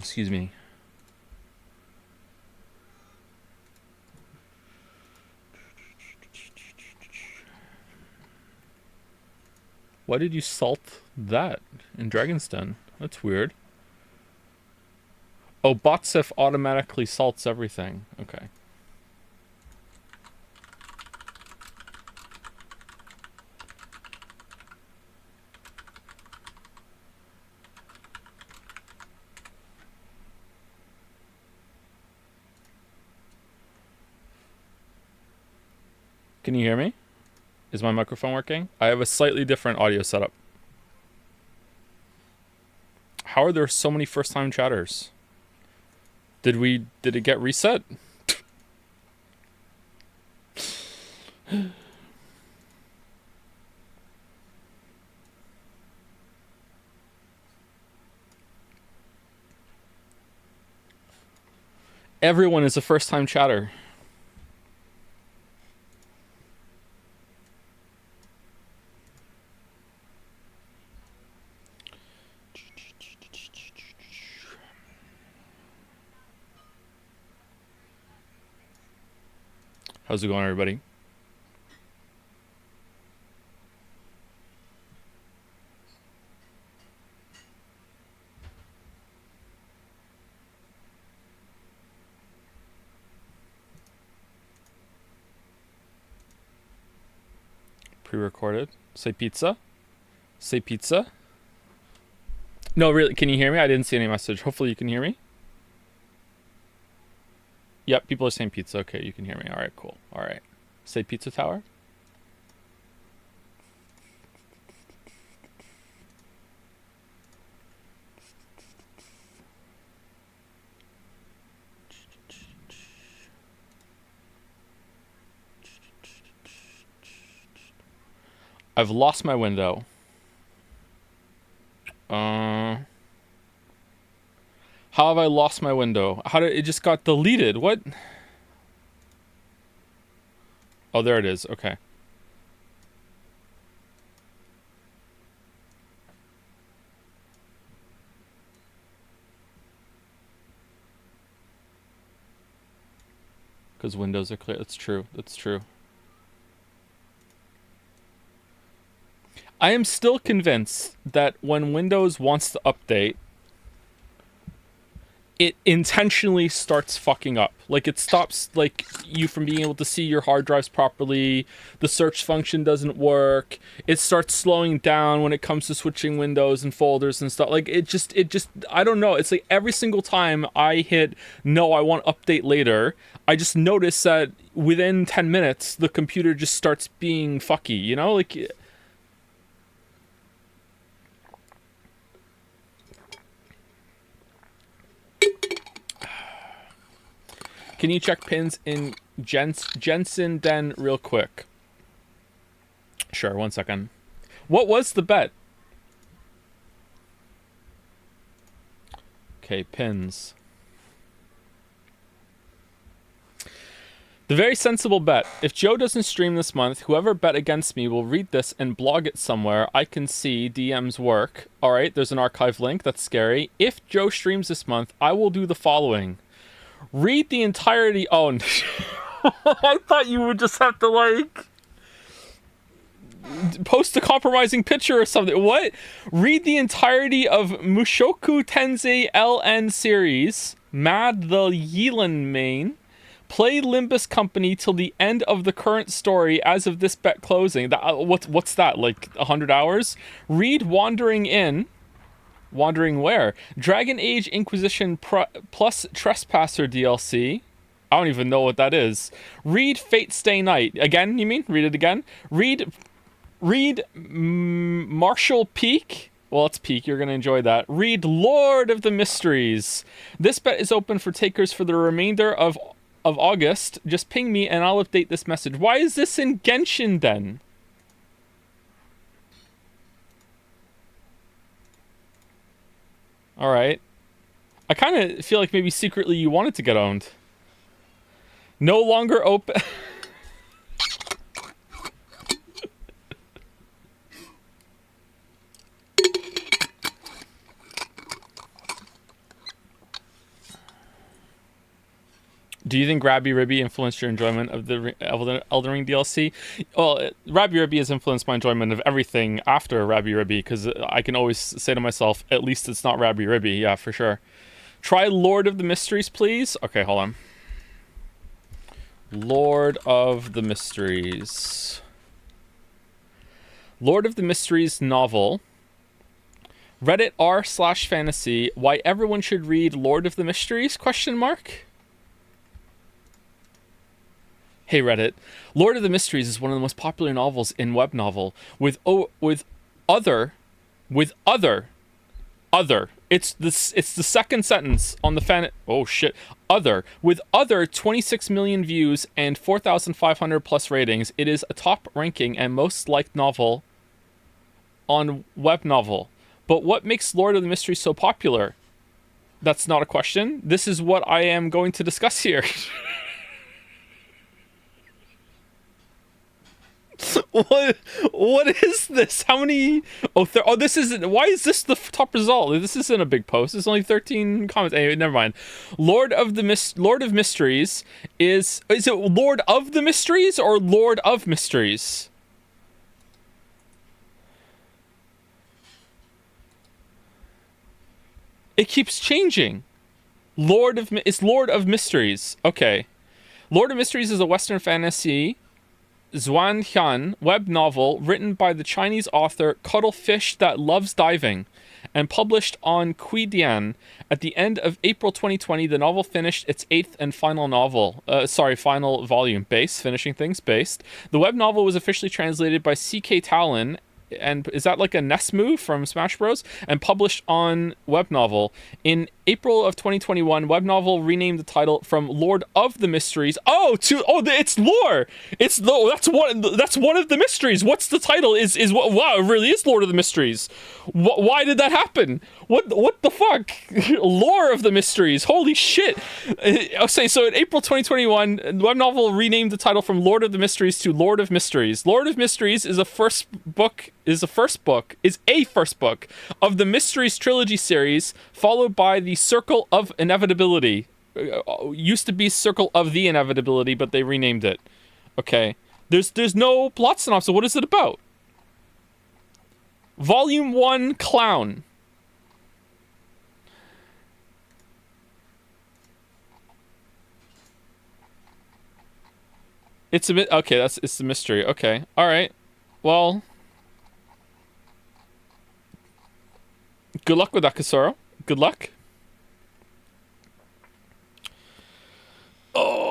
Excuse me. Why did you salt that in Dragon's Den? That's weird. Oh, Botsif automatically salts everything. Okay. Can you hear me? Is my microphone working? I have a slightly different audio setup. How are there so many first-time chatters? Did it get reset? Everyone is a first-time chatter. How's it going, everybody? Pre-recorded. Say pizza. Say pizza. No, really, can you hear me? I didn't see any message. Hopefully you can hear me. Yep, people are saying pizza. Okay, you can hear me. All right, cool. All right. Say pizza tower. I've lost my window. How have I lost my window? How did it just got deleted? What? Oh, there it is. Okay. Because windows are clear. That's true. That's true. I am still convinced that when Windows wants to update, it intentionally starts fucking up. Like, it stops, like, you from being able to see your hard drives properly. The search function doesn't work. It starts slowing down when it comes to switching windows and folders and stuff. Like, it just, I don't know. It's like every single time I hit, no, I want update later, I just notice that within 10 minutes, the computer just starts being fucky, you know? Like... Can you check pins in Jensen Den real quick? Sure, 1 second. What was the bet? Okay, pins. The very sensible bet. If Joe doesn't stream this month, whoever bet against me will read this and blog it somewhere. I can see DM's work. Alright, there's an archive link. That's scary. If Joe streams this month, I will do the following. Read the entirety... Oh, I thought you would just have to, like... post a compromising picture or something. What? Read the entirety of Mushoku Tensei LN series, Mad the Yelan main. Play Limbus Company till the end of the current story as of this bet closing. What's that, like 100 hours? Read Wandering In... Wandering where? Dragon Age Inquisition plus Trespasser DLC. I don't even know what that is. Read Fate Stay Night. Again, you mean? Read it again? Read Marshall Peak. Well, it's Peak. You're going to enjoy that. Read Lord of the Mysteries. This bet is open for takers for the remainder of August. Just ping me and I'll update this message. Why is this in Genshin then? Alright. I kind of feel like maybe secretly you want it to get owned. No longer open... Do you think Rabby Ribby influenced your enjoyment of the Elden Ring DLC? Well, Rabby Ribby has influenced my enjoyment of everything after Rabby Ribby, because I can always say to myself, at least it's not Rabby Ribby. Yeah, for sure. Try Lord of the Mysteries, please. Okay, hold on. Lord of the Mysteries. Lord of the Mysteries novel. Reddit r/fantasy. Why everyone should read Lord of the Mysteries? Question mark. Hey Reddit, Lord of the Mysteries is one of the most popular novels in web novel with other. It's the second sentence on the fan. Oh shit. Other with other 26 million views and 4,500 plus ratings. It is a top ranking and most liked novel on web novel. But what makes Lord of the Mysteries so popular? That's not a question. This is what I am going to discuss here. What is this? How many? This isn't. Why is this the top result? This isn't a big post. It's only 13 comments. Anyway, never mind. Lord of Mysteries is it Lord of the Mysteries or Lord of Mysteries? It keeps changing. It's Lord of Mysteries. Okay. Lord of Mysteries is a Western fantasy Zhuanghan web novel written by the Chinese author Cuttlefish That Loves Diving and published on Quidian. At the end of April 2020, the novel finished its 8th and final final volume. Finishing things based. The web novel was officially translated by C.K. Talon, and is that like a NES move from Smash Bros? And published on web novel. In April of 2021, web novel renamed the title from Lord of the Mysteries. It's lore. That's one of the mysteries. What's the title? Wow, it really is Lord of the Mysteries. Why did that happen? What the fuck? Lore of the Mysteries. Holy shit. Okay, so in April 2021, the web novel renamed the title from Lord of the Mysteries to Lord of Mysteries. Lord of Mysteries is a first book of the Mysteries trilogy series, followed by the Circle of Inevitability. Used to be Circle of the Inevitability, but they renamed it. Okay. There's no plot synopsis. What is it about? Volume 1, Clown. It's the mystery. Okay. All right. Well, good luck with that, Kasoro. Good luck. Oh.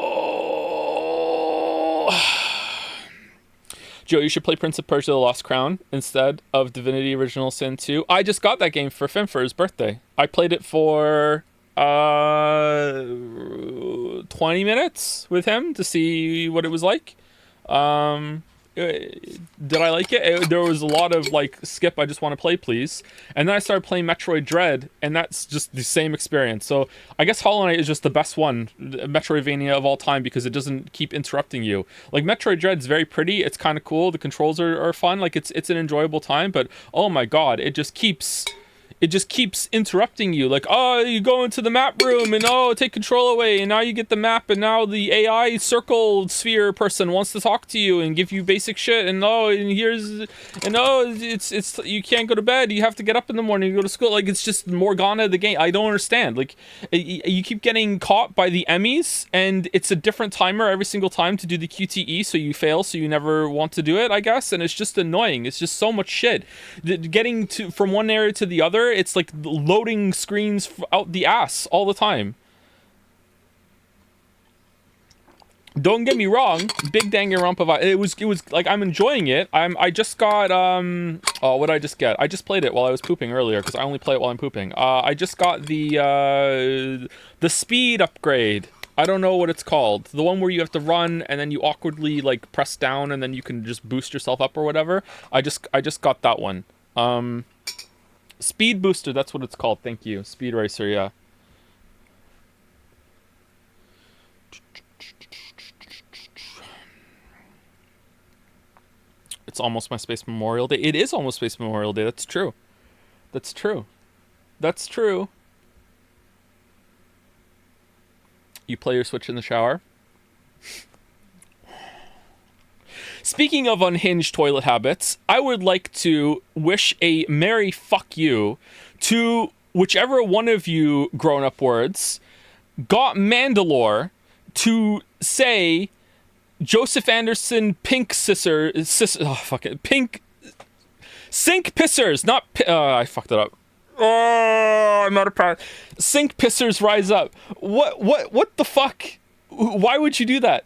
Joe, you should play Prince of Persia: The Lost Crown instead of Divinity Original Sin 2. I just got that game for Finn for his birthday. I played it for 20 minutes with him to see what it was like. Did I like it? There was a lot of like, skip, I just want to play, please. And then I started playing Metroid Dread, and that's just the same experience. So I guess Hollow Knight is just the best one, Metroidvania of all time, because it doesn't keep interrupting you. Like, Metroid Dread's very pretty, it's kind of cool, the controls are fun, like it's an enjoyable time, but oh my god, it just keeps interrupting you. Like, oh, you go into the map room and take control away, and now you get the map, and now the AI circle sphere person wants to talk to you and give you basic shit, and it's you can't go to bed, you have to get up in the morning and go to school. Like, it's just Morgana the game. I don't understand. Like, you keep getting caught by the Emmys, and it's a different timer every single time to do the QTE, so you fail, so you never want to do it, I guess, and it's just annoying. It's just so much shit. Getting from one area to the other, it's like loading screens out the ass all the time. Don't get me wrong, big Danganronpa. It was like, I'm enjoying it. I just got what did I just get? I just played it while I was pooping earlier, because I only play it while I'm pooping. I just got the speed upgrade. I don't know what it's called. The one where you have to run and then you awkwardly like press down and then you can just boost yourself up or whatever. I just got that one. Speed Booster, that's what it's called. Thank you. Speed Racer, yeah. It's almost my Space Memorial Day. It is almost Space Memorial Day. That's true. That's true. That's true. You play your Switch in the shower. Speaking of unhinged toilet habits, I would like to wish a merry fuck you to whichever one of you grown-up words got Mandalore to say Joseph Anderson pink pink sink pissers, not I fucked it up. Oh, I'm out of practice. Sink pissers rise up. What the fuck? Why would you do that?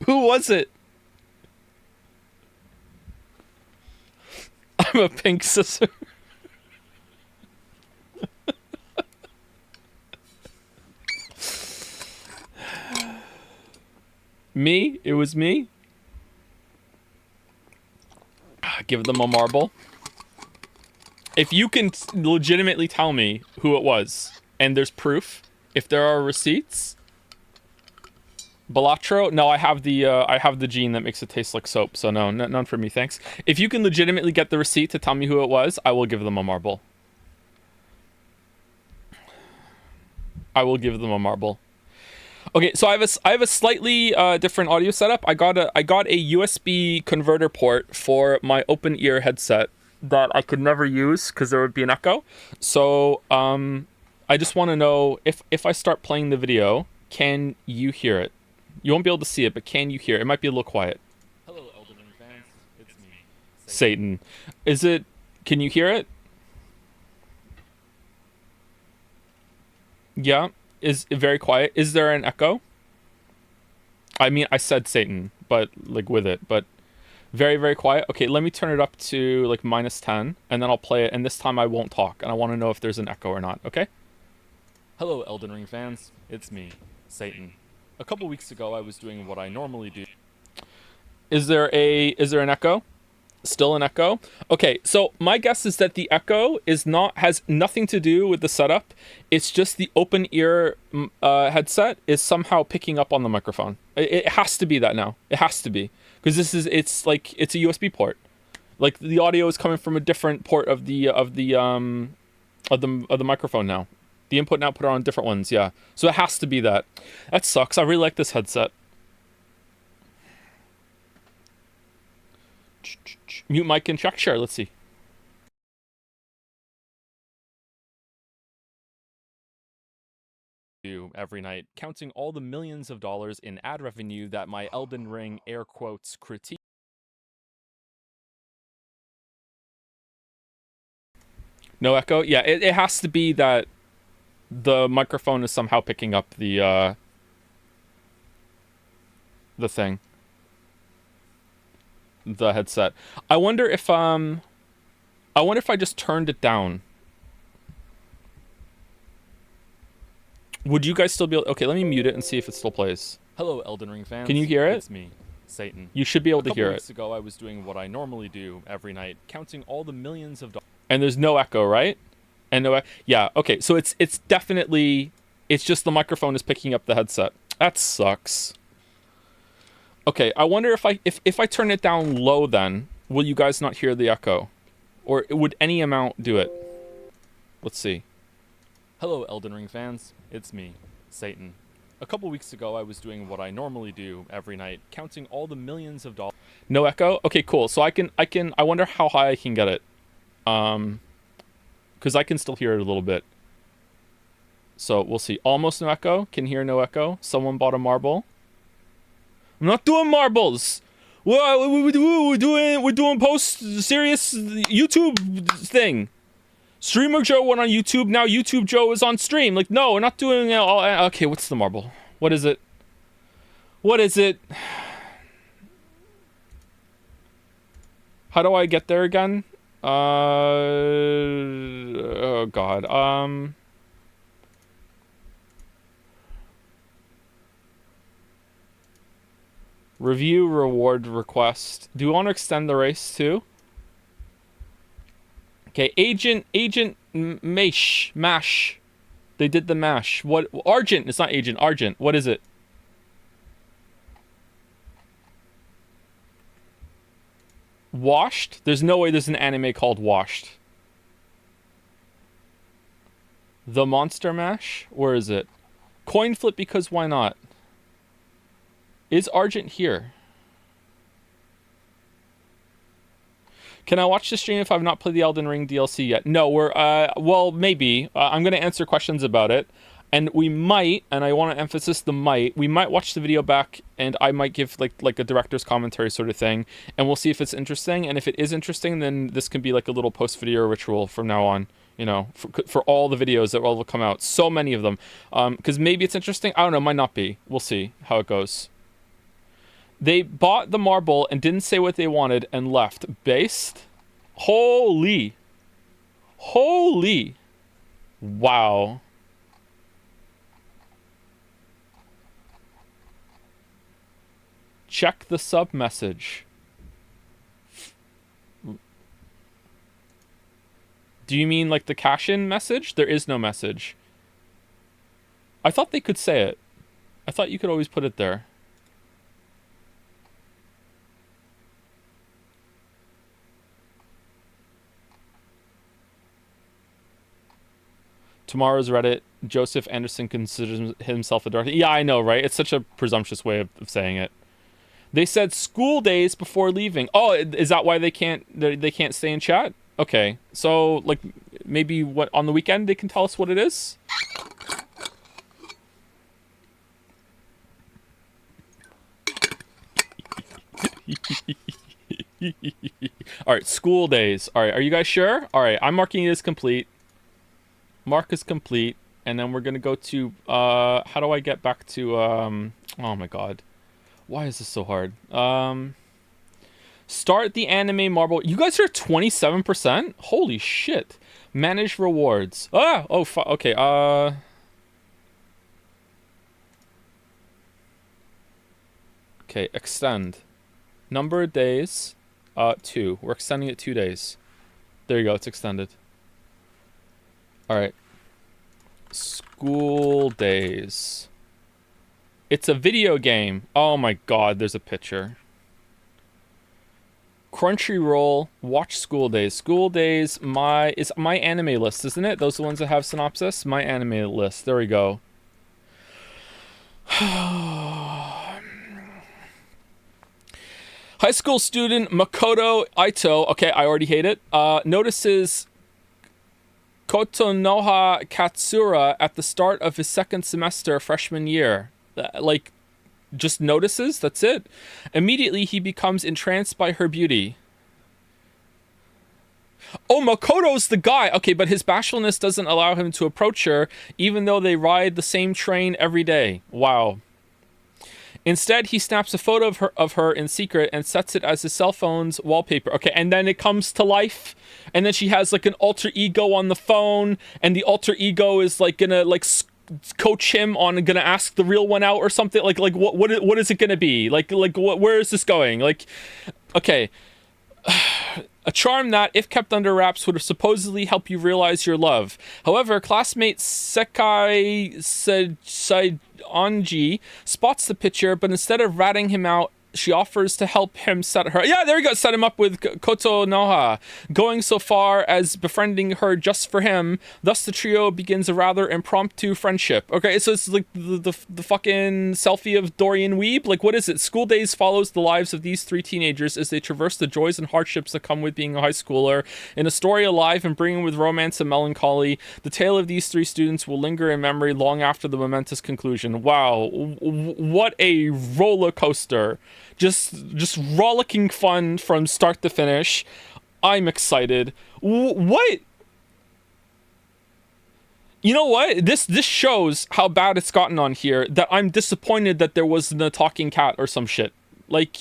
Who was it? I'm a pink scissor. Me? It was me? Give them a marble. If you can legitimately tell me who it was, and there's proof, if there are receipts... Balatro? No, I have the gene that makes it taste like soap, so no, none for me, thanks. If you can legitimately get the receipt to tell me who it was, I will give them a marble. I will give them a marble. Okay, so I have a slightly different audio setup. I got a USB converter port for my open ear headset that I could never use because there would be an echo. So I just want to know if I start playing the video, can you hear it? You won't be able to see it, but can you hear it? It might be a little quiet. Hello, Elden Ring fans. It's me, Satan. Is it... Can you hear it? Yeah. Is it very quiet? Is there an echo? I mean, I said Satan, but like with it, but very, very quiet. Okay, let me turn it up to like -10, and then I'll play it, and this time I won't talk, and I want to know if there's an echo or not, okay? Hello, Elden Ring fans. It's me, Satan. A couple weeks ago, I was doing what I normally do. Is there an echo? Still an echo? Okay, so my guess is that the echo has nothing to do with the setup. It's just the open ear headset is somehow picking up on the microphone. It has to be that now. It has to be, because it's a USB port. Like the audio is coming from a different port of the microphone now. The input and output are on different ones, yeah. So it has to be that. That sucks. I really like this headset. Mute mic and check share. Let's see. Every night, counting all the millions of dollars in ad revenue that my Elden Ring air quotes critique. No echo? Yeah, it has to be that the microphone is somehow picking up the thing. The headset. I wonder if I just turned it down. Would you guys still be able... Okay, let me mute it and see if it still plays. Hello, Elden Ring fans. Can you hear it? It's me, Satan. You should be able to hear it. A couple weeks ago, I was doing what I normally do every night, counting all the millions of dollars. And there's no echo, right? And no... Yeah, okay, so it's definitely... It's just the microphone is picking up the headset. That sucks. Okay, I wonder if I turn it down low then, will you guys not hear the echo? Or would any amount do it? Let's see. Hello, Elden Ring fans. It's me, Satan. A couple weeks ago, I was doing what I normally do every night, counting all the millions of dollars. No echo? Okay, cool. So I wonder how high I can get it. Because I can still hear it a little bit. So we'll see. Almost no echo. Can hear no echo. Someone bought a marble. I'm not doing marbles. We're doing post-serious YouTube thing. Streamer Joe went on YouTube. Now YouTube Joe is on stream. Like, no, we're not doing... okay, what's the marble? What is it? What is it? How do I get there again? Oh, God. Review reward request. Do you want to extend the race too? Okay, Agent Mash. They did the mash. What? Argent. It's not Agent. Argent. What is it? Washed? There's no way there's an anime called Washed. The Monster Mash? Where is it? Coin flip because why not? Is Argent here? Can I watch the stream if I've not played the Elden Ring DLC yet? No, well, maybe. I'm going to answer questions about it. And we might, and I want to emphasize the might, we might watch the video back and I might give like a director's commentary sort of thing. And we'll see if it's interesting. And if it is interesting, then this can be like a little post-video ritual from now on. You know, for all the videos that will come out. So many of them. Because maybe it's interesting. I don't know, might not be. We'll see how it goes. They bought the marble and didn't say what they wanted and left. Based? Holy. Wow. Check the sub message. Do you mean like the cash-in message? There is no message. I thought they could say it. I thought you could always put it there. Tomorrow's Reddit. Joseph Anderson considers himself a dark. Yeah, I know, right? It's such a presumptuous way of saying it. They said school days before leaving. Oh, is that why they can't stay in chat? Okay, so like maybe what on the weekend they can tell us what it is. All right, school days. All right, are you guys sure? All right, I'm marking it as complete. Mark is complete, and then we're gonna go to how do I get back to oh my god, why is this so hard? Start the anime marble. You guys are 27%? Holy shit. Manage rewards. Okay, okay, extend. Number of days, 2. We're extending it 2 days. There you go, it's extended. Alright. School days. It's a video game. Oh my god, there's a picture. Crunchyroll, watch School Days. School Days, is my anime list, isn't it? Those are the ones that have synopsis? My anime list. There we go. High school student Makoto Ito, okay, I already hate it, notices Kotonoha Katsura at the start of his second semester freshman year. Like, just notices, that's it. Immediately, he becomes entranced by her beauty. Oh, Makoto's the guy! Okay, but his bashfulness doesn't allow him to approach her, even though they ride the same train every day. Wow. Instead, he snaps a photo of her in secret and sets it as his cell phone's wallpaper. Okay, and then it comes to life, and then she has like an alter ego on the phone, and the alter ego is like gonna like coach him on gonna ask the real one out or something. Like what is it gonna be? Like where is this going? Like, okay. A charm that, if kept under wraps, would supposedly help you realize your love. However, classmate Sekai Anji spots the picture, but instead of ratting him out, she offers to help him set her... Yeah, there you go, set him up with Kotonoha, going so far as befriending her just for him. Thus, the trio begins a rather impromptu friendship. Okay, so it's like the fucking selfie of Dorian Weeb? Like, what is it? School Days follows the lives of these 3 teenagers as they traverse the joys and hardships that come with being a high schooler. In a story alive and bringing with romance and melancholy, the tale of these 3 students will linger in memory long after the momentous conclusion. Wow, what a roller coaster. Just rollicking fun from start to finish. I'm excited. What? You know what? This shows how bad it's gotten on here, that I'm disappointed that there wasn't a talking cat or some shit. Like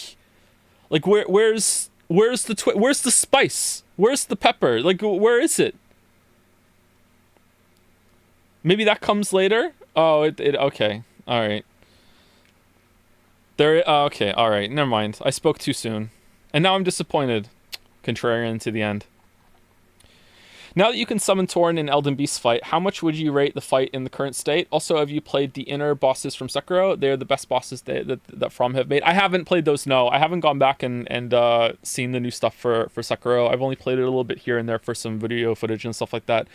where's the spice? Where's the pepper? Like, where is it? Maybe that comes later? Oh, it okay. All right. Okay, alright, never mind. I spoke too soon. And now I'm disappointed. Contrarian to the end. Now that you can summon Torn in Elden Beast fight, how much would you rate the fight in the current state? Also, have you played the inner bosses from Sekiro? They're the best bosses that From have made. I haven't played those, no. I haven't gone back and seen the new stuff for Sekiro. I've only played it a little bit here and there for some video footage and stuff like that.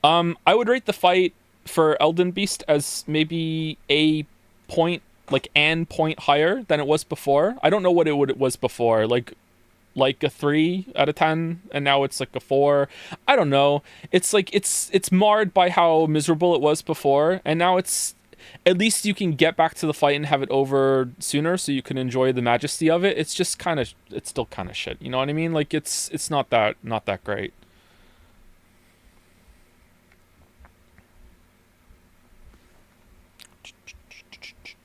I would rate the fight for Elden Beast as maybe a point, like an point higher than it was before. I don't know what it was before. Like a 3 out of 10, and now it's like a 4. I don't know. It's like it's marred by how miserable it was before, and now it's at least you can get back to the fight and have it over sooner, so you can enjoy the majesty of it. It's just kind of, it's still kind of shit. You know what I mean? Like it's not that great.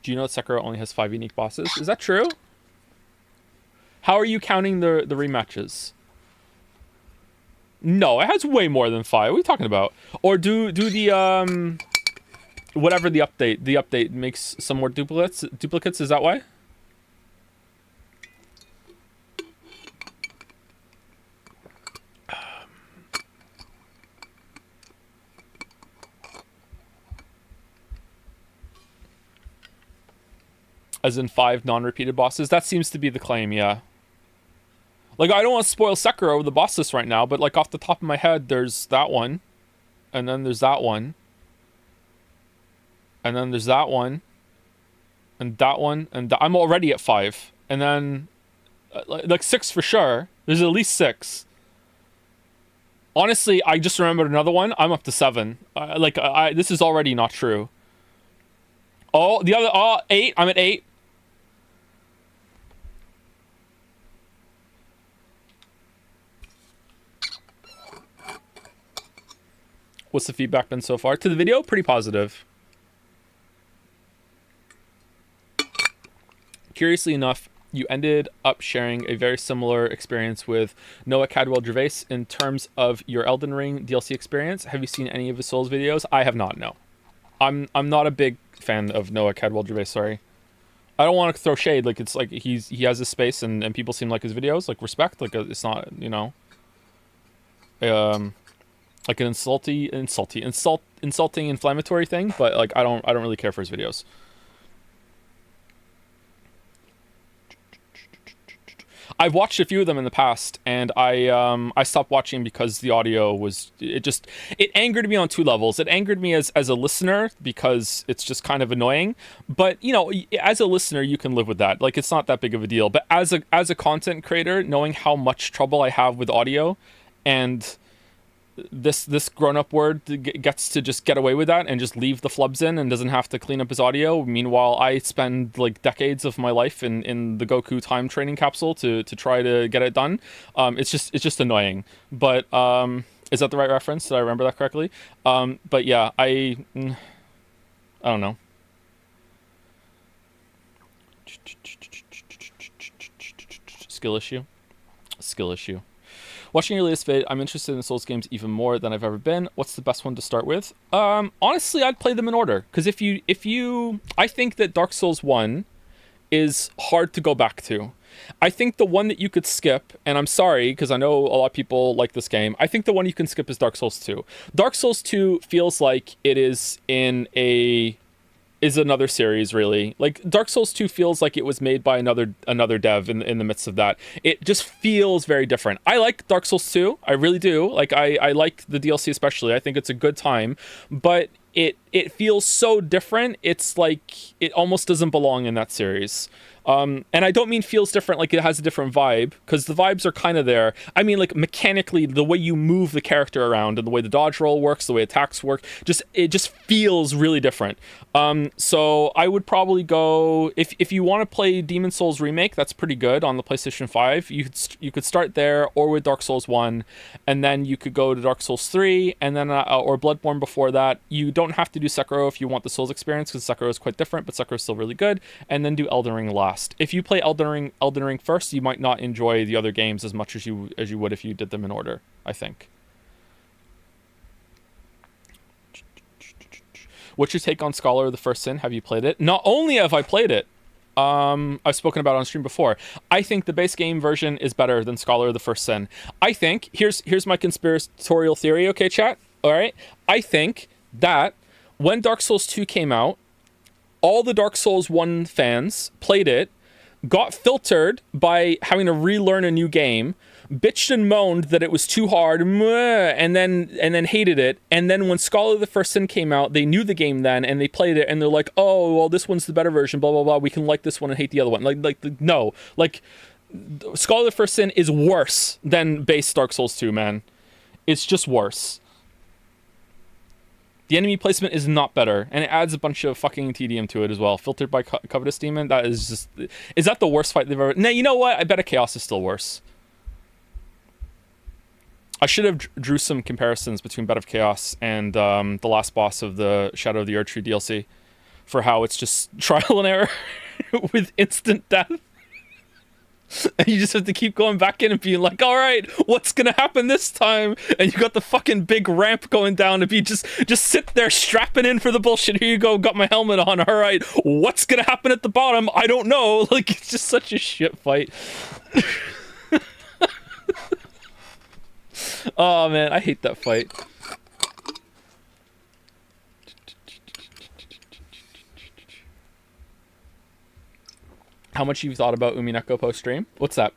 Do you know that Sekiro only has 5 unique bosses? Is that true? How are you counting the rematches? No, it has way more than 5. What are you talking about? Or do the whatever the update makes some more duplicates? Is that why? As in 5 non-repeated bosses? That seems to be the claim, yeah. Like, I don't want to spoil Sekiro with the boss list right now, but like off the top of my head, there's that one. And then there's that one. And then there's that one. And that one. And I'm already at 5. And then, like 6 for sure. There's at least 6. Honestly, I just remembered another one. I'm up to 7. This is already not true. Oh, the other, 8. I'm at 8. What's the feedback been so far? To the video, pretty positive. Curiously enough, you ended up sharing a very similar experience with Noah Cadwell-Gervais in terms of your Elden Ring DLC experience. Have you seen any of his Souls videos? I have not, no. I'm not a big fan of Noah Cadwell-Gervais, sorry. I don't want to throw shade, like it's like he has his space and people seem like his videos, like respect, like it's not, you know, like an insulting, inflammatory thing, but like I don't really care for his videos. I've watched a few of them in the past, and I stopped watching because the audio was, it angered me on 2 levels. It angered me as a listener because it's just kind of annoying, but you know, as a listener you can live with that. Like it's not that big of a deal. But as a content creator, knowing how much trouble I have with audio, and this grown-up word gets to just get away with that and just leave the flubs in and doesn't have to clean up his audio. Meanwhile, I spend like decades of my life in the Goku time training capsule to try to get it done. It's just annoying. But is that the right reference? Did I remember that correctly? But yeah, I don't know. Skill issue. Watching your latest vid, I'm interested in Souls games even more than I've ever been. What's the best one to start with? Honestly, I'd play them in order. Because I think that Dark Souls 1 is hard to go back to. I think the one that you could skip, and I'm sorry, because I know a lot of people like this game, I think the one you can skip is Dark Souls 2. Dark Souls 2 feels like it is another series, really. Like Dark Souls 2 feels like it was made by another dev in the midst of that. It just feels very different. I like Dark Souls 2, I really do. Like I like the DLC especially. I think it's a good time, but it feels so different. It's like it almost doesn't belong in that series. And I don't mean feels different like it has a different vibe, because the vibes are kind of there. I mean, like mechanically, the way you move the character around and the way the dodge roll works, the way attacks work, it just feels really different. So I would probably go, if you want to play Demon Souls Remake, that's pretty good on the PlayStation 5. You could start there, or with Dark Souls 1, and then you could go to Dark Souls 3, and then or Bloodborne before that. You don't have to do Sekiro if you want the Souls experience, because Sekiro is quite different, but Sekiro is still really good. And then do Elden Ring last. If you play Elden Ring first, you might not enjoy the other games as much as you would if you did them in order, I think. What's your take on Scholar of the First Sin? Have you played it? Not only have I played it, I've spoken about on stream before. I think the base game version is better than Scholar of the First Sin. I think here's my conspiratorial theory, okay, chat? All right. I think that when Dark Souls 2 came out, all the Dark Souls 1 fans played it, got filtered by having to relearn a new game, bitched and moaned that it was too hard, and then hated it. And then when Scholar of the First Sin came out, they knew the game then, and they played it, and they're like, oh, well, this one's the better version, blah, blah, blah. We can like this one and hate the other one. No. Like, Scholar of the First Sin is worse than base Dark Souls 2, man. It's just worse. The enemy placement is not better, and it adds a bunch of fucking tedium to it as well. Filtered by Covetous Demon, that is just... Is that the worst fight they've ever... Nah, you know what? I bet a Chaos is still worse. I should have drew some comparisons between Bed of Chaos and the last boss of the Shadow of the Erdtree DLC for how it's just trial and error with instant death. And you just have to keep going back in and being like, all right, what's gonna happen this time? And you got the fucking big ramp going down. If you just sit there strapping in for the bullshit, here you go, got my helmet on, all right, what's gonna happen at the bottom? I don't know. Like, it's just such a shit fight. Oh man, I hate that fight. How much you've thought about Umineko post-stream? What's that?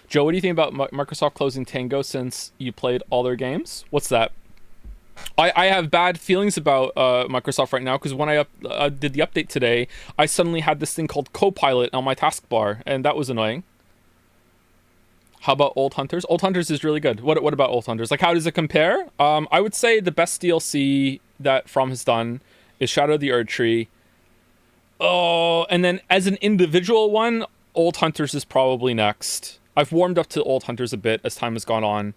Joe, what do you think about Microsoft closing Tango since you played all their games? What's that? I have bad feelings about Microsoft right now because when I did the update today, I suddenly had this thing called Copilot on my taskbar, and that was annoying. How about Old Hunters? Old Hunters is really good. What about Old Hunters? Like, how does it compare? I would say the best DLC that From has done is Shadow of the Erdtree. Oh, and then as an individual one, Old Hunters is probably next. I've warmed up to Old Hunters a bit as time has gone on.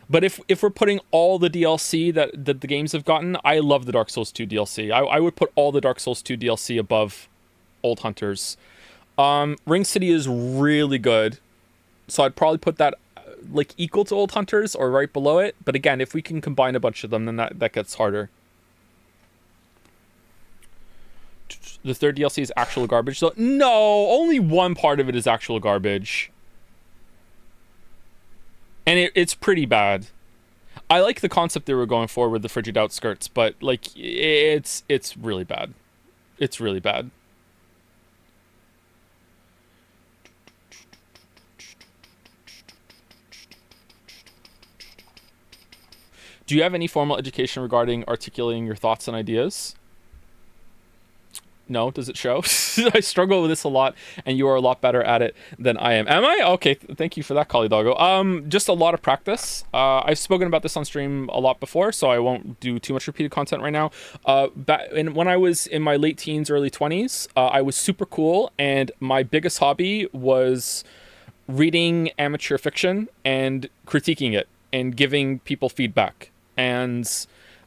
But if we're putting all the DLC that the games have gotten, I love the Dark Souls 2 DLC. I would put all the Dark Souls 2 DLC above Old Hunters. Ring City is really good. So I'd probably put that like equal to Old Hunters or right below it. But again, if we can combine a bunch of them, then that gets harder. The third DLC is actual garbage. So no, only one part of it is actual garbage. And it's pretty bad. I like the concept they were going for with the frigid outskirts, but like it's really bad. It's really bad. Do you have any formal education regarding articulating your thoughts and ideas? No, does it show? I struggle with this a lot, and you are a lot better at it than I am. Am I? Okay, thank you for that, Kali Doggo. Just a lot of practice. I've spoken about this on stream a lot before, so I won't do too much repeated content right now. When I was in my late teens, early 20s, I was super cool, and my biggest hobby was reading amateur fiction and critiquing it and giving people feedback. And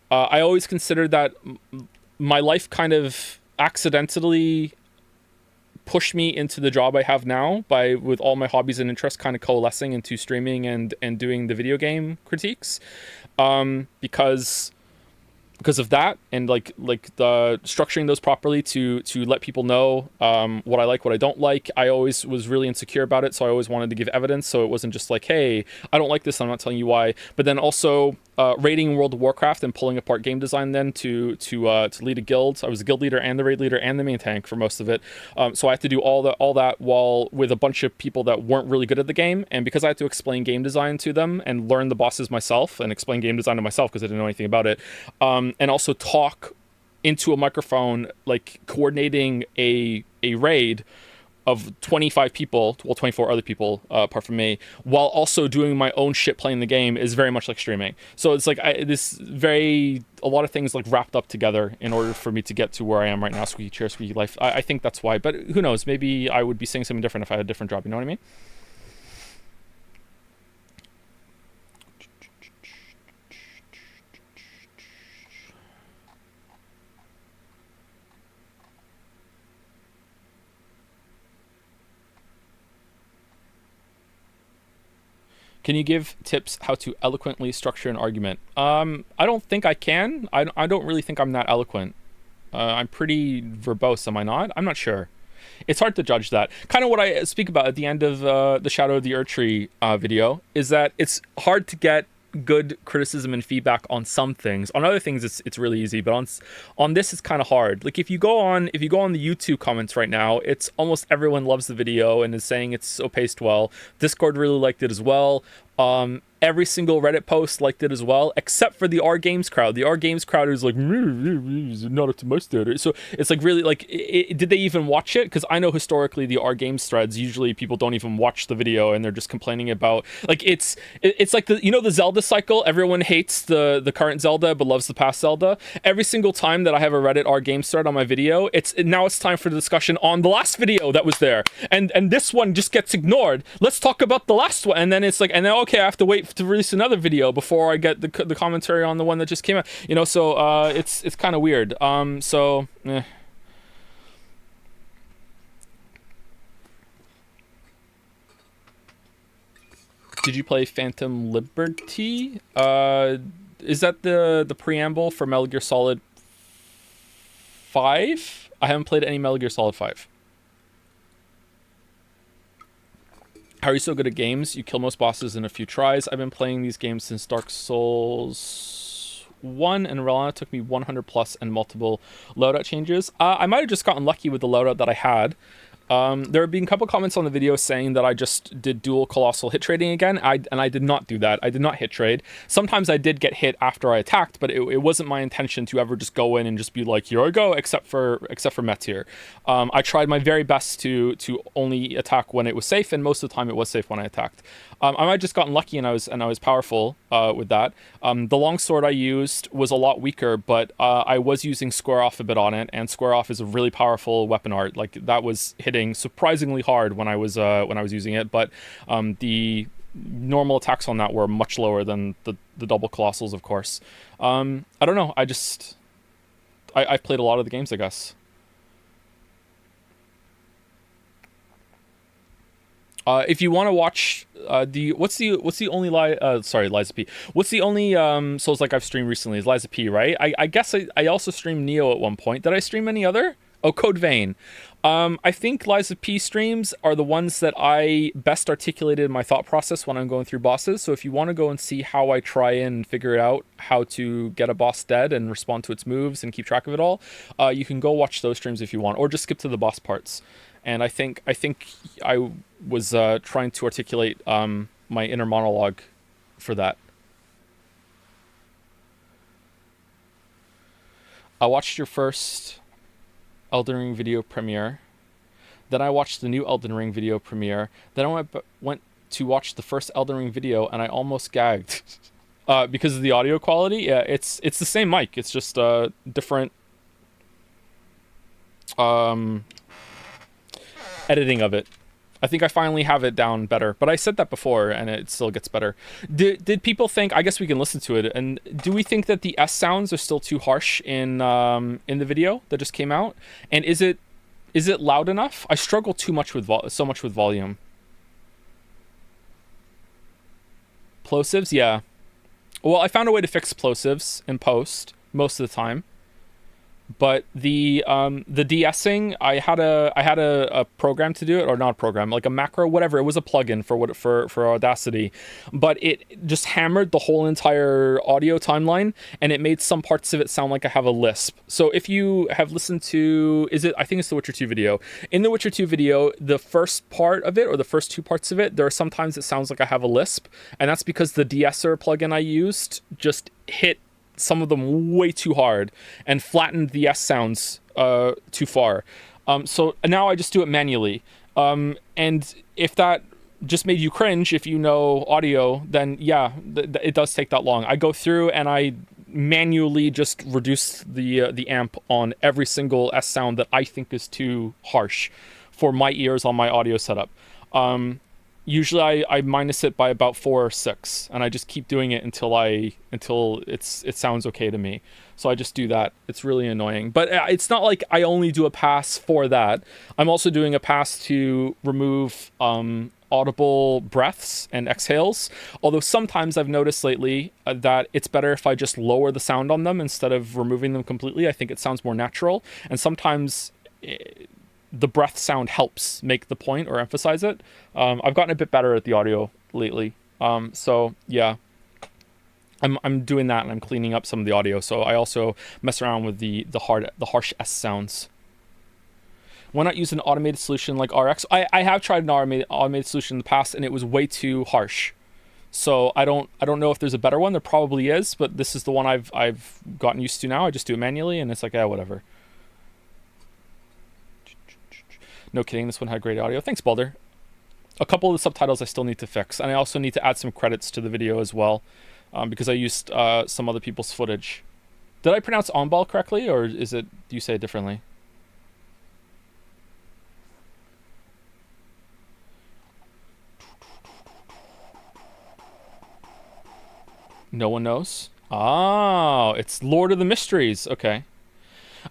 I always considered that my life kind of accidentally pushed me into the job I have now with all my hobbies and interests kind of coalescing into streaming and doing the video game critiques, because of that, and like the structuring those properly to let people know what I like, what I don't like. I always was really insecure about it, so I always wanted to give evidence, so it wasn't just like, hey, I don't like this, I'm not telling you why. But then also raiding World of Warcraft and pulling apart game design then to lead a guild. I was a guild leader and the raid leader and the main tank for most of it, so I had to do all that while with a bunch of people that weren't really good at the game. And because I had to explain game design to them and learn the bosses myself and explain game design to myself because I didn't know anything about it, and also talk into a microphone, like coordinating a raid of 25 people, well, 24 other people apart from me, while also doing my own shit playing the game, is very much like streaming. So it's like a lot of things like wrapped up together in order for me to get to where I am right now. Squeaky chair, squeaky life. I think that's why, but who knows, maybe I would be saying something different if I had a different job, you know what I mean? Can you give tips how to eloquently structure an argument? I don't think I can. I don't really think I'm that eloquent. I'm pretty verbose, am I not? I'm not sure. It's hard to judge that. Kind of what I speak about at the end of the Shadow of the Erdtree video is that it's hard to get good criticism and feedback on some things. On other things, it's really easy, but on this, it's kind of hard. Like if you go on the YouTube comments right now, it's almost everyone loves the video and is saying it's so paced well. Discord really liked it as well. Every single Reddit post liked it as well, except for the R Games crowd. The R Games crowd is like, not up to my standard. So it's like really like, did they even watch it? Because I know historically the R Games threads, usually people don't even watch the video and they're just complaining about, like it's like the Zelda cycle. Everyone hates the current Zelda but loves the past Zelda. Every single time that I have a Reddit R Games thread on my video, now it's time for the discussion on the last video that was there, and this one just gets ignored. Let's talk about the last one, and then it's like, and then okay, I have to wait to release another video before I get the commentary on the one that just came out. So it's kind of weird. Did you play Phantom Liberty? Is that the preamble for Metal Gear Solid 5? I haven't played any Metal Gear Solid 5. How are you so good at games? You kill most bosses in a few tries. I've been playing these games since Dark Souls 1, and Relana took me 100 plus and multiple loadout changes. I might have just gotten lucky with the loadout that I had. There have been a couple comments on the video saying that I just did dual colossal hit trading again, and I did not do that. I did not hit trade. Sometimes I did get hit after I attacked, but it wasn't my intention to ever just go in and just be like, here I go, except for Meteor. I tried my very best to only attack when it was safe, and most of the time it was safe when I attacked. I might have just gotten lucky and I was powerful with that. The longsword I used was a lot weaker, but I was using square off a bit on it, and square off is a really powerful weapon art. Like that was hitting surprisingly hard when I was using it, but the normal attacks on that were much lower than the double colossals, of course. I don't know. I've played a lot of the games, I guess. If you want to watch what's the only Liza P. What's the only Souls like I've streamed recently is Liza P, right? I guess I also streamed Neo at one point. Did I stream any other? Oh, Code Vein. I think Liza P streams are the ones that I best articulated my thought process when I'm going through bosses. So if you want to go and see how I try and figure out how to get a boss dead and respond to its moves and keep track of it all, you can go watch those streams if you want, or just skip to the boss parts. And I think I was trying to articulate my inner monologue for that. I watched your first Elden Ring video premiere. Then I watched the new Elden Ring video premiere. Then I went to watch the first Elden Ring video, and I almost gagged because of the audio quality. Yeah, it's the same mic. It's just different editing of it. I think I finally have it down better, but I said that before and it still gets better. Did people think, I guess we can listen to it, and do we think that the S sounds are still too harsh in the video that just came out? And is it loud enough? I struggle too much with so much with volume. Plosives, yeah. Well, I found a way to fix plosives in post most of the time. But the de-essing, I had a program to do it, or not a program, like a macro, whatever. It was a plugin for Audacity, but it just hammered the whole entire audio timeline, and it made some parts of it sound like I have a lisp. So if you have listened to, I think it's the Witcher 2 video. In the Witcher 2 video, the first part of it, or the first two parts of it, there are sometimes it sounds like I have a lisp, and that's because the de-esser plugin I used just hit some of them way too hard and flattened the S sounds too far. So now I just do it manually. And if that just made you cringe, if you know audio, then yeah, it does take that long. I go through and I manually just reduce the amp on every single S sound that I think is too harsh for my ears on my audio setup. Usually I minus it by about 4 or 6, and I just keep doing it until it sounds okay to me. So I just do that. It's really annoying, but it's not like I only do a pass for that. I'm also doing a pass to remove audible breaths and exhales. Although sometimes I've noticed lately that it's better if I just lower the sound on them instead of removing them completely. I think it sounds more natural. And sometimes the breath sound helps make the point or emphasize it. I've gotten a bit better at the audio lately. So yeah, I'm doing that, and I'm cleaning up some of the audio. So I also mess around with the harsh S sounds. Why not use an automated solution like RX? I have tried an automated solution in the past, and it was way too harsh. So I don't know if there's a better one. There probably is, but this is the one I've gotten used to now. I just do it manually, and it's like, yeah, whatever. No kidding, this one had great audio. Thanks, Balder. A couple of the subtitles I still need to fix, and I also need to add some credits to the video as well, because I used some other people's footage. Did I pronounce onball correctly, or do you say it differently? No one knows? Oh, it's Lord of the Mysteries. Okay.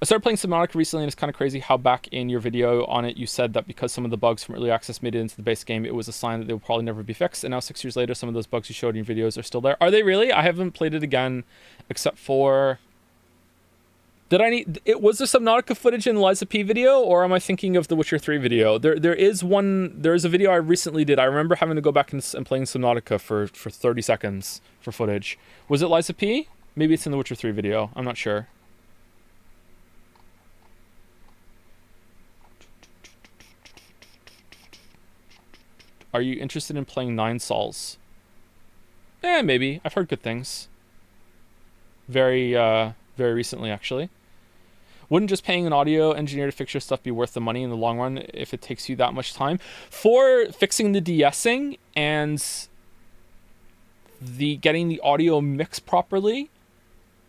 I started playing Subnautica recently, and it's kind of crazy how back in your video on it, you said that because some of the bugs from early access made it into the base game, it was a sign that they will probably never be fixed. And now 6 years later, some of those bugs you showed in your videos are still there. Are they really? I haven't played it again, except for... Was there Subnautica footage in the Liza P video, or am I thinking of the Witcher 3 video? There is a video I recently did. I remember having to go back and playing Subnautica for 30 seconds for footage. Was it Liza P? Maybe it's in the Witcher 3 video. I'm not sure. Are you interested in playing Nine Sols? Maybe. I've heard good things. Very recently, actually. Wouldn't just paying an audio engineer to fix your stuff be worth the money in the long run if it takes you that much time? For fixing the de-essing and getting the audio mixed properly,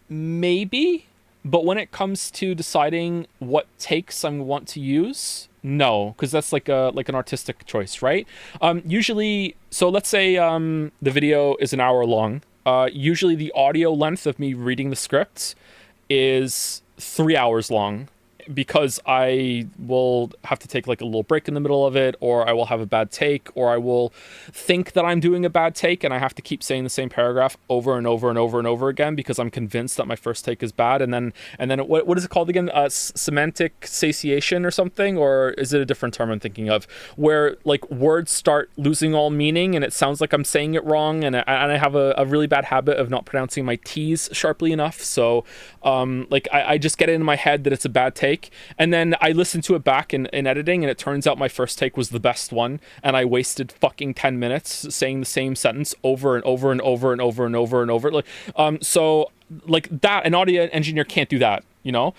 maybe. But when it comes to deciding what takes I want to use, no, because that's like an artistic choice, right? Usually, so let's say the video is an hour long. Usually the audio length of me reading the script is 3 hours long, because I will have to take like a little break in the middle of it, or I will have a bad take, or I will think that I'm doing a bad take and I have to keep saying the same paragraph over and over and over and over again because I'm convinced that my first take is bad. And then what is it called again? Semantic satiation or something? Or is it a different term I'm thinking of, where like words start losing all meaning and it sounds like I'm saying it wrong, and I have a really bad habit of not pronouncing my T's sharply enough. So I just get it in my head that it's a bad take. And then I listen to it back in editing, and it turns out my first take was the best one, and I wasted fucking 10 minutes saying the same sentence over and over and over and over and over and over. So that, an audio engineer can't do that, you know?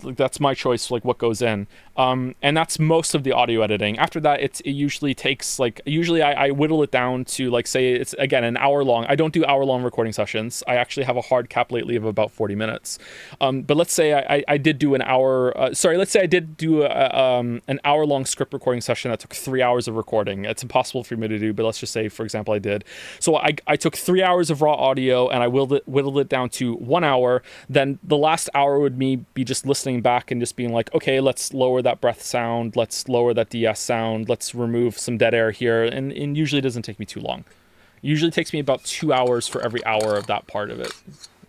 That's my choice, like what goes in. And that's most of the audio editing. After that, it usually takes I whittle it down to, like, say it's again an hour long. I don't do hour-long recording sessions. I actually have a hard cap lately of about 40 minutes. But let's say I did do an hour. Let's say I did do an hour-long script recording session that took 3 hours of recording. It's impossible for me to do, but let's just say, for example, I did. So I took 3 hours of raw audio and I whittled it down to 1 hour. Then the last hour would be just listening back and just being like, okay, let's lower that breath sound, let's lower that DS sound, let's remove some dead air here, and usually it doesn't take me too long. It usually takes me about 2 hours for every hour of that part of it.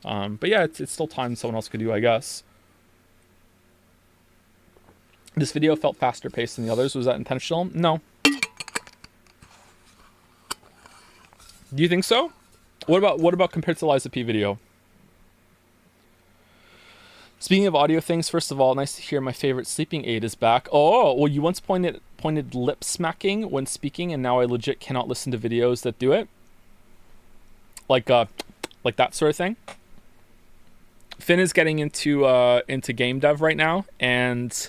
But yeah, it's still time someone else could do, I guess. This video felt faster paced than the others. Was that intentional? No. Do you think so? What about compared to the Liza P video? Speaking of audio things, first of all, nice to hear my favorite sleeping aid is back. Oh, well, you once pointed lip smacking when speaking, and now I legit cannot listen to videos that do it. Like that sort of thing. Finn is getting into game dev right now, and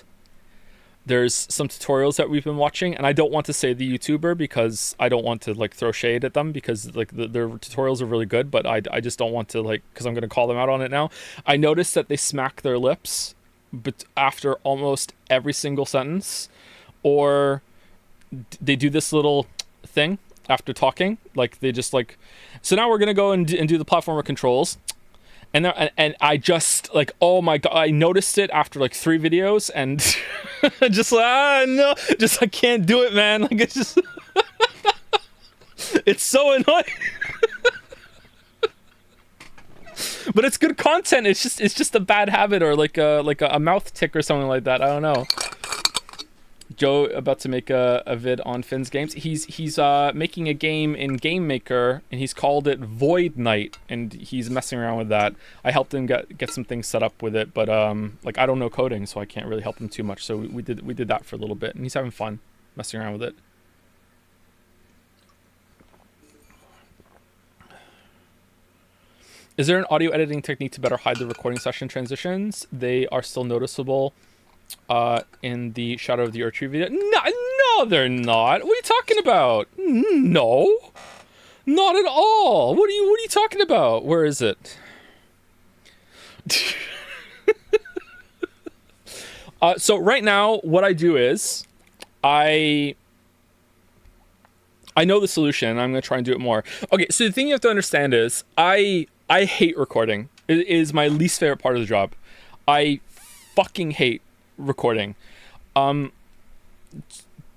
there's some tutorials that we've been watching, and I don't want to say the YouTuber because I don't want to like throw shade at them, because like their tutorials are really good, but I just don't want to, like, because I'm going to call them out on it now. I noticed that they smack their lips but after almost every single sentence, or they do this little thing after talking, like they just like, so now we're going to go and do the platformer controls. And I just like, oh my god, I noticed it after like 3 videos, and just like, no, just I can't do it, man. Like it's just It's so annoying. But it's good content. It's just a bad habit, or like a mouth tick or something like that. I don't know. Joe about to make a vid on Finn's games. He's making a game in Game Maker, and he's called it Void Knight, and he's messing around with that. I helped him get some things set up with it, but like I don't know coding, so I can't really help him too much. So we did that for a little bit, and he's having fun messing around with it. Is there an audio editing technique to better hide the recording session transitions? They are still noticeable in the Shadow of the Erdtree video. No, they're not. What are you talking about? No, not at all. What are you talking about? Where is it? So right now, what I do is I know the solution. I'm going to try and do it more. Okay, so the thing you have to understand is I hate recording. It is my least favorite part of the job. I fucking hate recording.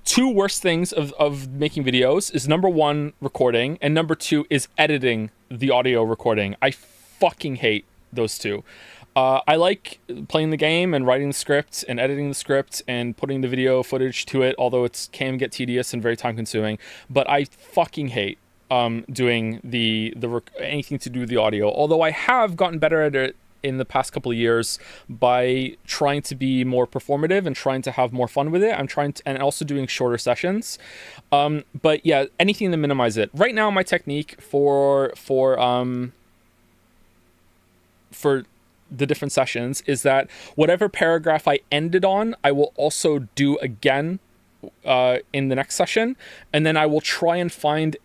Two worst things of making videos is number one, recording, and number two is editing the audio recording. I fucking hate those two. I like playing the game and writing the script and editing the script and putting the video footage to it, although it can get tedious and very time consuming. But I fucking hate doing anything to do with the audio. Although I have gotten better at it in the past couple of years by trying to be more performative and trying to have more fun with it. And also doing shorter sessions. But yeah, anything to minimize it. Right now, my technique for the different sessions is that whatever paragraph I ended on, I will also do again in the next session, and then I will try and find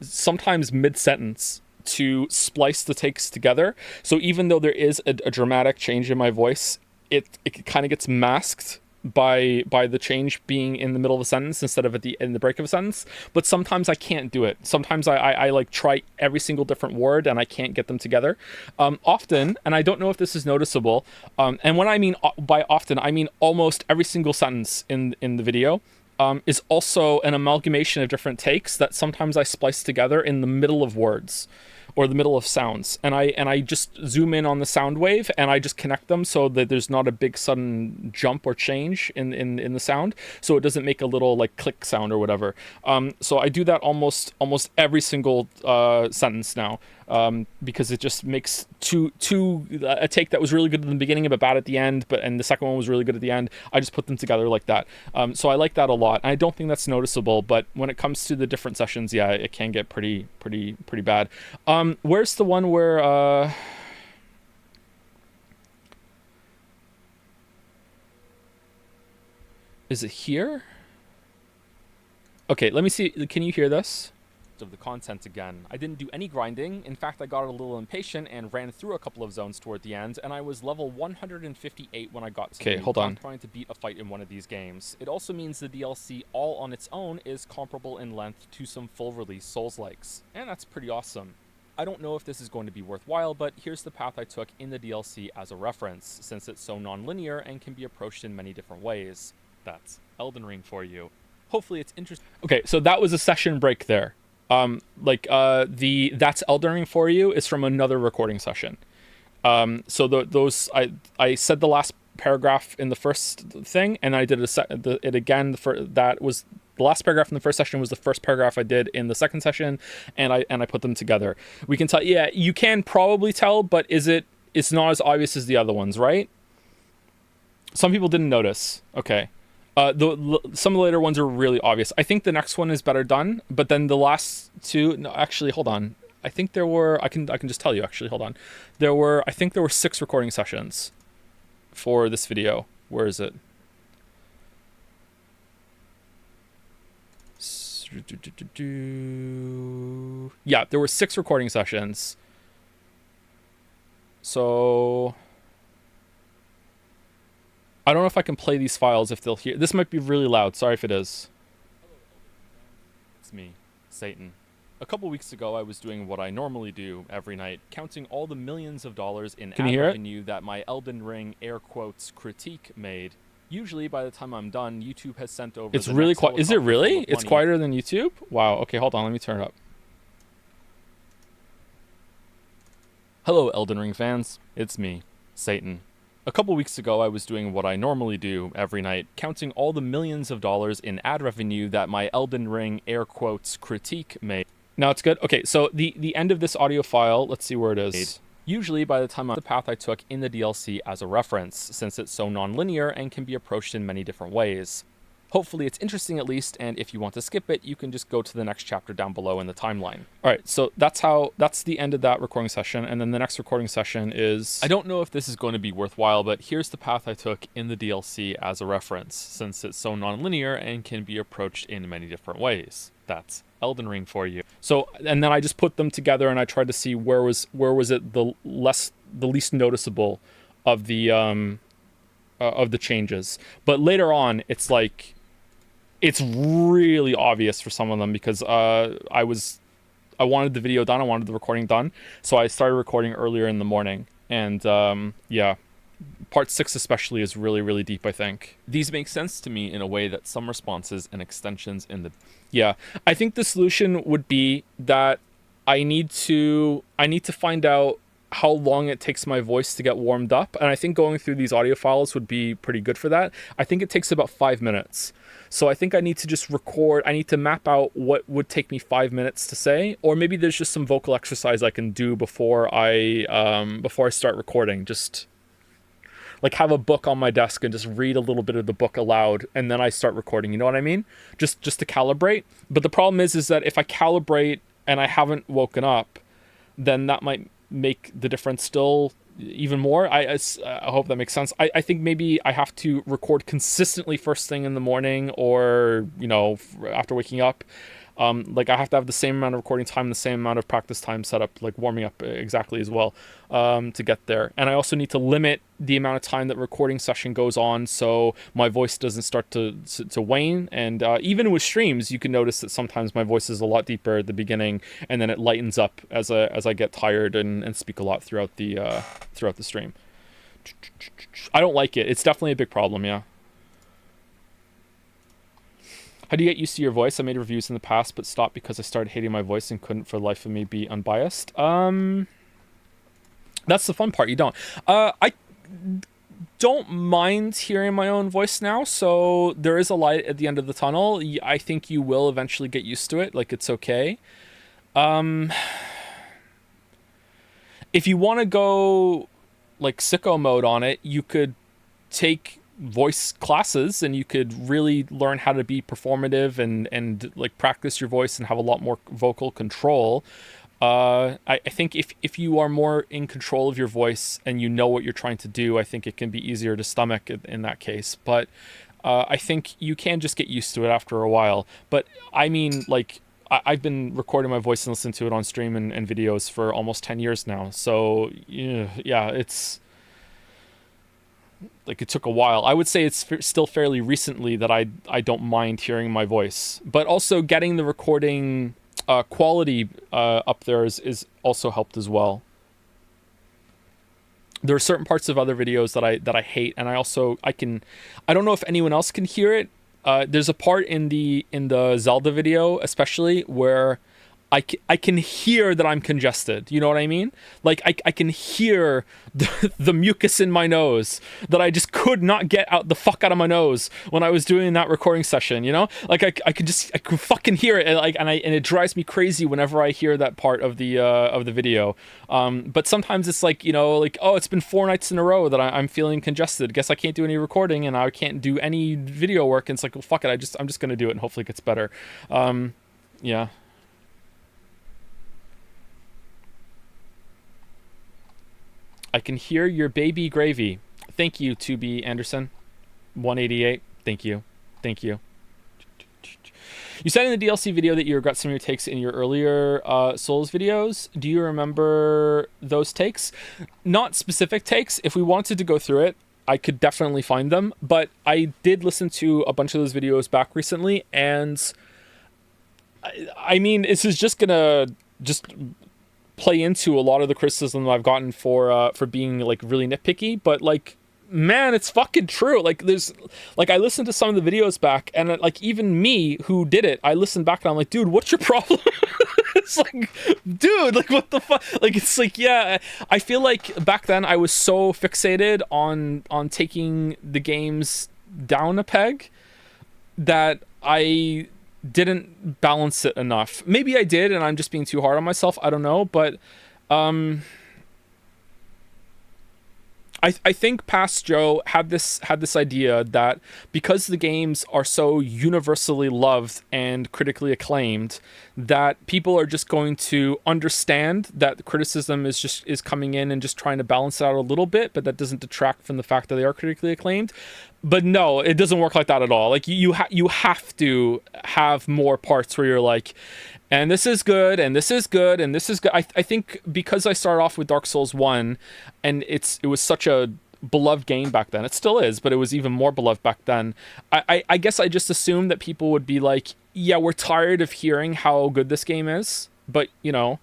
sometimes mid-sentence to splice the takes together. So even though there is a dramatic change in my voice, it kind of gets masked by the change being in the middle of a sentence instead of in the break of a sentence. But sometimes I can't do it. Sometimes I like try every single different word and I can't get them together. Often, and I don't know if this is noticeable, and when I mean by often, I mean almost every single sentence in the video is also an amalgamation of different takes that sometimes I splice together in the middle of words or the middle of sounds, and I just zoom in on the sound wave and I just connect them so that there's not a big sudden jump or change in the sound, so it doesn't make a little like click sound or whatever. So I do that almost every single sentence now, because it just makes a take that was really good in the beginning but bad at the end, and the second one was really good at the end. I just put them together like that. So I like that a lot, and I don't think that's noticeable, but when it comes to the different sessions, yeah, it can get pretty bad. Where's the one where is it here? Okay, let me see. Can you hear this? Of the content again. I didn't do any grinding. In fact, I got a little impatient and ran through a couple of zones toward the end, and I was level 158 when I got to hold on. trying to beat a fight in one of these games. It also means the DLC all on its own is comparable in length to some full release Souls-likes, and that's pretty awesome. I don't know if this is going to be worthwhile, but here's the path I took in the DLC as a reference, since it's so non-linear and can be approached in many different ways. That's Elden Ring for you. Hopefully it's interesting. Okay, so that was a session break there. That's Elden Ring for you is from another recording session. So those I said the last paragraph in the first thing, and I did it again. That was the last paragraph in the first session was the first paragraph I did in the second session, and I put them together. We can tell, yeah, you can probably tell, but it's not as obvious as the other ones, right? Some people didn't notice. Okay. Some of the later ones are really obvious. I think the next one is better done, but then the last two. No, actually, hold on. I think there were. I can just tell you. Actually, hold on. I think there were 6 recording sessions for this video. Where is it? Yeah, there were 6 recording sessions. So I don't know if I can play these files if they'll hear. This might be really loud. Sorry if it is. It's me, Satan. A couple weeks ago, I was doing what I normally do every night, counting all the millions of dollars in ad revenue that my Elden Ring air quotes critique made. Usually, by the time I'm done, YouTube has sent over. It's really quiet. Is it really? It's quieter than YouTube? Wow. Okay, hold on. Let me turn it up. Hello, Elden Ring fans. It's me, Satan. A couple weeks ago, I was doing what I normally do every night, counting all the millions of dollars in ad revenue that my Elden Ring air quotes critique made. Now it's good. Okay, so the end of this audio file, let's see where it is. Usually by the time I'm the path I took in the DLC as a reference, since it's so non-linear and can be approached in many different ways. Hopefully it's interesting at least, and if you want to skip it, you can just go to the next chapter down below in the timeline. All right, so that's the end of that recording session, and then the next recording session is... I don't know if this is going to be worthwhile, but here's the path I took in the DLC as a reference, since it's so non-linear and can be approached in many different ways. That's Elden Ring for you. So, and then I just put them together, and I tried to see where was it the least noticeable of the changes. But later on, it's like... it's really obvious for some of them because I wanted the video done, I wanted the recording done, so I started recording earlier in the morning, and yeah, part 6 especially is really, really deep, I think. These make sense to me in a way that some responses and extensions in the... yeah, I think the solution would be that I need to find out how long it takes my voice to get warmed up, and I think going through these audio files would be pretty good for that. I think it takes about 5 minutes. So I think I need to just record, I need to map out what would take me 5 minutes to say, or maybe there's just some vocal exercise I can do before I start recording. Just like have a book on my desk and just read a little bit of the book aloud, and then I start recording, you know what I mean? Just to calibrate. But the problem is that if I calibrate and I haven't woken up, then that might make the difference still even more. I hope that makes sense. I think maybe I have to record consistently first thing in the morning, or, you know, after waking up. Like I have to have the same amount of recording time, the same amount of practice time set up, like warming up exactly as well, to get there. And I also need to limit the amount of time that recording session goes on, so my voice doesn't start to wane. And even with streams, you can notice that sometimes my voice is a lot deeper at the beginning, and then it lightens up as I get tired and speak a lot throughout the stream. I don't like it. It's definitely a big problem, yeah. How do you get used to your voice? I made reviews in the past, but stopped because I started hating my voice and couldn't for the life of me be unbiased. That's the fun part. You don't. I don't mind hearing my own voice now, so there is a light at the end of the tunnel. I think you will eventually get used to it. Like, it's okay. If you want to go like sicko mode on it, you could take voice classes and you could really learn how to be performative and like practice your voice and have a lot more vocal control. I think if you are more in control of your voice and you know what you're trying to do, I think it can be easier to stomach in that case. But I think you can just get used to it after a while. But I mean, like, I've been recording my voice and listening to it on stream and videos for almost 10 years now. So yeah, it's like, it took a while. I would say it's still fairly recently that I don't mind hearing my voice, but also getting the recording quality up there is also helped as well. There are certain parts of other videos that I hate, and I don't know if anyone else can hear it. There's a part in the Zelda video especially where I can hear that I'm congested. You know what I mean? Like, I can hear the mucus in my nose that I just could not get out the fuck out of my nose when I was doing that recording session, you know? Like, I could fucking hear it, and it drives me crazy whenever I hear that part of the video. But sometimes it's like, you know, like, oh, it's been 4 nights in a row that I'm feeling congested. Guess I can't do any recording, and I can't do any video work. And it's like, well, fuck it. I'm just gonna do it, and hopefully it gets better. Yeah. I can hear your baby gravy. Thank you, 2B Anderson. 188. Thank you. Thank you. You said in the DLC video that you regret some of your takes in your earlier Souls videos. Do you remember those takes? Not specific takes. If we wanted to go through it, I could definitely find them. But I did listen to a bunch of those videos back recently, and I mean, this is just gonna play into a lot of the criticism I've gotten for being like really nitpicky, but like, man, it's fucking true. Like, there's like, I listened to some of the videos back, and like, even me who did it, I listened back and I'm like, dude, what's your problem? It's like, dude, like what the fuck? Like it's like, yeah, I feel like back then I was so fixated on taking the games down a peg that I didn't balance it enough. Maybe I did and I'm just being too hard on myself, I don't know, but I think Past Joe had this idea that because the games are so universally loved and critically acclaimed, that people are just going to understand that the criticism is coming in and just trying to balance it out a little bit, but that doesn't detract from the fact that they are critically acclaimed. But no, it doesn't work like that at all. Like you have to have more parts where you're like, and this is good, and this is good, and this is good. I think because I started off with Dark Souls 1, and it was such a beloved game back then. It still is, but it was even more beloved back then. I guess I just assumed that people would be like, yeah, we're tired of hearing how good this game is. But, you know,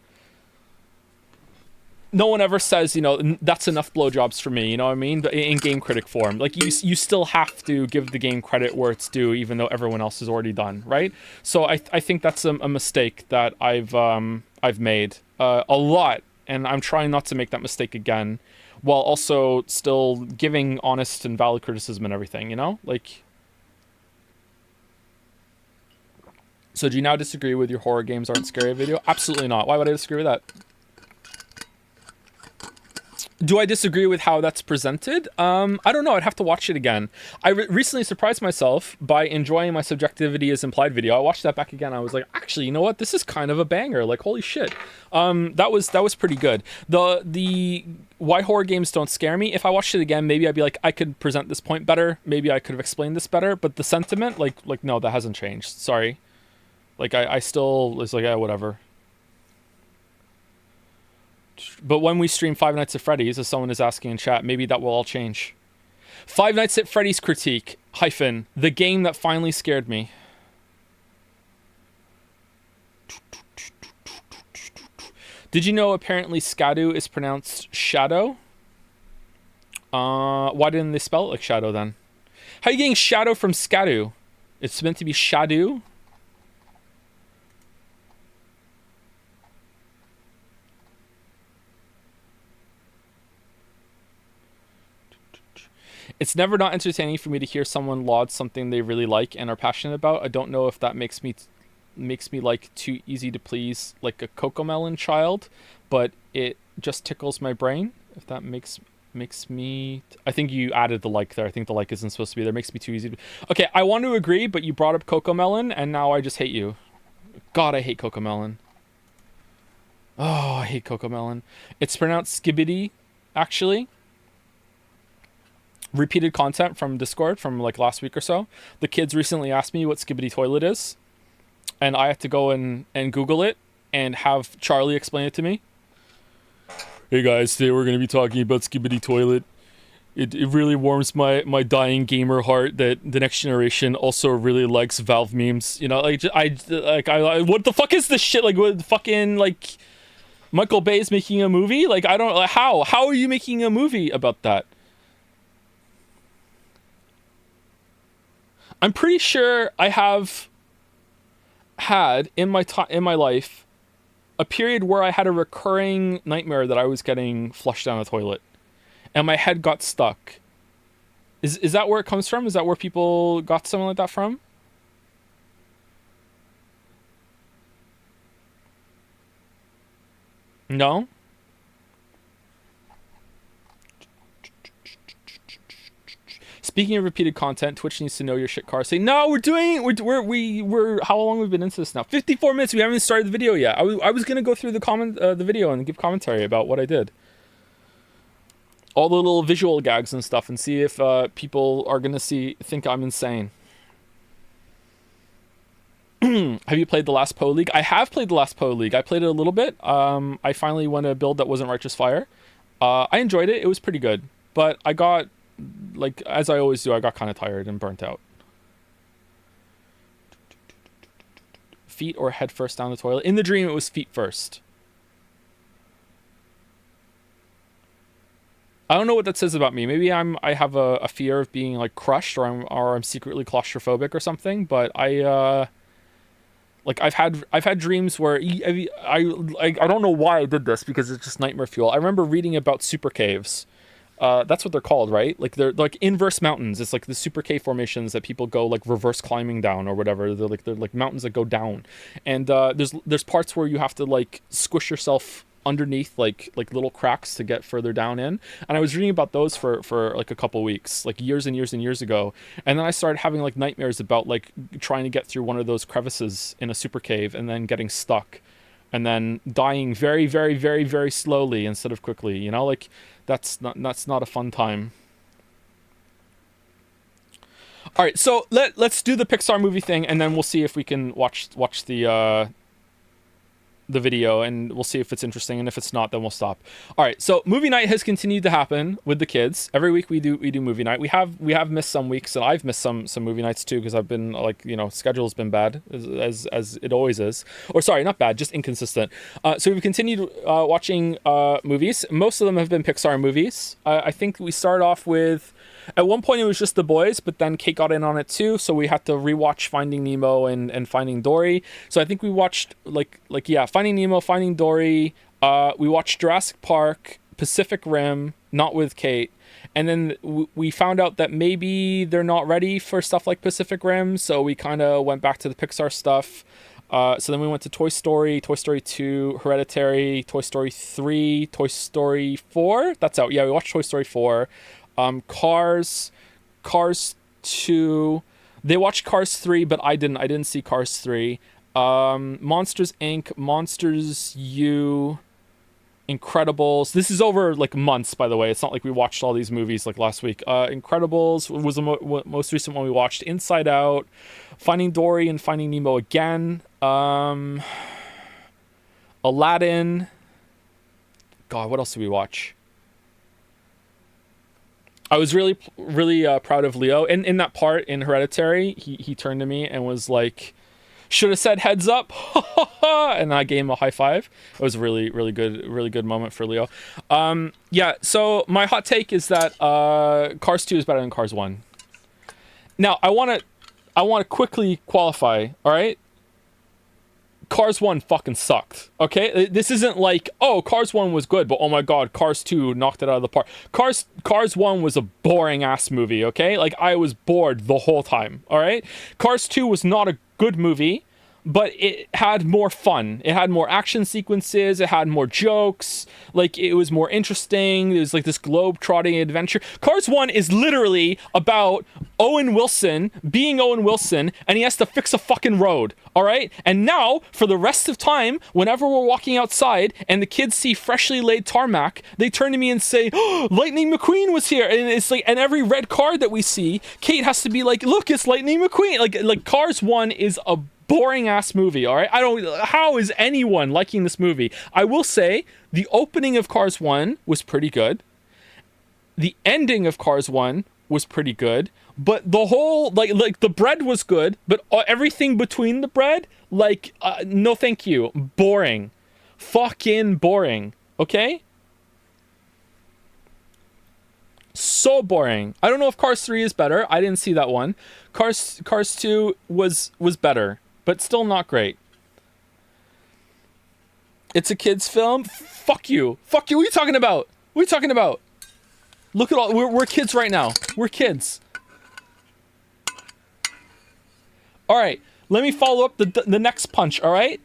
no one ever says, you know, that's enough blowjobs for me, you know what I mean? But in game critic form, like you still have to give the game credit where it's due, even though everyone else is already done, right? So I think that's a mistake that I've made a lot, and I'm trying not to make that mistake again, while also still giving honest and valid criticism and everything, you know, like. So do you now disagree with your horror games aren't scary video? Absolutely not. Why would I disagree with that? Do I disagree with how that's presented? I don't know. I'd have to watch it again. I recently surprised myself by enjoying my subjectivity as implied video. I watched that back again. I was like, actually, you know what? This is kind of a banger. Like, holy shit. That was pretty good. The why horror games don't scare me. If I watched it again, maybe I'd be like, I could present this point better. Maybe I could have explained this better. But the sentiment, like no, that hasn't changed. Sorry. Like I still, it's like, yeah, whatever. But when we stream Five Nights at Freddy's, as someone is asking in chat, maybe that will all change. Five Nights at Freddy's critique, hyphen, the game that finally scared me. Did you know apparently Scadu is pronounced shadow? Why didn't they spell it like shadow then? How are you getting shadow from Scadu? It's meant to be Shadu? It's never not entertaining for me to hear someone laud something they really like and are passionate about. I don't know if that makes me like too easy to please, like a Cocomelon child, but it just tickles my brain. If that makes me, I think you added the like there. I think the like isn't supposed to be there. It makes me too easy to... Okay, I want to agree, but you brought up Cocomelon and now I just hate you. God, I hate Cocomelon. Oh, I hate Cocomelon. It's pronounced Skibbity, actually. Repeated content from Discord from like last week or so. The kids recently asked me what Skibbity Toilet is, and I had to go and Google it and have Charlie explain it to me. Hey guys, today we're going to be talking about Skibbity Toilet. It really warms my dying gamer heart that the next generation also really likes Valve memes. You know, like I what the fuck is this shit? Like what fucking like Michael Bay's making a movie? Like I don't, how are you making a movie about that? I'm pretty sure I have had in my life a period where I had a recurring nightmare that I was getting flushed down the toilet and my head got stuck. Is that where it comes from? Is that where people got something like that from? No? Speaking of repeated content, Twitch needs to know your shit car. Say, no, we're how long have we been into this now? 54 minutes. We haven't even started the video yet. I was gonna go through the video and give commentary about what I did. All the little visual gags and stuff, and see if people are gonna think I'm insane. Have you played the last Poe League? I have played the last Poe League. I played it a little bit. I finally won a build that wasn't Righteous Fire. I enjoyed it. It was pretty good, but I got, like, as I always do, I got kind of tired and burnt out. Feet or head first down the toilet? In the dream, it was feet first. I don't know what that says about me. Maybe I have a fear of being like crushed, or I'm secretly claustrophobic or something. But Like I've had dreams where I don't know why I did this because it's just nightmare fuel. I remember reading about super caves. That's what they're called, right? Like they're like inverse mountains. It's like the super cave formations that people go like reverse climbing down or whatever. They're like mountains that go down, and there's parts where you have to like squish yourself underneath like little cracks to get further down in. And I was reading about those for like a couple weeks, like years and years and years ago. And then I started having like nightmares about like trying to get through one of those crevices in a super cave and then getting stuck and then dying very, very, very, very slowly instead of quickly, you know, like that's not a fun time. All right, so let's do the Pixar movie thing, and then we'll see if we can watch the video, and we'll see if it's interesting, and if it's not, then we'll stop. All right, so movie night has continued to happen with the kids. Every week we do movie night. We have missed some weeks, and I've missed some movie nights too, because I've been like, you know, schedule's been bad as it always is, or sorry, not bad, just inconsistent. So we've continued watching movies. Most of them have been Pixar movies. I think we started off with, at one point it was just the boys, but then Kate got in on it too, so we had to rewatch Finding Nemo and Finding Dory. So I think we watched like Finding Nemo, Finding Dory. We watched Jurassic Park, Pacific Rim, not with Kate, and then we found out that maybe they're not ready for stuff like Pacific Rim, so we kind of went back to the Pixar stuff. So then we went to Toy Story, Toy Story 2, Hereditary, Toy Story 3, Toy Story 4. That's out. Yeah, we watched Toy Story 4. Cars 2. They watched Cars 3, but I didn't see Cars 3. Monsters Inc., Monsters U, Incredibles. This is over like months, by the way. It's not like we watched all these movies like last week. Incredibles was the most recent one we watched. Inside Out, Finding Dory and Finding Nemo again. Aladdin. God, what else did we watch? I was really proud of Leo. And in that part in Hereditary, he turned to me and was like, should have said heads up. And I gave him a high five. It was a really good moment for Leo. Yeah, so my hot take is that Cars 2 is better than Cars 1. Now, I want to quickly qualify, all right? Cars 1 fucking sucked, okay? This isn't like, oh, Cars 1 was good, but oh my god, Cars 2 knocked it out of the park. Cars 1 was a boring-ass movie, okay? Like, I was bored the whole time, all right? Cars 2 was not a good movie, but it had more fun. It had more action sequences. It had more jokes. Like, it was more interesting. It was like this globe-trotting adventure. Cars 1 is literally about Owen Wilson being Owen Wilson, and he has to fix a fucking road, all right? And now, for the rest of time, whenever we're walking outside and the kids see freshly laid tarmac, they turn to me and say, oh, Lightning McQueen was here. And it's like, and every red car that we see, Kate has to be like, look, it's Lightning McQueen. Like Cars 1 is a boring ass movie, all right? How is anyone liking this movie? I will say the opening of Cars 1 was pretty good. The ending of Cars 1 was pretty good, but the whole like the bread was good, but everything between the bread, like no thank you. Boring. Fucking boring. Okay? So boring. I don't know if Cars 3 is better. I didn't see that one. Cars 2 was better, but still not great. It's a kid's film? Fuck you. Fuck you. What are you talking about? What are you talking about? Look at all... We're kids right now. We're kids. All right. Let me follow up the next punch, all right?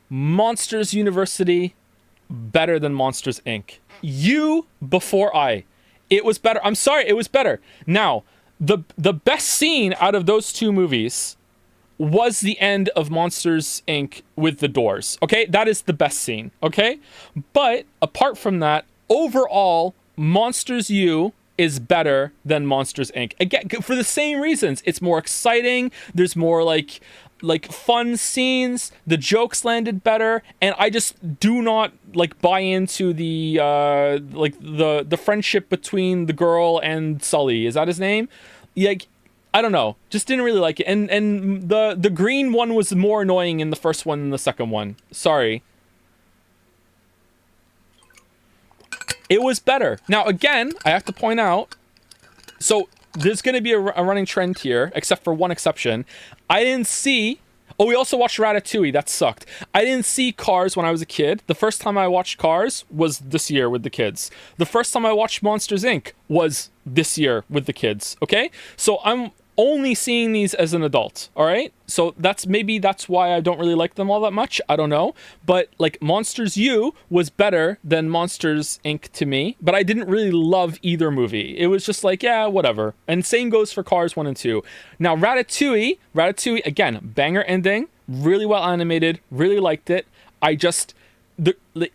Monsters University, better than Monsters, Inc. You before I. It was better. I'm sorry. It was better. Now, the best scene out of those two movies was the end of Monsters, Inc. with the doors. Okay? That is the best scene. Okay? But apart from that, overall, Monsters U is better than Monsters, Inc. Again, for the same reasons. It's more exciting. There's more like fun scenes. The jokes landed better, and I just do not like buy into the the friendship between the girl and Sully. Is that his name? Like, I don't know. Just didn't really like it. And the green one was more annoying in the first one than the second one. Sorry. It was better. Now, again, I have to point out, so there's going to be a running trend here, except for one exception. I didn't see Oh, we also watched Ratatouille. That sucked. I didn't see Cars when I was a kid. The first time I watched Cars was this year with the kids. The first time I watched Monsters Inc. was this year with the kids. Okay? So I'm only seeing these as an adult. All right? So that's why I don't really like them all that much. I don't know. But like Monsters U was better than Monsters Inc. to me. But I didn't really love either movie. It was just like, yeah, whatever. And same goes for Cars 1 and 2. Now, Ratatouille, again, banger ending. Really well animated. Really liked it.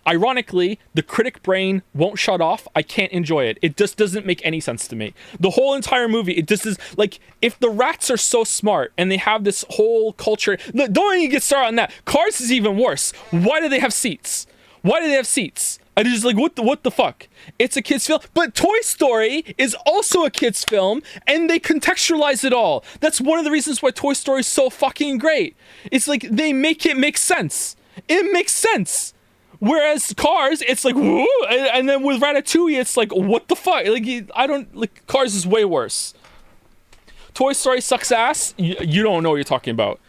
Ironically, the critic brain won't shut off. I can't enjoy it. It just doesn't make any sense to me. The whole entire movie, it just is like, if the rats are so smart and they have this whole culture, don't even get started on that. Cars is even worse. Why do they have seats? I just like, what the fuck? It's a kid's film, but Toy Story is also a kid's film, and they contextualize it all. That's one of the reasons why Toy Story is so fucking great. It's like, they make it make sense. It makes sense. Whereas Cars, it's like, whoa, and then with Ratatouille, it's like, what the fuck? Like, Cars is way worse. Toy Story sucks ass. You don't know what you're talking about.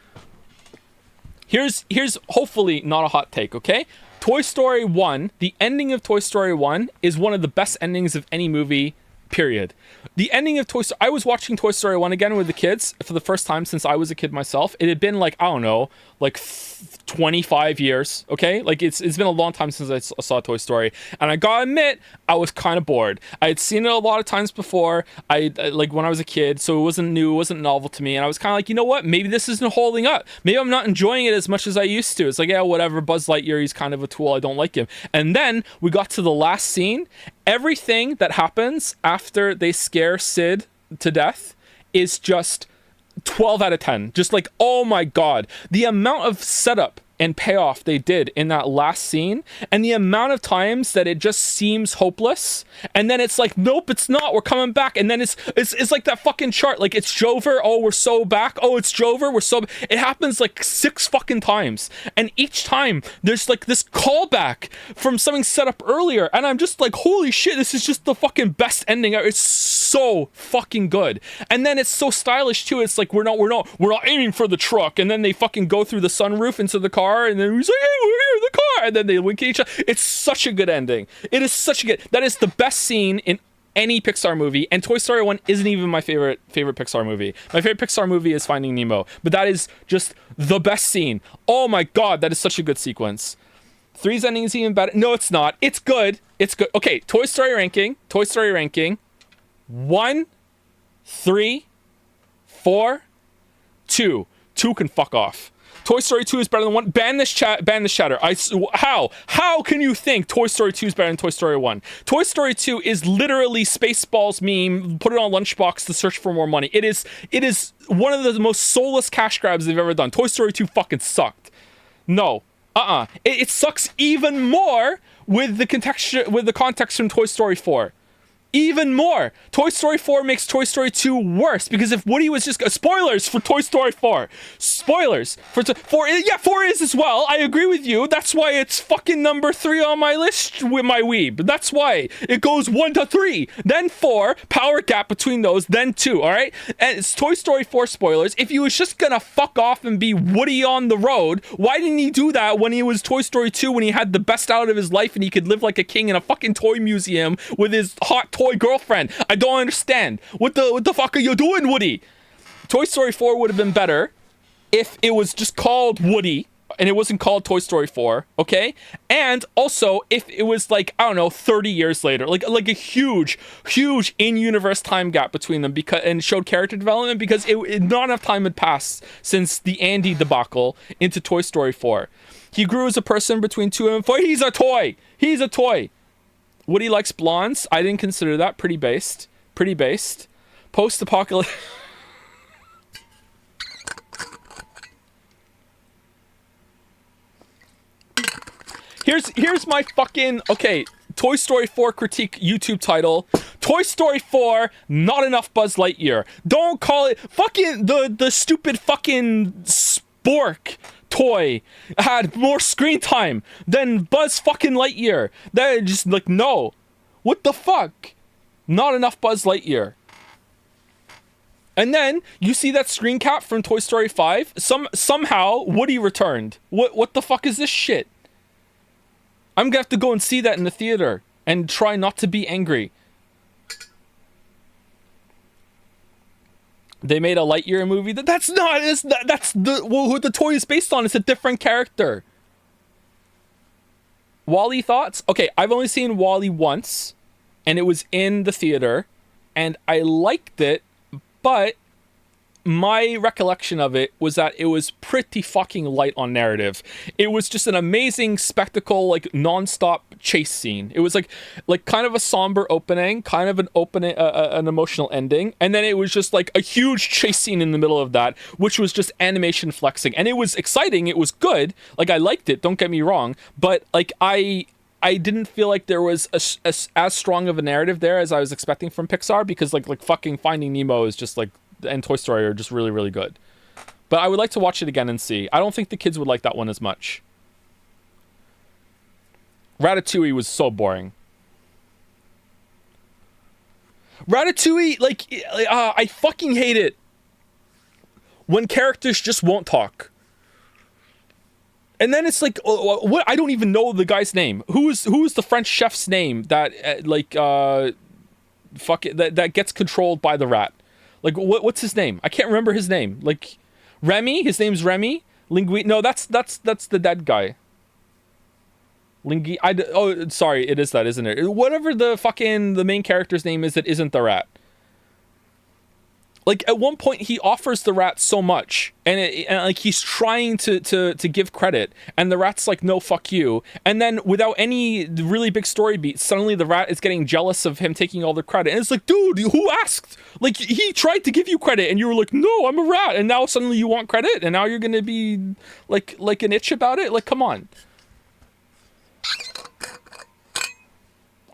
Here's hopefully not a hot take, okay? Toy Story 1, the ending of Toy Story 1 is one of the best endings of any movie, period. The ending of Toy Story, I was watching Toy Story 1 again with the kids for the first time since I was a kid myself. It had been like, I don't know, like 25 years, okay? Like it's been a long time since I saw Toy Story, and I gotta admit, I was kind of bored. I had seen it a lot of times before, like when I was a kid, so it wasn't new, it wasn't novel to me, and I was kind of like, you know what? Maybe this isn't holding up. Maybe I'm not enjoying it as much as I used to. It's like, yeah, whatever, Buzz Lightyear, he's kind of a tool, I don't like him. And then we got to the last scene. Everything that happens after they scare Sid to death is just 12 out of 10. Just like, oh my god, the amount of setup and payoff they did in that last scene, and the amount of times that it just seems hopeless, and then it's like, nope, it's not, we're coming back, and then it's like that fucking chart, like, it's Jover, oh, we're so back, oh, it's Jover, we're so, it happens like 6 fucking times, and each time there's like this callback from something set up earlier, and I'm just like, holy shit, this is just the fucking best ending ever. It's so fucking good. And then it's so stylish too. It's like, we're not aiming for the truck, and then they fucking go through the sunroof into the car, and then he's like, hey, we're here in the car, and then they wink at each other. It's such a good ending. It is such a good, that is the best scene in any Pixar movie, and Toy Story 1 isn't even my favorite Pixar movie. My favorite Pixar movie is Finding Nemo, but that is just the best scene. Oh my god, that is such a good sequence. 3's ending is even better. No, it's not. It's good. Okay, Toy Story ranking. 1, 3, 4, 2. 2 can fuck off. Toy Story 2 is better than 1. Ban this chatter. How can you think Toy Story 2 is better than Toy Story 1? Toy Story 2 is literally Spaceballs meme, put it on Lunchbox to search for more money. It is one of the most soulless cash grabs they've ever done. Toy Story 2 fucking sucked. No. It sucks even more with the context from Toy Story 4. Even more. Toy Story 4 makes Toy Story 2 worse, because if Woody was just spoilers for Toy Story 4. Spoilers for 4. Yeah, 4 is as well. I agree with you. That's why it's fucking number 3 on my list with my weeb. That's why it goes 1 to 3, then 4, power gap between those, then 2. All right, and it's Toy Story 4 spoilers. If he was just gonna fuck off and be Woody on the road, why didn't he do that when he was Toy Story 2, when he had the best out of his life and he could live like a king in a fucking toy museum with his hot toy girlfriend? I don't understand. What the fuck are you doing, Woody? Toy Story 4 would have been better if it was just called Woody and it wasn't called Toy Story 4, okay? And also if it was like, I don't know, 30 years later, like a huge in-universe time gap between them, because and showed character development, because not enough time had passed since the Andy debacle into Toy Story 4. He grew as a person between 2 and 4. He's a toy. Woody likes blondes. I didn't consider that. Pretty based. Post-apocalypse. Here's my fucking, okay, Toy Story 4 critique YouTube title. Toy Story 4, not enough Buzz Lightyear. Don't call it fucking the stupid fucking spork toy had more screen time than Buzz fucking Lightyear. That just like, no. What the fuck? Not enough Buzz Lightyear. And then you see that screen cap from Toy Story 5. Somehow Woody returned. What the fuck is this shit? I'm gonna have to go and see that in the theater and try not to be angry. They made a Lightyear movie. That's who the toy is based on. It's a different character. WALL-E thoughts? Okay, I've only seen WALL-E once, and it was in the theater, and I liked it, but my recollection of it was that it was pretty fucking light on narrative. It was just an amazing spectacle, like non-stop chase scene. It was like kind of a somber opening, kind of an emotional ending, and then it was just like a huge chase scene in the middle of that, which was just animation flexing, and it was exciting. It was good. Like I liked it. Don't get me wrong, but like I didn't feel like there was as strong of a narrative there as I was expecting from Pixar, because like fucking Finding Nemo is just like, and Toy Story are just really, really good. But I would like to watch it again and see. I don't think the kids would like that one as much. Ratatouille was so boring. Ratatouille, I fucking hate it when characters just won't talk. And then it's like, what? I don't even know the guy's name. Who's the French chef's name that that gets controlled by the rat? Like, what's his name? I can't remember his name. Like, Remy? His name's Remy? No, that's the dead guy. Sorry, it is that, isn't it? Whatever the main character's name is that isn't the rat. Like, at one point, he offers the rat so much, and like, he's trying to give credit, and the rat's like, no, fuck you. And then, without any really big story beats, suddenly the rat is getting jealous of him taking all the credit. And it's like, dude, who asked? Like, he tried to give you credit, and you were like, no, I'm a rat. And now suddenly you want credit, and now you're gonna be, like an itch about it? Like, come on.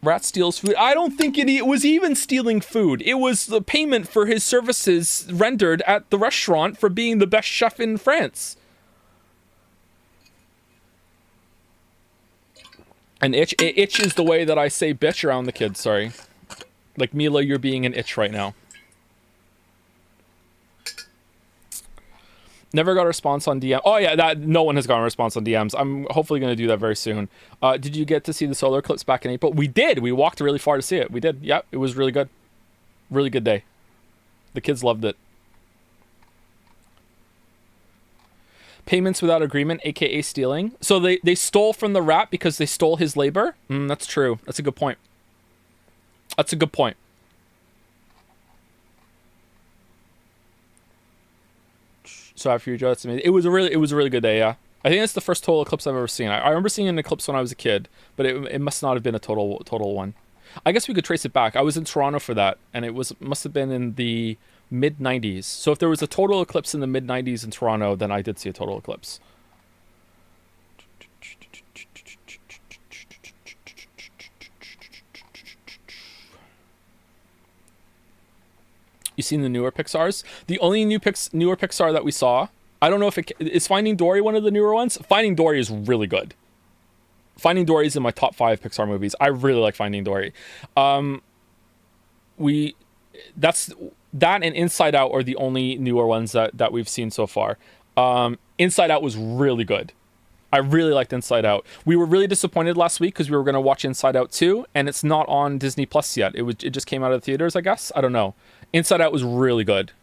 Rat steals food. I don't think it was even stealing food. It was the payment for his services rendered at the restaurant for being the best chef in France. An itch. Itch is the way that I say bitch around the kids, sorry. Like, Mila, you're being an itch right now. Never got a response on DM. Oh yeah, no one has gotten a response on DMs. I'm hopefully going to do that very soon. Did you get to see the solar eclipse back in April? We did. We walked really far to see it. We did. Yep, it was really good. Really good day. The kids loved it. Payments without agreement, aka stealing. So they stole from the rat because they stole his labor? That's true. That's a good point. That's a good point. So after you, Joe, that's amazing. It was a really good day. Yeah, I think it's the first total eclipse I've ever seen. I remember seeing an eclipse when I was a kid, but it must not have been a total one. I guess we could trace it back. I was in Toronto for that, and must have been in the mid 90s. So if there was a total eclipse in the mid 90s in Toronto, then I did see a total eclipse. You seen the newer Pixars? The only newer Pixar that we saw, I don't know if is Finding Dory one of the newer ones. Finding Dory is really good. Finding Dory is in my top 5 Pixar movies. I really like Finding Dory. That's that and Inside Out are the only newer ones that we've seen so far. Inside Out was really good. I really liked Inside Out. We were really disappointed last week because we were going to watch Inside Out 2, and it's not on Disney Plus yet. It just came out of the theaters, I guess. I don't know. Inside Out was really good.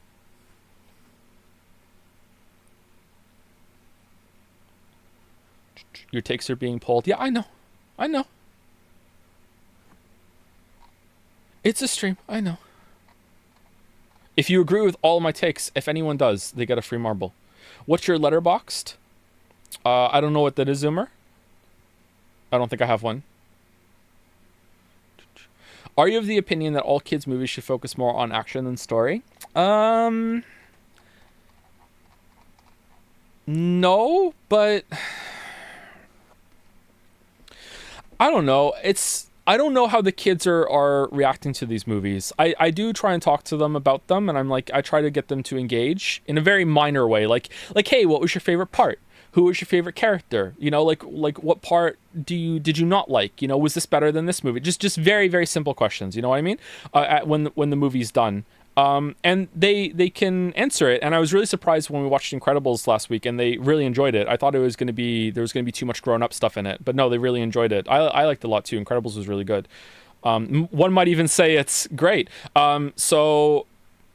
Your takes are being pulled. Yeah, I know. It's a stream. I know. If you agree with all of my takes, if anyone does, they get a free marble. What's your letterboxed? I don't know what that is, Zoomer. I don't think I have one. Are you of the opinion that all kids' movies should focus more on action than story? No, but I don't know. I don't know how the kids are reacting to these movies. I do try and talk to them about them, and I try to get them to engage in a very minor way. Like, hey, what was your favorite part? Who was your favorite character? You know, like what part did you not like? You know, was this better than this movie? Just very, very simple questions. You know what I mean? When the movie's done, And they can answer it. And I was really surprised when we watched Incredibles last week, and they really enjoyed it. I thought there was going to be too much grown up stuff in it, but no, they really enjoyed it. I liked it a lot too. Incredibles was really good. One might even say it's great. So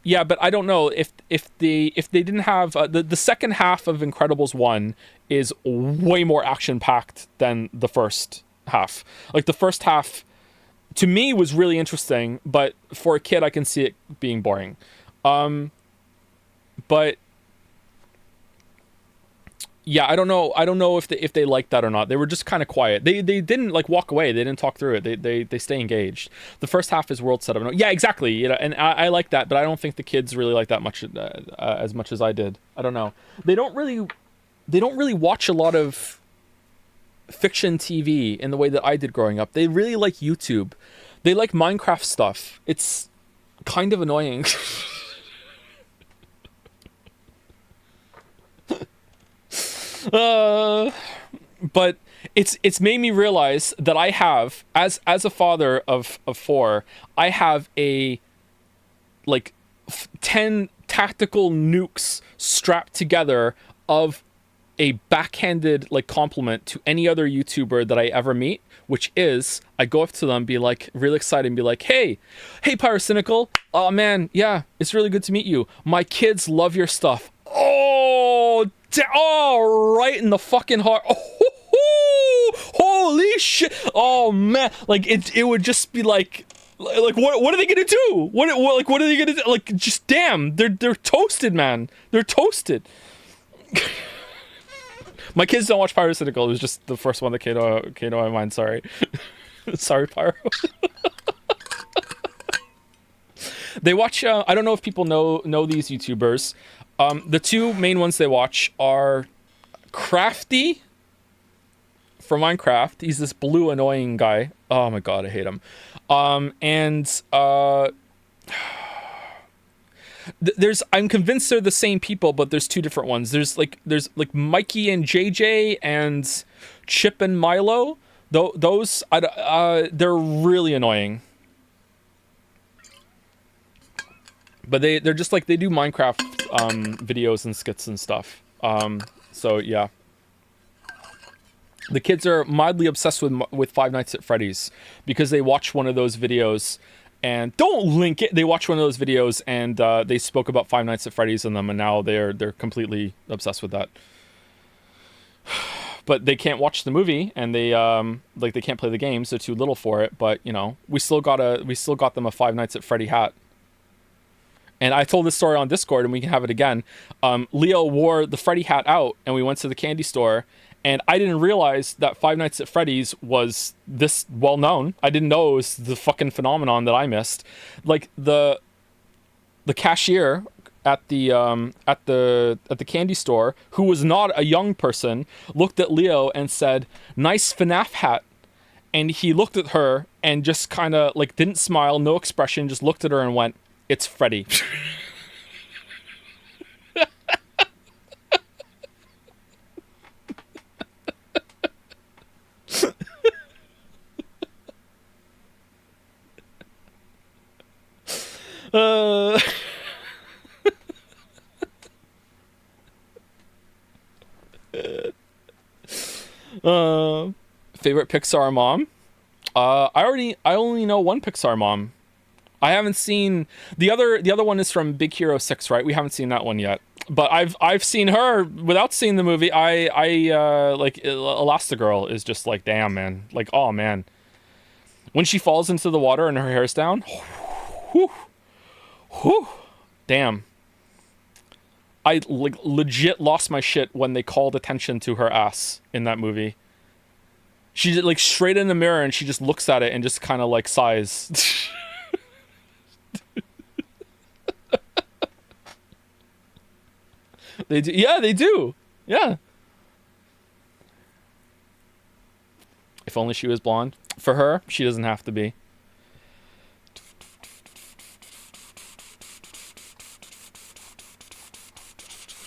yeah, but I don't know if they didn't have the second half of Incredibles 1 is way more action packed than the first half. Like the first half to me was really interesting, but for a kid I can see it being boring. But yeah, I don't know if they liked that or not. They were just kind of quiet. They didn't like walk away. They didn't talk through it. They stay engaged. The first half is world setup. Yeah, exactly. You know, and I like that, but I don't think the kids really like that much as much as I did. I don't know. They don't really watch a lot of fiction TV in the way that I did growing up. They really like YouTube. They like Minecraft stuff. It's kind of annoying. But it's made me realize that I have, as a father of 4, I have a like 10 tactical nukes strapped together of a backhanded like compliment to any other YouTuber that I ever meet, which is I go up to them, be like really excited, and be like, hey Pyrocynical, oh man, yeah, it's really good to meet you. My kids love your stuff. Oh, right in the fucking heart. Oh, holy shit. Oh man, like it would just be like what are they gonna do? What are they gonna do? Like, just damn, they're toasted, man. They're toasted. My kids don't watch Pyrocynical. It was just the first one that came to my mind. Sorry. Sorry, Pyro. They watch, I don't know if people know these YouTubers. The two main ones they watch are Crafty from Minecraft. He's this blue annoying guy. Oh my god, I hate him. I'm convinced they're the same people, but there's two different ones. There's like Mikey and JJ and Chip and Milo. Those they're really annoying. But they're just like, they do Minecraft videos and skits and stuff. So yeah. The kids are mildly obsessed with Five Nights at Freddy's because they watch one of those videos, and don't link it. They watch one of those videos and they spoke about Five Nights at Freddy's in them, and now they're completely obsessed with that. But they can't watch the movie, and they they can't play the games. They're too little for it. But you know, we still got them a Five Nights at Freddy hat. And I told this story on Discord, and we can have it again. Leo wore the Freddy hat out, and we went to the candy store, and I didn't realize that Five Nights at Freddy's was this well known. I didn't know it was the fucking phenomenon that I missed. Like the cashier at the candy store, who was not a young person, looked at Leo and said, "Nice FNAF hat." And he looked at her and just kind of like didn't smile, no expression, just looked at her and went, "It's Freddy." Favorite Pixar mom? I only know one Pixar mom. I haven't seen the other one is from Big Hero 6, right? We haven't seen that one yet. But I've seen her without seeing the movie. I like Elastigirl is just like, damn, man. Like, oh man. When she falls into the water and her hair's down, whew, whew, damn. I like legit lost my shit when they called attention to her ass in that movie. She did, like, straight in the mirror, and she just looks at it and just kind of like sighs. They do. Yeah, they do. Yeah. If only she was blonde. For her, she doesn't have to be.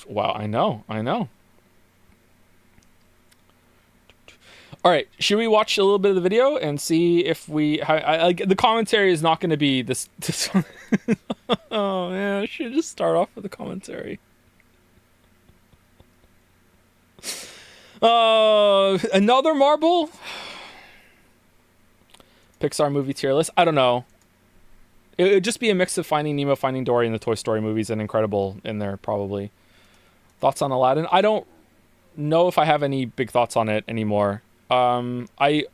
Wow, I know. All right, should we watch a little bit of the video and see if we? The commentary is not going to be this Oh man, I should just start off with the commentary. Another Marvel Pixar movie tier list. I don't know. It would just be a mix of Finding Nemo, Finding Dory, and the Toy Story movies, and Incredible in there probably. Thoughts on Aladdin? I don't know if I have any big thoughts on it anymore. I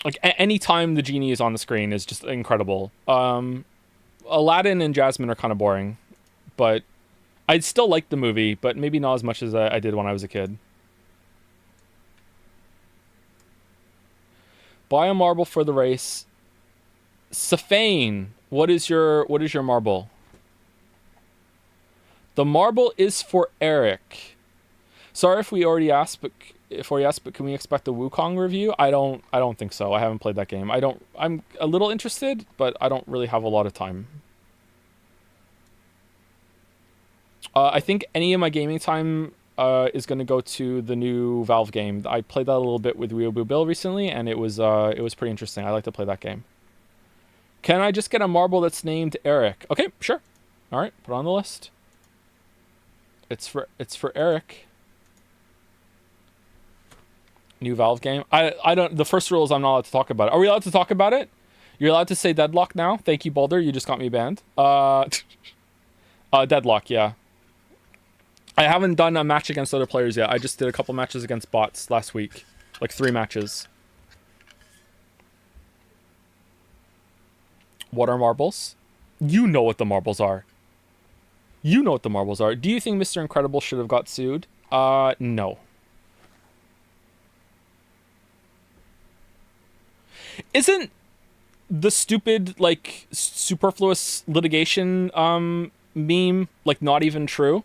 like any time the genie is on the screen is just incredible. Aladdin and Jasmine are kind of boring, but I still like the movie, but maybe not as much as I did when I was a kid. Buy a marble for the race. Safane, what is your marble? The marble is for Eric. Sorry if we already asked, but can we expect a Wukong review? I don't think so. I haven't played that game. I'm a little interested, but I don't really have a lot of time. I think any of my gaming time is going to go to the new Valve game. I played that a little bit with Weeaboo Bill recently, and it was pretty interesting. I like to play that game. Can I just get a marble that's named Eric? Okay, sure. All right, put it on the list. It's for Eric. New Valve game. I don't. The first rule is I'm not allowed to talk about it. Are we allowed to talk about it? You're allowed to say Deadlock now. Thank you, Boulder. You just got me banned. Deadlock. Yeah. I haven't done a match against other players yet. I just did a couple matches against bots last week, like 3 matches. What are marbles? You know what the marbles are. You know what the marbles are. Do you think Mr. Incredible should have got sued? No. Isn't the stupid, like, superfluous litigation meme, like, not even true?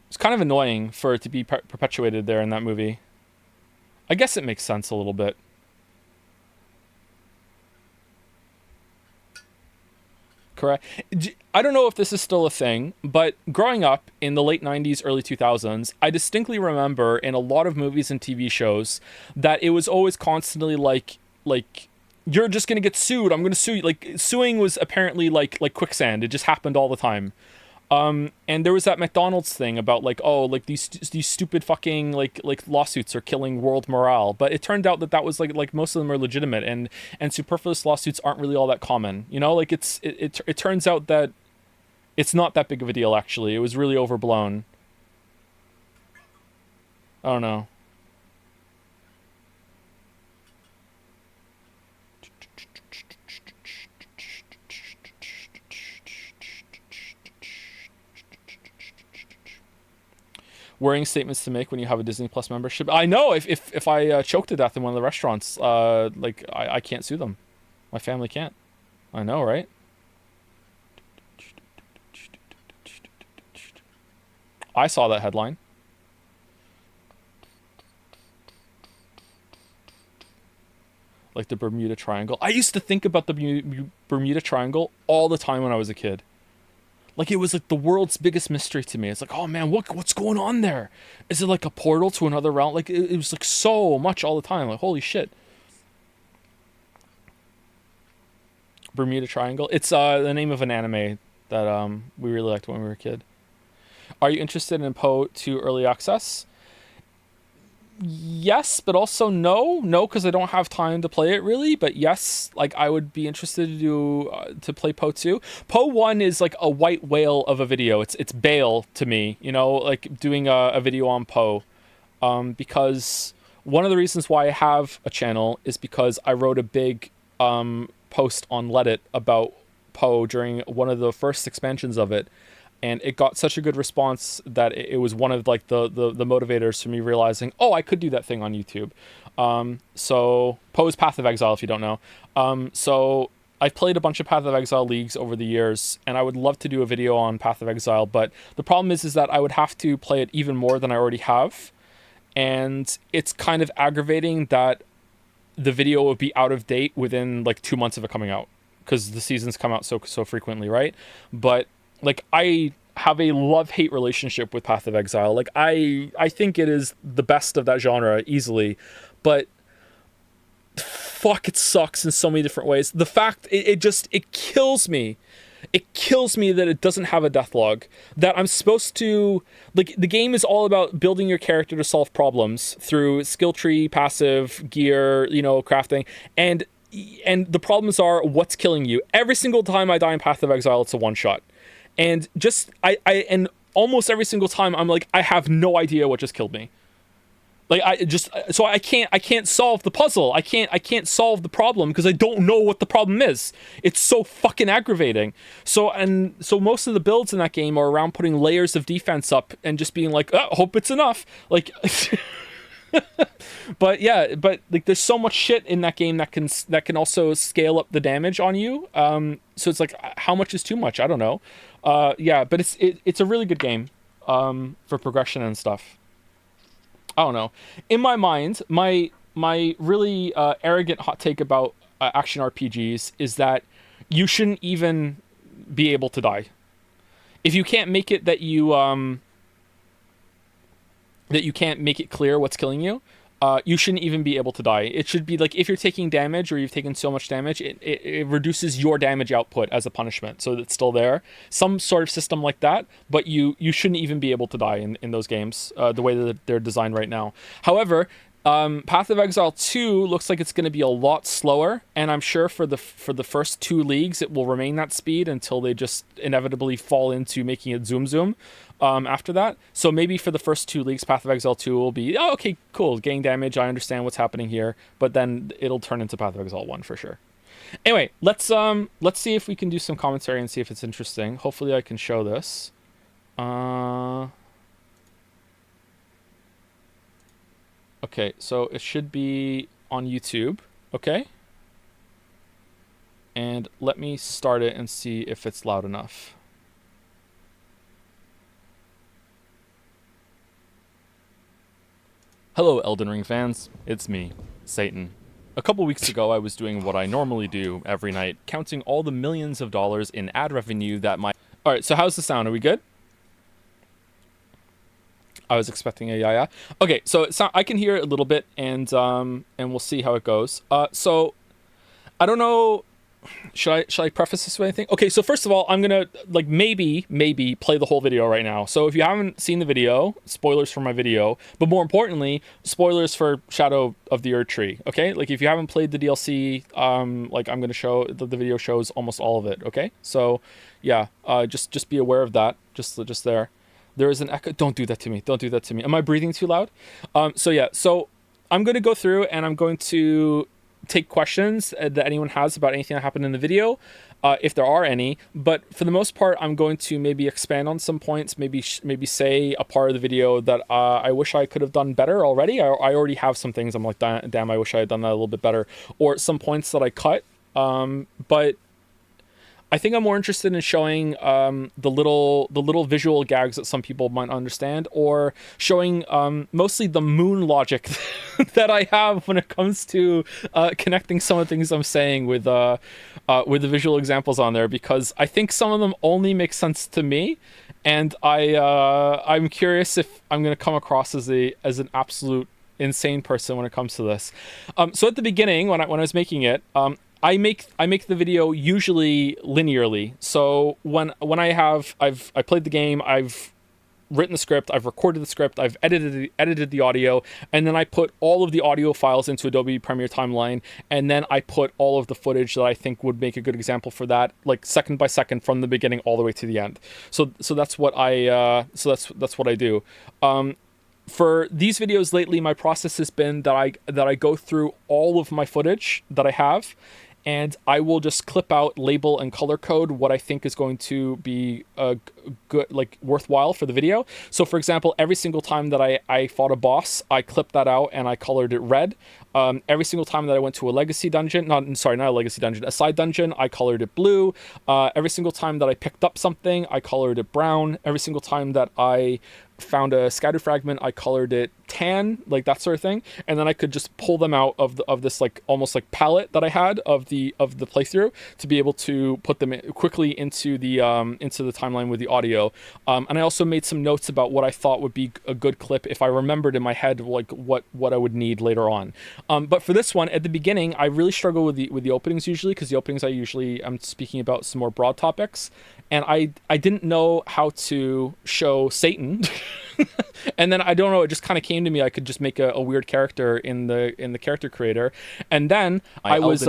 It's kind of annoying for it to be perpetuated there in that movie. I guess it makes sense a little bit. Correct. I don't know if this is still a thing, but growing up in the late 90s, early 2000s, I distinctly remember in a lot of movies and TV shows that it was always constantly like you're just going to get sued. I'm going to sue you. Like, suing was apparently like quicksand. It just happened all the time. And there was that McDonald's thing about like, oh, like these stupid fucking like lawsuits are killing world morale. But it turned out that was like most of them are legitimate, and superfluous lawsuits aren't really all that common. You know, like it turns out that it's not that big of a deal actually. It was really overblown. I don't know. Worrying statements to make when you have a Disney Plus membership. I know if I choke to death in one of the restaurants, like I can't sue them. My family can't. I know, right? I saw that headline. Like the Bermuda Triangle. I used to think about the Bermuda Triangle all the time when I was a kid. Like, it was like the world's biggest mystery to me. It's like, oh man, what's going on there? Is it like a portal to another realm? Like, it was like so much all the time. Like, holy shit. Bermuda Triangle. It's the name of an anime that we really liked when we were a kid. Are you interested in Poe 2 early access? Yes, but also no, because I don't have time to play it really. But yes, like I would be interested to play Poe 2. Poe 1 is like a white whale of a video. It's Bale to me, you know, like doing a video on Poe, because one of the reasons why I have a channel is because I wrote a big post on Reddit about Poe during one of the first expansions of it. And it got such a good response that it was one of like the motivators for me realizing, oh, I could do that thing on YouTube. So Poe's Path of Exile, if you don't know. So I've played a bunch of Path of Exile leagues over the years, and I would love to do a video on Path of Exile. But the problem is that I would have to play it even more than I already have. And it's kind of aggravating that the video would be out of date within like 2 months of it coming out, because the seasons come out so frequently, right? But like I have a love-hate relationship with Path of Exile. Like I think it is the best of that genre easily, but fuck, it sucks in so many different ways. The fact it kills me. It kills me that it doesn't have a death log. That I'm supposed to, like, the game is all about building your character to solve problems through skill tree, passive, gear, you know, crafting, and the problems are what's killing you. Every single time I die in Path of Exile, it's a one shot, and just and almost every single time I'm like, I have no idea what just killed me. Like I can't solve the puzzle. I can't solve the problem because I don't know what the problem is. It's so fucking aggravating. So most of the builds in that game are around putting layers of defense up and just being like, oh, hope it's enough. Like, but like there's so much shit in that game that can also scale up the damage on you. So it's like, how much is too much? I don't know. But it's a really good game for progression and stuff. I don't know. In my mind, my really arrogant hot take about action RPGs is that you shouldn't even be able to die. If you can't make it that you can't make it clear what's killing you, you shouldn't even be able to die. It should be like, if you're taking damage or you've taken so much damage, it reduces your damage output as a punishment, so it's still there. Some sort of system like that, but you shouldn't even be able to die in those games, the way that they're designed right now. However, Path of Exile 2 looks like it's going to be a lot slower, and I'm sure for the first 2 leagues it will remain that speed until they just inevitably fall into making it zoom after that. So maybe for the first 2 leagues, Path of Exile 2 will be, oh, okay, cool, gain damage, I understand what's happening here, but then it'll turn into Path of Exile 1 for sure. Anyway, let's see if we can do some commentary and see if it's interesting. Hopefully I can show this. Okay, so it should be on YouTube, okay? And let me start it and see if it's loud enough. Hello, Elden Ring fans. It's me, Satan. A couple weeks ago, I was doing what I normally do every night, counting all the millions of dollars in ad revenue that my... Alright, so how's the sound? Are we good? I was expecting a yeah. Okay, so I can hear it a little bit, and we'll see how it goes. So I don't know. Should I preface this with anything? Okay, so first of all, I'm gonna like maybe play the whole video right now. So if you haven't seen the video, spoilers for my video, but more importantly, spoilers for Shadow of the Erdtree. Okay, like if you haven't played the DLC, like I'm gonna show the video shows almost all of it. Okay, so yeah, just be aware of that. Just there. There is an echo. Don't do that to me. Don't do that to me. Am I breathing too loud? So yeah, so I'm going to go through and I'm going to take questions that anyone has about anything that happened in the video, if there are any. But for the most part, I'm going to maybe expand on some points, maybe say a part of the video that I wish I could have done better already. I already have some things I'm like, damn, I wish I had done that a little bit better. Or some points that I cut. But I think I'm more interested in showing the little visual gags that some people might understand, or showing mostly the moon logic that I have when it comes to connecting some of the things I'm saying with the visual examples on there, because I think some of them only make sense to me, and I'm curious if I'm going to come across as an absolute insane person when it comes to this. So at the beginning, when I was making it, I make the video usually linearly. So when I've played the game, I've written the script, I've recorded the script, I've edited the audio, and then I put all of the audio files into Adobe Premiere Timeline, and then I put all of the footage that I think would make a good example for that, like second by second from the beginning all the way to the end. So that's what that's what I do. For these videos lately, my process has been that I go through all of my footage that I have, and I will just clip out, label, and color code what I think is going to be good, like worthwhile for the video. So for example, every single time that I fought a boss, I clipped that out and I colored it red. Every single time that I went to a legacy dungeon, not a legacy dungeon, a side dungeon, I colored it blue. Every single time that I picked up something, I colored it brown. Every single time that I found a scatter fragment, I colored it can, like that sort of thing, and then I could just pull them out of this like almost like palette that I had of the playthrough to be able to put them quickly into the timeline with the audio. And I also made some notes about what I thought would be a good clip if I remembered in my head like what I would need later on. But for this one, at the beginning, I really struggle with the openings usually, because the openings I'm speaking about some more broad topics, and I didn't know how to show Satan. And then I don't know, it just kind of came to me I could just make a weird character in the character creator. And then I was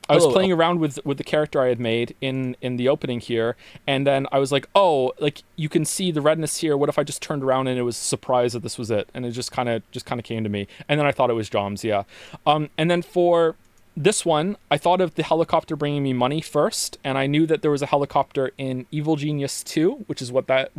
playing around with the character I had made in the opening here, and then I was like, oh, like you can see the redness here. What if I just turned around and it was a surprise that this was it? And it just kind of came to me. And then I thought it was Joms, yeah. And then for this one, I thought of the helicopter bringing me money first, and I knew that there was a helicopter in Evil Genius 2, which is what that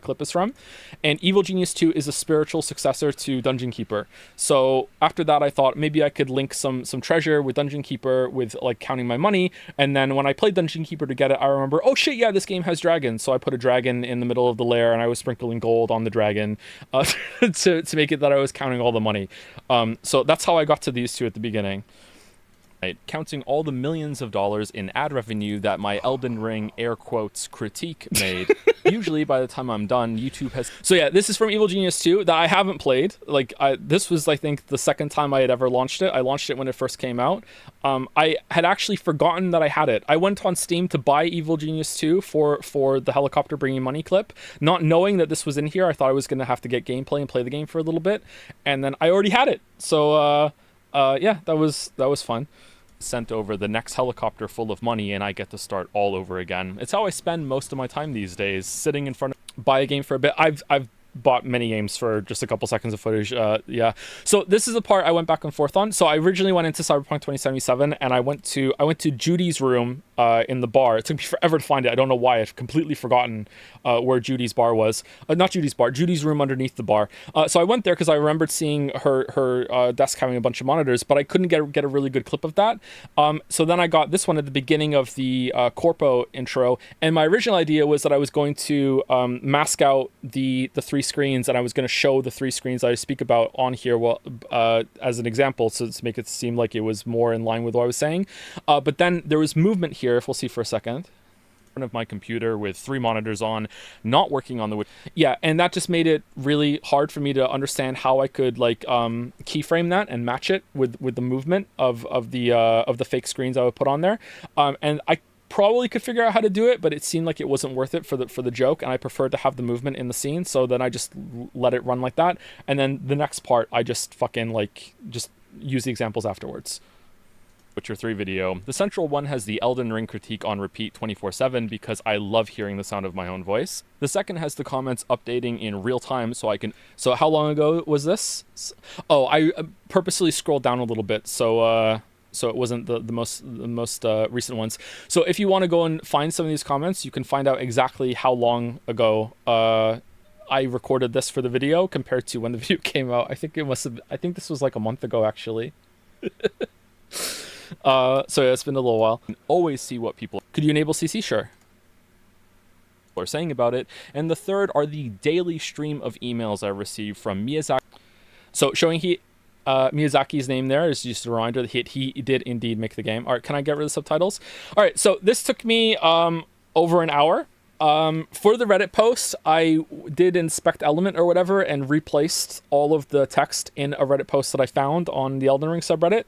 clip is from. And Evil Genius 2 is a spiritual successor to Dungeon Keeper. So after that, I thought maybe I could link some treasure with Dungeon Keeper with like counting my money. And then when I played Dungeon Keeper to get it, I remember, oh shit, yeah, this game has dragons. So I put a dragon in the middle of the lair, and I was sprinkling gold on the dragon to make it that I was counting all the money. So that's how I got to these two at the beginning. Right, counting all the millions of dollars in ad revenue that my Elden Ring air quotes critique made. Usually by the time I'm done, YouTube has... So yeah, this is from Evil Genius 2 that I haven't played. Like, this was, I think, the second time I had ever launched it. I launched it when it first came out. I had actually forgotten that I had it. I went on Steam to buy Evil Genius 2 for the helicopter bringing money clip, not knowing that this was in here. I thought I was going to have to get gameplay and play the game for a little bit, and then I already had it. So, yeah, that was fun. Sent over the next helicopter full of money, and I get to start all over again. It's how I spend most of my time these days, sitting in front of buy a game for a bit. I've bought many games for just a couple seconds of footage. Yeah. So this is the part I went back and forth on. So I originally went into Cyberpunk 2077, and I went to Judy's room in the bar. It took me forever to find it. I don't know why. I've completely forgotten where Judy's bar was. Not Judy's bar, Judy's room underneath the bar. So I went there because I remembered seeing her desk having a bunch of monitors, but I couldn't get a really good clip of that. So then I got this one at the beginning of the Corpo intro, and my original idea was that I was going to mask out the three screens, and I was going to show the three screens I speak about on here as an example, so to make it seem like it was more in line with what I was saying. But then there was movement here, if we'll see for a second, of my computer with three monitors on, not working on the and that just made it really hard for me to understand how I could like keyframe that and match it with the movement of the fake screens I would put on there, and I probably could figure out how to do it, but it seemed like it wasn't worth it for the joke, and I preferred to have the movement in the scene. So then I just let it run like that, and then the next part I just fucking just use the examples afterwards. Witcher 3 video. The central one has the Elden Ring critique on repeat 24/7 because I love hearing the sound of my own voice. The second has the comments updating in real time so I can... So how long ago was this? Oh, I purposely scrolled down a little bit so it wasn't the most recent ones. So if you want to go and find some of these comments, you can find out exactly how long ago I recorded this for the video compared to when the video came out. I think this was like a month ago actually. So yeah, it's been a little while. Always see what people... Could you enable CC? Sure. Are saying about it. And the third are the daily stream of emails I received from Miyazaki. So showing Miyazaki's name there is just a reminder that he did indeed make the game. All right, can I get rid of the subtitles? All right, so this took me over an hour. For the Reddit post, I did inspect element or whatever and replaced all of the text in a Reddit post that I found on the Elden Ring subreddit.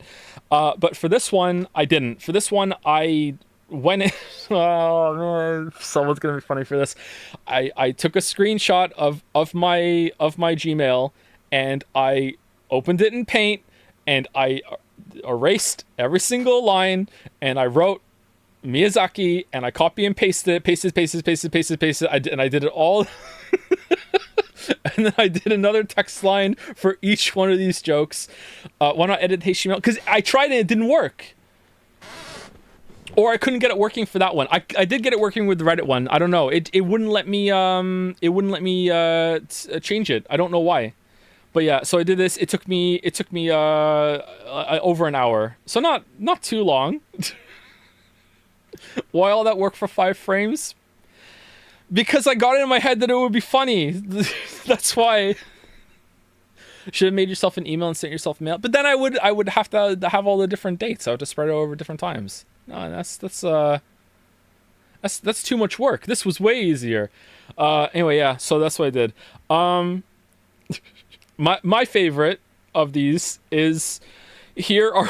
But for this one, I didn't. For this one, I went in... Oh, someone's going to be funny for this. I took a screenshot of my Gmail, and I opened it in Paint, and I erased every single line, and I wrote Miyazaki, and I copy and pasted, and I did it all. And then I did another text line for each one of these jokes. Why not edit HTML? Because I tried it, it didn't work. Or I couldn't get it working for that one. I did get it working with the Reddit one. I don't know. It wouldn't let me change it. I don't know why. But yeah, so I did this. It took me over an hour. So not too long. Why all that work for 5 frames? Because I got it in my head that it would be funny. That's why. Should have made yourself an email and sent yourself a mail. But then I would have to have all the different dates. I would have to spread it over different times. No, that's too much work. This was way easier. Anyway, yeah. So that's what I did. My favorite of these is here are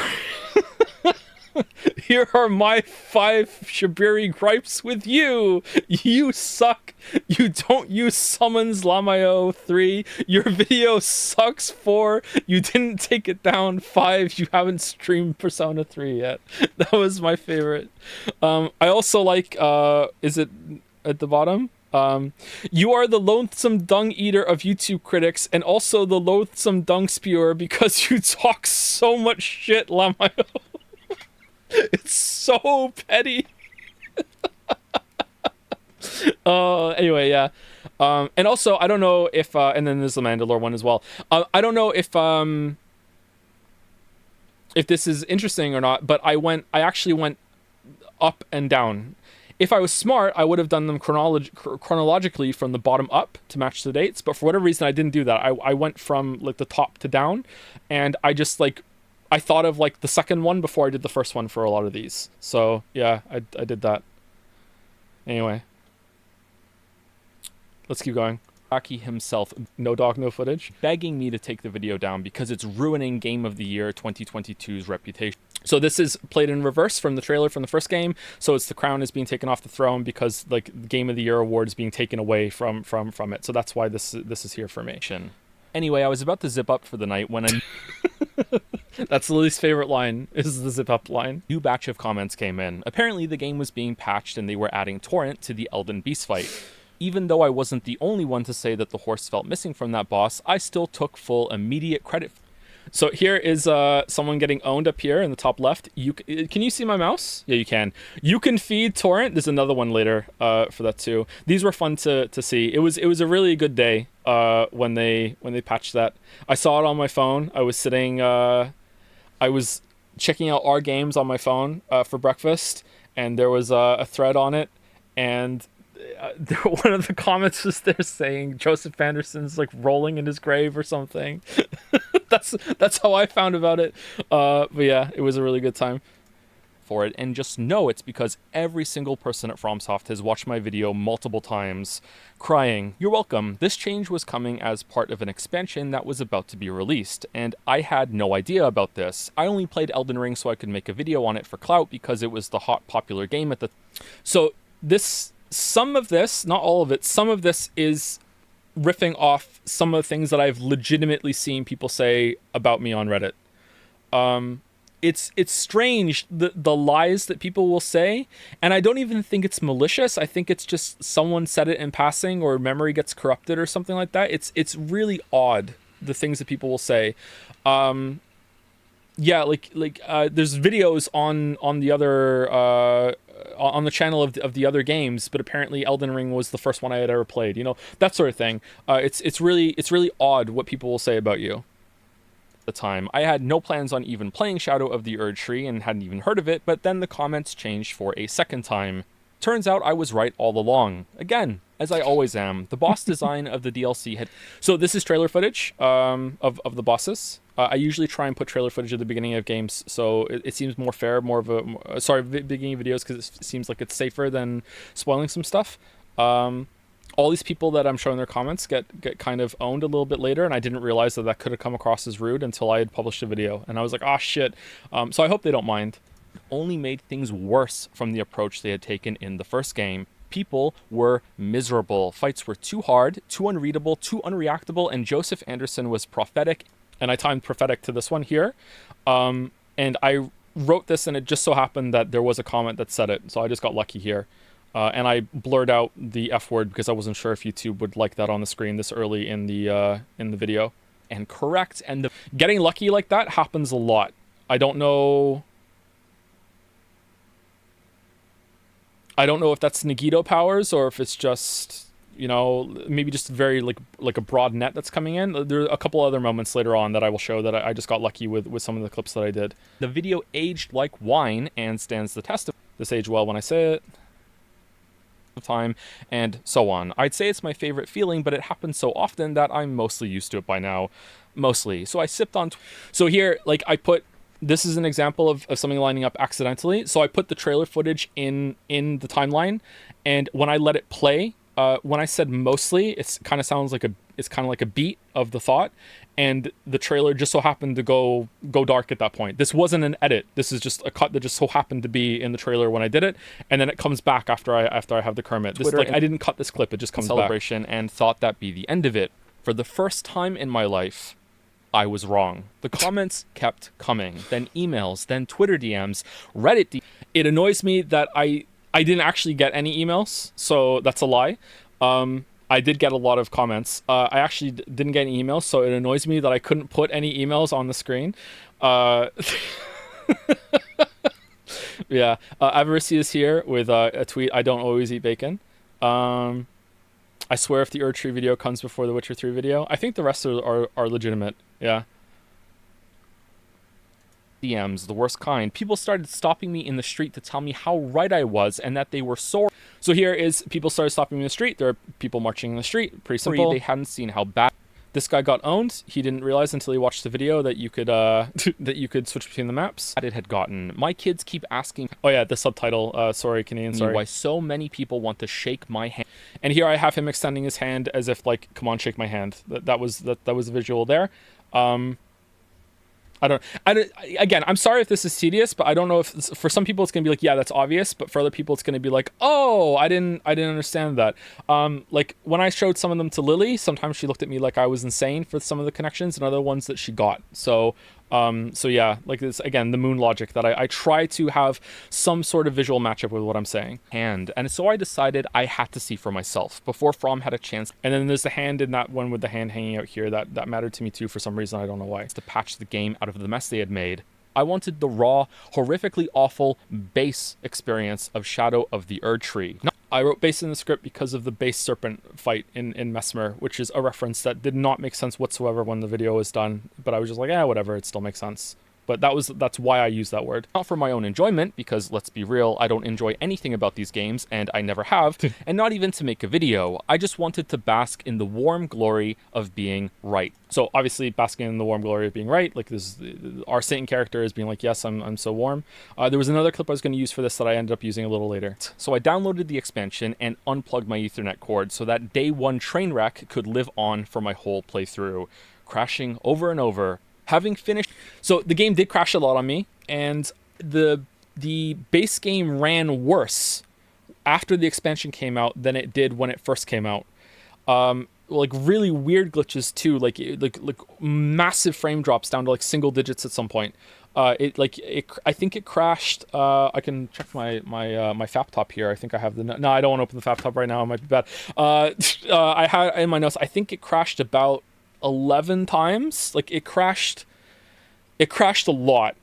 here are my 5 Shibiri gripes with you. You suck. You don't use summons Lamayo. 3. Your video sucks. 4. You didn't take it down. 5. You haven't streamed Persona 3 yet. That was my favorite. I also like, is it at the bottom? You are the loathsome dung eater of YouTube critics and also the loathsome dung spewer because you talk so much shit, Lamayo. It's so petty. Anyway, yeah. And also, I don't know if, and then there's the Mandalore one as well. I don't know if this is interesting or not, but I actually went up and down. If I was smart, I would have done them chronologically from the bottom up to match the dates. But for whatever reason, I didn't do that. I went from like the top to down, and I just like, I thought of like the second one before I did the first one for a lot of these. So yeah, I did that. Anyway, let's keep going. Aki himself, no dog, no footage, begging me to take the video down because it's ruining Game of the Year 2022's reputation. So this is played in reverse from the trailer from the first game. So it's the crown is being taken off the throne because like Game of the Year award is being taken away from it. So that's why this is here for me. Anyway, I was about to zip up for the night when I... That's the least favorite line, is the zip up line. New batch of comments came in. Apparently the game was being patched and they were adding Torrent to the Elden Beast fight. Even though I wasn't the only one to say that the horse felt missing from that boss, I still took full immediate credit. So here is someone getting owned up here in the top left. Can you see my mouse? Yeah, you can. You can feed Torrent. There's another one later for that too. These were fun to see. It was a really good day when they patched that. I saw it on my phone. I was sitting. I was checking out our games on my phone for breakfast, and there was a thread on it, and one of the comments was there saying Joseph Anderson's like rolling in his grave or something. That's how I found about it. But yeah, it was a really good time for it. And just know it's because every single person at FromSoft has watched my video multiple times, crying, "You're welcome. This change was coming as part of an expansion that was about to be released, and I had no idea about this. I only played Elden Ring so I could make a video on it for clout because it was the hot popular game at the..." So some of this, not all of it, some of this is riffing off some of the things that I've legitimately seen people say about me on Reddit. It's strange, the lies that people will say, and I don't even think it's malicious. I think it's just someone said it in passing or memory gets corrupted or something like that. It's really odd, the things that people will say. Yeah, there's videos on the other on the channel of the other games, but apparently Elden Ring was the first one I had ever played. You know, that sort of thing. It's really odd what people will say about you. At the time, I had no plans on even playing Shadow of the Erdtree and hadn't even heard of it. But then the comments changed for a second time. Turns out I was right all along. Again, as I always am. The boss design of the DLC had... So this is trailer footage of the bosses. I usually try and put trailer footage at the beginning of games, so it seems more fair, more of a... Sorry, beginning of videos, because it seems like it's safer than spoiling some stuff. All these people that I'm showing their comments get kind of owned a little bit later, and I didn't realize that could have come across as rude until I had published a video. And I was like, oh, shit. So I hope they don't mind. Only made things worse from the approach they had taken in the first game. People were miserable. Fights were too hard, too unreadable, too unreactable, and Joseph Anderson was prophetic. And I timed prophetic to this one here. And I wrote this, and it just so happened that there was a comment that said it. So I just got lucky here. And I blurred out the F word because I wasn't sure if YouTube would like that on the screen this early in the video. And correct. And getting lucky like that happens a lot. I don't know if that's Nagito powers or if it's just, you know, maybe just very like a broad net that's coming in. There are a couple other moments later on that I will show that I just got lucky with some of the clips that I did. The video aged like wine and stands the test of this. Aged well when I say it. time, and so on. I'd say it's my favorite feeling, but it happens so often that I'm mostly used to it by now. Mostly. So I sipped on... So here, like, I put... This is an example of something lining up accidentally. So I put the trailer footage in the timeline, and when I let it play, when I said mostly, it's kind of sounds like it's kind of like a beat of the thought, and the trailer just so happened to go dark at that point. This wasn't an edit. This is just a cut that just so happened to be in the trailer when I did it, and then it comes back after I have the Kermit. This, like, I didn't cut this clip. It just comes celebration back. And thought that'd be the end of it. For the first time in my life, I was wrong. The comments kept coming, then emails, then Twitter DMs, Reddit DMs. It annoys me that I didn't actually get any emails, so that's a lie. I did get a lot of comments. I actually didn't get any emails, so it annoys me that I couldn't put any emails on the screen. Yeah, Avarice is here with a tweet, I don't always eat bacon. I swear if the Erdtree video comes before the Witcher 3 video. I think the rest are legitimate, yeah. DMs, the worst kind. People started stopping me in the street to tell me how right I was and that they were sorry. So here is people started stopping me in the street. There are people marching in the street. Pretty simple. They hadn't seen how bad this guy got owned. He didn't realize until he watched the video that you could that you could switch between the maps. It had gotten. My kids keep asking. Oh yeah, the subtitle. Sorry, Canadian. Sorry. Why so many people want to shake my hand. And here I have him extending his hand as if like, come on, shake my hand. That was a visual there. Again, I'm sorry if this is tedious, but I don't know if for some people it's gonna be like, yeah, that's obvious, but for other people it's gonna be like, oh, I didn't understand that. Like when I showed some of them to Lily, sometimes she looked at me like I was insane for some of the connections, and other ones that she got. So yeah, like this again, the moon logic that I try to have some sort of visual matchup with what I'm saying. And so I decided I had to see for myself before From had a chance. And then there's the hand in that one with the hand hanging out here that mattered to me too for some reason. I don't know why. It's to patch the game out of the mess they had made. I wanted the raw, horrifically awful base experience of Shadow of the Erdtree. I wrote base in the script because of the base serpent fight in Mesmer, which is a reference that did not make sense whatsoever when the video was done. But I was just like, yeah, whatever, it still makes sense. But that's why I use that word. Not for my own enjoyment, because let's be real, I don't enjoy anything about these games, and I never have, and not even to make a video. I just wanted to bask in the warm glory of being right. So obviously basking in the warm glory of being right, like this, our Satan character is being like, yes, I'm so warm. There was another clip I was going to use for this that I ended up using a little later. So I downloaded the expansion and unplugged my Ethernet cord so that day one train wreck could live on for my whole playthrough, crashing over and over. Having finished, so the game did crash a lot on me, and the base game ran worse after the expansion came out than it did when it first came out. Like really weird glitches too, like massive frame drops down to like single digits at some point. I think it crashed. I can check my FAP top here. I think I have the no. I don't want to open the FAP top right now. It might be bad. I had in my notes. I think it crashed about 11 times. Like it crashed a lot.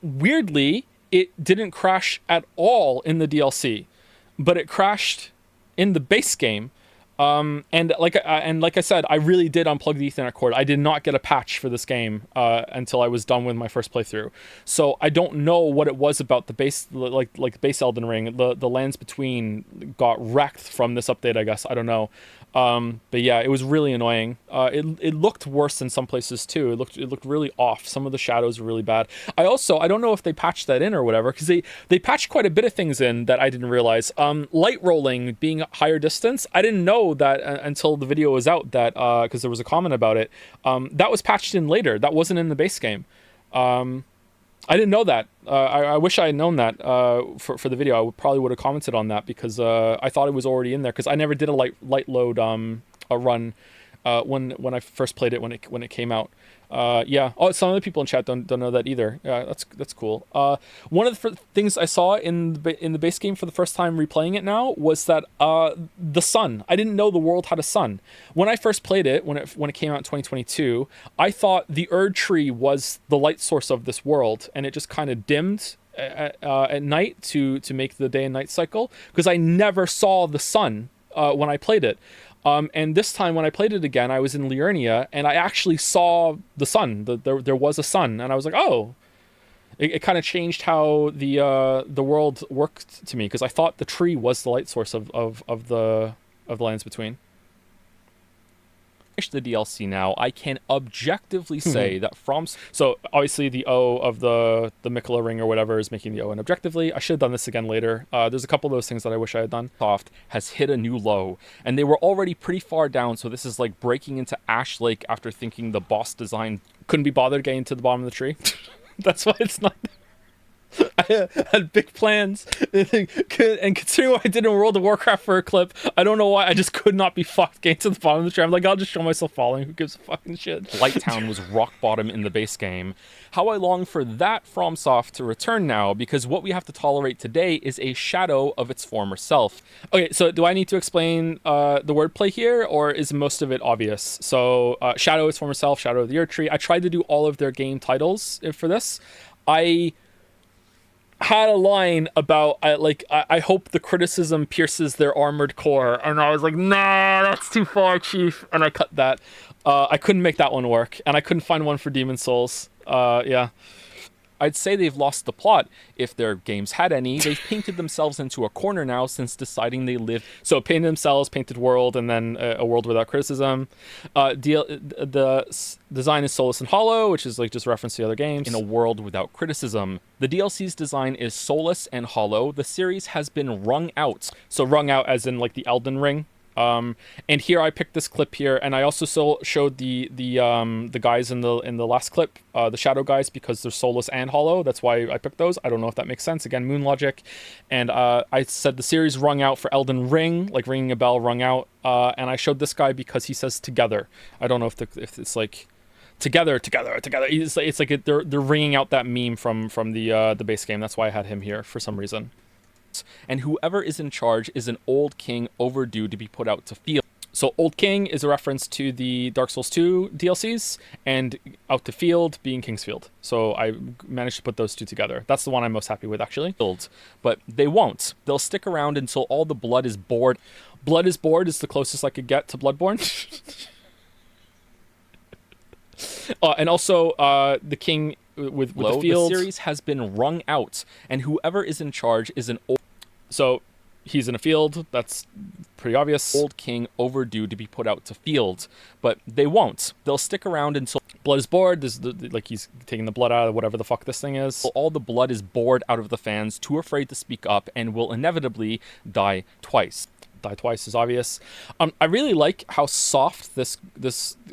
Weirdly, it didn't crash at all in the DLC, but it crashed in the base game. And like I said, I really did unplug the Ethernet cord. I did not get a patch for this game until I was done with my first playthrough. So I don't know what it was about the base, like base Elden Ring. The lands between got wrecked from this update, I guess. I don't know. But yeah, it was really annoying. It looked worse in some places too. It looked really off. Some of the shadows were really bad. I don't know if they patched that in or whatever, because they patched quite a bit of things in that I didn't realize. Light rolling being higher distance. I didn't know that until the video was out, that because there was a comment about it. That was patched in later. That wasn't in the base game. I didn't know that. I wish I had known that for the video. I probably would have commented on that, because I thought it was already in there, because I never did a light load a run when I first played it when it came out. Yeah. Oh, some other people in chat don't know that either. Yeah, that's cool. One of the things I saw in the base game for the first time replaying it now was that the sun. I didn't know the world had a sun. When I first played it, when it came out in 2022, I thought the Erdtree was the light source of this world, and it just kind of dimmed at night to make the day and night cycle, because I never saw the sun when I played it. And this time when I played it again, I was in Liurnia, and I actually saw the sun. There was a sun, and I was like, oh. It kind of changed how the world worked to me, because I thought the tree was the light source of the Lands Between. The DLC now, I can objectively say that from... So obviously the O of the Miquella ring or whatever is making the O, and objectively I should have done this again later. There's a couple of those things that I wish I had done. Soft has hit a new low, and they were already pretty far down, so this is like breaking into Ash Lake after thinking the boss design couldn't be bothered getting to the bottom of the tree. That's why it's not... I had big plans, and considering what I did in World of Warcraft for a clip, I don't know why I just could not be fucked getting to the bottom of the tree. I'm like, I'll just show myself falling. Who gives a fucking shit? Lighttown was rock bottom in the base game. How I long for that FromSoft to return now, because what we have to tolerate today is a shadow of its former self. Okay, so do I need to explain the wordplay here, or is most of it obvious? So shadow of its former self, shadow of the Erdtree. I tried to do all of their game titles for this. I had a line about I hope the criticism pierces their armored core, and I was like, nah, that's too far, Chief, and I cut that. I couldn't make that one work, and I couldn't find one for Demon Souls. Yeah. I'd say they've lost the plot. If their games had any, they've painted themselves into a corner now since deciding they live... So painted themselves, painted world, and then a world without criticism. The design is soulless and hollow, which is like just reference to the other games. In a world without criticism. The DLC's design is soulless and hollow. The series has been wrung out. So wrung out as in like the Elden Ring. And here I picked this clip here, and I also showed the guys in the last clip, the shadow guys, because they're soulless and hollow. That's why I picked those. I don't know if that makes sense. Again, moon logic. And I said the series rung out for Elden Ring, like ringing a bell, rung out. And I showed this guy because he says together. I don't know if it's like together. It's like they're ringing out that meme from the base game. That's why I had him here for some reason. And whoever is in charge is an old king overdue to be put out to field. So Old King is a reference to the Dark Souls 2 DLCs, and out to field being Kingsfield. So I managed to put those two together. That's the one I'm most happy with, actually. But they won't. They'll stick around until all the blood is bored. Blood is bored is the closest I could get to Bloodborne. And also the king with the field. The series has been wrung out, and whoever is in charge is an old... So he's in a field. That's pretty obvious. Old king overdue to be put out to field, but they won't. They'll stick around until blood is bored. This is like he's taking the blood out of whatever the fuck this thing is. All the blood is bored out of the fans, too afraid to speak up, and will inevitably die twice. Die twice is obvious. I really like how soft this.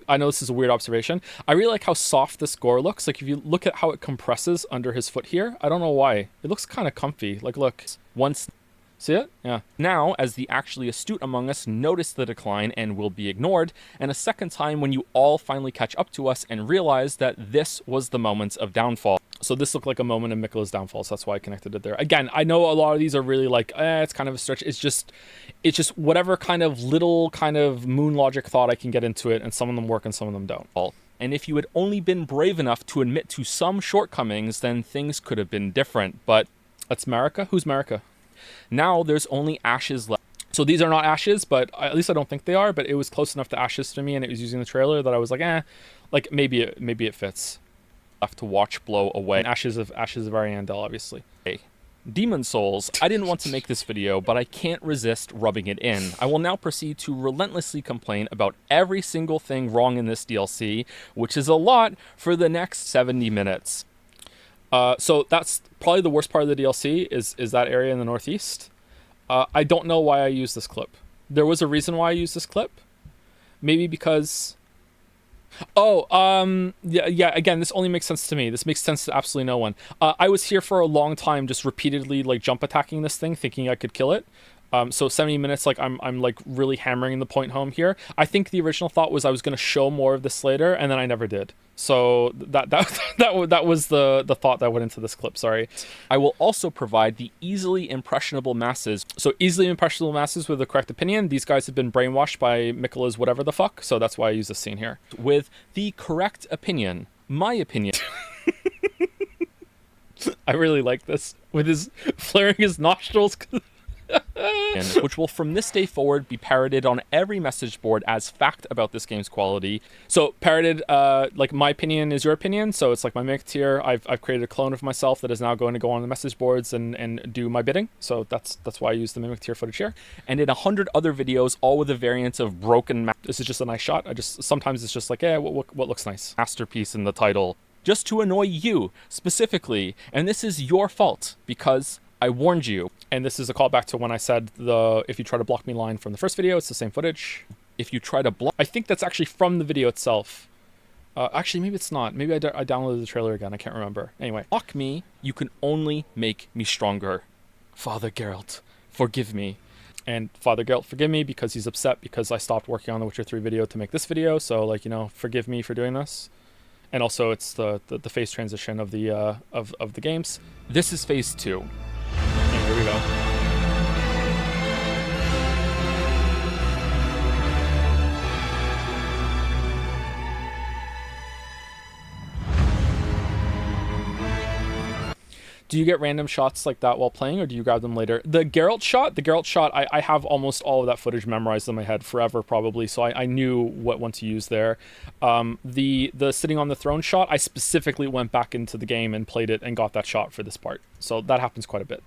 I know this is a weird observation. I really like how soft this gore looks. Like if you look at how it compresses under his foot here, I don't know why. It looks kind of comfy. Like look, once. See it? Yeah. Now, as the actually astute among us notice the decline and will be ignored, and a second time when you all finally catch up to us and realize that this was the moment of downfall. So this looked like a moment in Miquella's downfall, so that's why I connected it there. Again, I know a lot of these are really like, it's kind of a stretch. It's just whatever kind of little kind of moon logic thought I can get into it, and some of them work and some of them don't. And if you had only been brave enough to admit to some shortcomings, then things could have been different. But that's Marika? Who's Marika? Now there's only ashes left. So these are not ashes, but at least I don't think they are, but it was close enough to ashes to me, and it was using the trailer that I was like, like maybe it fits. Left to watch blow away. And ashes of Ariandel, obviously. Hey. Demon Souls, I didn't want to make this video, but I can't resist rubbing it in. I will now proceed to relentlessly complain about every single thing wrong in this DLC, which is a lot, for the next 70 minutes. So that's probably the worst part of the DLC is that area in the northeast. I don't know why I used this clip. There was a reason why I used this clip. Maybe because... yeah, again, this only makes sense to me. This makes sense to absolutely no one. I was here for a long time just repeatedly like jump attacking this thing, thinking I could kill it. So 70 minutes, like I'm like really hammering the point home here. I think the original thought was I was going to show more of this later, and then I never did. So that was the thought that went into this clip. Sorry. I will also provide the easily impressionable masses. So easily impressionable masses with the correct opinion. These guys have been brainwashed by Miquella's whatever the fuck. So that's why I use this scene here. With the correct opinion, my opinion. I really like this with his flaring his nostrils. which will from this day forward be parroted on every message board as fact about this game's quality. So parroted, like my opinion is your opinion. So it's like my mimic tier. I've created a clone of myself that is now going to go on the message boards and do my bidding. So that's why I use the mimic tier footage here. And in 100 other videos, all with a variant of broken. This is just a nice shot. Sometimes it's just like, yeah, what looks nice? Masterpiece in the title. Just to annoy you specifically, and this is your fault because I warned you. And this is a callback to when I said if you try to block me line from the first video, it's the same footage. If you try to block, I think that's actually from the video itself. Actually, maybe it's not. Maybe I downloaded the trailer again. I can't remember. Anyway, block me. You can only make me stronger. Father Geralt, forgive me. And Father Geralt, forgive me because he's upset because I stopped working on the Witcher 3 video to make this video. So like, forgive me for doing this. And also it's the phase transition of the of the games. This is phase 2. And here we go. Do you get random shots like that while playing, or do you grab them later? The Geralt shot, I have almost all of that footage memorized in my head forever, probably, so I knew what one to use there. The sitting on the throne shot, I specifically went back into the game and played it and got that shot for this part. So that happens quite a bit.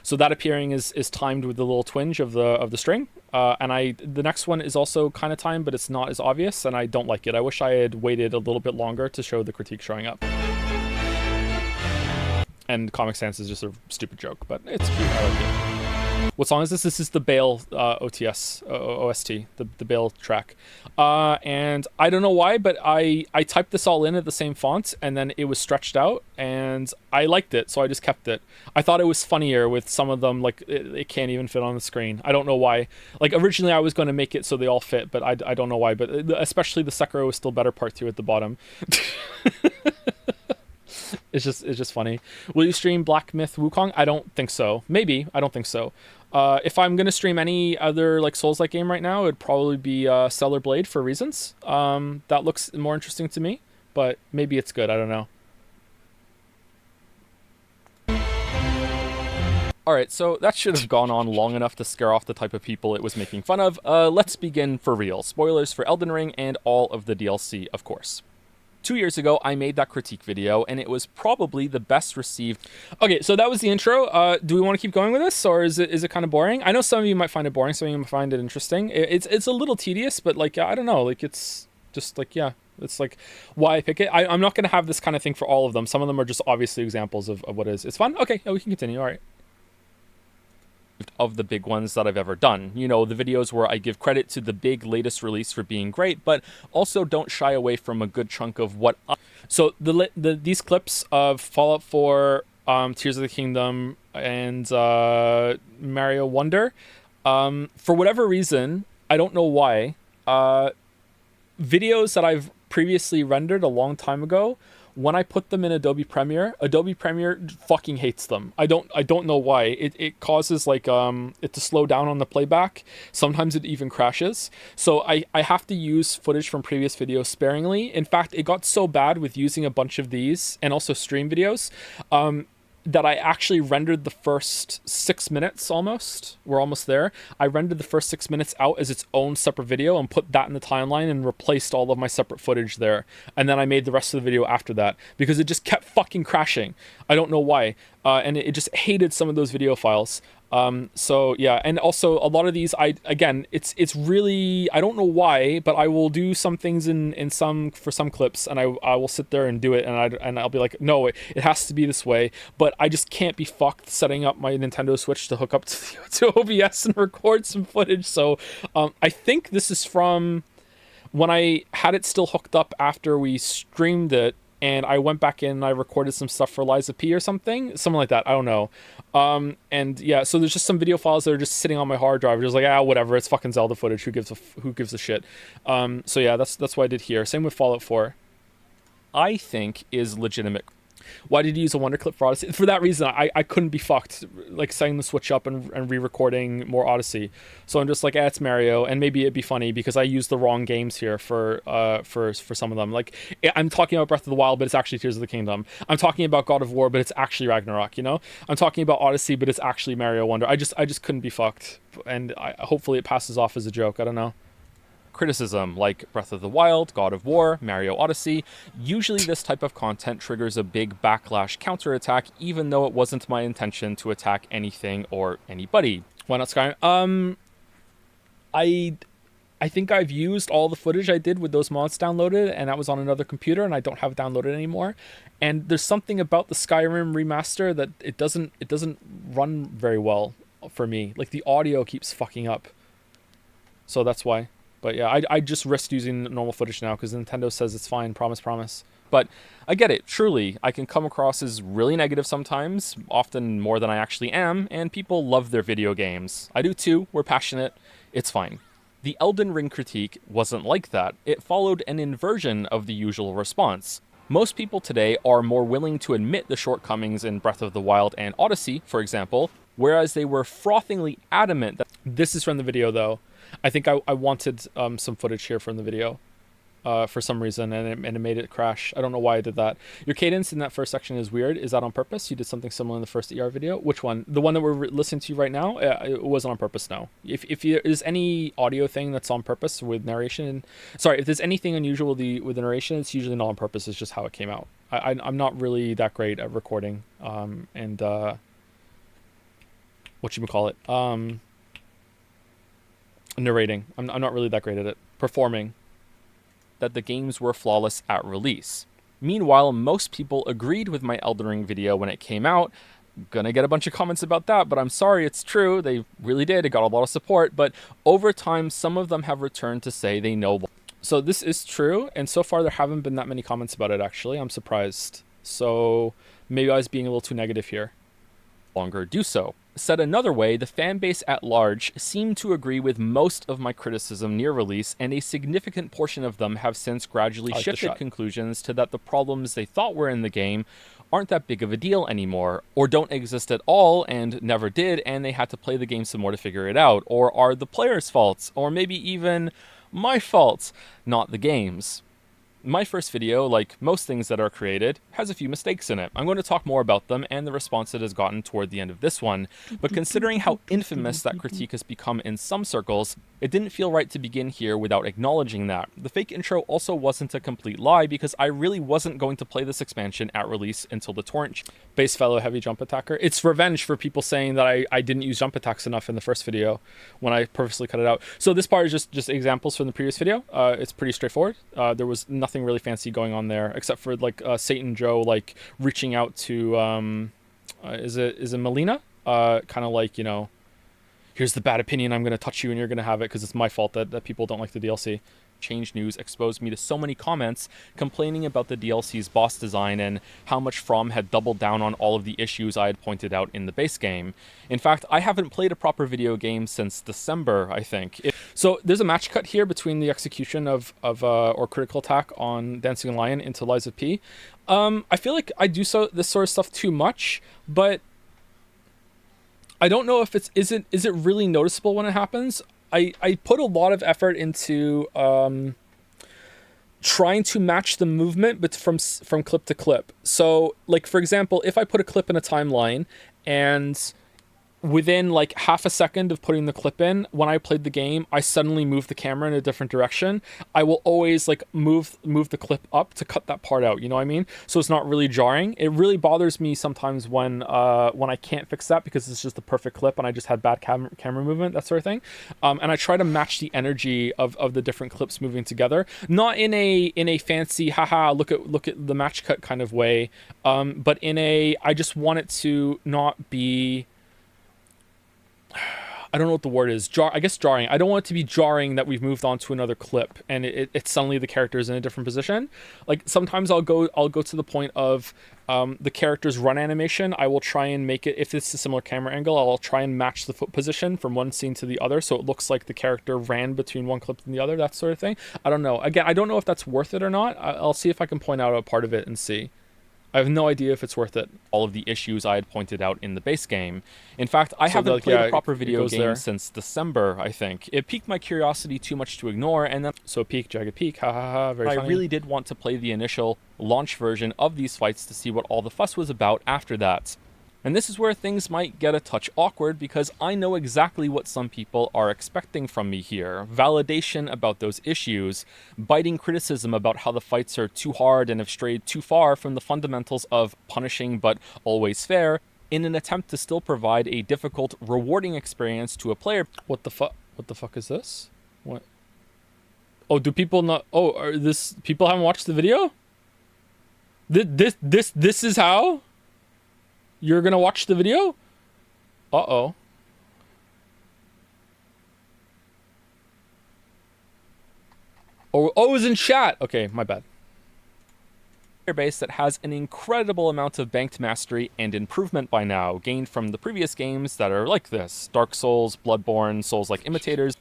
So that appearing is timed with the little twinge of the string, and the next one is also kind of timed, but it's not as obvious, and I don't like it. I wish I had waited a little bit longer to show the critique showing up. And Comic Sans is just a stupid joke, but it's cute. I like it. What song is this? This is the Bale OST, the Bale track. And I don't know why, but I typed this all in at the same font, and then it was stretched out, and I liked it, so I just kept it. I thought it was funnier with some of them, like it can't even fit on the screen. I don't know why. Like originally I was going to make it so they all fit, but I don't know why. But especially the Sekiro is still better part 2 at the bottom. It's just funny. Will you stream Black Myth Wukong? I don't think so. Maybe. I don't think so. If I'm gonna stream any other like Souls-like game right now, it'd probably be Stellar Blade for reasons. That looks more interesting to me, but maybe it's good. I don't know. Alright, so that should have gone on long enough to scare off the type of people it was making fun of. Let's begin for real. Spoilers for Elden Ring and all of the DLC, of course. 2 years ago, I made that critique video, and it was probably the best received. Okay, so that was the intro. Do we want to keep going with this, or is it kind of boring? I know some of you might find it boring, some of you might find it interesting. It's a little tedious, but like, I don't know, like it's just like, yeah, it's like why I pick it. I'm not going to have this kind of thing for all of them. Some of them are just obviously examples of what is. It's fun? Okay, yeah, we can continue, all right. Of the big ones that I've ever done. The videos where I give credit to the big latest release for being great, but also don't shy away from a good chunk of what. So these clips of Fallout 4, Tears of the Kingdom, and Mario Wonder, for whatever reason, I don't know why, videos that I've previously rendered a long time ago, when I put them in Adobe Premiere fucking hates them. I don't know why. It causes like it to slow down on the playback. Sometimes it even crashes. So I have to use footage from previous videos sparingly. In fact, it got so bad with using a bunch of these and also stream videos that I actually rendered the first 6 minutes almost. We're almost there. I rendered the first 6 minutes out as its own separate video and put that in the timeline and replaced all of my separate footage there. And then I made the rest of the video after that because it just kept fucking crashing. I don't know why. And it just hated some of those video files. So yeah, and also a lot of these, it's really, I don't know why, but I will do some things for some clips, and I will sit there and do it, and I'll be like, no, it has to be this way, but I just can't be fucked setting up my Nintendo Switch to hook up to OBS and record some footage. So I think this is from when I had it still hooked up after we streamed it, and I went back in and I recorded some stuff for Liza P or something like that. I don't know. And yeah, so there's just some video files that are just sitting on my hard drive. Just like, whatever, it's fucking Zelda footage. Who gives a shit? So yeah, that's what I did here. Same with Fallout 4. I think is legitimate. Why did you use a Wonder clip for Odyssey? For that reason, I couldn't be fucked, like setting the Switch up and re-recording more Odyssey. So I'm just like, it's Mario, and maybe it'd be funny because I used the wrong games here for some of them. Like, I'm talking about Breath of the Wild, but it's actually Tears of the Kingdom. I'm talking about God of War, but it's actually Ragnarok. You know, I'm talking about Odyssey, but it's actually Mario Wonder. I just couldn't be fucked, and hopefully it passes off as a joke. I don't know. Criticism like Breath of the Wild, God of War, Mario Odyssey. Usually this type of content triggers a big backlash counterattack, even though it wasn't my intention to attack anything or anybody. Why not Skyrim? I think I've used all the footage I did with those mods downloaded, and that was on another computer, and I don't have it downloaded anymore. And there's something about the Skyrim remaster that it doesn't run very well for me. Like, the audio keeps fucking up. So that's why. But yeah, I just risked using normal footage now because Nintendo says it's fine. Promise. But I get it, truly. I can come across as really negative sometimes, often more than I actually am, and people love their video games. I do too, we're passionate, it's fine. The Elden Ring critique wasn't like that. It followed an inversion of the usual response. Most people today are more willing to admit the shortcomings in Breath of the Wild and Odyssey, for example, whereas they were frothingly adamant that... This is from the video, though. I think I wanted some footage here from the video for some reason, and it made it crash. I don't know why I did that. Your cadence in that first section is weird. Is that on purpose? You did something similar in the first ER video? Which one? The one that we're listening to right now? It wasn't on purpose, no. If there's any audio thing that's on purpose with narration... Sorry, if there's anything unusual with the narration, it's usually not on purpose. It's just how it came out. I'm not really that great at recording and... whatchamacallit? Narrating. I'm not really that great at it. Performing. That the games were flawless at release. Meanwhile, most people agreed with my Elden Ring video when it came out. Gonna get a bunch of comments about that, but I'm sorry, it's true. They really did. It got a lot of support, but over time, some of them have returned to say they know. So this is true, and so far there haven't been that many comments about it, actually. I'm surprised. So maybe I was being a little too negative here. Longer do so. Said another way, the fanbase at large seemed to agree with most of my criticism near release, and a significant portion of them have since gradually shifted conclusions to that the problems they thought were in the game aren't that big of a deal anymore, or don't exist at all and never did, and they had to play the game some more to figure it out, or are the players' faults, or maybe even my faults, not the game's. My first video, like most things that are created, has a few mistakes in it. I'm going to talk more about them and the response it has gotten toward the end of this one, but considering how infamous that critique has become in some circles, it didn't feel right to begin here without acknowledging that. The fake intro also wasn't a complete lie because I really wasn't going to play this expansion at release until the torrent. Base fellow heavy jump attacker. It's revenge for people saying that I didn't use jump attacks enough in the first video when I purposely cut it out. So this part is just examples from the previous video. It's pretty straightforward. There was nothing really fancy going on there except for like Satan Joe like reaching out to is it Melina? Kind of like, you know, here's the bad opinion, I'm going to touch you and you're going to have it because it's my fault that people don't like the DLC. Change News exposed me to so many comments complaining about the DLC's boss design and how much From had doubled down on all of the issues I had pointed out in the base game. In fact, I haven't played a proper video game since December, I think. So there's a match cut here between the execution of or critical attack on Dancing Lion into Lies of P. I feel like I do this sort of stuff too much, but I don't know if is it really noticeable when it happens. I put a lot of effort into trying to match the movement but from clip to clip. So, like, for example, if I put a clip in a timeline and within like half a second of putting the clip in, when I played the game, I suddenly moved the camera in a different direction, I will always like move the clip up to cut that part out, you know what I mean? So it's not really jarring. It really bothers me sometimes when I can't fix that because it's just the perfect clip and I just had bad camera movement, that sort of thing. And I try to match the energy of the different clips moving together, not in a fancy haha look at the match cut kind of way, but in a I just want it to not be, I don't know what the word is. I guess jarring. I don't want it to be jarring that we've moved on to another clip and it's suddenly the character is in a different position. Like sometimes I'll go to the point of the character's run animation. I will try and make it, if it's a similar camera angle, I'll try and match the foot position from one scene to the other so it looks like the character ran between one clip and the other, that sort of thing. I don't know. Again, I don't know if that's worth it or not. I'll see if I can point out a part of it and see. I have no idea if it's worth it. All of the issues I had pointed out in the base game. In fact, I So, haven't like, played yeah, a proper it video goes game there. since December, I think. It piqued my curiosity too much to ignore, and then So peak, jagged peak, ha ha ha, very I funny. really did want to play the initial launch version of these fights to see what all the fuss was about after that. And this is where things might get a touch awkward because I know exactly what some people are expecting from me here. Validation about those issues, biting criticism about how the fights are too hard and have strayed too far from the fundamentals of punishing but always fair, in an attempt to still provide a difficult, rewarding experience to a player. What the fuck? What the fuck is this? What? Oh, do people not? Oh, are this people haven't watched the video? This is how you're gonna watch the video? Uh-oh. Oh, it was in chat. Okay, my bad. Base that has an incredible amount of banked mastery and improvement by now, gained from the previous games that are like this: Dark Souls, Bloodborne, Souls-like imitators.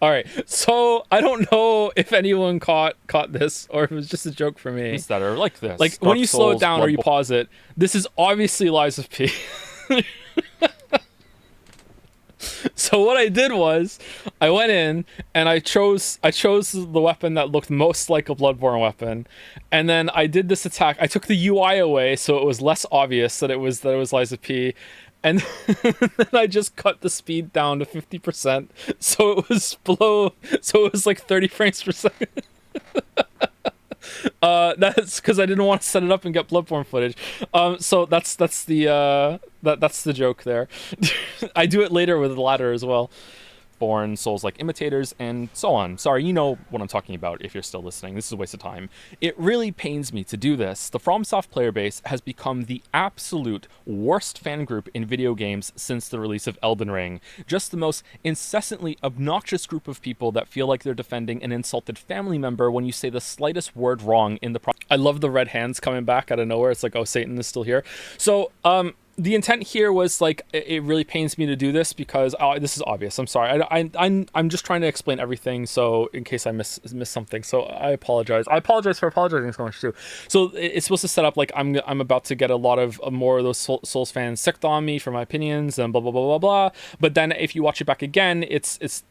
All right, so I don't know if anyone caught this or if it was just a joke for me. That are like this. Like, Dark when you slow it Souls, down or you Bloodborne. pause it, this is obviously Lies of P. So what I did was, I went in and I chose the weapon that looked most like a Bloodborne weapon, and then I did this attack. I took the UI away so it was less obvious that it was Lies of P, and then I just cut the speed down to 50%, so it was below, so it was like 30 frames per second. That's because I didn't want to set it up and get Bloodborne footage. So that's the joke there. I do it later with the ladder as well. Born, Souls-like imitators, and so on. Sorry, you know what I'm talking about if you're still listening. This is a waste of time. It really pains me to do this. The FromSoft player base has become the absolute worst fan group in video games since the release of Elden Ring. Just the most incessantly obnoxious group of people that feel like they're defending an insulted family member when you say the slightest word wrong in the I love the red hands coming back out of nowhere. It's like, oh, Satan is still here. So, the intent here was like, it really pains me to do this because this is obvious. I'm sorry. I'm just trying to explain everything. So in case I miss something, so I apologize. I apologize for apologizing so much too. So it's supposed to set up like I'm about to get a lot of more of those Souls fans sicked on me for my opinions and blah blah blah blah blah. But then if you watch it back again, it's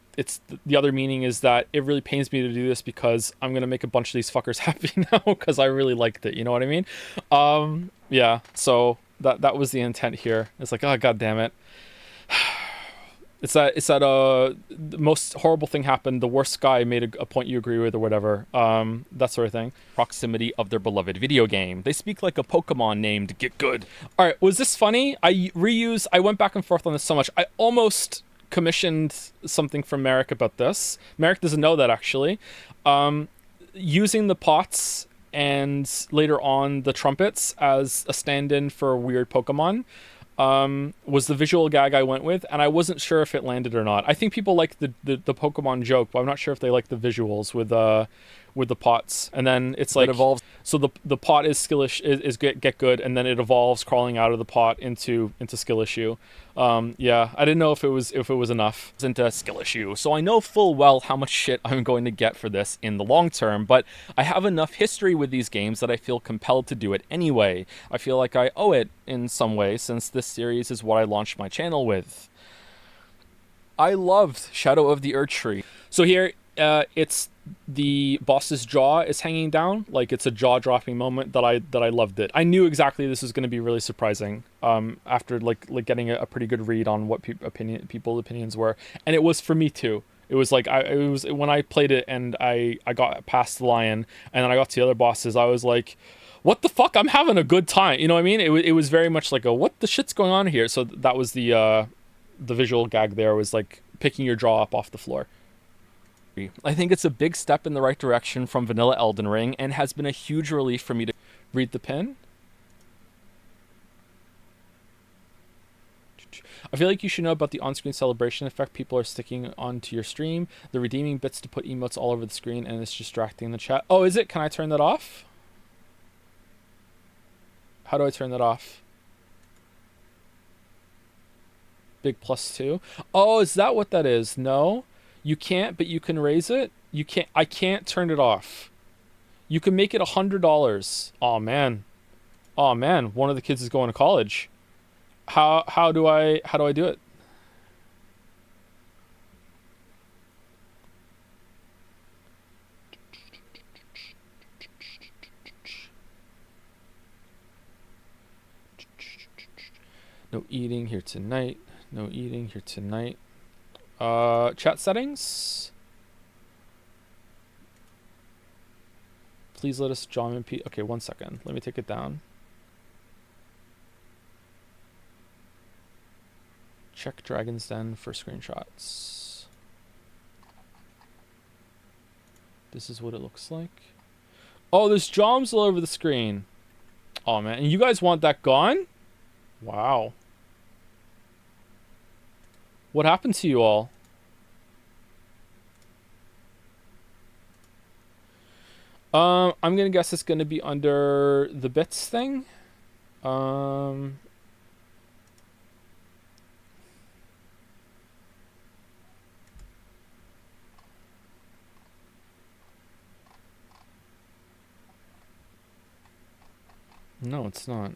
the other meaning is that it really pains me to do this because I'm gonna make a bunch of these fuckers happy now because I really liked it. You know what I mean? Yeah. So. That was the intent here. It's like, oh, god damn it. It's that the most horrible thing happened, the worst guy made a point you agree with or whatever. That sort of thing. proximity of their beloved video game. They speak like a Pokemon named Get Good. All right, was this funny? I went back and forth on this so much. I almost commissioned something from Merrick about this. Merrick doesn't know that actually. Using the pots and later on the trumpets as a stand-in for weird Pokemon was the visual gag I went with, and I wasn't sure if it landed or not. I think people like the Pokemon joke, but I'm not sure if they like the visuals with the pots. And then it's like, It evolves. so the pot is skillish, is get good, and then it evolves crawling out of the pot into skill issue. Yeah, I didn't know if it was enough. Into a skill issue, so I know full well how much shit I'm going to get for this in the long term, but I have enough history with these games that I feel compelled to do it anyway. I feel like I owe it in some way since this series is what I launched my channel with. I loved Shadow of the Erdtree. So here, it's the boss's jaw is hanging down, like it's a jaw-dropping moment that I loved it. I knew exactly this was going to be really surprising. After like getting a pretty good read on what people's opinions were, and it was for me too. It was like it was when I played it and I got past the lion and then I got to the other bosses. I was like, what the fuck? I'm having a good time. You know what I mean? It was very much like a what the shit's going on here. So that was the visual gag there, was like picking your jaw up off the floor. I think it's a big step in the right direction from vanilla Elden Ring and has been a huge relief for me to Read the pin. I feel like you should know about the on-screen celebration effect. People are sticking onto your stream. The redeeming bits to put emotes all over the screen, and it's distracting the chat. Oh, is it? Can I turn that off? How do I turn that off? Big +2. Oh, is that what that is? No, you can't, but you can raise it. I can't turn it off. You can make it $100. Oh man, Oh man, one of the kids is going to college. How do I do it? No eating here tonight. No eating here tonight. Chat settings. Please let us John and Pete. Okay, 1 second. Let me take it down. Check Dragon's Den for screenshots. This is what it looks like. Oh, there's joms all over the screen. Oh man, and you guys want that gone? Wow. What happened to you all? I'm gonna guess it's gonna be under the bits thing. No, it's not.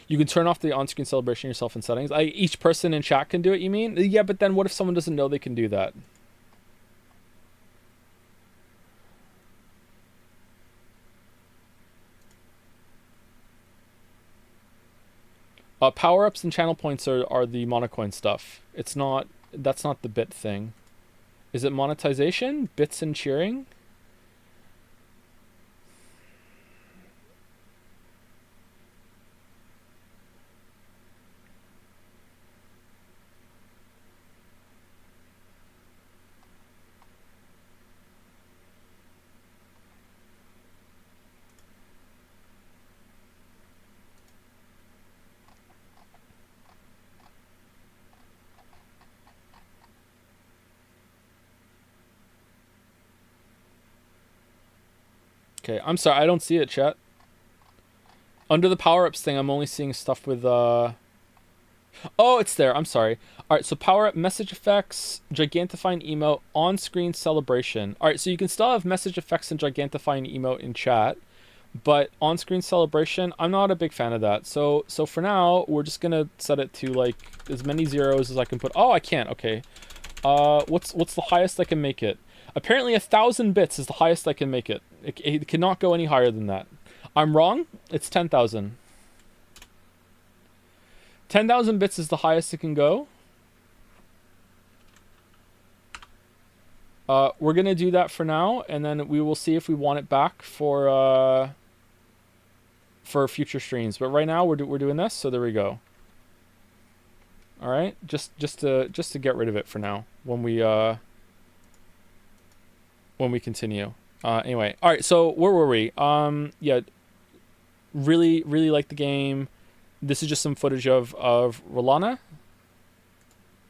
You can turn off the on-screen celebration yourself in settings. Each person in chat can do it, you mean? Yeah, but then what if someone doesn't know they can do that? Power-ups and channel points are the monocoin stuff. It's not... That's not the bit thing. Is it monetization? Bits and cheering? Okay, I'm sorry, I don't see it, chat. Under the power-ups thing, I'm only seeing stuff with, Oh, it's there, I'm sorry. Alright, so power-up, message effects, gigantifying emote, on-screen celebration. Alright, so you can still have message effects and gigantifying emote in chat, but on-screen celebration, I'm not a big fan of that. So for now, we're just gonna set it to, like, as many zeros as I can put. Oh, I can't, okay. What's the highest I can make it? Apparently 1,000 bits is the highest I can make it. It cannot go any higher than that. I'm wrong. It's 10,000. 10,000 bits is the highest it can go. We're going to do that for now, and then we will see if we want it back for future streams. But right now we're doing this, so there we go. All right, just to get rid of it for now when we continue. Anyway, all right, so where were we? Yeah, really like the game. This is just some footage of Rolana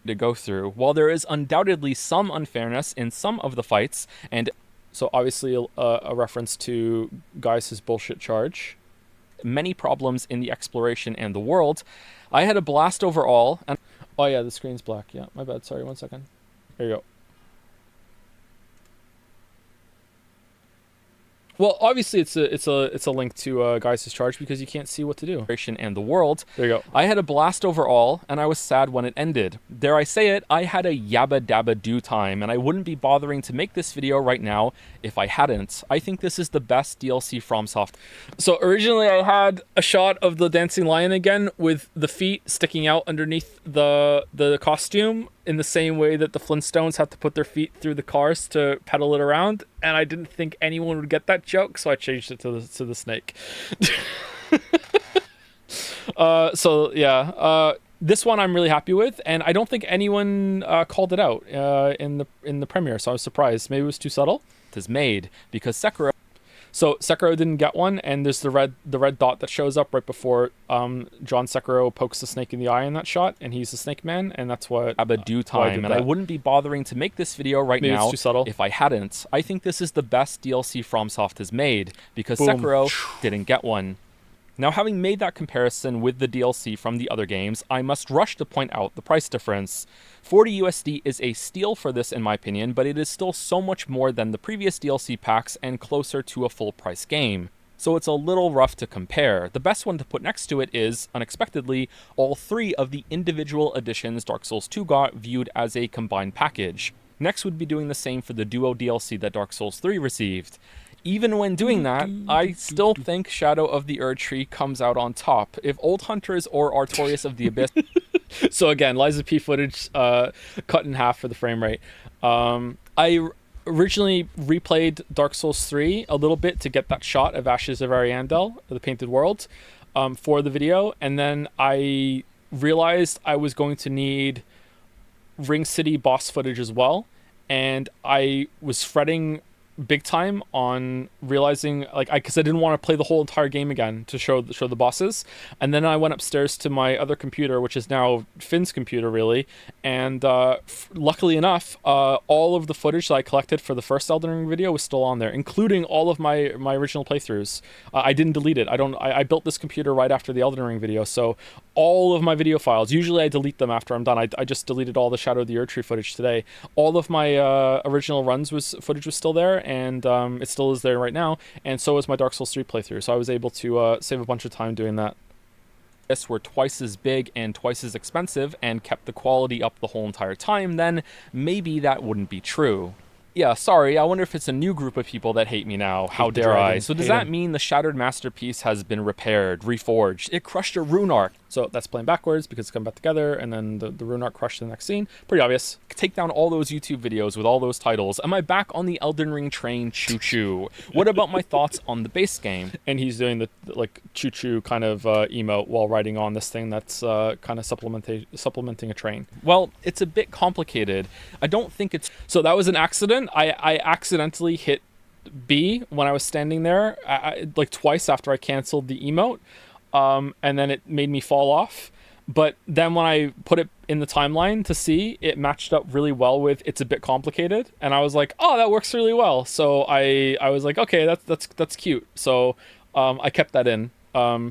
to go through. While there is undoubtedly some unfairness in some of the fights, and so obviously a reference to Gaius' bullshit charge, many problems in the exploration and the world, I had a blast overall. And oh yeah, the screen's black. Yeah, my bad. Sorry, 1 second. There you go. Well, obviously it's a link to Gaius' charge because you can't see what to do. And the world. There you go. I had a blast overall, and I was sad when it ended. Dare I say it, I had a yabba dabba do time, and I wouldn't be bothering to make this video right now if I hadn't. I think this is the best DLC FromSoft. So originally I had a shot of the dancing lion again with the feet sticking out underneath the costume in the same way that the Flintstones had to put their feet through the cars to pedal it around, and I didn't think anyone would get that joke, so I changed it to the snake. So yeah, this one I'm really happy with, and I don't think anyone called it out in the premiere, so I was surprised. Maybe it was too subtle. It is made because Sekiro. So Sekiro didn't get one, and there's the red dot that shows up right before John Sekiro pokes the snake in the eye in that shot, and he's the Snake Man, and that's what Due time, and I wouldn't be bothering to make this video right Maybe now it's too subtle. if I hadn't. I think this is the best DLC FromSoft has made, because Boom. Sekiro didn't get one. Now, having made that comparison with the DLC from the other games, I must rush to point out the price difference. 40 USD is a steal for this in my opinion, but it is still so much more than the previous DLC packs and closer to a full price game. So it's a little rough to compare. The best one to put next to it is, unexpectedly, all 3 of the individual editions Dark Souls 2 got viewed as a combined package. Next would be doing the same for the Duo DLC that Dark Souls 3 received. Even when doing that, I still think Shadow of the Erdtree comes out on top. If Old Hunters or Artorias of the Abyss... So again, Liza P footage cut in half for the frame rate. I originally replayed Dark Souls 3 a little bit to get that shot of Ashes of Ariandel, the Painted World, for the video, and then I realized I was going to need Ring City boss footage as well, and I was fretting big time on realizing, like, because I didn't want to play the whole entire game again to show the bosses. And then I went upstairs to my other computer, which is now Finn's computer, really, and luckily enough, all of the footage that I collected for the first Elden Ring video was still on there, including all of my original playthroughs. I didn't delete it. I built this computer right after the Elden Ring video, so all of my video files, usually I delete them after I'm done. I just deleted all the Shadow of the Erdtree footage today. All of my original runs footage was still there, and it still is there right now, and so is my Dark Souls 3 playthrough, so I was able to save a bunch of time doing that. Were twice as big and twice as expensive and kept the quality up the whole entire time, then maybe that wouldn't be true. Yeah, sorry, I wonder if it's a new group of people that hate me now. How dare I? So does that mean the Shattered Masterpiece has been repaired, reforged? It crushed a rune arc. So that's playing backwards because it's coming back together, and then the rune arc crushed the next scene. Pretty obvious. Take down all those YouTube videos with all those titles. Am I back on the Elden Ring train? Choo-choo. What about my thoughts on the base game? And he's doing the like choo-choo kind of emote while riding on this thing that's kind of supplementing a train. Well, it's a bit complicated. I don't think it's... So that was an accident. I accidentally hit B when I was standing there, like twice after I canceled the emote, and then it made me fall off. But then when I put it in the timeline to see, it matched up really well with "it's a bit complicated," and I was like, "Oh, that works really well." So I was like, "Okay, that's cute." So I kept that in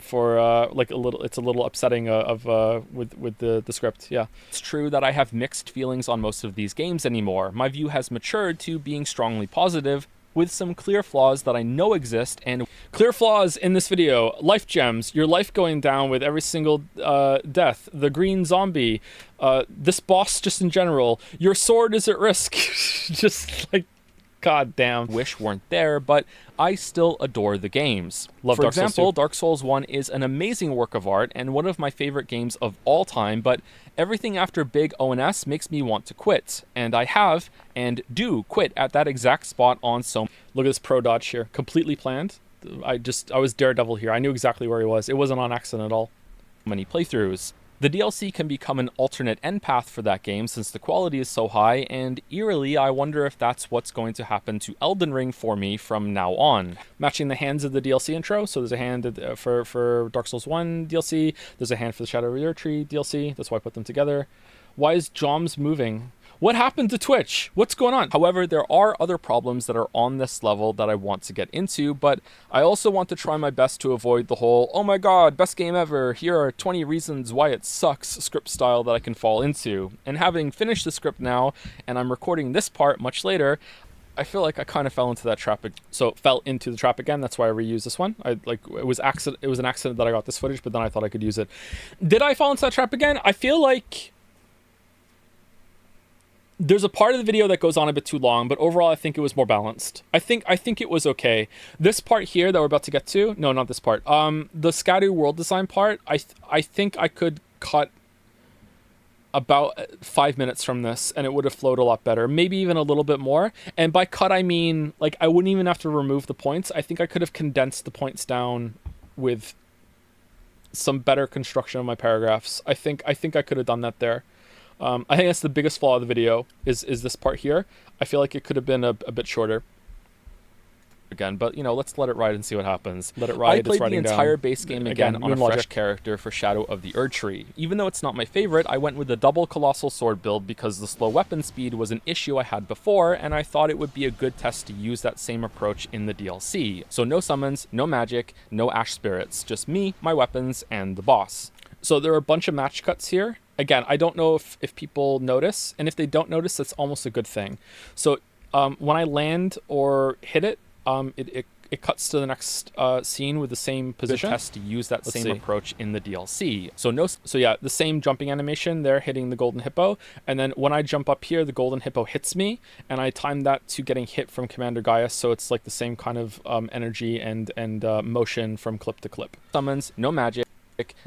for like a little. It's a little upsetting with the script. Yeah, it's true that I have mixed feelings on most of these games anymore. My view has matured to being strongly positive, with some clear flaws that I know exist. And clear flaws in this video: life gems, your life going down with every single death, the green zombie, this boss just in general, your sword is at risk. Just like, god damn. Wish weren't there, but I still adore the games. Love For Dark Souls example, 2. Dark Souls 1 is an amazing work of art and one of my favorite games of all time, but everything after big ONS makes me want to quit, and I have and do quit at that exact spot on so... Look at this pro dodge here, completely planned. I was Daredevil here. I knew exactly where he was. It wasn't on accident at all. Many playthroughs. The DLC can become an alternate end path for that game since the quality is so high, and eerily I wonder if that's what's going to happen to Elden Ring for me from now on. Matching the hands of the DLC intro, so there's a hand for Dark Souls 1 DLC, there's a hand for the Shadow of the Erdtree DLC, that's why I put them together. Why is Joms moving? What happened to Twitch? What's going on? However, there are other problems that are on this level that I want to get into, but I also want to try my best to avoid the whole, oh my god, best game ever, here are 20 reasons why it sucks script style that I can fall into. And having finished the script now, and I'm recording this part much later, I feel like I kind of fell into that trap. So fell into the trap again. That's why I reused this one. It was an accident that I got this footage, but then I thought I could use it. Did I fall into that trap again? I feel like there's a part of the video that goes on a bit too long, but overall I think it was more balanced. I think it was okay. This part here that we're about to get to, no, not this part. The Scadu world design part, I think I could cut about 5 minutes from this and it would have flowed a lot better, maybe even a little bit more. And by cut I mean, like, I wouldn't even have to remove the points. I think I could have condensed the points down with some better construction of my paragraphs. I think I could have done that there. I think that's the biggest flaw of the video is this part here. I feel like it could have been a bit shorter. again, but let's let it ride and see what happens. Let it ride. I played the entire base game again on a fresh logic. character for Shadow of the Erdtree. Even though it's not my favorite, I went with the double colossal sword build because the slow weapon speed was an issue I had before, and I thought it would be a good test to use that same approach in the DLC. So no summons, no magic, no ash spirits, just me, my weapons, and the boss. So there are a bunch of match cuts here. Again, I don't know if people notice, and if they don't notice, that's almost a good thing. So when I land or hit it, it cuts to the next scene with the same position. Test to use that same approach in the DLC. So yeah, the same jumping animation there, hitting the golden hippo, and then when I jump up here, the golden hippo hits me, and I time that to getting hit from Commander Gaius, so it's like the same kind of energy and motion from clip to clip. Summons, no magic,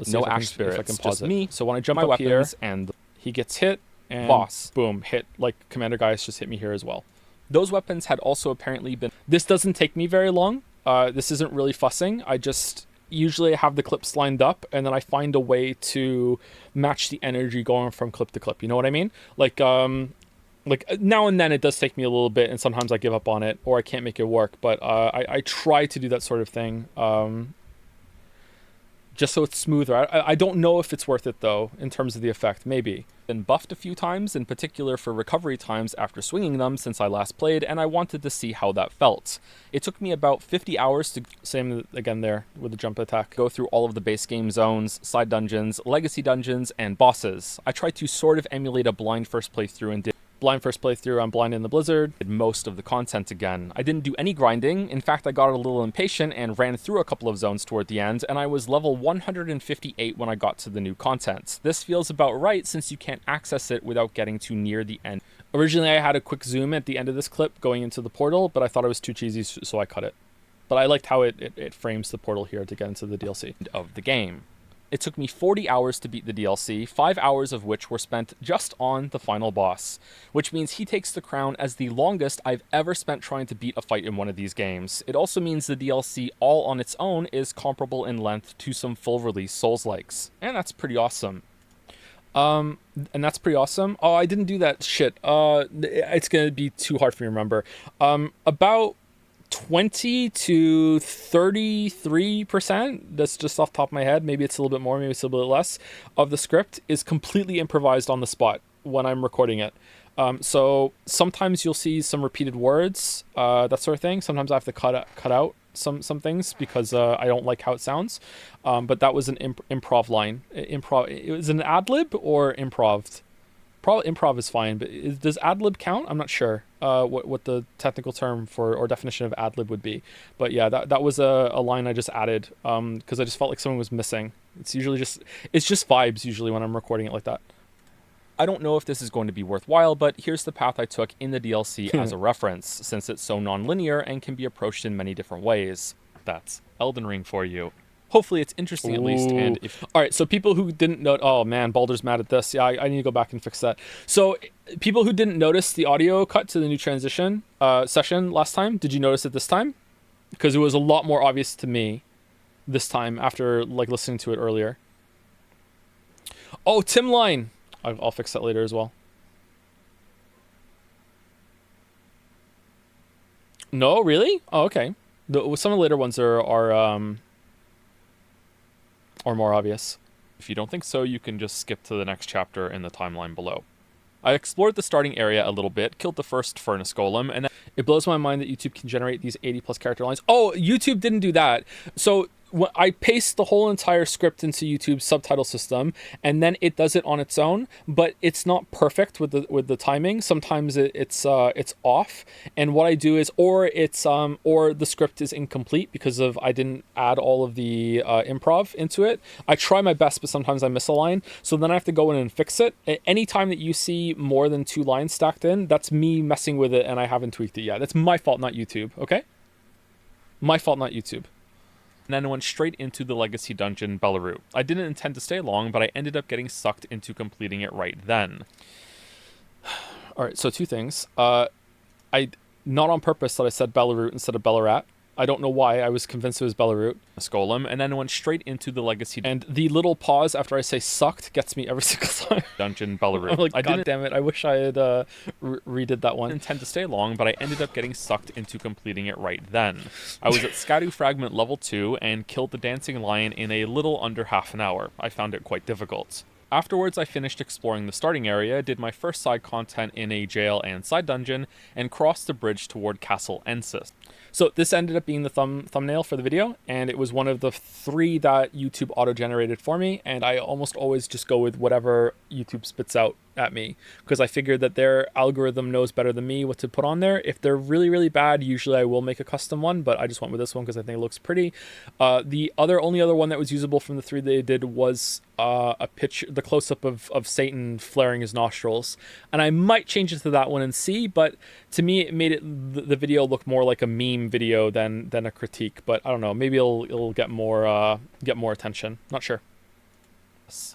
no ash spirits, just me. So when I jump up here, and he gets hit, and boss, boom, hit, like Commander Gaius just hit me here as well. Those weapons had also apparently been... This doesn't take me very long. This isn't really fussing. I just usually have the clips lined up, and then I find a way to match the energy going from clip to clip. You know what I mean? Like now and then it does take me a little bit, and sometimes I give up on it, or I can't make it work. But I try to do that sort of thing, just so it's smoother. I don't know if it's worth it, though, in terms of the effect. Maybe. Been buffed a few times, in particular for recovery times after swinging them since I last played, and I wanted to see how that felt. It took me about 50 hours to, same again there with the jump attack, go through all of the base game zones, side dungeons, legacy dungeons, and bosses. I tried to sort of emulate a blind first playthrough and did blind first playthrough on Blind in the Blizzard, did most of the content again. I didn't do any grinding. In fact, I got a little impatient and ran through a couple of zones toward the end, and I was level 158 when I got to the new content. This feels about right since you can't access it without getting too near the end. Originally, I had a quick zoom at the end of this clip going into the portal, but I thought it was too cheesy, so I cut it. But I liked how it frames the portal here to get into the DLC of the game. It took me 40 hours to beat the DLC, 5 hours of which were spent just on the final boss, which means he takes the crown as the longest I've ever spent trying to beat a fight in one of these games. It also means the DLC all on its own is comparable in length to some full-release Souls-likes, and that's pretty awesome. Oh, I didn't do that shit. It's gonna be too hard for me to remember. About 20 to 33%, that's just off the top of my head, maybe it's a little bit more, maybe it's a little bit less, of the script is completely improvised on the spot when I'm recording it. So sometimes you'll see some repeated words, that sort of thing. Sometimes I have to cut out some things because I don't like how it sounds. But that was an improv line. It was an ad-lib or improved? Probably improv is fine, but does ad-lib count? I'm not sure what the technical term for or definition of ad-lib would be. But yeah, that was a line I just added because I just felt like someone was missing. It's just vibes usually when I'm recording it like that. I don't know if this is going to be worthwhile, but here's the path I took in the DLC as a reference, since it's so non-linear and can be approached in many different ways. That's Elden Ring for you. Hopefully it's interesting at least. And all right, so people who didn't know, oh man, Baldur's mad at this. Yeah, I need to go back and fix that. So people who didn't notice the audio cut to the new transition session last time, did you notice it this time? Because it was a lot more obvious to me this time after like listening to it earlier. Oh, Tim Line. I'll fix that later as well. No, really? Oh, okay. Some of the later ones are more obvious. If you don't think so, you can just skip to the next chapter in the timeline below. I explored the starting area a little bit, killed the first furnace golem, and it blows my mind that YouTube can generate these 80+ character lines. Oh, YouTube didn't do that. So I paste the whole entire script into YouTube's subtitle system, and then it does it on its own, but it's not perfect with the timing. Sometimes it's off, and what I do is, or the script is incomplete because I didn't add all of the improv into it. I try my best, but sometimes I miss a line, so then I have to go in and fix it. Anytime that you see more than 2 lines stacked in, that's me messing with it, and I haven't tweaked it yet. That's my fault, not YouTube. Okay, my fault, not YouTube. And then went straight into the Legacy Dungeon, Belarus. I didn't intend to stay long, but I ended up getting sucked into completing it right then. All right, so 2 things. I not on purpose that I said Belarus instead of Ballarat. I don't know why. I was convinced it was Belarus. Golem, and then went straight into the Legacy And the little pause after I say sucked gets me every single time. dungeon Belarus. I'm like, God damn it. I wish I had redid that one. I didn't intend to stay long, but I ended up getting sucked into completing it right then. I was at Scadu Fragment level 2 and killed the Dancing Lion in a little under half an hour. I found it quite difficult. Afterwards, I finished exploring the starting area, did my first side content in a jail and side dungeon, and crossed the bridge toward Castle Ensis. So this ended up being the thumbnail for the video, and it was one of the 3 that YouTube auto-generated for me, and I almost always just go with whatever YouTube spits out at me, because I figured that their algorithm knows better than me what to put on there. If they're really, really bad, usually I will make a custom one, but I just went with this one because I think it looks pretty. The only other one that was usable from the 3 they did was a picture, the close-up of Satan flaring his nostrils, and I might change it to that one and see, but to me it made the video look more like a meme video than a critique. But I don't know, maybe it'll get more attention, not sure.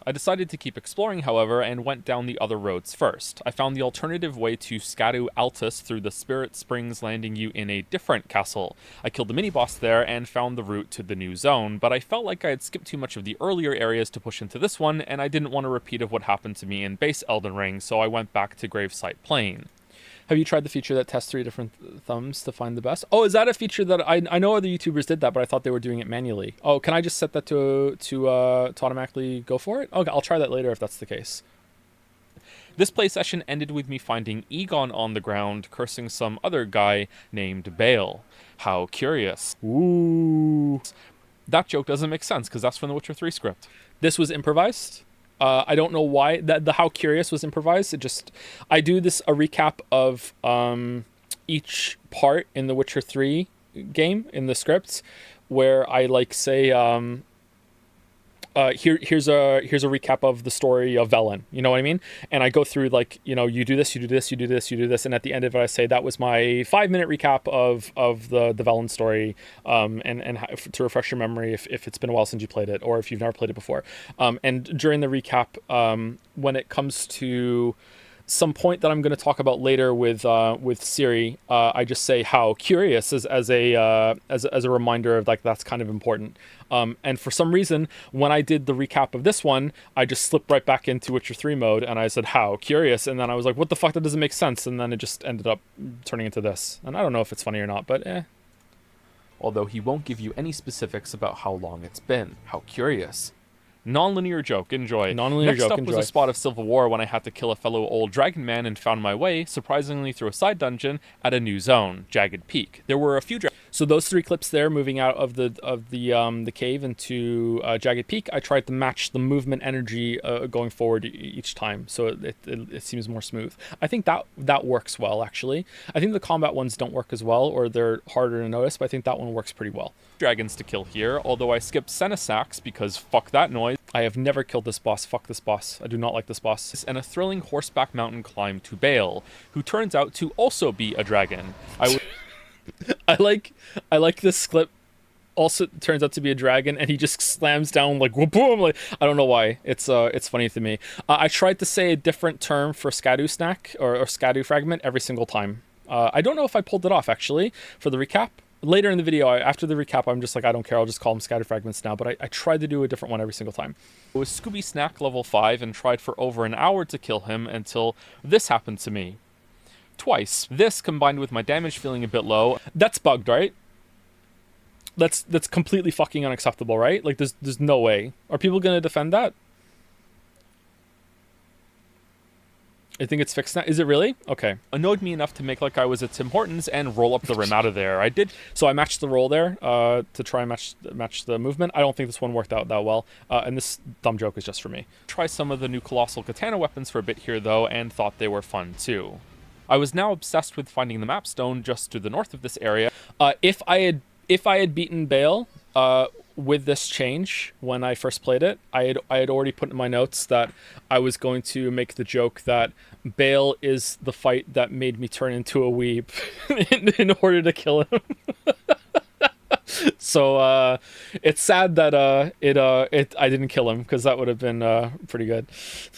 I decided to keep exploring, however, and went down the other roads first. I found the alternative way to Scadu Altus through the Spirit Springs, landing you in a different castle. I killed the mini-boss there and found the route to the new zone, but I felt like I had skipped too much of the earlier areas to push into this one, and I didn't want a repeat of what happened to me in base Elden Ring, so I went back to Gravesite Plain. Have you tried the feature that tests 3 different thumbs to find the best? Oh, is that a feature that I know other YouTubers did that, but I thought they were doing it manually. Oh, can I just set that to automatically go for it? Okay, I'll try that later if that's the case. This play session ended with me finding Egon on the ground, cursing some other guy named Bale. How curious. Ooh. That joke doesn't make sense, because that's from the Witcher 3 script. This was improvised? I don't know why the how curious was improvised. I do a recap of each part in the Witcher 3 game in the scripts, where I like say here's a recap of the story of Velen, you know what I mean? And I go through, like, you know, you do this, you do this, you do this, you do this, and at the end of it I say that was my 5-minute recap of the Velen story, and to refresh your memory if it's been a while since you played it, or if you've never played it before. And during the recap, when it comes to some point that I'm going to talk about later with Siri, I just say how curious as a reminder of, like, that's kind of important. And for some reason, when I did the recap of this one, I just slipped right back into Witcher 3 mode, and I said how curious, and then I was like, what the fuck, that doesn't make sense, and then it just ended up turning into this. And I don't know if it's funny or not, but eh. Although he won't give you any specifics about how long it's been. How curious. Non-linear joke, enjoy. Non-linear joke, enjoy. Next up was a spot of Civil War when I had to kill a fellow old dragon man and found my way, surprisingly through a side dungeon, at a new zone, Jagged Peak. There were a few So those 3 clips there, moving out of the cave into Jagged Peak, I tried to match the movement energy going forward each time, so it seems more smooth. I think that works well, actually. I think the combat ones don't work as well, or they're harder to notice, but I think that one works pretty well. Dragons to kill here, although I skipped Senesax because fuck that noise. I have never killed this boss. Fuck this boss. I do not like this boss. And a thrilling horseback mountain climb to Bale, who turns out to also be a dragon. I like this clip. Also turns out to be a dragon, and he just slams down like boom. Like, I don't know why. It's funny to me. I tried to say a different term for Scadu snack or Scadu fragment every single time. I don't know if I pulled it off actually for the recap. Later in the video, after the recap, I'm just like, I don't care, I'll just call them Scatter Fragments now, but I tried to do a different one every single time. I was Scooby Snack level 5 and tried for over an hour to kill him until this happened to me. Twice. This, combined with my damage feeling a bit low. That's bugged, right? That's completely fucking unacceptable, right? Like, there's no way. Are people going to defend that? I think it's fixed now. Is it really? Okay. Annoyed me enough to make like I was at Tim Hortons and roll up the rim out of there. I did. So I matched the roll there to try and match the movement. I don't think this one worked out that well. And this dumb joke is just for me. Try some of the new Colossal Katana weapons for a bit here, though, and thought they were fun, too. I was now obsessed with finding the map stone just to the north of this area. If I had beaten Bale with this change when I first played it, I had already put in my notes that I was going to make the joke that Bale is the fight that made me turn into a weeb in order to kill him. So it's sad that I didn't kill him, because that would have been pretty good.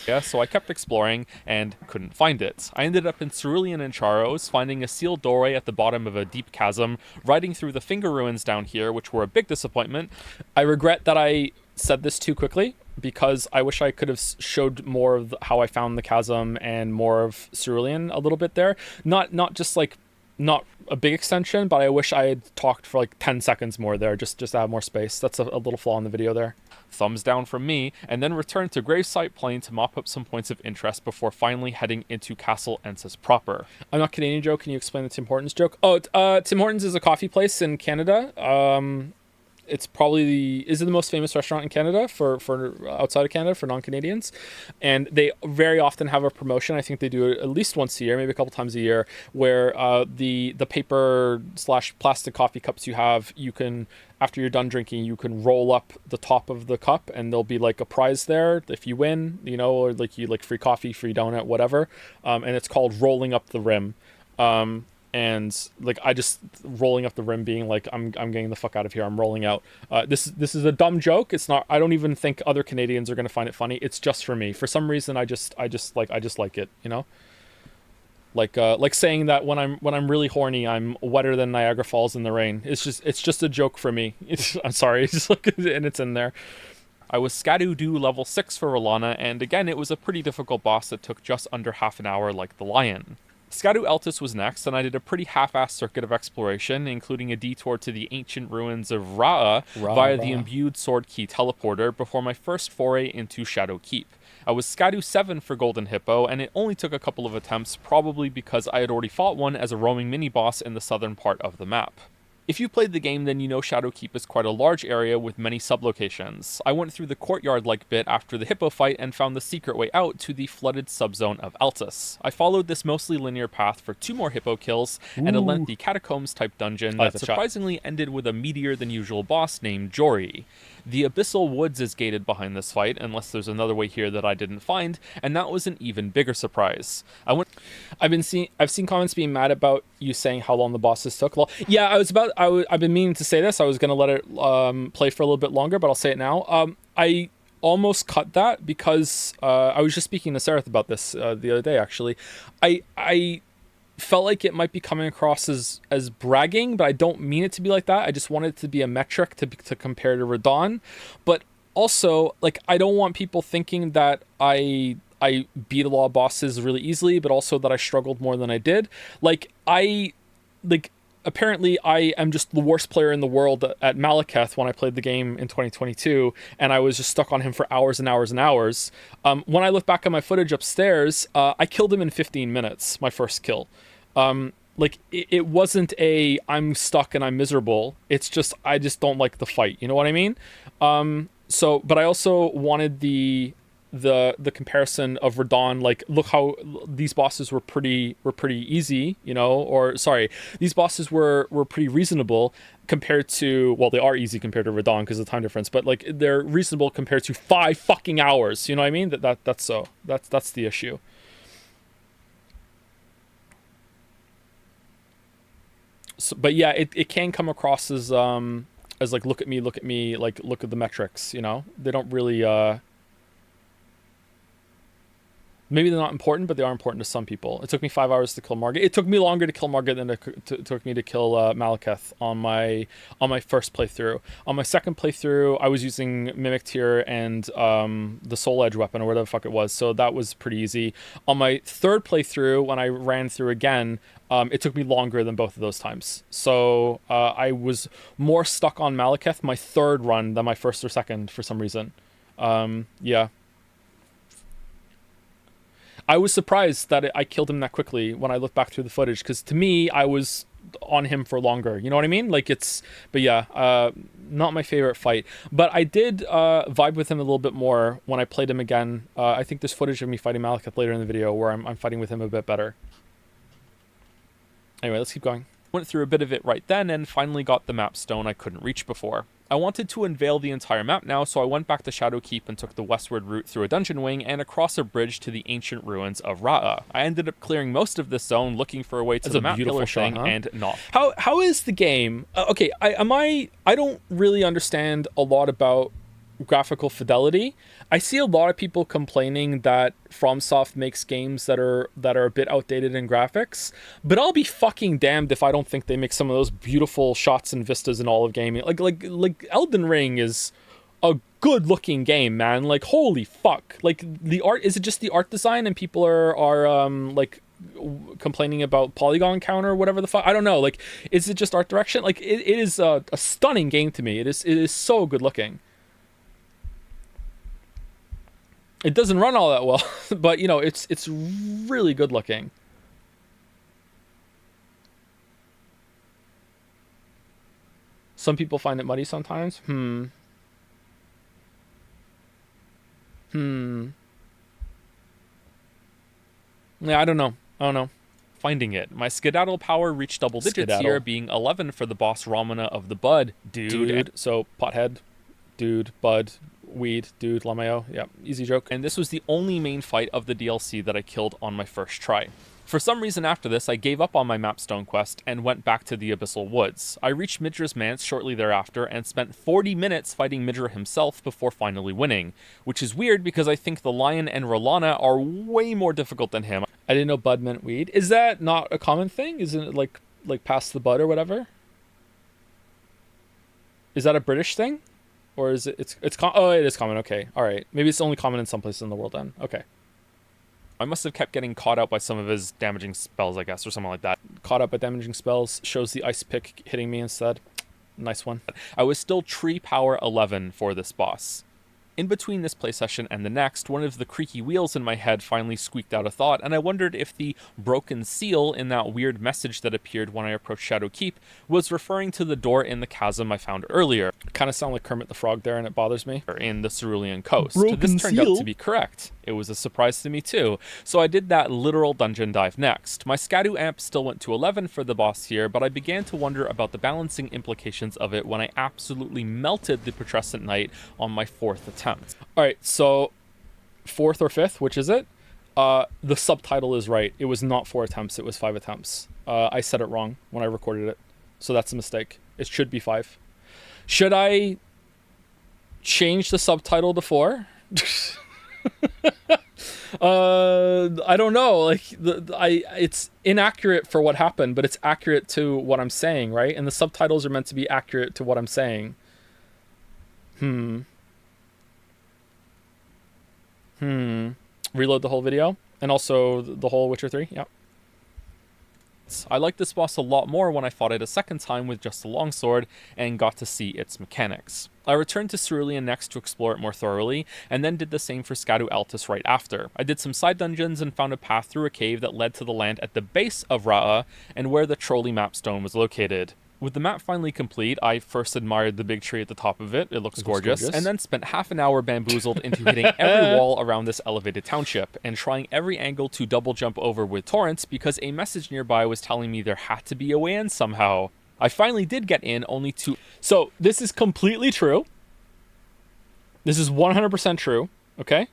Yeah, so I kept exploring and couldn't find it. I ended up in Cerulean and Charos, finding a sealed doorway at the bottom of a deep chasm, riding through the Finger Ruins down here, which were a big disappointment. I regret that I said this too quickly, because I wish I could have showed more of how I found the chasm and more of Cerulean a little bit there. Not just like, not a big extension, but I wish I had talked for like 10 seconds more there, just to have more space. That's a little flaw in the video there. Thumbs down from me, and then returned to Gravesite Plain to mop up some points of interest before finally heading into Castle Ensis proper. I'm not Canadian, Joe. Can you explain the Tim Hortons joke? Oh, Tim Hortons is a coffee place in Canada. It's probably is it the most famous restaurant in Canada for outside of Canada for non-Canadians, and they very often have a promotion. I think they do it at least once a year, maybe a couple times a year, where the paper / plastic coffee cups you have, you can, after you're done drinking, you can roll up the top of the cup, and there'll be like a prize there if you win, or like you like free coffee, free donut, whatever, and it's called rolling up the rim. And like I just rolling up the rim, being like, I'm getting the fuck out of here. I'm rolling out. This is a dumb joke. It's not. I don't even think other Canadians are gonna find it funny. It's just for me. For some reason, I just like it. Like saying that when I'm really horny, I'm wetter than Niagara Falls in the rain. It's just a joke for me. I'm sorry. It's just like, and it's in there. I was Scadoo level 6 for Rolana, and again, it was a pretty difficult boss that took just under half an hour, like the lion. Scadoo Eltis was next, and I did a pretty half-assed circuit of exploration, including a detour to the ancient ruins of Ra'a via the imbued sword key teleporter before my first foray into Shadow Keep. I was Scadoo 7 for Golden Hippo, and it only took a couple of attempts, probably because I had already fought one as a roaming mini-boss in the southern part of the map. If you played the game, then you know Shadow Keep is quite a large area with many sub-locations. I went through the courtyard-like bit after the hippo fight and found the secret way out to the flooded subzone of Altus. I followed this mostly linear path for 2 more hippo kills and a lengthy catacombs-type dungeon that surprisingly ended with a meatier-than-usual boss named Jory. The Abyssal Woods is gated behind this fight, unless there's another way here that I didn't find, and that was an even bigger surprise. I've seen comments being mad about you saying how long the bosses took. Well, yeah, I've been meaning to say this. I was gonna let it play for a little bit longer, but I'll say it now. I almost cut that because I was just speaking to Sarah about this the other day. Actually, I felt like it might be coming across as bragging, but I don't mean it to be like that. I just want it to be a metric to compare to Radon, but also like I don't want people thinking that I beat a lot of bosses really easily, but also that I struggled more than I did. Apparently I am just the worst player in the world at Malekith when I played the game in 2022, and I was just stuck on him for hours and hours and hours. When I look back at my footage upstairs, I killed him in 15 minutes, my first kill. It wasn't I'm stuck and I'm miserable. It's just, I just don't like the fight. You know what I mean? But I also wanted the comparison of Radon, like look how these bosses were pretty easy, these bosses were pretty reasonable compared to, well, they are easy compared to Radon because of the time difference, but like they're reasonable compared to 5 fucking hours, you know what I mean? That's the issue. So, but yeah, it can come across as like look at me, like look at the metrics, they don't really maybe they're not important, but they are important to some people. It took me 5 hours to kill Margit. It took me longer to kill Margit than it took me to kill Malekith on my first playthrough. On my second playthrough, I was using Mimic Tier and the Soul Edge weapon or whatever the fuck it was, so that was pretty easy. On my third playthrough, when I ran through again, it took me longer than both of those times. So I was more stuck on Malekith my third run than my first or second for some reason. Yeah. I was surprised that I killed him that quickly when I look back through the footage, because to me, I was on him for longer. You know what I mean? But yeah, not my favorite fight. But I did vibe with him a little bit more when I played him again. I think there's footage of me fighting Malekith later in the video where I'm fighting with him a bit better. Anyway, let's keep going. Went through a bit of it right then and finally got the map stone I couldn't reach before. I wanted to unveil the entire map now, so I went back to Shadowkeep and took the westward route through a dungeon wing and across a bridge to the ancient ruins of Ra'ah. I ended up clearing most of this zone, looking for a way to the map pillar thing, and not. How is the game? Okay, I don't really understand a lot about graphical fidelity. I see a lot of people complaining that FromSoft makes games that are a bit outdated in graphics, but I'll be fucking damned if I don't think they make some of those beautiful shots and vistas in all of gaming. Like Elden Ring is a good looking game, man. Like, holy fuck. Like, the art, is it just the art design and people are like complaining about polygon count or whatever the fuck? I don't know. Like, is it just art direction? Like, it is a stunning game to me. It is so good looking. It doesn't run all that well, but you know, it's really good looking. Some people find it muddy sometimes. Yeah, I don't know. Finding it. My skedaddle power reached double digits here, being 11 for the boss Ramana of the Bud. Dude. So, pothead, dude, bud, weed, dude, Lameo. Yeah, easy joke. And this was the only main fight of the DLC that I killed on my first try. For some reason after this, I gave up on my Mapstone quest and went back to the Abyssal Woods. I reached Midra's Manse shortly thereafter and spent 40 minutes fighting Midra himself before finally winning, which is weird because I think the Lion and Rolana are way more difficult than him. I didn't know bud meant weed. Is that not a common thing? Isn't it like past the bud or whatever? Is that a British thing? Or is it, oh, it is common. Okay. All right. Maybe it's only common in some places in the world then. Okay. I must have kept getting caught out by some of his damaging spells, I guess, or something like that. Caught up by damaging spells, shows the ice pick hitting me instead. Nice one. I was still tree power 11 for this boss. In between this play session and the next, one of the creaky wheels in my head finally squeaked out a thought, and I wondered if the broken seal in that weird message that appeared when I approached Shadowkeep was referring to the door in the chasm I found earlier. Kind of sound like Kermit the Frog there, and it bothers me. In the Cerulean Coast. Broken this turned seal? out to be correct. It was a surprise to me too. So I did that literal dungeon dive next. My Scadu amp still went to 11 for the boss here, but I began to wonder about the balancing implications of it when I absolutely melted the Putrescent Knight on my 4th attempt. All right, so 4th or 5th, which is it? The subtitle is right. It was not 4 attempts, it was 5 attempts. I said it wrong when I recorded it, so that's a mistake. It should be 5. Should I change the subtitle to 4? I don't know. Like, it's inaccurate for what happened, but it's accurate to what I'm saying, right? And the subtitles are meant to be accurate to what I'm saying. Reload the whole video, and also the whole Witcher 3. Yep. I liked this boss a lot more when I fought it a second time with just a longsword and got to see its mechanics. I returned to Cerulean next to explore it more thoroughly, and then did the same for Scadu Altus right after. I did some side dungeons and found a path through a cave that led to the land at the base of Ra'ah and where the Trolley Mapstone was located. With the map finally complete, I first admired the big tree at the top of it. It looks gorgeous. And then spent half an hour bamboozled into hitting every wall around this elevated township and trying every angle to double jump over with torrents because a message nearby was telling me there had to be a way in somehow. I finally did get in, only to... So, this is completely true. This is 100% true, okay?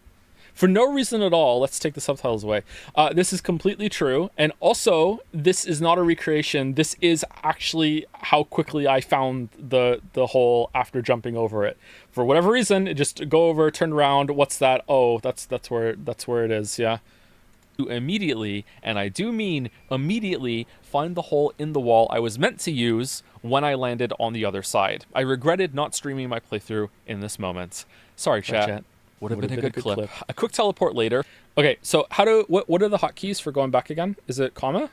For no reason at all, let's take the subtitles away. This is completely true. And also, this is not a recreation. This is actually how quickly I found the hole after jumping over it. For whatever reason, just go over, turn around. What's that? Oh, that's where it is, yeah. Immediately, and I do mean immediately, find the hole in the wall I was meant to use when I landed on the other side. I regretted not streaming my playthrough in this moment. Sorry, chat. Would have been a good clip. A quick teleport later. Okay, so what are the hotkeys for going back again? Is it comma?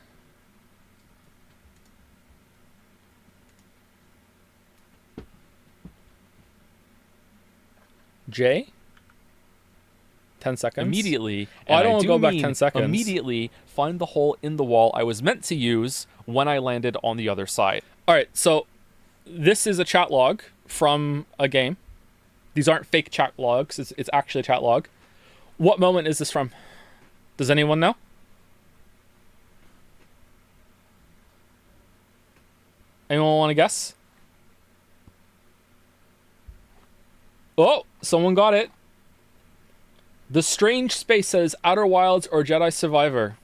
J? 10 seconds? Immediately. I don't want to go back 10 seconds. Immediately find the hole in the wall I was meant to use when I landed on the other side. All right, so this is a chat log from a game. These aren't fake chat logs. It's actually a chat log. What moment is this from? Does anyone know? Anyone want to guess? Oh, someone got it. The Strange Space says Outer Wilds or Jedi Survivor.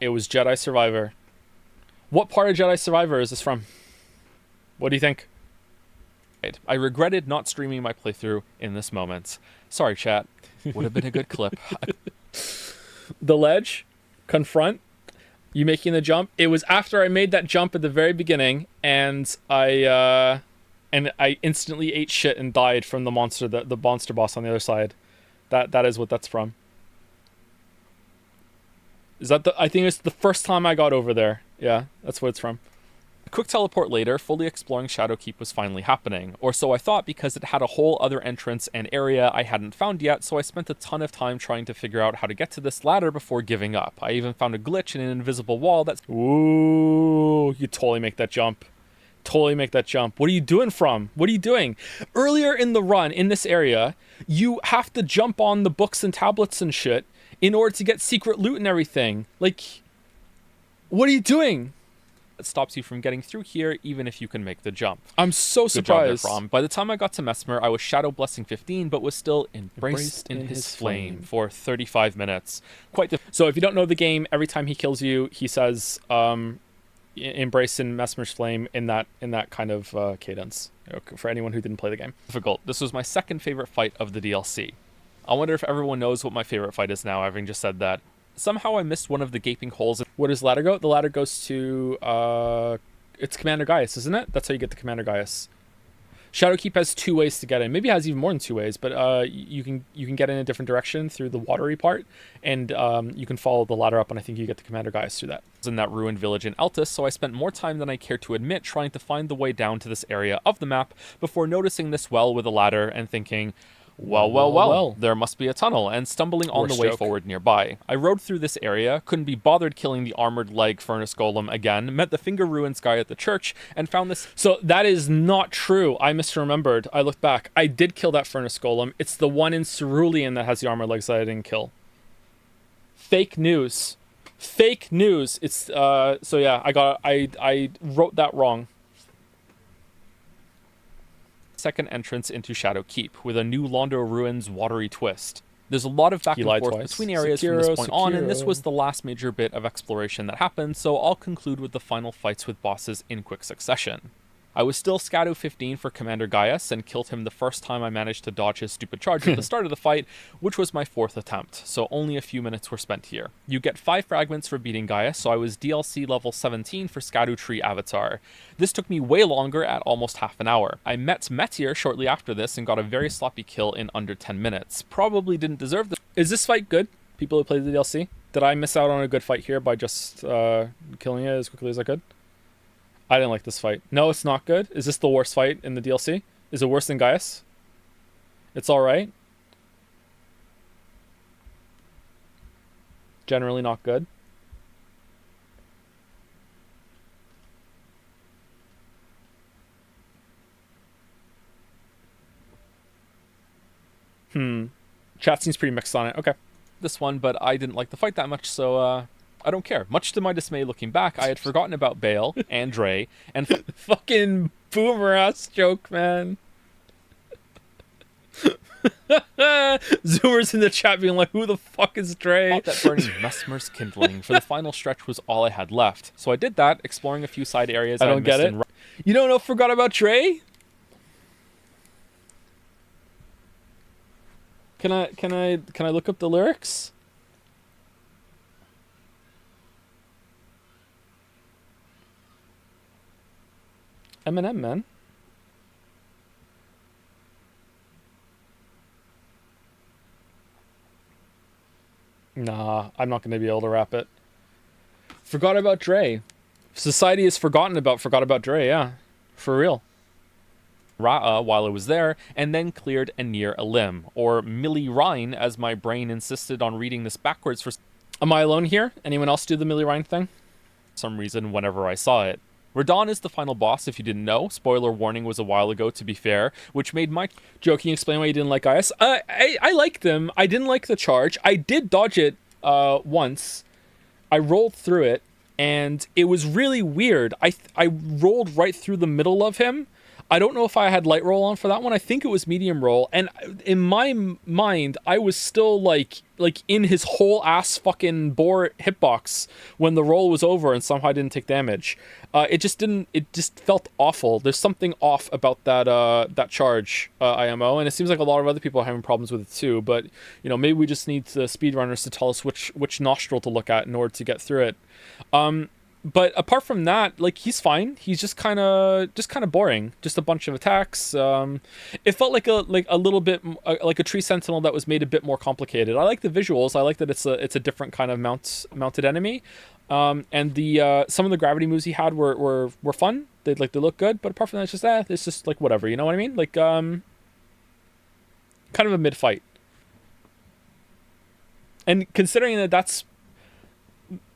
It was Jedi Survivor. What part of Jedi Survivor is this from? What do you think? I regretted not streaming my playthrough in this moment. Sorry, chat. Would have been a good clip. The ledge, confront, you making the jump. It was after I made that jump at the very beginning, and I instantly ate shit and died from the monster boss on the other side. That is what that's from. Is that I think it's the first time I got over there. Yeah, that's what it's from. A quick teleport later, fully exploring Shadowkeep was finally happening, or so I thought, because it had a whole other entrance and area I hadn't found yet, so I spent a ton of time trying to figure out how to get to this ladder before giving up. I even found a glitch in an invisible wall that's... Ooh, you totally make that jump. Totally make that jump. What are you doing from? What are you doing? Earlier in the run, in this area, you have to jump on the books and tablets and shit in order to get secret loot and everything. Like, what are you doing? That stops you from getting through here, even if you can make the jump. I'm so surprised. By the time I got to Mesmer, I was Shadow Blessing 15, but was still embraced in his flame for 35 minutes. So if you don't know the game, every time he kills you, he says, embrace in Mesmer's flame in that kind of cadence. Okay, for anyone who didn't play the game. Difficult. This was my second favorite fight of the DLC. I wonder if everyone knows what my favorite fight is now, having just said that. Somehow I missed one of the gaping holes. Where does the ladder go? The ladder goes to it's Commander Gaius, isn't it? That's how you get to Commander Gaius. Shadowkeep has 2 ways to get in. Maybe it has even more than 2 ways, but you can get in a different direction through the watery part, and you can follow the ladder up, and I think you get to Commander Gaius through that. I was in that ruined village in Altus, so I spent more time than I care to admit trying to find the way down to this area of the map before noticing this well with a ladder and thinking, well, there must be a tunnel, and stumbling on the way forward nearby. I rode through this area, couldn't be bothered killing the armored leg furnace golem again, met the finger ruins guy at the church, and found this... So that is not true. I misremembered. I looked back. I did kill that furnace golem. It's the one in Cerulean that has the armored legs that I didn't kill. Fake news. Fake news. It's so yeah, I wrote that wrong. Second entrance into Shadowkeep with a new Londo Ruins watery twist. There's a lot of back and forth between areas from this point on, and this was the last major bit of exploration that happened, so I'll conclude with the final fights with bosses in quick succession. I was still Scado 15 for Commander Gaius and killed him the first time I managed to dodge his stupid charge at the start of the fight, which was my 4th attempt, so only a few minutes were spent here. You get 5 fragments for beating Gaius, so I was DLC level 17 for Scado Tree Avatar. This took me way longer at almost half an hour. I met Meteor shortly after this and got a very sloppy kill in under 10 minutes. Probably didn't deserve this. Is this fight good? People who played the DLC? Did I miss out on a good fight here by just killing it as quickly as I could? I didn't like this fight. No, it's not good. Is this the worst fight in the DLC? Is it worse than Gaius? It's alright. Generally not good. Chat seems pretty mixed on it. Okay. This one, but I didn't like the fight that much, so I don't care. Much to my dismay looking back, I had forgotten about Bale and Dre and fucking boomer ass joke, man. Zoomers in the chat being like, who the fuck is Dre? Thought that burning Mesmer's kindling for the final stretch was all I had left. So I did that, exploring a few side areas. I don't get it. You don't know forgot about Dre? Can I look up the lyrics? Eminem, man. Nah, I'm not going to be able to rap it. Forgot about Dre. Society is forgot about Dre, yeah. For real. Ra'a while I was there, and then cleared a near a limb, or Millie Rhine, as my brain insisted on reading this backwards for... Am I alone here? Anyone else do the Millie Rhine thing? Some reason whenever I saw it. Radon is the final boss, if you didn't know. Spoiler warning was a while ago, to be fair, which made my... Joe, can you explain why you didn't like Gaius? I liked them. I didn't like the charge. I did dodge it once. I rolled through it, and it was really weird. I rolled right through the middle of him. I don't know if I had light roll on for that one. I think it was medium roll, and in my mind, I was still like in his whole ass fucking bore hitbox when the roll was over, and somehow I didn't take damage. It just didn't. It just felt awful. There's something off about that charge IMO, and it seems like a lot of other people are having problems with it too. But maybe we just need the speedrunners to tell us which nostril to look at in order to get through it. But apart from that, like, he's fine. He's just kind of boring. Just a bunch of attacks. It felt like a little bit like a tree sentinel that was made a bit more complicated. I like the visuals. I like that it's a different kind of mounted enemy. And the some of the gravity moves he had were fun. They look good. But apart from that, it's just like whatever. You know what I mean? Like kind of a mid fight. And considering that that's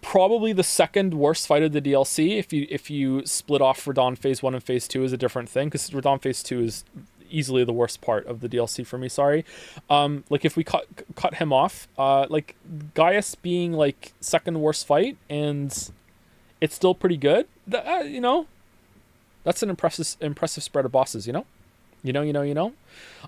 probably the second worst fight of the DLC, if you split off Radahn Phase 1 and Phase 2 is a different thing, because Radahn Phase 2 is easily the worst part of the DLC for me, sorry. Like, if we cut him off, like, Gaius being, like, second worst fight, and it's still pretty good, that's an impressive spread of bosses, you know?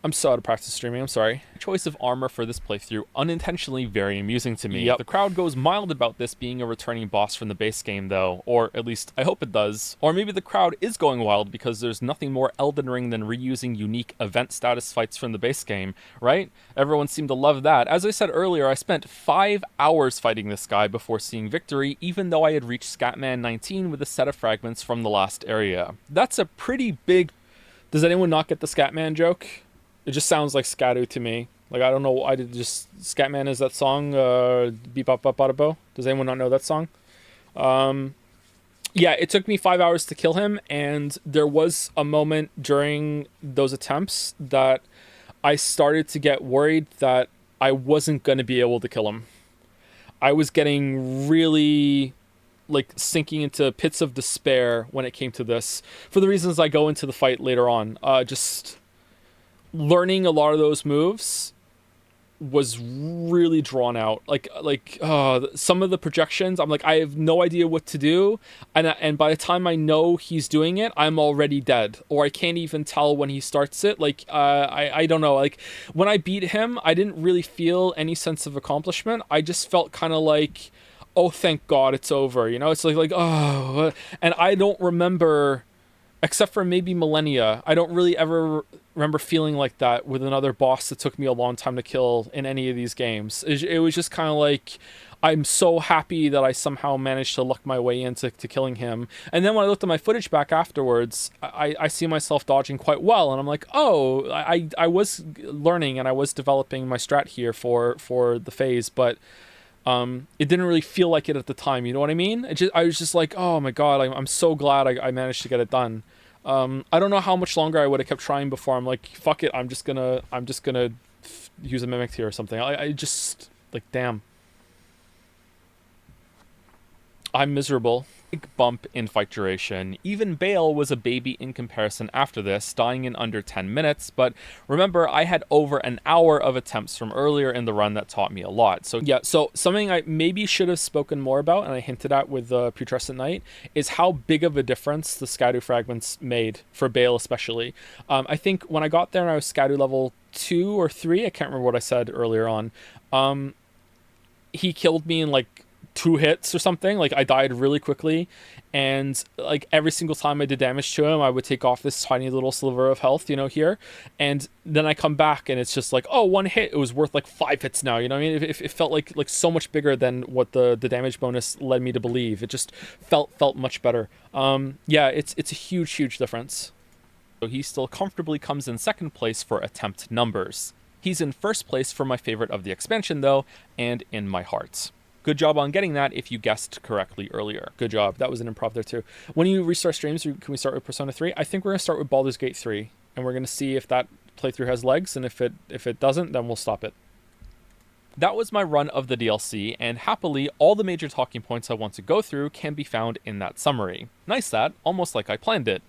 I'm so out of practice streaming, I'm sorry. Choice of armor for this playthrough, unintentionally very amusing to me. Yep. The crowd goes mild about this being a returning boss from the base game though, or at least I hope it does. Or maybe the crowd is going wild because there's nothing more Elden Ring than reusing unique event status fights from the base game, right? Everyone seemed to love that. As I said earlier, I spent 5 hours fighting this guy before seeing victory, even though I had reached Scatman 19 with a set of fragments from the last area. That's a pretty big... Does anyone not get the Scatman joke? It just sounds like Scatu to me. Like, I don't know. I did just... Scatman is that song, Beep Bop Bop Bada Bo. Does anyone not know that song? Yeah, it took me 5 hours to kill him, and there was a moment during those attempts that I started to get worried that I wasn't going to be able to kill him. I was getting really... like sinking into pits of despair when it came to this, for the reasons I go into the fight later on. Just learning a lot of those moves was really drawn out. Like some of the projections, I'm like, I have no idea what to do, and by the time I know he's doing it, I'm already dead, or I can't even tell when he starts it. Like I don't know. Like, when I beat him, I didn't really feel any sense of accomplishment. I just felt kind of like, oh, thank God it's over. It's like, oh, and I don't remember, except for maybe Millennia, I don't really ever remember feeling like that with another boss that took me a long time to kill in any of these games. It was just kind of like, I'm so happy that I somehow managed to luck my way into killing him. And then when I looked at my footage back afterwards, I see myself dodging quite well, and I'm like, oh, I was learning and I was developing my strat here for the phase, but it didn't really feel like it at the time, you know what I mean? I was just like, oh my God, I'm so glad I managed to get it done. I don't know how much longer I would have kept trying before I'm like, fuck it, I'm just gonna use a mimic here or something. I just, like, damn. I'm miserable. Big bump in fight duration. Even Bale was a baby in comparison after this, dying in under 10 minutes, but remember, I had over an hour of attempts from earlier in the run that taught me a lot. So yeah, so something I maybe should have spoken more about, and I hinted at with Putrescent Knight, is how big of a difference the Scadu fragments made, for Bale especially. I think when I got there and I was Scadu level 2 or 3, I can't remember what I said earlier on, he killed me in like 2 hits or something. Like, I died really quickly, and like every single time I did damage to him, I would take off this tiny little sliver of health, here, and then I come back and it's just like, oh, 1 hit, it was worth like 5 hits now, you know what I mean? It felt like so much bigger than what the damage bonus led me to believe. It just felt much better. Yeah, it's a huge difference. So he still comfortably comes in second place for attempt numbers. He's in first place for my favorite of the expansion though, and in my heart. Good job on getting that if you guessed correctly earlier. Good job. That was an improv there too. When you restart streams, can we start with Persona 3? I think we're going to start with Baldur's Gate 3, and we're going to see if that playthrough has legs, and if it doesn't, then we'll stop it. That was my run of the DLC, and happily, all the major talking points I want to go through can be found in that summary. Nice that, almost like I planned it.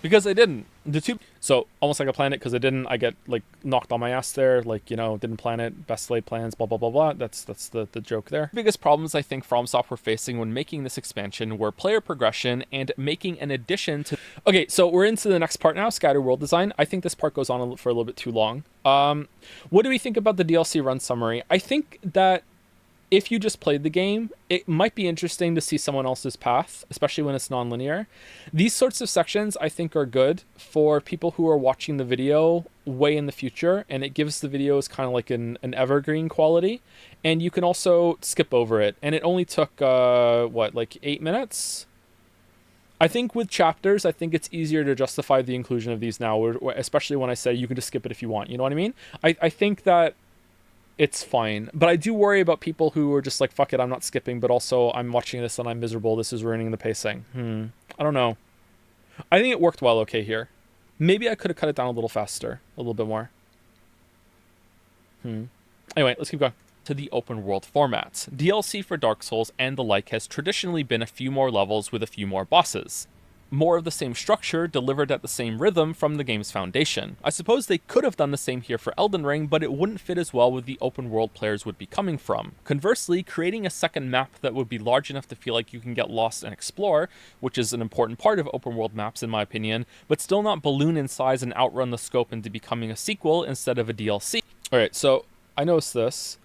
Because I didn't. So almost like I planned it because I didn't. I get like knocked on my ass there. Like, you know, didn't plan it. Best laid plans. Blah blah blah blah. That's the joke there. Biggest problems I think FromSoft were facing when making this expansion were player progression and making an addition to. Okay, so we're into the next part now. Scattered world design. I think this part goes on for a little bit too long. What do we think about the DLC run summary? I think that if you just played the game, it might be interesting to see someone else's path, especially when it's non-linear. These sorts of sections, I think, are good for people who are watching the video way in the future, and it gives the videos kind of like an evergreen quality. And you can also skip over it. And it only took, like 8 minutes? I think with chapters, I think it's easier to justify the inclusion of these now, especially when I say you can just skip it if you want. You know what I mean? I think that it's fine. But I do worry about people who are just like, fuck it, I'm not skipping, but also I'm watching this and I'm miserable. This is ruining the pacing. I don't know. I think it worked well okay here. Maybe I could have cut it down a little faster, a little bit more. Anyway, let's keep going. To the open world formats. DLC for Dark Souls and the like has traditionally been a few more levels with a few more bosses. More of the same structure delivered at the same rhythm from the game's foundation. I suppose they could have done the same here for Elden Ring, but it wouldn't fit as well with the open world players would be coming from. Conversely, creating a second map that would be large enough to feel like you can get lost and explore, which is an important part of open world maps in my opinion, but still not balloon in size and outrun the scope into becoming a sequel instead of a DLC. Alright, so I noticed this.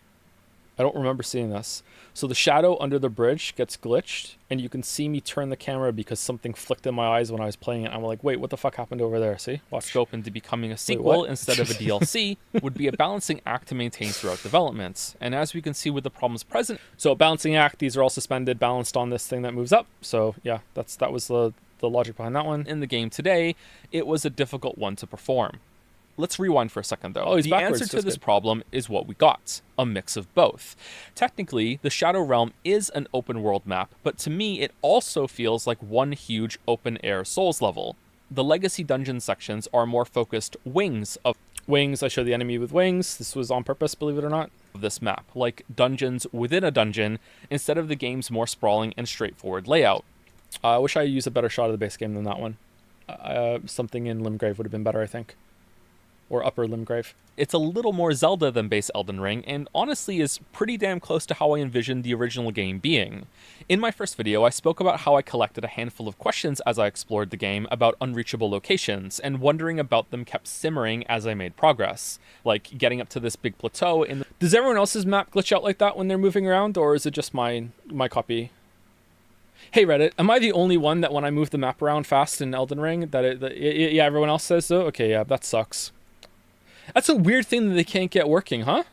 I don't remember seeing this. So the shadow under the bridge gets glitched, and you can see me turn the camera because something flicked in my eyes when I was playing it. I'm like, wait, what the fuck happened over there? See? Watch. Scope into becoming a sequel instead of a DLC would be a balancing act to maintain throughout development. And as we can see with the problems present... So balancing act, these are all suspended, balanced on this thing that moves up. So yeah, that was the logic behind that one. In the game today, it was a difficult one to perform. Let's rewind for a second, though. Oh, he's the backwards. answer to this problem is what we got. A mix of both. Technically, the Shadow Realm is an open world map, but to me, it also feels like one huge open-air Souls level. The Legacy Dungeon sections are more focused wings of... Wings, I show the enemy with wings. This was on purpose, believe it or not. This map, like dungeons within a dungeon, instead of the game's more sprawling and straightforward layout. I wish I used a better shot of the base game than that one. Something in Limgrave would have been better, I think. Or Upper Limgrave. It's a little more Zelda than base Elden Ring, and honestly is pretty damn close to how I envisioned the original game being. In my first video, I spoke about how I collected a handful of questions as I explored the game about unreachable locations, and wondering about them kept simmering as I made progress. Like, getting up to this big plateau in the... Does everyone else's map glitch out like that when they're moving around, or is it just my copy? Hey Reddit, am I the only one that when I move the map around fast in Elden Ring, yeah, everyone else says so? Okay, yeah, that sucks. That's a weird thing that they can't get working, huh?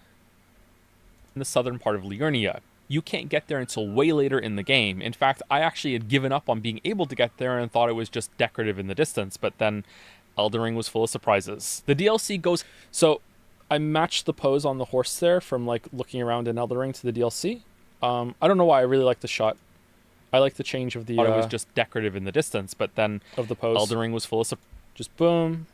In the southern part of Liurnia. You can't get there until way later in the game. In fact, I actually had given up on being able to get there and thought it was just decorative in the distance, but then Elden Ring was full of surprises. The DLC goes... So, I matched the pose on the horse there from, like, looking around in Elden Ring to the DLC. I don't know why, I really like the shot. I like the change of the... Thought it was just decorative in the distance, but then... Of the pose. Elden Ring was full of just boom...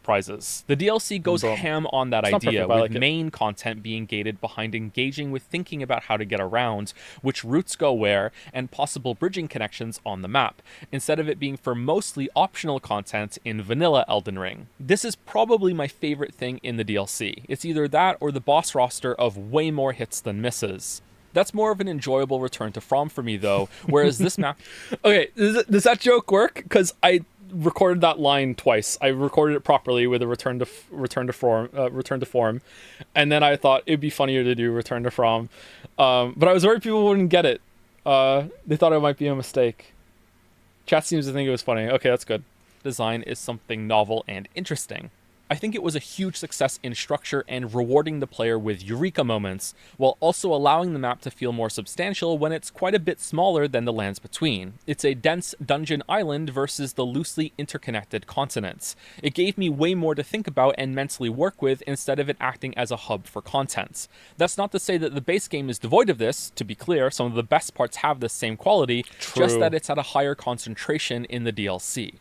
prizes. The DLC goes ham on that idea, perfect, with main content being gated behind engaging with thinking about how to get around, which routes go where, and possible bridging connections on the map, instead of it being for mostly optional content in vanilla Elden Ring. This is probably my favorite thing in the DLC. It's either that or the boss roster of way more hits than misses. That's more of an enjoyable return to From for me, though, whereas this map... Okay, does that joke work? Because I recorded that line twice. I recorded it properly with a return to form, and then I thought it'd be funnier to do return to from, but I was worried people wouldn't get it. They thought it might be a mistake. Chat seems to think it was funny. Okay, that's good. Design is something novel and interesting. I think it was a huge success in structure and rewarding the player with eureka moments, while also allowing the map to feel more substantial when it's quite a bit smaller than the lands between. It's a dense dungeon island versus the loosely interconnected continents. It gave me way more to think about and mentally work with instead of it acting as a hub for content. That's not to say that the base game is devoid of this. To be clear, some of the best parts have this same quality, just that it's at a higher concentration in the DLC.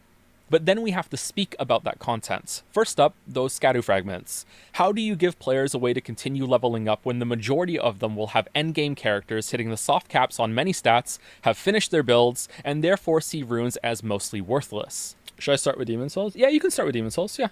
But then we have to speak about that content. First up, those scattu fragments. How do you give players a way to continue leveling up when the majority of them will have endgame characters hitting the soft caps on many stats, have finished their builds, and therefore see runes as mostly worthless? Should I start with Demon Souls? Yeah, you can start with Demon Souls, yeah.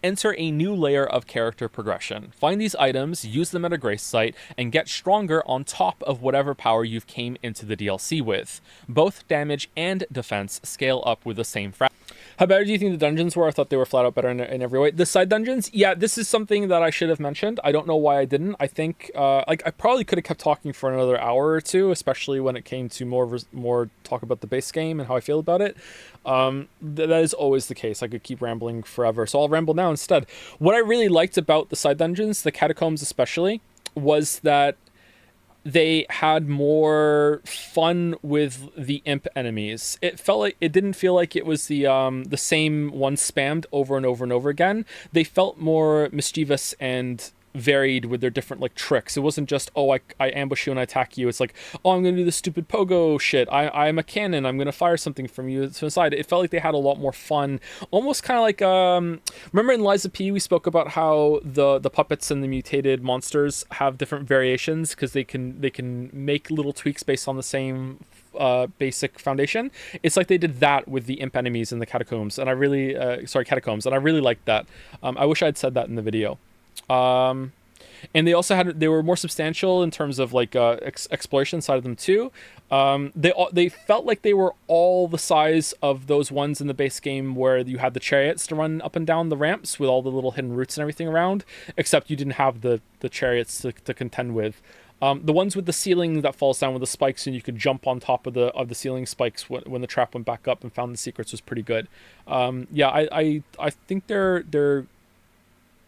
Enter a new layer of character progression. Find these items, use them at a grace site, and get stronger on top of whatever power you've came into the DLC with. Both damage and defense scale up with the same fraction. How better do you think the dungeons were? I thought they were flat out better in every way. The side dungeons, yeah, this is something that I should have mentioned. I don't know why I didn't. I think I probably could have kept talking for another hour or two, especially when it came to more talk about the base game and how I feel about it. That is always the case. I could keep rambling forever, so I'll ramble now instead. What I really liked about the side dungeons, the catacombs especially, was that they had more fun with the imp enemies. It didn't feel like it was the same one spammed over and over and over again. They felt more mischievous and varied with their different like tricks. It wasn't just, oh, I ambush you and I attack you. It's like, oh, I'm gonna do this stupid pogo shit. I'm a cannon, I'm gonna fire something from you to the side. It felt like they had a lot more fun, almost kind of like remember in Liza P we spoke about how the puppets and the mutated monsters have different variations because they can make little tweaks based on the same basic foundation. It's like they did that with the imp enemies in the catacombs, and I really catacombs, and I really liked that. I wish I'd said that in the video. And they also they were more substantial in terms of like exploration side of them too. They felt like they were all the size of those ones in the base game where you had the chariots to run up and down the ramps with all the little hidden routes and everything around, except you didn't have the chariots to contend with. The ones with the ceiling that falls down with the spikes and you could jump on top of the ceiling spikes when the trap went back up and found the secrets was pretty good. I think they're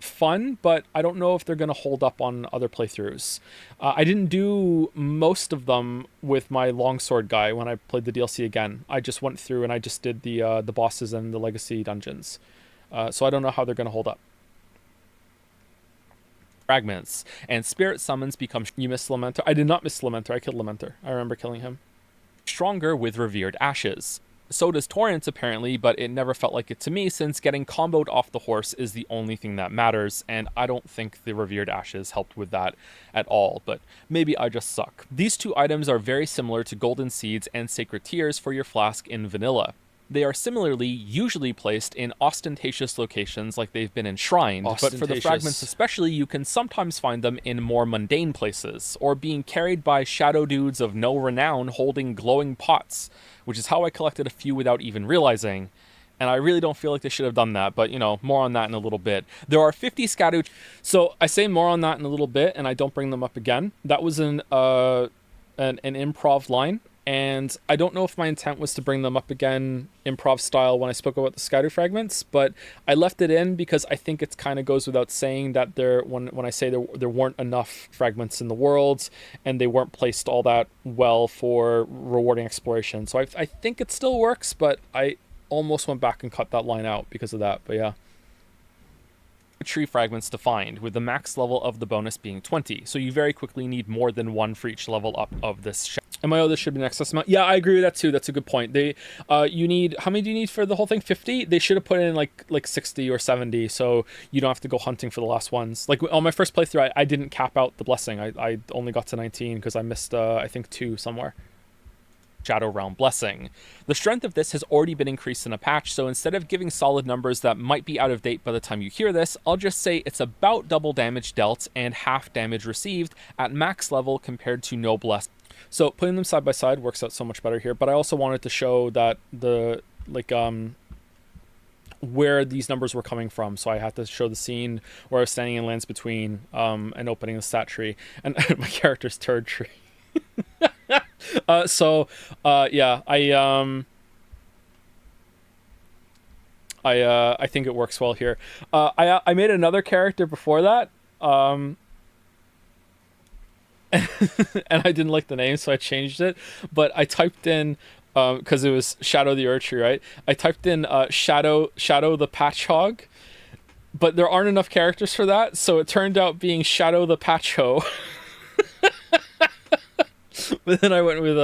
fun, but I don't know if they're going to hold up on other playthroughs. I didn't do most of them with my longsword guy when I played the DLC again. I just went through and I just did the bosses and the legacy dungeons. So I don't know how they're going to hold up. Fragments and spirit summons become... You missed Lamenter? I did not miss Lamenter. I killed Lamenter. I remember killing him. Stronger with revered ashes. So does Torrent apparently, but it never felt like it to me since getting comboed off the horse is the only thing that matters, and I don't think the Revered Ashes helped with that at all, but maybe I just suck. These two items are very similar to Golden Seeds and Sacred Tears for your flask in vanilla. They are similarly usually placed in ostentatious locations like they've been enshrined, but for the fragments especially, you can sometimes find them in more mundane places, or being carried by shadow dudes of no renown holding glowing pots, which is how I collected a few without even realizing. And I really don't feel like they should have done that, but, you know, more on that in a little bit. There are 50 Scadu... So I say more on that in a little bit, and I don't bring them up again. That was an improv line, and I don't know if my intent was to bring them up again improv style when I spoke about the Scadu fragments, but I left it in because I think it kind of goes without saying that when I say there weren't enough fragments in the world, and they weren't placed all that well for rewarding exploration. So I think it still works, but I almost went back and cut that line out because of that, but yeah. Tree fragments to find, with the max level of the bonus being 20, so you very quickly need more than one for each level up of this. MIO, this should be an excess amount. Yeah, I agree with that too. That's a good point. You need, how many do you need for the whole thing? 50? They should have put in like 60 or 70, so you don't have to go hunting for the last ones. Like on my first playthrough, I didn't cap out the blessing. I only got to 19 because I missed I think 2 somewhere. Shadow Realm Blessing. The strength of this has already been increased in a patch, so instead of giving solid numbers that might be out of date by the time you hear this, I'll just say it's about double damage dealt and half damage received at max level compared to no bless. So putting them side by side works out so much better here, but I also wanted to show that where these numbers were coming from, so I had to show the scene where I was standing in Lands Between and opening the stat tree, and my character's Erdtree. I think it works well here. I made another character before that, and I didn't like the name, so I changed it. But I typed in, because it was Shadow the Erdtree, right? I typed in Shadow the Patchhog, but there aren't enough characters for that, so it turned out being Shadow the Patcho. But then I went with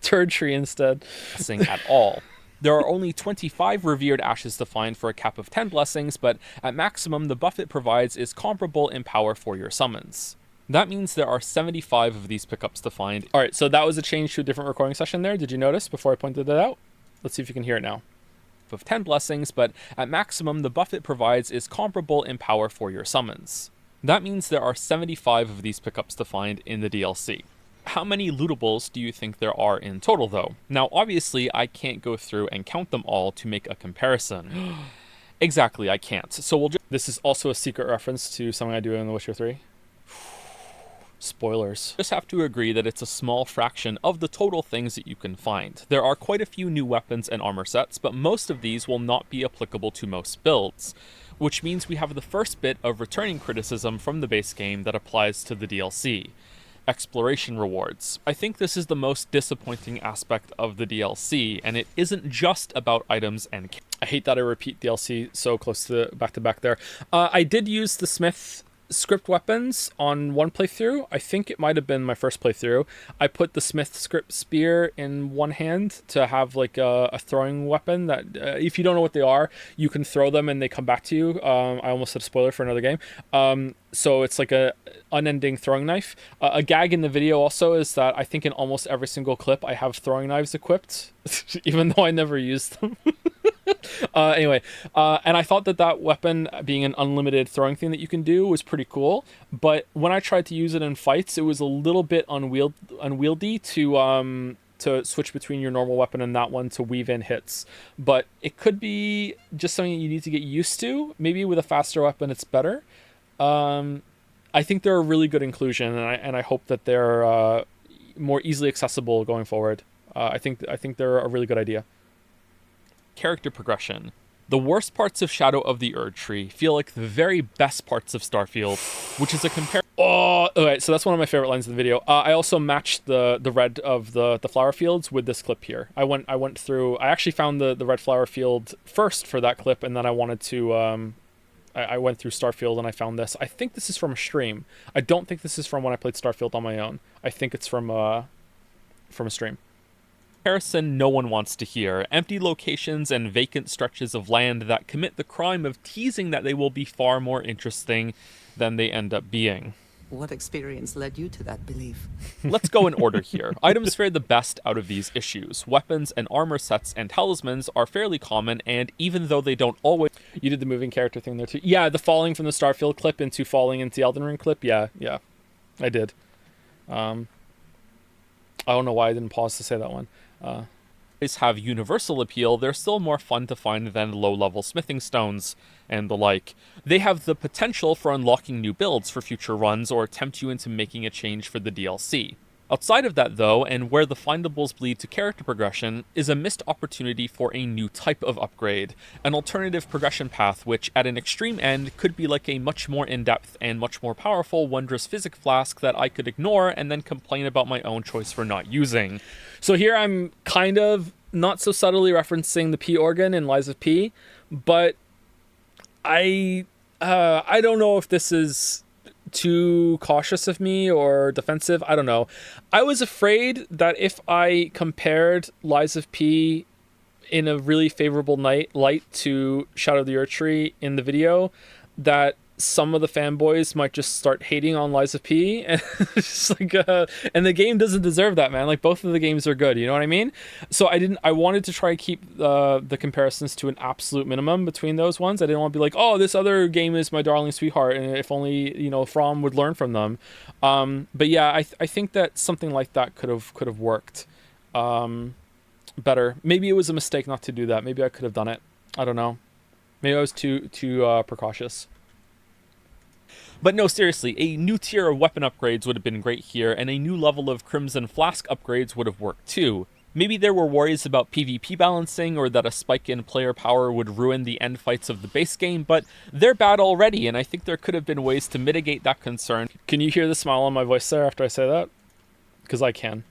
Erdtree instead. At all. There are only 25 Revered Ashes to find for a cap of 10 blessings, but at maximum, the buff it provides is comparable in power for your summons. That means there are 75 of these pickups to find. All right, so that was a change to a different recording session there. Did you notice before I pointed that out? Let's see if you can hear it now. Of 10 blessings, but at maximum, the buff it provides is comparable in power for your summons. That means there are 75 of these pickups to find in the DLC. How many lootables do you think there are in total, though? Now, obviously, I can't go through and count them all to make a comparison. Exactly, I can't. So we'll just... This is also a secret reference to something I do in The Witcher 3. Spoilers. Just have to agree that it's a small fraction of the total things that you can find. There are quite a few new weapons and armor sets, but most of these will not be applicable to most builds, which means we have the first bit of returning criticism from the base game that applies to the DLC. Exploration rewards. I think this is the most disappointing aspect of the DLC, and it isn't just about items and... I hate that I repeat DLC so close to back there. I did use the Smith script weapons on one playthrough. I think it might have been my first playthrough. I put the Smith script spear in one hand to have like a throwing weapon that if you don't know what they are, you can throw them and they come back to you. I almost said a spoiler for another game. So it's like a unending throwing knife. A gag in the video also is that I think in almost every single clip I have throwing knives equipped, even though I never used them. Anyway, and I thought that weapon being an unlimited throwing thing that you can do was pretty cool, but when I tried to use it in fights, it was a little bit unwieldy to switch between your normal weapon and that one to weave in hits. But it could be just something you need to get used to. Maybe with a faster weapon it's better. I think they're a really good inclusion, and I hope that they're more easily accessible going forward. I think they're a really good idea. Character progression. The worst parts of Shadow of the Erdtree feel like the very best parts of Starfield, which is a compare. Oh, okay, so that's one of my favorite lines of the video. I also matched the red of the flower fields with this clip here. I went through. I actually found the red flower field first for that clip, and then I wanted to. I went through Starfield and I found this. I think this is from a stream. I don't think this is from when I played Starfield on my own. I think it's from a stream. Comparison no one wants to hear. Empty locations and vacant stretches of land that commit the crime of teasing that they will be far more interesting than they end up being. What experience led you to that belief? Let's go in order here. Items fare the best out of these issues. Weapons and armor sets and talismans are fairly common, and even though they don't always... You did the moving character thing there too? Yeah, the falling from the Starfield clip into falling into the Elden Ring clip? Yeah, I did. I don't know why I didn't pause to say that one. Have universal appeal, they're still more fun to find than low-level smithing stones and the like. They have the potential for unlocking new builds for future runs or tempt you into making a change for the DLC. Outside of that, though, and where the findables bleed to character progression, is a missed opportunity for a new type of upgrade, an alternative progression path which, at an extreme end, could be like a much more in-depth and much more powerful Wondrous Physic Flask that I could ignore and then complain about my own choice for not using. So here I'm kind of not so subtly referencing the P organ in Lies of P, but I don't know if this is too cautious of me or defensive. I don't know. I was afraid that if I compared Lies of P in a really favorable light to Shadow of the Erdtree in the video, that some of the fanboys might just start hating on Lies of P, and just like, and the game doesn't deserve that, man. Like, both of the games are good, you know what I mean? So I wanted to try to keep the comparisons to an absolute minimum between those ones. I didn't want to be like, oh, this other game is my darling sweetheart, and if only, From would learn from them. But yeah, I think that something like that could have worked better. Maybe it was a mistake not to do that. Maybe I could have done it. I don't know. Maybe I was too precautious. But no, seriously, a new tier of weapon upgrades would have been great here, and a new level of Crimson Flask upgrades would have worked too. Maybe there were worries about PvP balancing, or that a spike in player power would ruin the end fights of the base game, but they're bad already, and I think there could have been ways to mitigate that concern. Can you hear the smile on my voice there after I say that? Because I can.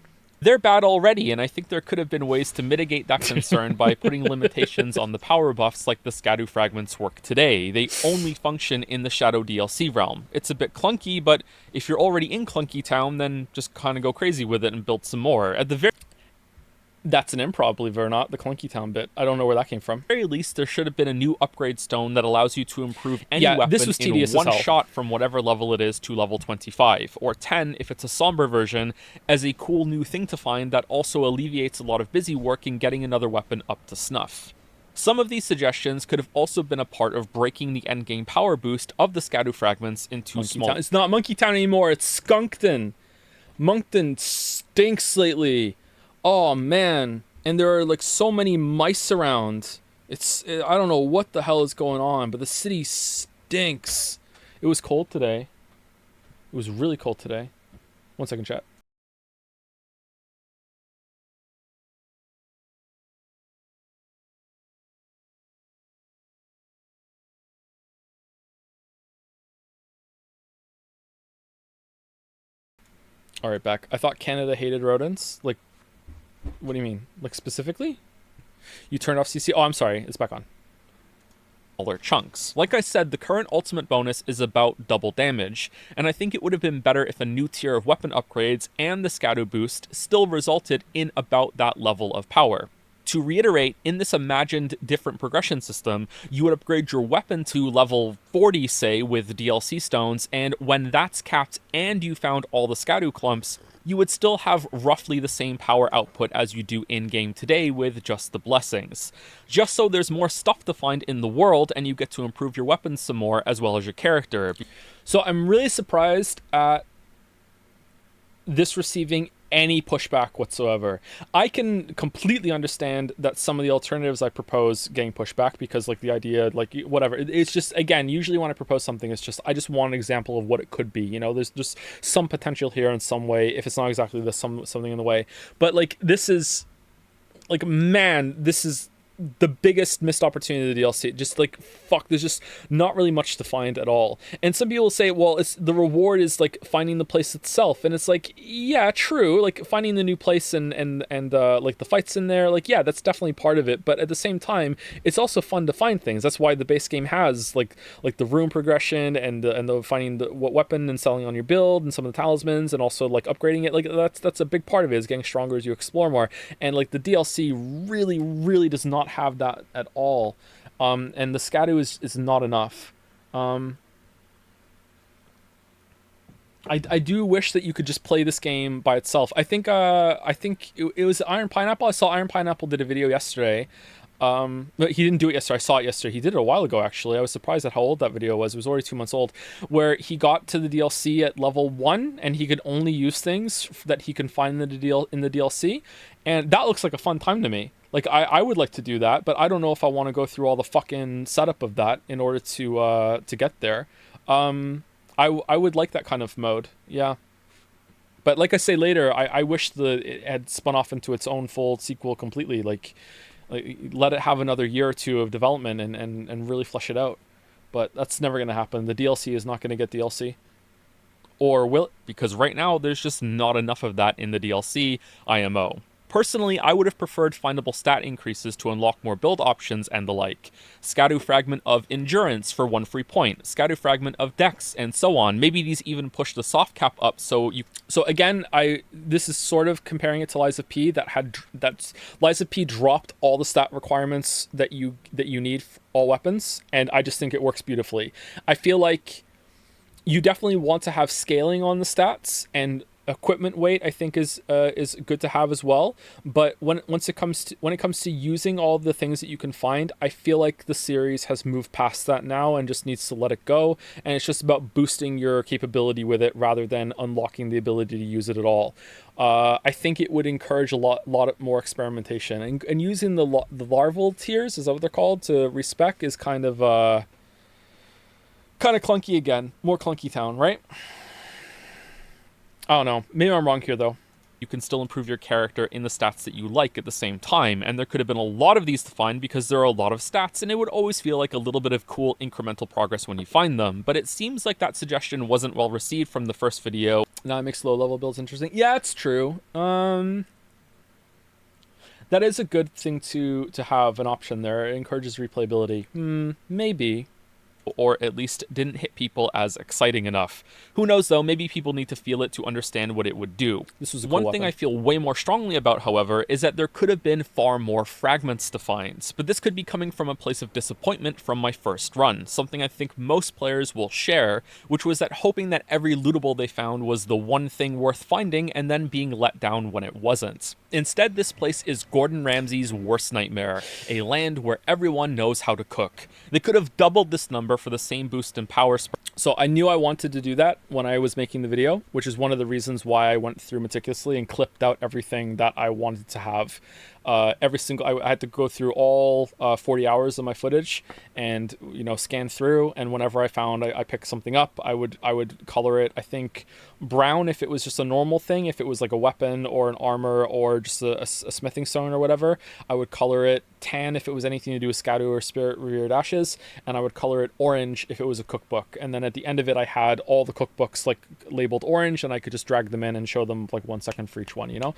They're bad already, and I think there could have been ways to mitigate that concern by putting limitations on the power buffs like the Scadu fragments work today. They only function in the Shadow DLC realm. It's a bit clunky, but if you're already in Clunky Town, then just kind of go crazy with it and build some more. At the very... That's an improv, believe it or not, the Clunky Town bit. I don't know where that came from. At the very least, there should have been a new upgrade stone that allows you to improve any Yeah, weapon this was in tedious as one hell. shot from whatever level it is to level 25, or 10 if it's a somber version, as a cool new thing to find that also alleviates a lot of busy work in getting another weapon up to snuff. Some of these suggestions could have also been a part of breaking the endgame power boost of the Scadu fragments into Monkey small... Town. It's not Monkey Town anymore, it's Skunkton. Monkton stinks lately. Oh, man. And there are, like, so many mice around. I don't know what the hell is going on, but the city stinks. It was cold today. It was really cold today. 1 second, chat. All right, back. I thought Canada hated rodents. Like, what do you mean? Like, specifically? You turned off CC? Oh, I'm sorry. It's back on. Smaller chunks. Like I said, the current ultimate bonus is about double damage, and I think it would have been better if a new tier of weapon upgrades and the Scadu boost still resulted in about that level of power. To reiterate, in this imagined different progression system, you would upgrade your weapon to level 40, say, with DLC stones, and when that's capped and you found all the Scadu clumps, you would still have roughly the same power output as you do in-game today with just the blessings. Just so there's more stuff to find in the world and you get to improve your weapons some more as well as your character. So I'm really surprised at this receiving any pushback whatsoever. I can completely understand that some of the alternatives I propose getting pushback because, like, the idea, like, whatever. It's just, again, usually when I propose something, it's just, I just want an example of what it could be. You know, there's just some potential here in some way, if it's not exactly something in the way. But, like, this is, like, man, this is the biggest missed opportunity of the DLC. Just like, fuck, there's just not really much to find at all. And some people say, well, it's the reward is like finding the place itself, and it's like, yeah, true, like finding the new place and like the fights in there, like, yeah, that's definitely part of it. But at the same time, it's also fun to find things. That's why the base game has like the room progression and the finding what weapon and selling on your build and some of the talismans and also like upgrading it. Like that's a big part of it, is getting stronger as you explore more. And like the DLC really does not have that at all, and the Scadu is not enough. I do wish that you could just play this game by itself. I think it was Iron Pineapple. I saw Iron Pineapple did a video yesterday. But he didn't do it yesterday. I saw it yesterday. He did it a while ago, actually. I was surprised at how old that video was. It was already 2 months old, where he got to the DLC at level 1 and he could only use things that he can find in the DLC. And that looks like a fun time to me. Like, I would like to do that, but I don't know if I want to go through all the fucking setup of that in order to get there. I would like that kind of mode, yeah. But like I say later, I wish it had spun off into its own full sequel completely. Like let it have another year or two of development and really flesh it out. But that's never going to happen. The DLC is not going to get DLC. Or will it? Because right now, there's just not enough of that in the DLC IMO. Personally, I would have preferred findable stat increases to unlock more build options and the like. Scadu Fragment of Endurance for 1 free point, Scadu Fragment of Dex, and so on. Maybe these even push the soft cap up so again, this is sort of comparing it to Lies of P that's Lies of P dropped all the stat requirements that you need for all weapons, and I just think it works beautifully. I feel like you definitely want to have scaling on the stats, and equipment weight I think is good to have as well. But when it comes to using all the things that you can find, I feel like the series has moved past that now and just needs to let it go, and it's just about boosting your capability with it rather than unlocking the ability to use it at all. I think it would encourage a lot more experimentation, and using the larval tiers, is that what they're called, to respec is kind of clunky again. More Clunky Town, right? I don't know. Maybe I'm wrong here, though. You can still improve your character in the stats that you like at the same time, and there could have been a lot of these to find because there are a lot of stats, and it would always feel like a little bit of cool incremental progress when you find them. But it seems like that suggestion wasn't well received from the first video. Now it makes low-level builds interesting. Yeah, it's true. That is a good thing to have an option there. It encourages replayability. Maybe. or at least didn't hit people as exciting enough. Who knows though, maybe people need to feel it to understand what it would do. This was a One cool thing weapon. I feel way more strongly about, however, is that there could have been far more fragments to find, but this could be coming from a place of disappointment from my first run, something I think most players will share, which was that hoping that every lootable they found was the one thing worth finding and then being let down when it wasn't. Instead, this place is Gordon Ramsay's worst nightmare, a land where everyone knows how to cook. They could have doubled this number for the same boost in power. So I knew I wanted to do that when I was making the video, which is one of the reasons why I went through meticulously and clipped out everything that I wanted to have. I had to go through all 40 hours of my footage and, you know, scan through. And whenever I found I picked something up, I would color it, I think, brown if it was just a normal thing. If it was like a weapon or an armor or just a smithing stone or whatever, I would color it tan if it was anything to do with Scadu or Spirit Reared Ashes. And I would color it orange if it was a cookbook. And then at the end of it, I had all the cookbooks like labeled orange, and I could just drag them in and show them like 1 second for each one, you know?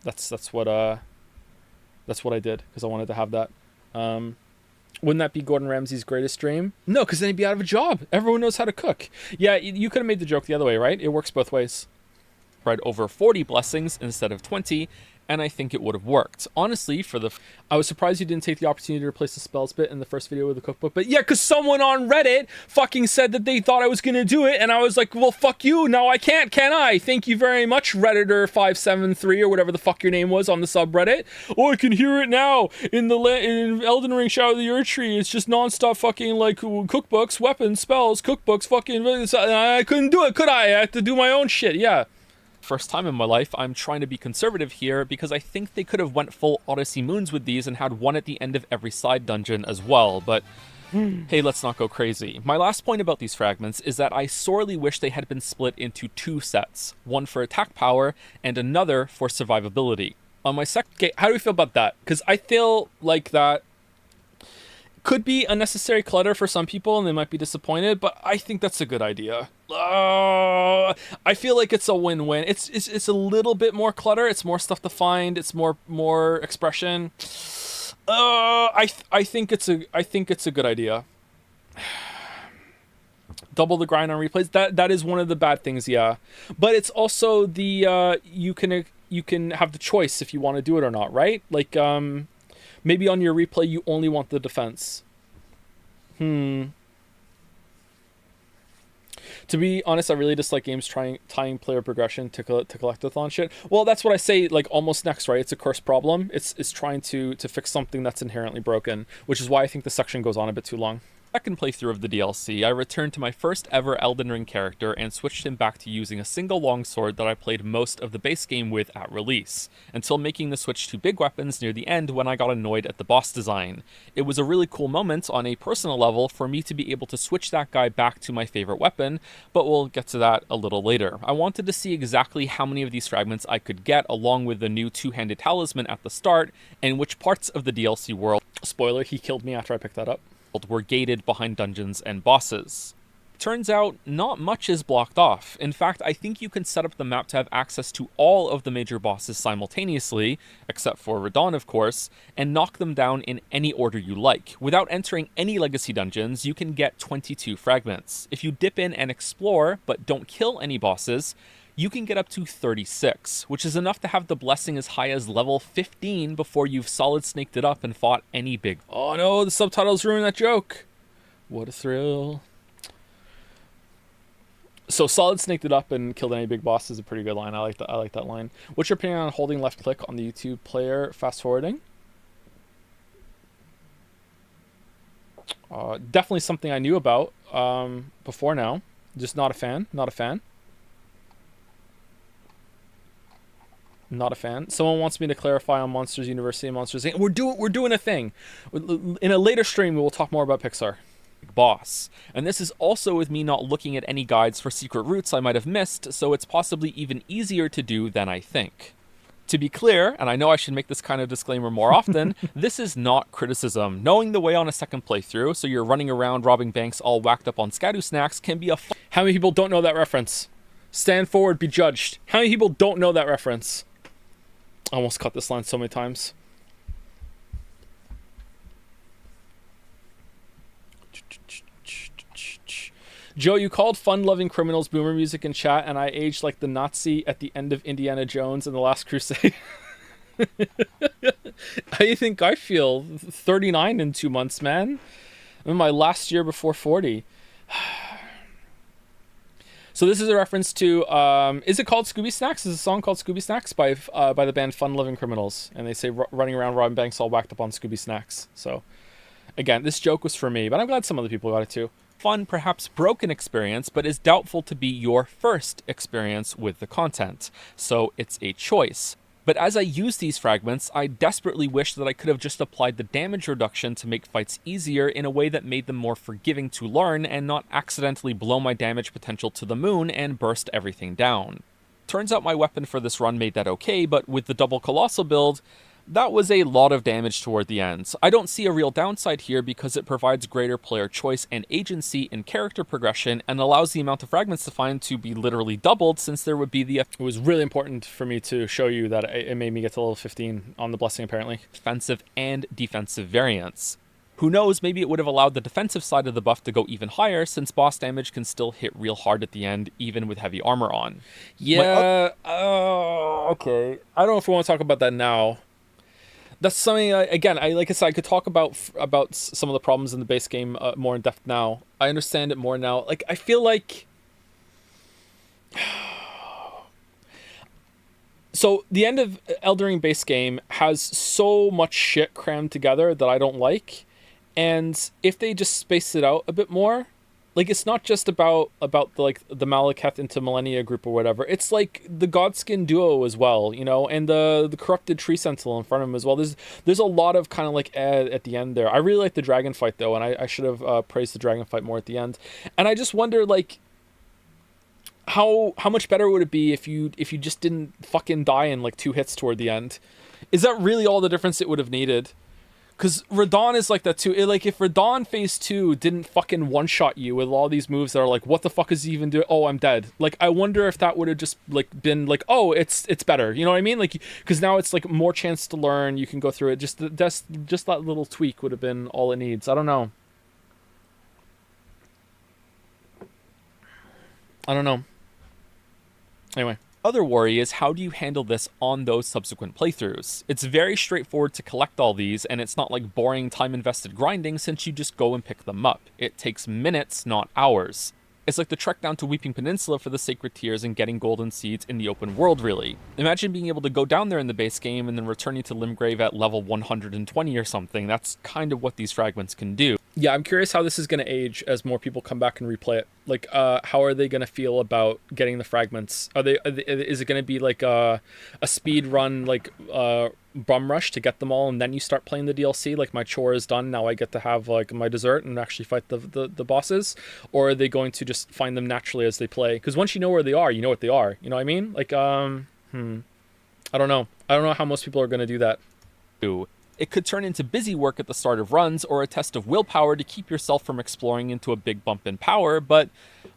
That's what I did because I wanted to have that. Wouldn't that be Gordon Ramsay's greatest dream? No, because then he'd be out of a job. Everyone knows how to cook. Yeah, you could have made the joke the other way, right? It works both ways. Spread over 40 blessings instead of 20, and I think it would have worked. Honestly, I was surprised you didn't take the opportunity to replace the spells bit in the first video with the cookbook. But yeah, because someone on Reddit fucking said that they thought I was going to do it. And I was like, well, fuck you. No, I can't, can I? Thank you very much, Redditor573 or whatever the fuck your name was on the subreddit. Oh, I can hear it now. In Elden Ring Shadow of the Erdtree, it's just nonstop fucking like cookbooks, weapons, spells, cookbooks, fucking... I couldn't do it, could I? I had to do my own shit, yeah. First time in my life, I'm trying to be conservative here because I think they could have went full Odyssey Moons with these and had one at the end of every side dungeon as well, but hey, let's not go crazy. My last point about these fragments is that I sorely wish they had been split into 2 sets, one for attack power and another for survivability. On my second... Okay, how do we feel about that? Because I feel like that could be unnecessary clutter for some people and they might be disappointed, but I think that's a good idea. I feel like it's a win-win. It's a little bit more clutter. It's more stuff to find. It's more expression. I think it's a good idea. Double the grind on replays. That is one of the bad things, yeah. But it's also the you can have the choice if you want to do it or not, right? Like maybe on your replay you only want the defense. To be honest, I really dislike games tying player progression to collectathon shit. Well, that's what I say, like, almost next, right? It's a curse problem. It's trying to fix something that's inherently broken, which is why I think the section goes on a bit too long. Second playthrough of the DLC, I returned to my first ever Elden Ring character and switched him back to using a single longsword that I played most of the base game with at release, until making the switch to big weapons near the end when I got annoyed at the boss design. It was a really cool moment on a personal level for me to be able to switch that guy back to my favorite weapon, but we'll get to that a little later. I wanted to see exactly how many of these fragments I could get along with the new two-handed talisman at the start, and which parts of the DLC world, spoiler, he killed me after I picked that up, were gated behind dungeons and bosses. Turns out, not much is blocked off. In fact, I think you can set up the map to have access to all of the major bosses simultaneously, except for Radahn of course, and knock them down in any order you like. Without entering any legacy dungeons, you can get 22 fragments. If you dip in and explore, but don't kill any bosses, you can get up to 36, which is enough to have the blessing as high as level 15 before you've solid snaked it up and fought any big... Oh no, the subtitles ruined that joke. What a thrill. So solid snaked it up and killed any big boss is a pretty good line. I like that line. What's your opinion on holding left click on the YouTube player fast forwarding? Definitely something I knew about before now. Just not a fan. Not a fan. Not a fan. Someone wants me to clarify on Monsters University and Monsters Inc. We're doing a thing. In a later stream, we will talk more about Pixar. Boss. And this is also with me not looking at any guides for secret routes I might have missed, so it's possibly even easier to do than I think. To be clear, and I know I should make this kind of disclaimer more often, this is not criticism. Knowing the way on a second playthrough, so you're running around robbing banks all whacked up on Scadu snacks, can be a How many people don't know that reference? Stand forward, be judged. How many people don't know that reference? I almost cut this line so many times. Joe, you called fun-loving criminals boomer music in chat, and I aged like the Nazi at the end of Indiana Jones and the Last Crusade. How do you think I feel? 39 in 2 months, man. I'm in my last year before 40. So this is a reference to, is it called Scooby Snacks? Is a song called Scooby Snacks by the band Fun Loving Criminals. And they say running around robbing banks all whacked up on Scooby Snacks. So again, this joke was for me, but I'm glad some other people got it too. Fun, perhaps broken experience, but is doubtful to be your first experience with the content. So it's a choice. But as I use these fragments, I desperately wish that I could have just applied the damage reduction to make fights easier in a way that made them more forgiving to learn and not accidentally blow my damage potential to the moon and burst everything down. Turns out my weapon for this run made that okay, but with the double colossal build, that was a lot of damage toward the end. I don't see a real downside here because it provides greater player choice and agency in character progression and allows the amount of fragments to find to be literally doubled, since there would be the... It was really important for me to show you that it made me get to level 15 on the blessing, apparently. Offensive and defensive variants. Who knows, maybe it would have allowed the defensive side of the buff to go even higher, since boss damage can still hit real hard at the end, even with heavy armor on. Yeah, okay. I don't know if we want to talk about that now. That's something, again, like I said, I could talk about some of the problems in the base game more in depth now. I understand it more now. Like, I feel like... So, the end of Elden Ring base game has so much shit crammed together that I don't like. And if they just space it out a bit more... Like, it's not just about the Malekith into Millennia group or whatever. It's like the Godskin duo as well, you know, and the corrupted tree sentinel in front of him as well. There's a lot of kind of like at the end there. I really like the dragon fight though, and I should have praised the dragon fight more at the end. And I just wonder, like, how much better would it be if you just didn't fucking die in like 2 hits toward the end? Is that really all the difference it would have needed? Because Radahn is like that too. Like, if Radahn phase 2 didn't fucking one-shot you with all these moves that are like, what the fuck is he even doing? Oh, I'm dead. Like, I wonder if that would have just like been like, oh, it's better. You know what I mean? Like, because now it's like more chance to learn. You can go through it. Just that little tweak would have been all it needs. I don't know. Anyway. Other worry is, how do you handle this on those subsequent playthroughs? It's very straightforward to collect all these, and it's not like boring time-invested grinding since you just go and pick them up. It takes minutes, not hours. It's like the trek down to Weeping Peninsula for the Sacred Tears and getting golden seeds in the open world, really. Imagine being able to go down there in the base game and then returning to Limgrave at level 120 or something. That's kind of what these fragments can do. Yeah, I'm curious how this is going to age as more people come back and replay it. Like, how are they going to feel about getting the fragments? Is it going to be like a speed run, like bum rush to get them all, and then you start playing the DLC? Like, my chore is done, now I get to have like my dessert and actually fight the bosses? Or are they going to just find them naturally as they play? Because once you know where they are, you know what they are. You know what I mean? Like, I don't know. I don't know how most people are going to do that. It could turn into busy work at the start of runs or a test of willpower to keep yourself from exploring into a big bump in power, but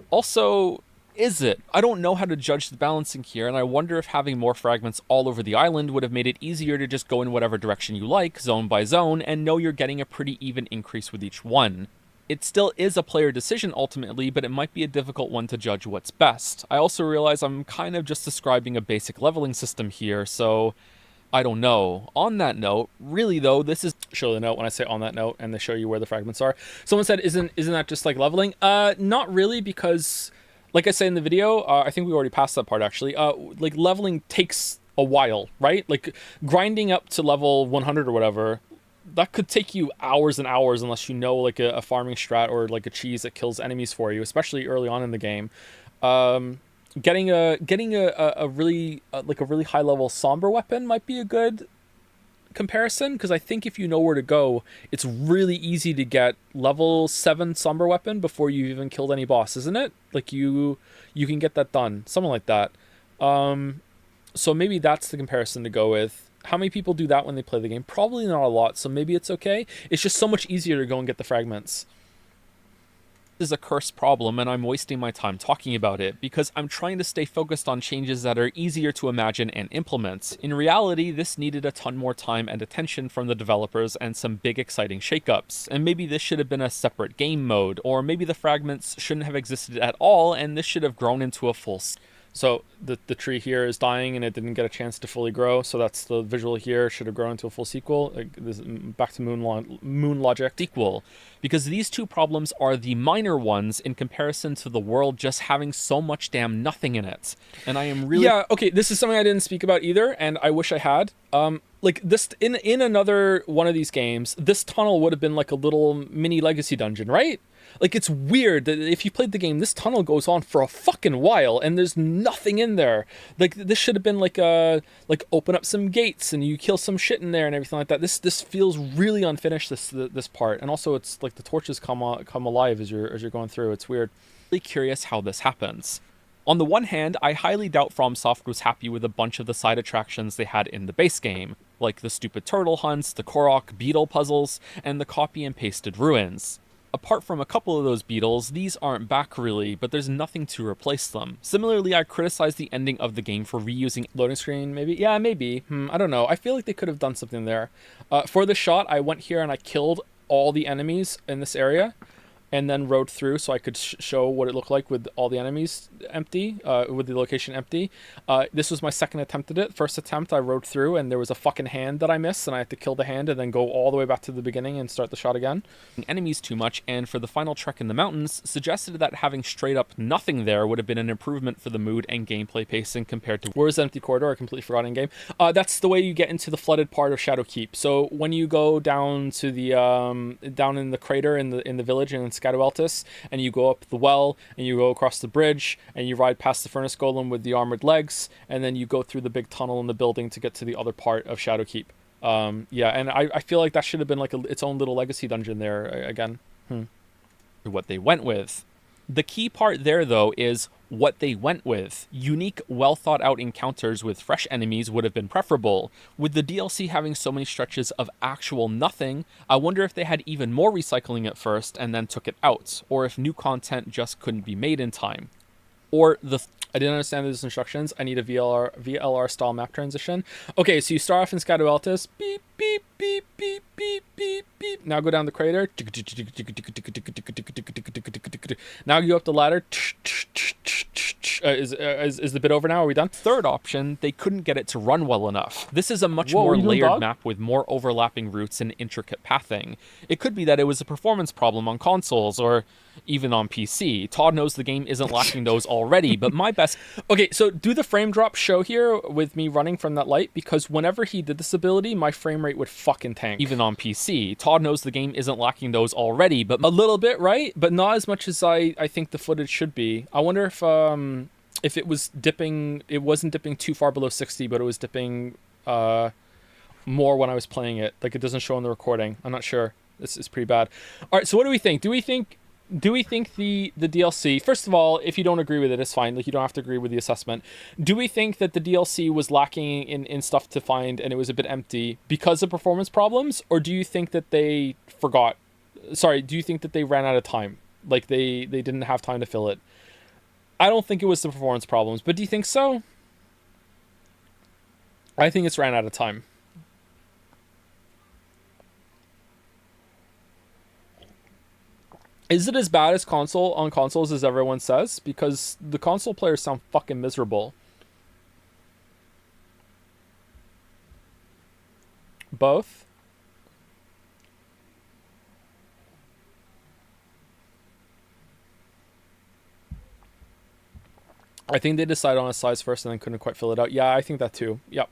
also, is it? I don't know how to judge the balancing here, and I wonder if having more fragments all over the island would have made it easier to just go in whatever direction you like, zone by zone, and know you're getting a pretty even increase with each one. It still is a player decision ultimately, but it might be a difficult one to judge what's best. I also realize I'm kind of just describing a basic leveling system here, so... I don't know. On that note, really though, this is... Show the note when I say on that note, and they show you where the fragments are. Someone said, isn't that just like leveling? Not really, because, like I said in the video, I think we already passed that part actually, like leveling takes a while, right? Like grinding up to level 100 or whatever, that could take you hours and hours unless you know like a farming strat or like a cheese that kills enemies for you, especially early on in the game. Getting a really like a really high level somber weapon might be a good comparison, because I think if you know where to go, it's really easy to get level 7 somber weapon before you've even killed any boss, isn't it? Like you can get that done, something like that. So maybe that's the comparison to go with. How many people do that when they play the game? Probably not a lot, so maybe it's okay. It's just so much easier to go and get the fragments. This is a cursed problem, and I'm wasting my time talking about it because I'm trying to stay focused on changes that are easier to imagine and implement. In reality, this needed a ton more time and attention from the developers and some big exciting shakeups. And maybe this should have been a separate game mode, or maybe the fragments shouldn't have existed at all and this should have grown into a full. So the tree here is dying and it didn't get a chance to fully grow. So that's the visual here. Should have grown into a full sequel. This, back to moon logic. Sequel, because these two problems are the minor ones in comparison to the world just having so much damn nothing in it. And I am really okay. This is something I didn't speak about either, and I wish I had. Like this in another one of these games, this tunnel would have been like a little mini legacy dungeon, right? Like, it's weird that if you played the game, this tunnel goes on for a fucking while and there's nothing in there. Like, this should have been like open up some gates and you kill some shit in there and everything like that. This feels really unfinished, this part. And also it's like the torches come alive as you're going through. It's weird. Really curious how this happens. On the one hand, I highly doubt FromSoft was happy with a bunch of the side attractions they had in the base game, like the stupid turtle hunts, the Korok beetle puzzles, and the copy and pasted ruins. Apart from a couple of those beetles, these aren't back really, but there's nothing to replace them. Similarly, I criticized the ending of the game for reusing loading screen, maybe? Yeah, maybe. I don't know. I feel like they could have done something there. For the shot, I went here and I killed all the enemies in this area and then rode through so I could show what it looked like with all the enemies empty, with the location empty. This was my second attempt at it. First attempt, I rode through and there was a fucking hand that I missed and I had to kill the hand and then go all the way back to the beginning and start the shot again. Enemies too much, and for the final trek in the mountains, suggested that having straight up nothing there would have been an improvement for the mood and gameplay pacing compared to Where's the empty corridor? I completely forgot in game. That's the way you get into the flooded part of Shadowkeep. So when you go down to the down in the crater in the village in Scataweltis, and you go up the well and you go across the bridge and you ride past the furnace golem with the armored legs, and then you go through the big tunnel in the building to get to the other part of Shadowkeep. Yeah, and I feel like that should have been like its own little legacy dungeon there again. What they went with. The key part there, though, is what they went with. Unique, well-thought-out encounters with fresh enemies would have been preferable. With the DLC having so many stretches of actual nothing, I wonder if they had even more recycling at first and then took it out, or if new content just couldn't be made in time. Or I didn't understand these instructions. I need a VLR style map transition. Okay, so you start off in Scataweltis. Beep, beep, beep, beep, beep, beep, beep. Now go down the crater. Now you go up the ladder. Is the bit over now? Are we done? Third option, they couldn't get it to run well enough. This is a much more layered map with more overlapping routes and intricate pathing. It could be that it was a performance problem on consoles, or even on PC. Todd knows the game isn't lacking those already, but my best... Okay, so do the frame drop show here with me running from that light, because whenever he did this ability, my frame rate would fucking tank. Even on PC. Todd knows the game isn't lacking those already, but... A little bit, right? But not as much as I think the footage should be. I wonder if it was dipping... It wasn't dipping too far below 60, but it was dipping more when I was playing it. Like, it doesn't show in the recording. I'm not sure. This is pretty bad. All right, so what do we think? Do we think the DLC, first of all, if you don't agree with it, it's fine. Like, you don't have to agree with the assessment. Do we think that the DLC was lacking in stuff to find and it was a bit empty because of performance problems? Or do you think that they forgot? Sorry, do you think that they ran out of time? Like, they didn't have time to fill it? I don't think it was the performance problems, but do you think so? I think it's ran out of time. Is it as bad as on consoles as everyone says? Because the console players sound fucking miserable. Both? I think they decided on a size first and then couldn't quite fill it out. Yeah, I think that too. Yep.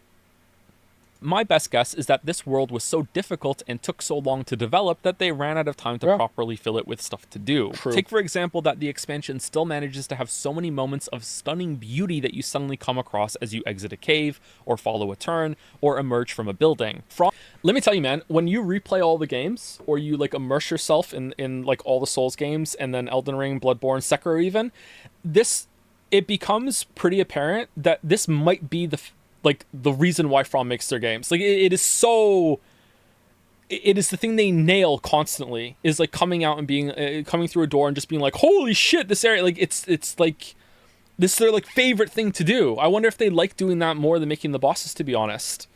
My best guess is that this world was so difficult and took so long to develop that they ran out of time to properly fill it with stuff to do. True. Take, for example, that the expansion still manages to have so many moments of stunning beauty that you suddenly come across as you exit a cave, or follow a turn, or emerge from a building. Let me tell you, man, when you replay all the games, or you like immerse yourself in like all the Souls games, and then Elden Ring, Bloodborne, Sekiro even, it becomes pretty apparent that this might be the reason why From makes their games. Like, it is so it is the thing they nail constantly, is like coming out and being coming through a door and just being like, holy shit, this area, like it's like this is their like favorite thing to do. I wonder if they like doing that more than making the bosses, to be honest.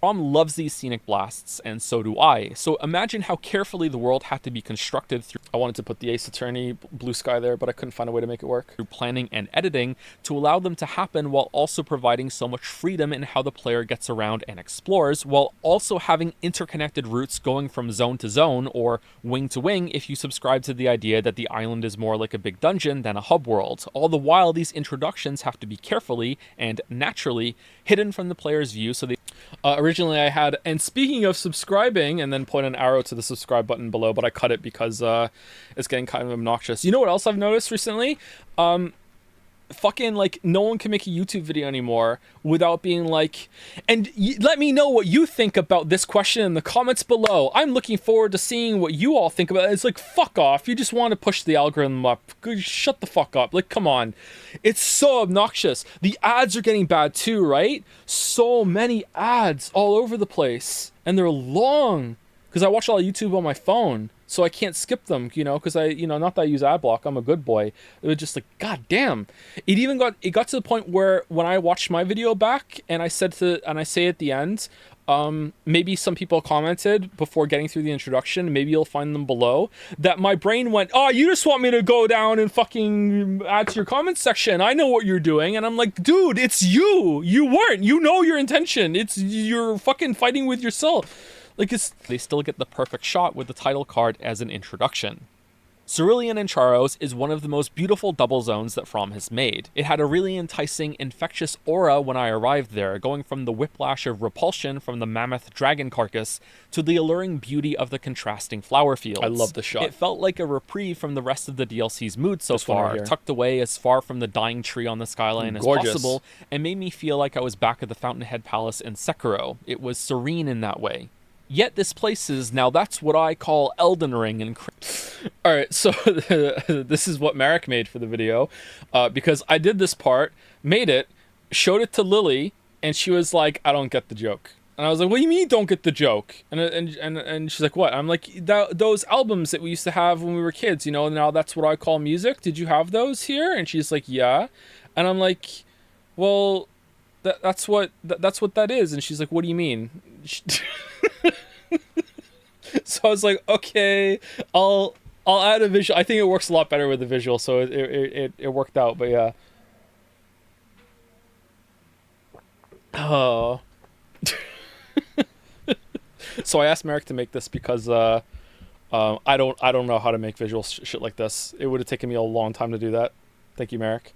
Rom loves these scenic blasts, and so do I. So imagine how carefully the world had to be constructed through... I wanted to put the Ace Attorney blue sky there, but I couldn't find a way to make it work. Through planning and editing to allow them to happen, while also providing so much freedom in how the player gets around and explores, while also having interconnected routes going from zone to zone, or wing to wing if you subscribe to the idea that the island is more like a big dungeon than a hub world. All the while, these introductions have to be carefully and naturally hidden from the player's view, so they... originally I had, and speaking of subscribing, and then point an arrow to the subscribe button below, but I cut it because it's getting kind of obnoxious. You know what else I've noticed recently? Fucking, like, no one can make a YouTube video anymore without being like, and let me know what you think about this question in the comments below. I'm looking forward to seeing what you all think about it. It's like, fuck off. You just want to push the algorithm up. Shut the fuck up. Like, come on. It's so obnoxious. The ads are getting bad too, right? So many ads all over the place. And they're long. Because I watch a lot of YouTube on my phone. So I can't skip them, you know, because not that I use ad block, I'm a good boy. It was just like, god damn. It got to the point where when I watched my video back and I say at the end, maybe some people commented before getting through the introduction, maybe you'll find them below, that my brain went, oh, you just want me to go down and fucking add to your comments section. I know what you're doing. And I'm like, dude, it's you. You weren't. You know your intention. You're fucking fighting with yourself. Like, they still get the perfect shot with the title card as an introduction. Cerulean and Charos is one of the most beautiful double zones that From has made. It had a really enticing, infectious aura when I arrived there, going from the whiplash of repulsion from the mammoth dragon carcass to the alluring beauty of the contrasting flower fields. I love the shot. It felt like a reprieve from the rest of the DLC's mood so far, tucked away as far from the dying tree on the skyline as possible, and made me feel like I was back at the Fountainhead Palace in Sekiro. It was serene in that way. Yet this place is, now that's what I call Elden Ring and... Alright, so this is what Marek made for the video, because I did this part, made it, showed it to Lily, and she was like, I don't get the joke. And I was like, what do you mean you don't get the joke? And she's like, what? I'm like, those albums that we used to have when we were kids, you know, now that's what I call music. Did you have those here? And she's like, yeah. And I'm like, well, that's what that is. And she's like, what do you mean? So I was like, okay, I'll add a visual. I think it works a lot better with the visual, so it worked out. But yeah. Oh. So I asked Marek to make this because I don't know how to make visual shit like this. It would have taken me a long time to do that. Thank you, Marek.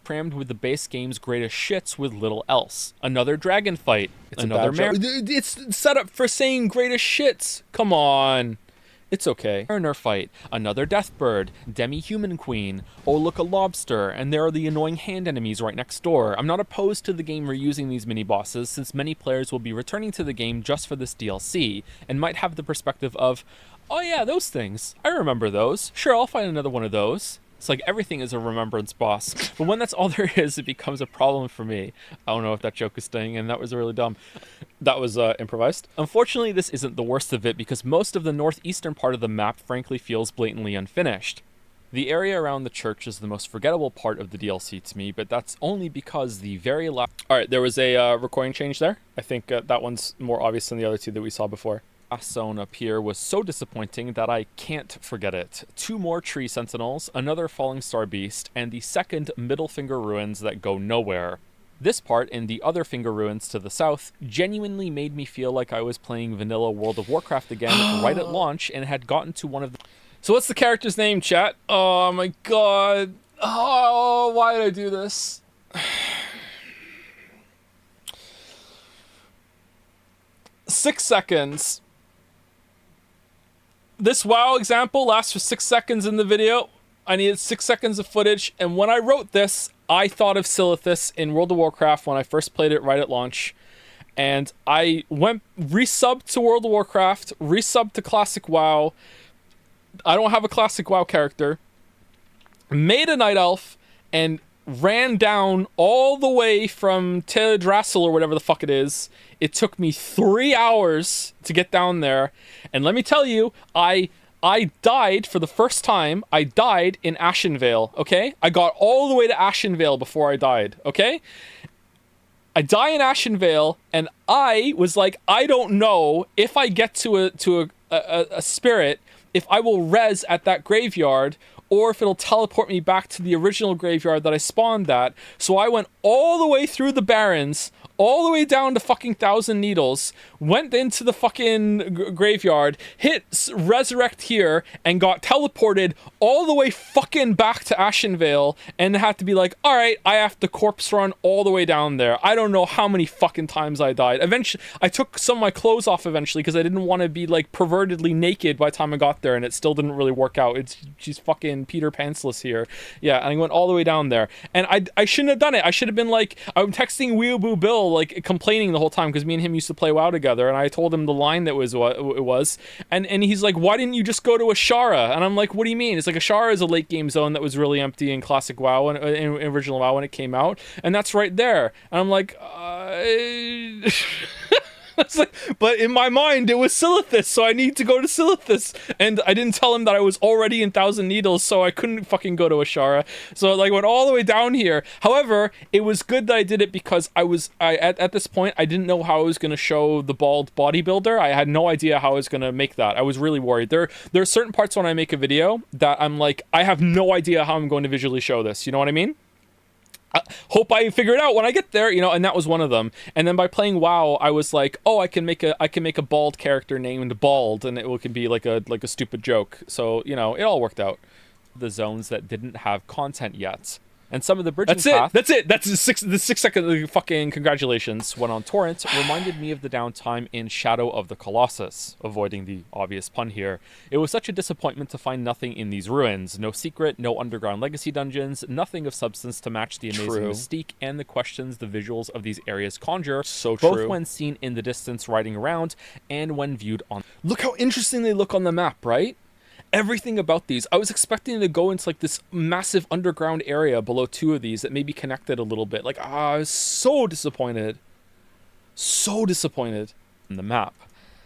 Crammed with the base game's greatest shits with little else. Another dragon fight. It's another It's set up for saying greatest shits. Come on. It's okay. Mariner fight. Another deathbird. Demi-human queen. Oh, look, a lobster. And there are the annoying hand enemies right next door. I'm not opposed to the game reusing these mini-bosses, since many players will be returning to the game just for this DLC, and might have the perspective of, oh yeah, those things. I remember those. Sure, I'll find another one of those. It's like everything is a remembrance boss. But when that's all there is, it becomes a problem for me. I don't know if that joke is staying in. That was really dumb. That was improvised. Unfortunately, this isn't the worst of it, because most of the northeastern part of the map frankly feels blatantly unfinished. The area around the church is the most forgettable part of the DLC to me, but that's only because the very last... Alright, there was a recording change there. I think that one's more obvious than the other two that we saw before. Last zone up here was so disappointing that I can't forget it. 2 more tree sentinels, another falling star beast, and the second middle finger ruins that go nowhere. This part, in the other finger ruins to the south, genuinely made me feel like I was playing vanilla World of Warcraft again right at launch, and had gotten to one of the... So what's the character's name, chat? Oh my god. Oh, why did I do this? 6 seconds. This WoW example lasts for 6 seconds in the video. I needed 6 seconds of footage, and when I wrote this, I thought of Silithus in World of Warcraft when I first played it right at launch. And I went resubbed to World of Warcraft, resubbed to Classic WoW. I don't have a Classic WoW character. Made a Night Elf, and ran down all the way from Teldrassil or whatever the fuck it is. It took me 3 hours to get down there. And let me tell you, I died for the first time. I died in Ashenvale, okay? I got all the way to Ashenvale before I died, okay? I die in Ashenvale, and I was like, I don't know if I get to a spirit, if I will res at that graveyard, or if it'll teleport me back to the original graveyard that I spawned at. So I went all the way through the Barrens, all the way down to fucking Thousand Needles, went into the fucking graveyard, hit resurrect here, and got teleported all the way fucking back to Ashenvale, and had to be like, alright, I have to corpse run all the way down there. I don't know how many fucking times I died. Eventually, I took some of my clothes off eventually, because I didn't want to be, like, pervertedly naked by the time I got there, and it still didn't really work out. She's fucking Peter Pantsless here. Yeah, and I went all the way down there. And I shouldn't have done it. I should have been like, I'm texting Weeaboo Bill, like, complaining the whole time, because me and him used to play WoW together, and I told him the line that was what it was, and he's like, why didn't you just go to Ashara? And I'm like, what do you mean? It's like, Ashara is a late game zone that was really empty in classic WoW, and in original WoW when it came out, and that's right there. And I'm like, it's like, but in my mind it was Silithus, so I need to go to Silithus, and I didn't tell him that I was already in Thousand Needles, so I couldn't fucking go to Ashara. So like went all the way down here. However, it was good that I did it, because at this point I didn't know how I was going to show the bald bodybuilder. I had no idea how I was going to make that. I was really worried. There are certain parts when I make a video that I'm like, I have no idea how I'm going to visually show this. You know what I mean? Hope I figure it out when I get there, you know, and that was one of them. And then by playing WoW, I was like, oh, I can make a bald character named Bald, and it can be like a stupid joke. So, you know, it all worked out. The zones that didn't have content yet. And some of the bridging path... That's the 6 second fucking congratulations went on torrent reminded me of the downtime in Shadow of the Colossus, avoiding the obvious pun here. It was such a disappointment to find nothing in these ruins. No secret, no underground legacy dungeons, nothing of substance to match the amazing mystique and the questions the visuals of these areas conjure, both when seen in the distance riding around and when viewed on... Look how interesting they look on the map, right? Everything about these. I was expecting to go into like this massive underground area below 2 of these that may be connected a little bit. Like, I was so disappointed. So disappointed. In the map.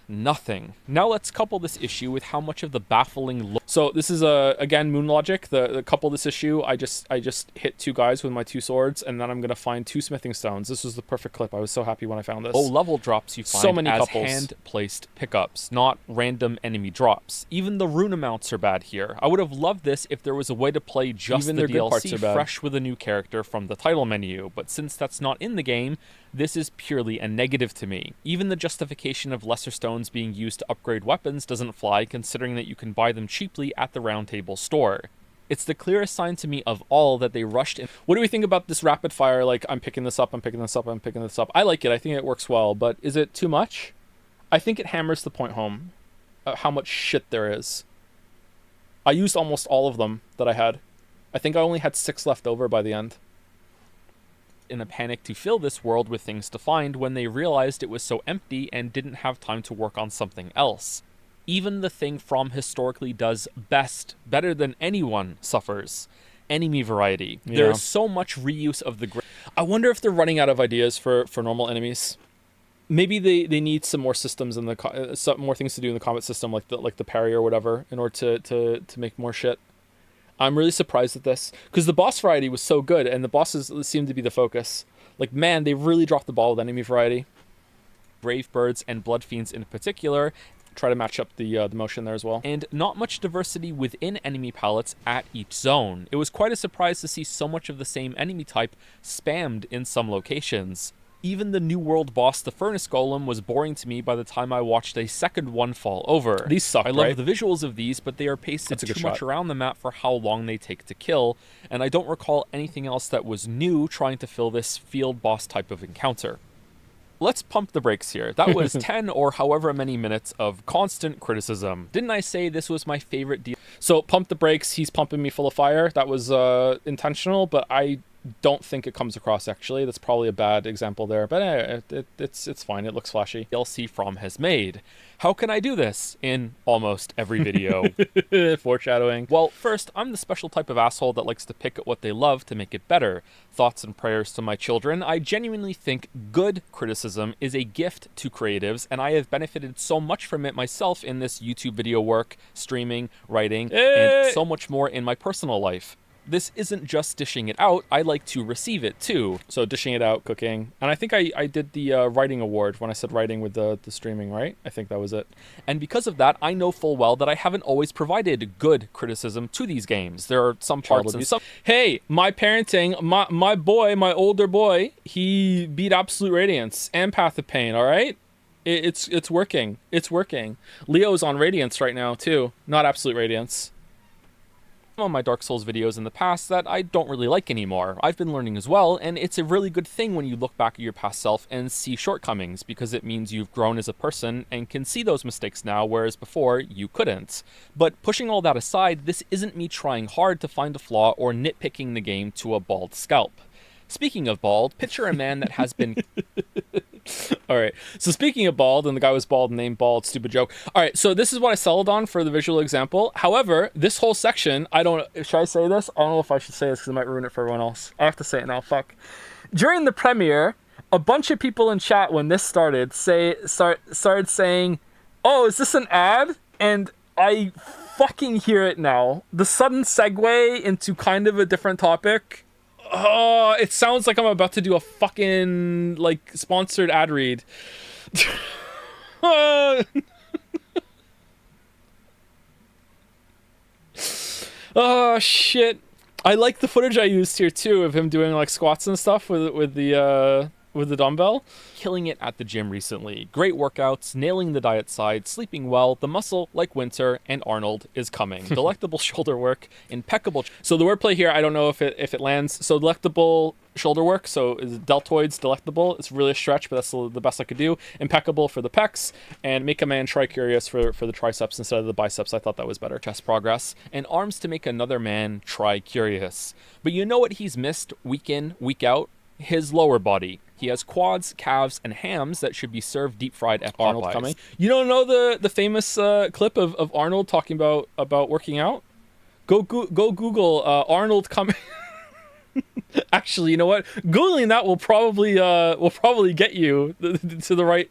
Nothing. Now let's couple this issue with how much of the baffling look. So this is again moon logic. The couple this issue, I just hit 2 guys with my 2 swords, and then I'm gonna find 2 smithing stones. This was the perfect clip. I was so happy when I found this. Oh, level drops you find so many as hand-placed pickups, not random enemy drops. Even the rune amounts are bad here. I would have loved this if there was a way to play just the DLC fresh with a new character from the title menu, but since that's not in the game, this is purely a negative to me. Even the justification of lesser stones being used to upgrade weapons doesn't fly, considering that you can buy them cheaply at the Round Table store. It's the clearest sign to me of all that they rushed in. What do we think about this rapid fire, like, I'm picking this up, I'm picking this up, I'm picking this up? I like it. I think it works well, but is it too much? I think it hammers the point home how much shit there is. I used almost all of them that I had. I think I only had 6 left over by the end. In a panic to fill this world with things to find when they realized it was so empty and didn't have time to work on something else. Even the thing From historically does better than anyone, suffers. Enemy variety. Yeah. There's so much reuse of the... I wonder if they're running out of ideas for normal enemies. Maybe they need some more systems in the... some more things to do in the combat system, like the parry or whatever, in order to make more shit. I'm really surprised at this, because the boss variety was so good, and the bosses seem to be the focus. Like, man, they really dropped the ball with enemy variety. Brave Birds and Blood Fiends in particular, try to match up the motion there as well. And not much diversity within enemy palettes at each zone. It was quite a surprise to see so much of the same enemy type spammed in some locations. Even the New World boss, the Furnace Golem, was boring to me by the time I watched a second one fall over. These suck, I love the visuals of these, but they are pasted too much around the map for how long they take to kill, and I don't recall anything else that was new trying to fill this field boss type of encounter. Let's pump the brakes here. That was 10 or however many minutes of constant criticism. Didn't I say this was my favorite deal? So pump the brakes, he's pumping me full of fire. That was intentional, but I don't think it comes across, actually. That's probably a bad example there, but it's fine. It looks flashy. DLC From has made. How can I do this in almost every video? Foreshadowing. Well, first, I'm the special type of asshole that likes to pick at what they love to make it better. Thoughts and prayers to my children. I genuinely think good criticism is a gift to creatives, and I have benefited so much from it myself in this YouTube video work, streaming, writing, and so much more in my personal life. This isn't just dishing it out, I like to receive it too. So dishing it out, cooking. And I think I did the writing award when I said writing with the streaming, right? I think that was it. And because of that, I know full well that I haven't always provided good criticism to these games. There are some parts and some... Hey, my parenting, my boy, my older boy, he beat Absolute Radiance and Path of Pain, all right? It's working. It's working. Leo's on Radiance right now too, not Absolute Radiance. Some of my Dark Souls videos in the past that I don't really like anymore. I've been learning as well, and it's a really good thing when you look back at your past self and see shortcomings, because it means you've grown as a person and can see those mistakes now, whereas before you couldn't. But pushing all that aside, this isn't me trying hard to find a flaw or nitpicking the game to a bald scalp. Speaking of bald, picture a man that has been... All right. So speaking of bald, and the guy was bald and named Bald, stupid joke. All right. So this is what I settled on for the visual example. However, this whole section, should I say this? I don't know if I should say this because it might ruin it for everyone else. I have to say it now. Fuck. During the premiere, a bunch of people in chat when this started started saying, "Oh, is this an ad?" And I fucking hear it now. The sudden segue into kind of a different topic. Oh, it sounds like I'm about to do a fucking, like, sponsored ad read. Oh, shit. I like the footage I used here, too, of him doing, like, squats and stuff with the dumbbell. Killing it at the gym recently. Great workouts, nailing the diet side, sleeping well, the muscle like Winter, and Arnold is coming. Delectable shoulder work, impeccable... So the wordplay here, I don't know if it lands. So delectable shoulder work, so is deltoids delectable. It's really a stretch, but that's the best I could do. Impeccable for the pecs, and make a man tri-curious for the triceps instead of the biceps. I thought that was better. Chest progress, and arms to make another man tri-curious. But you know what he's missed week in, week out? His lower body. He has quads, calves, and hams that should be served deep-fried at Arnold Popeyes. Coming. You don't know the famous clip of Arnold talking about working out? Go Google Arnold coming. Actually, you know what? Googling that will probably get you to the right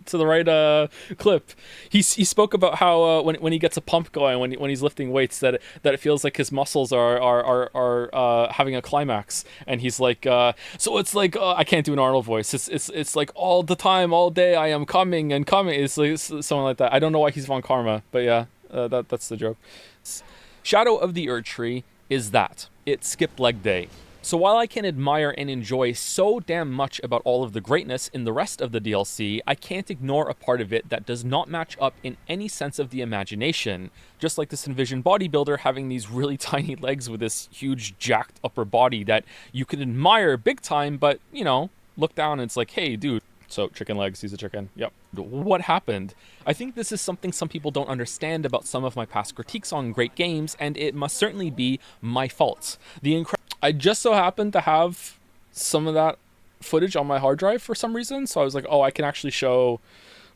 clip. He spoke about how when he gets a pump going, when he's lifting weights, that it feels like his muscles are having a climax, and he's like, so it's like I can't do an Arnold voice. It's like all the time, all day I am coming and coming. It's like something like that. I don't know why he's Von Karma, but yeah, that's the joke. Shadow of the Erdtree is that. It skipped leg day. So while I can admire and enjoy so damn much about all of the greatness in the rest of the DLC, I can't ignore a part of it that does not match up in any sense of the imagination. Just like this envisioned bodybuilder having these really tiny legs with this huge jacked upper body that you can admire big time, but, you know, look down and it's like, hey, dude. So chicken legs, he's a chicken. Yep. What happened? I think this is something some people don't understand about some of my past critiques on great games, and it must certainly be my fault. I just so happened to have some of that footage on my hard drive for some reason, so I was like, oh, I can actually show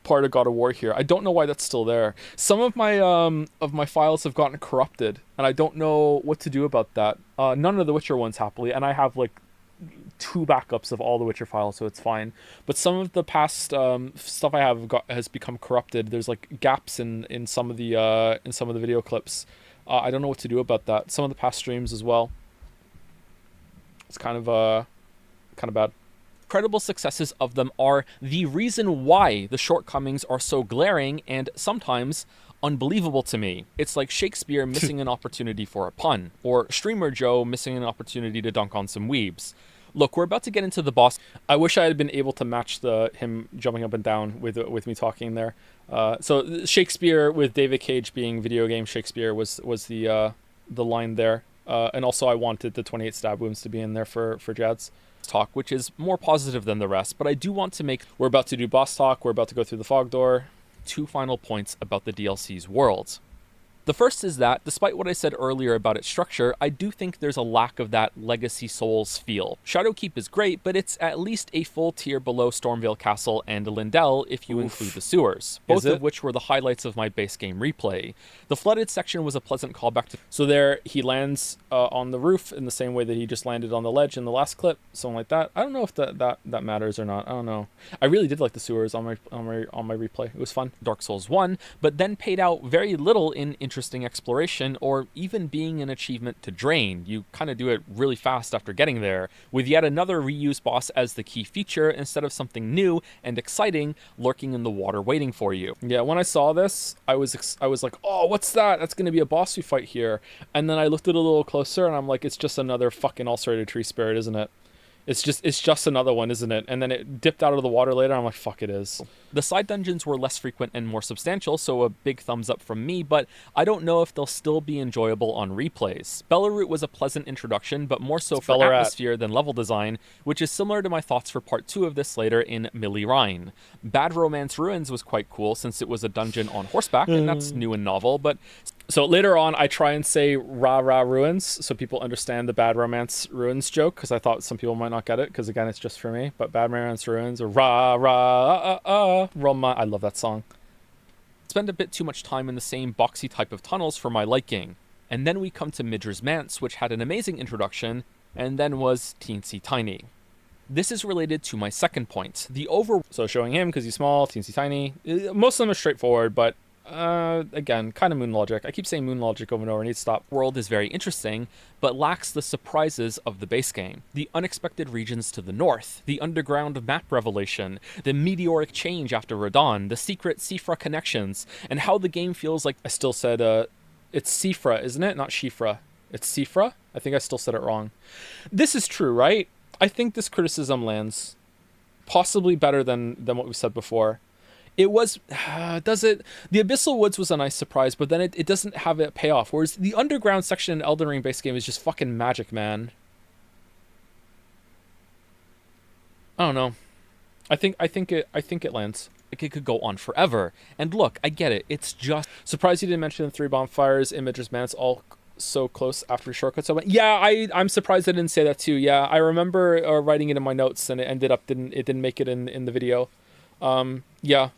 part of God of War here. I don't know why that's still there. Some of my files have gotten corrupted, and I don't know what to do about that. None of the Witcher ones, happily, and I have like 2 backups of all the Witcher files, so it's fine. But some of the past stuff I have has become corrupted. There's like gaps in some of the video clips. I don't know what to do about that. Some of the past streams as well. It's kind of bad. Incredible successes of them are the reason why the shortcomings are so glaring and sometimes unbelievable to me. It's like Shakespeare missing an opportunity for a pun, or Streamer Joe missing an opportunity to dunk on some weebs. Look, we're about to get into the boss. I wish I had been able to match him jumping up and down with me talking there. So Shakespeare with David Cage being video game Shakespeare was the line there. And also I wanted the 28 stab wounds to be in there for Jad's talk, which is more positive than the rest, but I do want to make... We're about to do boss talk. We're about to go through the fog door. 2 final points about the DLC's world. The first is that, despite what I said earlier about its structure, I do think there's a lack of that Legacy Souls feel. Shadowkeep is great, but it's at least a full tier below Stormvale Castle and Lindell if you include the sewers, both of which were the highlights of my base game replay. The flooded section was a pleasant callback to... So there, he lands on the roof in the same way that he just landed on the ledge in the last clip, something like that. I don't know if that matters or not. I don't know. I really did like the sewers on my replay. It was fun. Dark Souls 1, but then paid out very little in interesting exploration or even being an achievement to drain. You kind of do it really fast after getting there, with yet another reused boss as the key feature instead of something new and exciting lurking in the water waiting for you. Yeah, when I saw this, I was like, oh, what's that? That's going to be a boss we fight here. And then I looked at it a little closer and I'm like, it's just another fucking ulcerated tree spirit, isn't it? It's just another one, isn't it? And then it dipped out of the water later. I'm like, fuck, it is. The side dungeons were less frequent and more substantial, so a big thumbs up from me, but I don't know if they'll still be enjoyable on replays. Belleroute was a pleasant introduction, but more so for atmosphere than level design, which is similar to my thoughts for part 2 of this later in Millie Rhine. Bad Romance Ruins was quite cool since it was a dungeon on horseback, and that's new and novel, but... So later on, I try and say rah rah ruins so people understand the Bad Romance Ruins joke, because I thought some people might not get it, because again, it's just for me. But Bad Romance Ruins or rah rah Roma. I love that song. Spend a bit too much time in the same boxy type of tunnels for my liking. And then we come to Midra's Manse, which had an amazing introduction, and then was teensy tiny. This is related to my second point. So showing him because he's small, teensy tiny. Most of them are straightforward, but again, kind of moon logic. I keep saying moon logic over and over. I need to stop. World is very interesting, but lacks the surprises of the base game. The unexpected regions to the north, the underground map revelation, the meteoric change after Radon, the secret Sifra connections, and how the game feels like... I still said, it's Sifra, isn't it? Not Shifra. It's Sifra? I think I still said it wrong. This is true, right? I think this criticism lands possibly better than what we said before. It was, does it? The Abyssal Woods was a nice surprise, but then it doesn't have a payoff. Whereas the underground section in Elden Ring base game is just fucking magic, man. I don't know. I think it lands. Like, it could go on forever. And look, I get it. It's just surprised you didn't mention the 3 bonfires, Imager's Manse, all so close after shortcuts. I went, yeah, I'm surprised I didn't say that too. Yeah, I remember writing it in my notes, and it ended up didn't make it in the video. Yeah.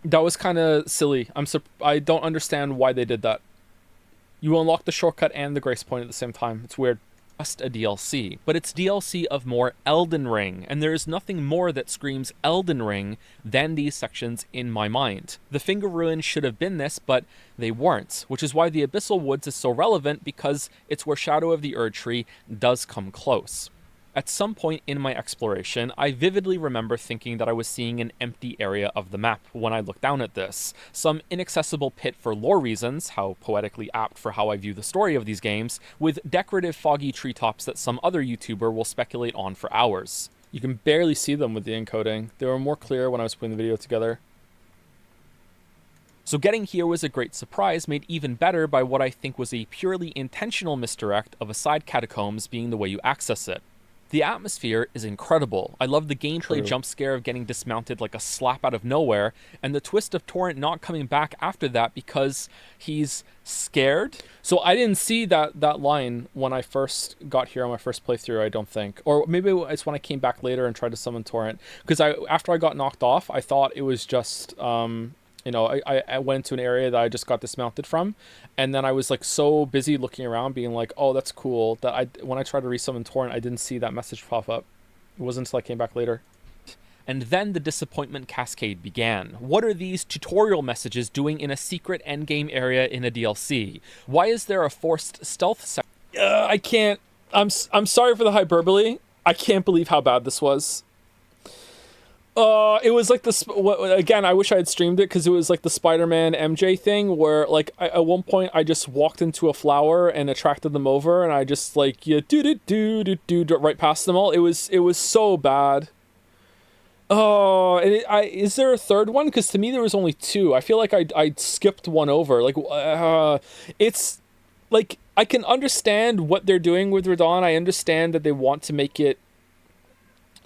That was kind of silly. I don't understand why they did that. You unlock the shortcut and the grace point at the same time. It's weird. Just a DLC, but it's DLC of more Elden Ring, and there is nothing more that screams Elden Ring than these sections in my mind. The Finger Ruins should have been this, but they weren't, which is why the Abyssal Woods is so relevant, because it's where Shadow of the Erdtree does come close. At some point in my exploration, I vividly remember thinking that I was seeing an empty area of the map when I looked down at this. Some inaccessible pit for lore reasons, how poetically apt for how I view the story of these games, with decorative foggy treetops that some other YouTuber will speculate on for hours. You can barely see them with the encoding. They were more clear when I was putting the video together. So getting here was a great surprise, made even better by what I think was a purely intentional misdirect of a side catacombs being the way you access it. The atmosphere is incredible. I love the gameplay jump scare of getting dismounted like a slap out of nowhere, and the twist of Torrent not coming back after that because he's scared. So I didn't see that line when I first got here on my first playthrough, I don't think. Or maybe it's when I came back later and tried to summon Torrent. Because after I got knocked off, I thought it was just... I went to an area that I just got dismounted from, and then I was like so busy looking around being like, oh, that's cool, that when I tried to resummon Torrent, I didn't see that message pop up. It wasn't until I came back later. And then the disappointment cascade began. What are these tutorial messages doing in a secret endgame area in a DLC? Why is there a forced stealth section? I can't... I'm sorry for the hyperbole. I can't believe how bad this was. It was like this, again, I wish I had streamed it, because it was like the Spider-Man MJ thing where, like, at one point I just walked into a flower and attracted them over, and I just, like, yeah, do right past them all. It was so bad. Oh, and is there a third one? Because to me there was only 2. I feel like I skipped one over. Like, it's, like, I can understand what they're doing with Radon. I understand that they want to make it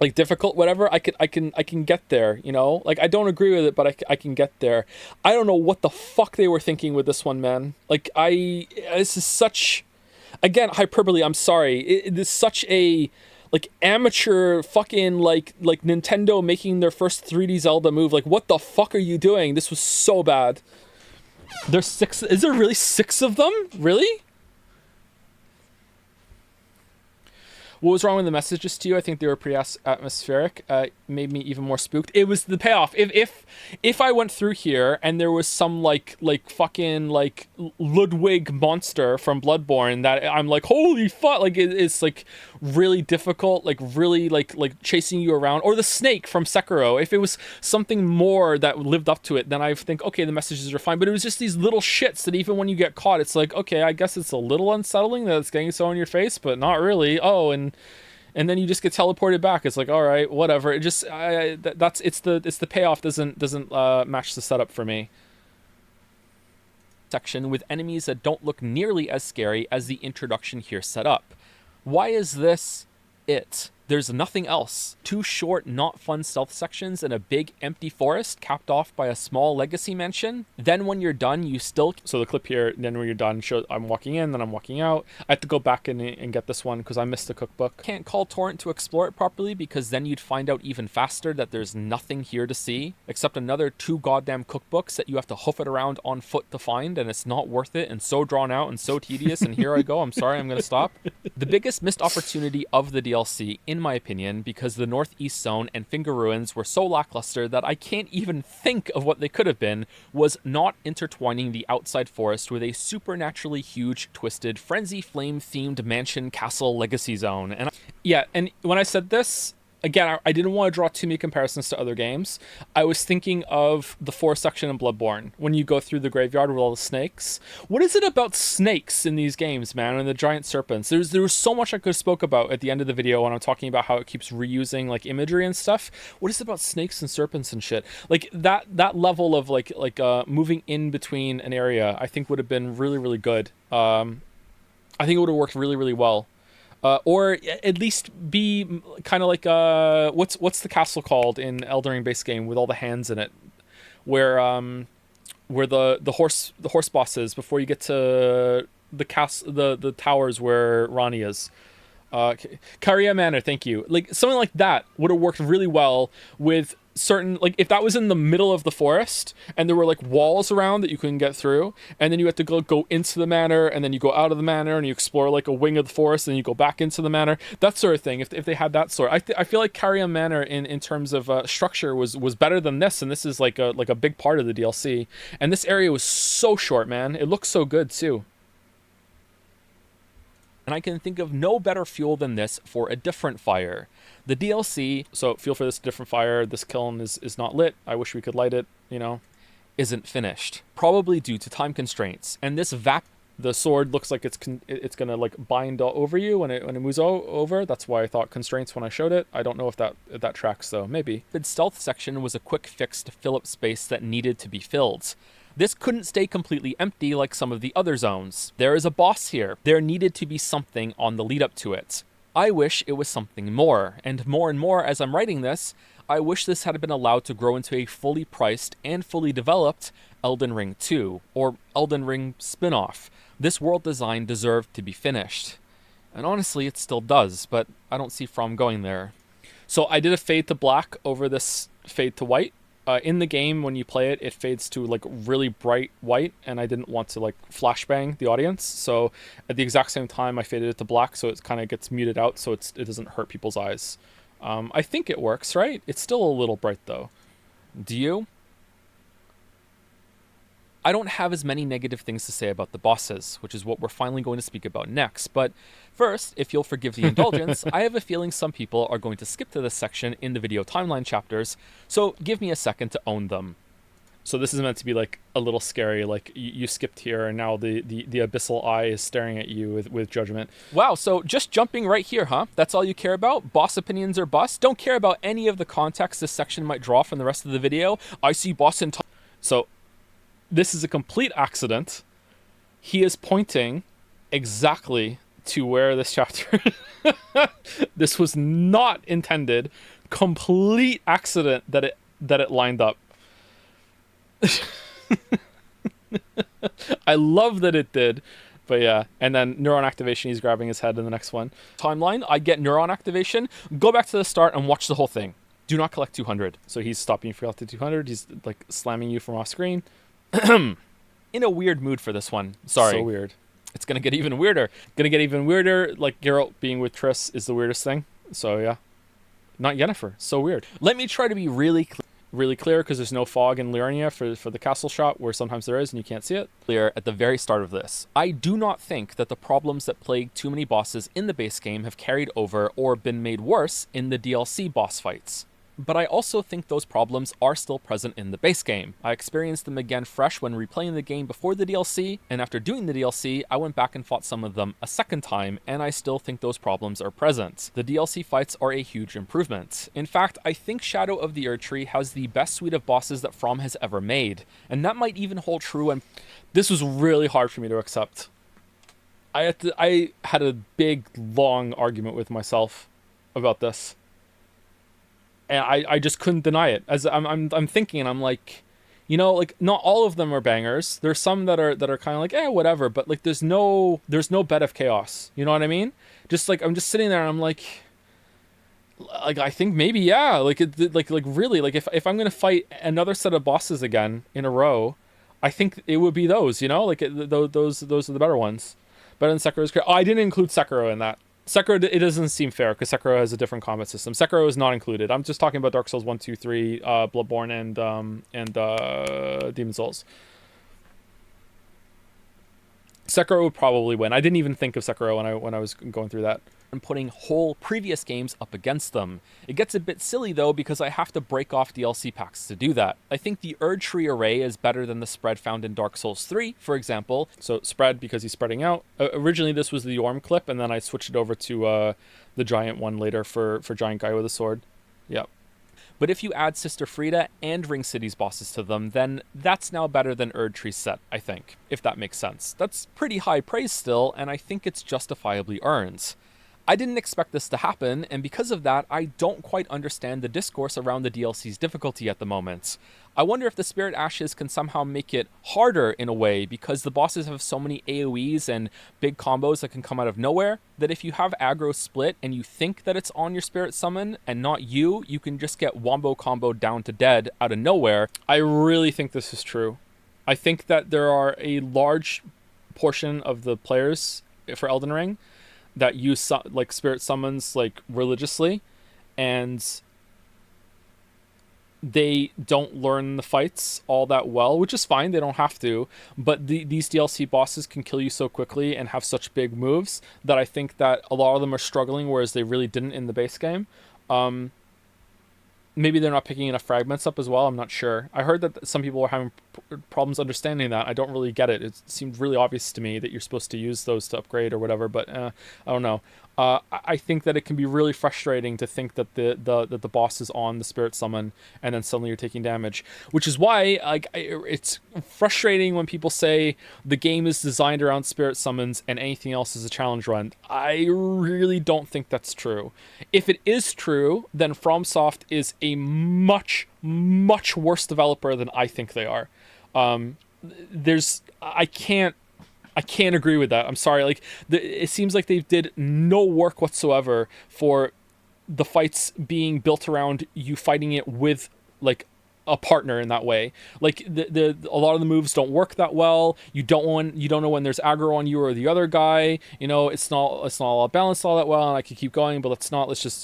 like difficult, whatever, I can get there, you know? Like, I don't agree with it, but I can get there. I don't know what the fuck they were thinking with this one, man. Like, this is such, again, hyperbole, I'm sorry. It is such a, like, amateur fucking, like Nintendo making their first 3D Zelda move. Like, what the fuck are you doing? This was so bad. There's 6, is there really 6 of them? Really? What was wrong with the messages to you? I think they were pretty atmospheric. Made me even more spooked. It was the payoff. If I went through here and there was some like fucking like Ludwig monster from Bloodborne that I'm like, holy fuck, like it's like really difficult, like really like chasing you around, or the snake from Sekiro. If it was something more that lived up to it, then I think, okay, the messages are fine. But it was just these little shits that even when you get caught, it's like, okay, I guess it's a little unsettling that it's getting so in your face, but not really. Oh, and then you just get teleported back. It's like, all right, whatever. It just it's the payoff doesn't match the setup for me. Section with enemies that don't look nearly as scary as the introduction here set up. Why is this it? There's nothing else. 2 short, not fun stealth sections and a big empty forest capped off by a small legacy mansion. Then when you're done, you still... So the clip here, then when you're done, shows I'm walking in, then I'm walking out. I have to go back and get this one because I missed the cookbook. Can't call Torrent to explore it properly because then you'd find out even faster that there's nothing here to see except another 2 goddamn cookbooks that you have to hoof it around on foot to find, and it's not worth it and so drawn out and so tedious, and here I go. I'm sorry, I'm going to stop. The biggest missed opportunity of the DLC, in my opinion, because the Northeast Zone and Finger Ruins were so lackluster that I can't even think of what they could have been, was not intertwining the outside forest with a supernaturally huge, twisted, Frenzy Flame themed mansion castle legacy zone. And yeah, and when I said this, again, I didn't want to draw too many comparisons to other games. I was thinking of the forest section in Bloodborne, when you go through the graveyard with all the snakes. What is it about snakes in these games, man, and the giant serpents? There was so much I could have spoke about at the end of the video when I'm talking about how it keeps reusing, like, imagery and stuff. What is it about snakes and serpents and shit? Like, that level of, like moving in between an area, I think would have been really, really good. I think it would have worked really, really well. Or at least be kind of like what's the castle called in Elden Ring base game with all the hands in it, where the horse boss is before you get to the towers where Ronnie is. Caria Manor, thank you. Like something like that would have worked really well with certain, like if that was in the middle of the forest and there were like walls around that you couldn't get through, and then you had to go into the manor, and then you go out of the manor and you explore like a wing of the forest, and you go back into the manor, that sort of thing. If they had that sort, I feel like Caria Manor in terms of structure was better than this, and this is like a big part of the DLC. And this area was so short, man. It looks so good too. And I can think of no better fuel than this for a different fire. The DLC, so fuel for this different fire, this kiln is not lit. I wish we could light it, isn't finished. Probably due to time constraints. And this the sword looks like it's gonna like bind over you when it moves over. That's why I thought constraints when I showed it. I don't know if that tracks though, maybe. The stealth section was a quick fix to fill up space that needed to be filled. This couldn't stay completely empty like some of the other zones. There is a boss here. There needed to be something on the lead up to it. I wish it was something more, and more as I'm writing this, I wish this had been allowed to grow into a fully priced and fully developed Elden Ring 2, or Elden Ring spin-off. This world design deserved to be finished. And honestly, it still does, but I don't see From going there. So I did a fade to black over this fade to white. In the game, when you play it, it fades to like really bright white, and I didn't want to like flashbang the audience. So at the exact same time, I faded it to black, so it kind of gets muted out, so it doesn't hurt people's eyes. I think it works, right? It's still a little bright though. Do you? I don't have as many negative things to say about the bosses, which is what we're finally going to speak about next. But first, if you'll forgive the indulgence, I have a feeling some people are going to skip to this section in the video timeline chapters, so give me a second to own them. So this is meant to be like a little scary, like you skipped here and now the abyssal eye is staring at you with judgment. Wow, so just jumping right here, huh? That's all you care about? Boss opinions or bust? Don't care about any of the context this section might draw from the rest of the video? I see boss in So this is a complete accident. He is pointing exactly to where this chapter. This was not intended. Complete accident that it lined up. I love that it did. But yeah, and then neuron activation, he's grabbing his head in the next one. Timeline, I get neuron activation, go back to the start and watch the whole thing. Do not collect 200. So he's stopping you for out to 200. He's like slamming you from off screen. In a weird mood for this one. Sorry. So weird. It's going to get even weirder. Like Geralt being with Triss is the weirdest thing. So yeah. Not Yennefer. So weird. Let me try to be really clear, because there's no fog in Liurnia for the castle shot, where sometimes there is and you can't see it. Clear at the very start of this. I do not think that the problems that plague too many bosses in the base game have carried over or been made worse in the DLC boss fights. But I also think those problems are still present in the base game. I experienced them again fresh when replaying the game before the DLC, and after doing the DLC, I went back and fought some of them a second time, and I still think those problems are present. The DLC fights are a huge improvement. In fact, I think Shadow of the Erdtree has the best suite of bosses that From has ever made, and that might even hold true when... This was really hard for me to accept. I had a big, long argument with myself about this. And I just couldn't deny it. As I'm thinking, and I'm like, you know, like not all of them are bangers. There's some that are kind of like, whatever. But like, there's no bed of chaos. You know what I mean? Just like I'm just sitting there, and I'm like I think maybe yeah. Like really, like if I'm gonna fight another set of bosses again in a row, I think it would be those. You know, like those are the better ones. Better than Sekiro's. Oh, I didn't include Sekiro in that. Sekiro, it doesn't seem fair because Sekiro has a different combat system. Sekiro is not included. I'm just talking about Dark Souls 1, 2, 3, Bloodborne, and Demon Souls. Sekiro would probably win. I didn't even think of Sekiro when I was going through that. And putting whole previous games up against them. It gets a bit silly though, because I have to break off DLC packs to do that. I think the Erdtree array is better than the spread found in Dark Souls 3, for example. So spread because he's spreading out. Originally this was the Orm clip, and then I switched it over to the giant one later for giant guy with a sword. Yep. But if you add Sister Frieda and Ring City's bosses to them, then that's now better than Erdtree's set, I think, if that makes sense. That's pretty high praise still, and I think it's justifiably earned. I didn't expect this to happen, and because of that, I don't quite understand the discourse around the DLC's difficulty at the moment. I wonder if the Spirit Ashes can somehow make it harder in a way, because the bosses have so many AoEs and big combos that can come out of nowhere, that if you have aggro split and you think that it's on your Spirit Summon and not you, you can just get wombo combo down to dead out of nowhere. I really think this is true. I think that there are a large portion of the players for Elden Ring that use like spirit summons like religiously, and they don't learn the fights all that well, which is fine. They don't have to, but these DLC bosses can kill you so quickly and have such big moves that I think that a lot of them are struggling, whereas they really didn't in the base game. Maybe they're not picking enough fragments up as well. I'm not sure. I heard that some people were having problems understanding that. I don't really get it. It seemed really obvious to me that you're supposed to use those to upgrade or whatever, but I don't know. I think that it can be really frustrating to think that the boss is on the spirit summon and then suddenly you're taking damage, which is why it's frustrating when people say the game is designed around spirit summons and anything else is a challenge run. I really don't think that's true. If it is true, then FromSoft is a much worse developer than I think they are. I can't agree with that. I'm sorry. Like, it seems like they did no work whatsoever for the fights being built around you fighting it with like a partner in that way. Like a lot of the moves don't work that well. You don't know when there's aggro on you or the other guy. You know, it's not all balanced all that well. And I could keep going, but let's just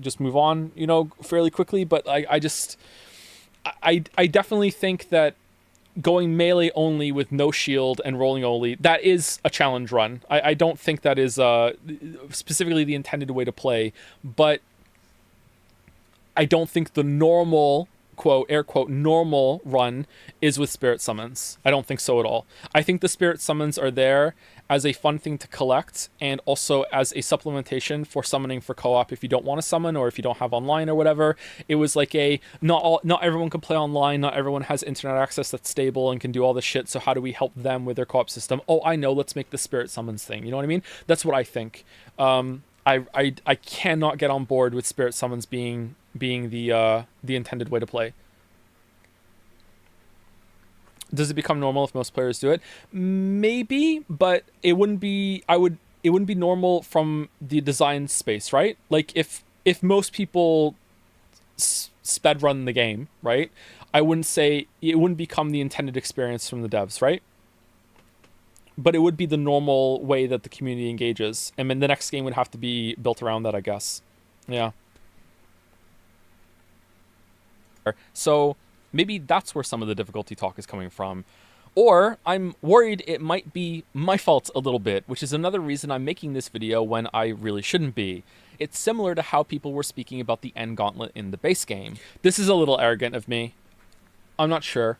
just move on. You know, fairly quickly. But I definitely think that going melee only with no shield and rolling only, that is a challenge run. I don't think that is specifically the intended way to play, but I don't think the normal quote, air quote, normal run is with spirit summons. I don't think so at all. I think the spirit summons are there as a fun thing to collect and also as a supplementation for summoning for co-op if you don't want to summon or if you don't have online or whatever. It was like a not everyone can play online, not everyone has internet access that's stable and can do all this shit, so how do we help them with their co-op system? Oh, I know, let's make the spirit summons thing. You know what I mean? That's what I think. I cannot get on board with spirit summons being the intended way to play. Does it become normal if most players do it? Maybe, but it wouldn't be. It wouldn't be normal from the design space, right? Like if most people sped run the game, right? I wouldn't say it wouldn't become the intended experience from the devs, right? But it would be the normal way that the community engages, and then the next game would have to be built around that, I guess. Yeah. So maybe that's where some of the difficulty talk is coming from. Or I'm worried it might be my fault a little bit, which is another reason I'm making this video when I really shouldn't be. It's similar to how people were speaking about the end gauntlet in the base game. This is a little arrogant of me. I'm not sure.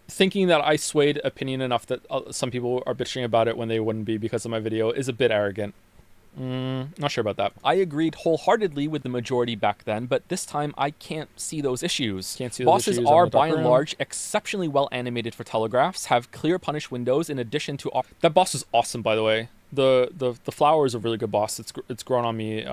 Thinking that I swayed opinion enough that some people are bitching about it when they wouldn't be because of my video is a bit arrogant. Not sure about that. I agreed wholeheartedly with the majority back then, but this time I can't see those issues. Can't see those Bosses issues are, on the by dark and room. large, exceptionally well animated for telegraphs, have clear punish windows in addition to... That boss is awesome, by the way. The flower is a really good boss. It's grown on me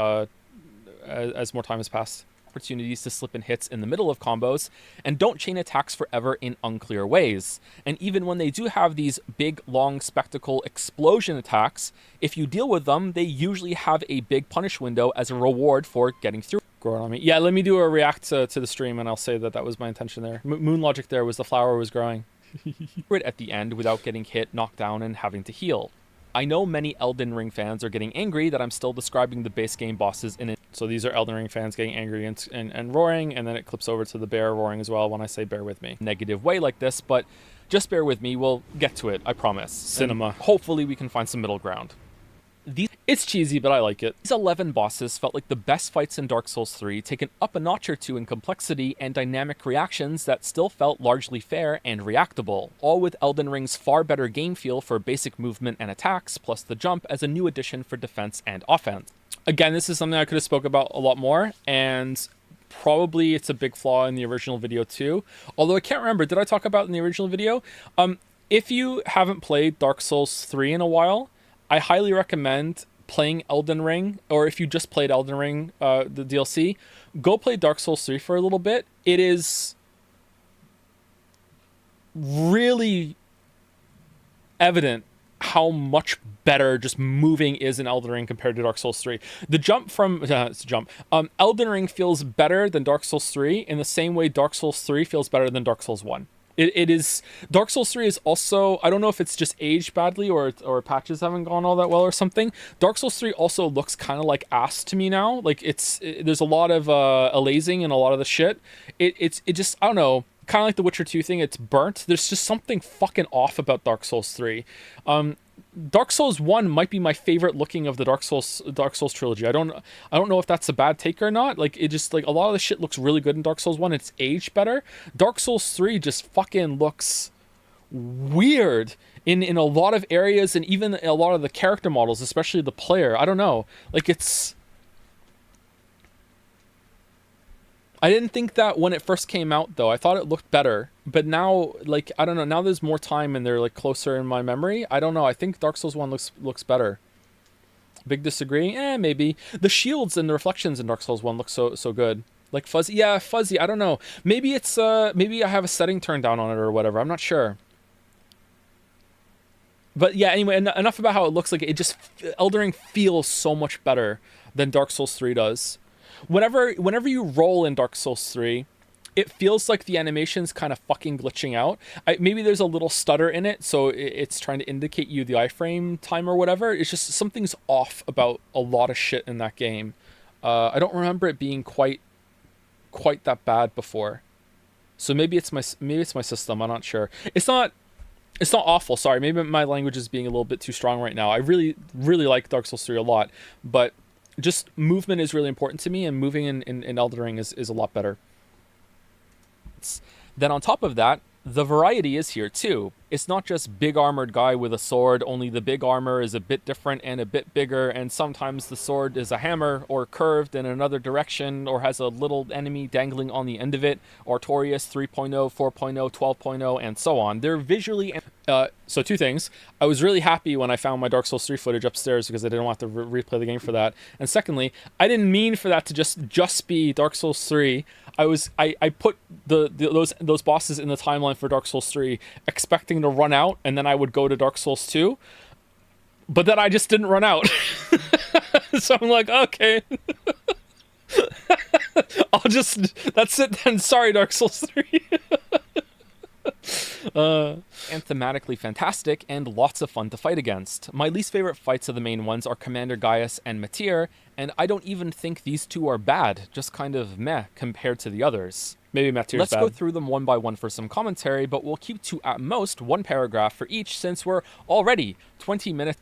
as more time has passed. Opportunities to slip in hits in the middle of combos, and don't chain attacks forever in unclear ways. And even when they do have these big, long, spectacle explosion attacks, if you deal with them, they usually have a big punish window as a reward for getting through. Growing on me. Yeah, let me do a react to the stream, and I'll say that was my intention there. Moon logic there was the flower was growing. At the end without getting hit, knocked down, and having to heal. I know many Elden Ring fans are getting angry that I'm still describing the base game bosses in it. So these are Elden Ring fans getting angry and roaring, and then it clips over to the bear roaring as well when I say bear with me. Negative way like this, but just bear with me. We'll get to it, I promise. Cinema. And hopefully we can find some middle ground. It's cheesy, but I like it. These 11 bosses felt like the best fights in Dark Souls 3, taken up a notch or two in complexity and dynamic reactions that still felt largely fair and reactable, all with Elden Ring's far better game feel for basic movement and attacks, plus the jump as a new addition for defense and offense. Again, this is something I could have spoke about a lot more, and probably it's a big flaw in the original video too. Although I can't remember, did I talk about it in the original video? If you haven't played Dark Souls 3 in a while, I highly recommend playing Elden Ring, or if you just played Elden Ring, the DLC, go play Dark Souls 3 for a little bit. It is really evident how much better just moving is in Elden Ring compared to Dark Souls 3. The jump from Elden Ring feels better than Dark Souls 3 in the same way Dark Souls 3 feels better than Dark Souls 1. It is Dark Souls 3 is also, I don't know if it's just aged badly or patches haven't gone all that well or something. Dark Souls 3 also looks kind of like ass to me now. Like there's a lot of alazing and a lot of the shit. It just, I don't know, kind of like the Witcher 2 thing, it's burnt. There's just something fucking off about Dark Souls 3. Dark Souls 1 might be my favorite looking of the Dark Souls trilogy. I don't know if that's a bad take or not. Like, it just, like, a lot of the shit looks really good in Dark Souls 1. It's aged better. Dark Souls 3 just fucking looks weird in a lot of areas, and even a lot of the character models, especially the player. I don't know. Like, it's... I didn't think that when it first came out, though. I thought it looked better. But now, like, I don't know. Now there's more time and they're, like, closer in my memory. I don't know. I think Dark Souls 1 looks better. Big disagree? Maybe. The shields and the reflections in Dark Souls 1 look so good. Like, fuzzy. Yeah, fuzzy. I don't know. Maybe it's, maybe I have a setting turned down on it or whatever. I'm not sure. But yeah, anyway, enough about how it looks. Like, it just... Elden Ring feels so much better than Dark Souls 3 does. Whenever you roll in Dark Souls 3, it feels like the animation's kind of fucking glitching out. Maybe there's a little stutter in it, so it's trying to indicate you the iframe time or whatever. It's just something's off about a lot of shit in that game. I don't remember it being quite that bad before. So maybe it's my system. I'm not sure. It's not awful. Sorry, maybe my language is being a little bit too strong right now. I really like Dark Souls 3 a lot, but just movement is really important to me, and moving in Elden Ring is a lot better. Then on top of that, the variety is here too. It's not just big armored guy with a sword, only the big armor is a bit different and a bit bigger, and sometimes the sword is a hammer or curved in another direction or has a little enemy dangling on the end of it, Artorias 3.0, 4.0, 12.0, and so on. They're visually... So two things. I was really happy when I found my Dark Souls 3 footage upstairs because I didn't want to replay the game for that. And secondly, I didn't mean for that to just be Dark Souls 3. I put those bosses in the timeline for Dark Souls 3 expecting to run out, and then I would go to Dark Souls 2. But then I just didn't run out. So I'm like, okay. That's it then. Sorry, Dark Souls 3. And thematically fantastic and lots of fun to fight against. My least favorite fights of the main ones are Commander Gaius and Matir, and I don't even think these two are bad, just kind of meh compared to the others. Maybe Matir's Let's bad. go through them one by one for some commentary, but we'll keep to at most one paragraph for each since we're already 20 minutes.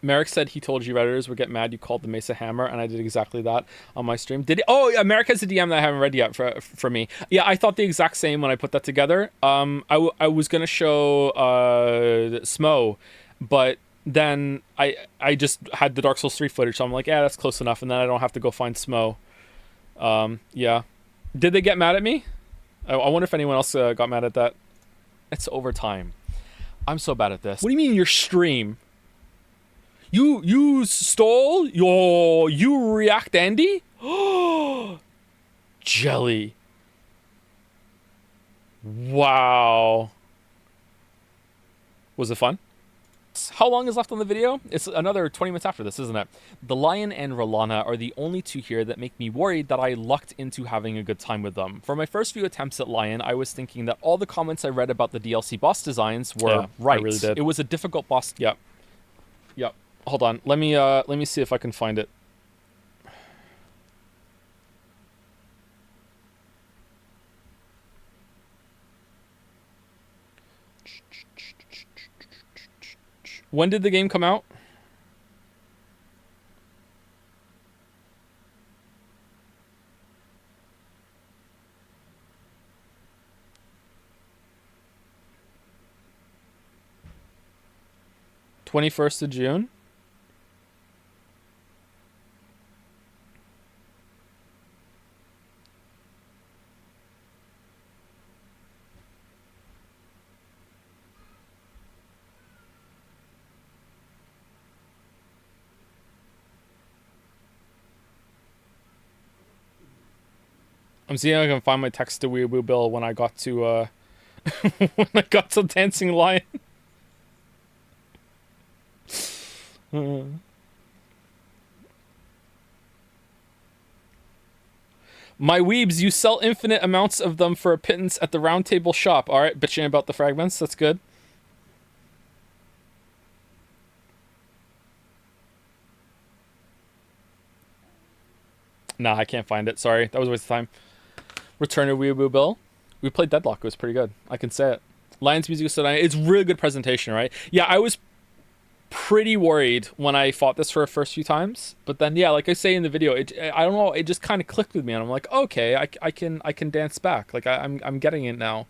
Merrick said he told you Redditors would get mad you called the Mesa Hammer, and I did exactly that on my stream. Did he? Oh, yeah, Merrick has a DM that I haven't read yet for me. Yeah, I thought the exact same when I put that together. I was going to show Smo, but then I just had the Dark Souls 3 footage, so I'm like, yeah, that's close enough, and then I don't have to go find Smo. Yeah. Did they get mad at me? I wonder if anyone else got mad at that. It's overtime. I'm so bad at this. What do you mean your stream? You stole you React Andy? Jelly. Wow. Was it fun? How long is left on the video? It's another 20 minutes after this, isn't it? The Lion and Rolana are the only two here that make me worried that I lucked into having a good time with them. For my first few attempts at Lion, I was thinking that all the comments I read about the DLC boss designs were right. I really did. It was a difficult boss. Yep. Hold on. Let me see if I can find it. When did the game come out? (21st of June). I'm seeing if I can find my text to Weeaboo Bill when I got to when I got to Dancing Lion. My weebs, you sell infinite amounts of them for a pittance at the Round Table shop. All right, bitching about the fragments. That's good. Nah, I can't find it. Sorry, that was a waste of time. Return to Weeaboo Bill. We played Deadlock. It was pretty good. I can say it. Lion's music is so nice. It's really good presentation, right? Yeah, I was pretty worried when I fought this for the first few times, but then yeah, like I say in the video, I don't know, it just kind of clicked with me, and I'm like, okay, I can dance back. Like I'm getting it now,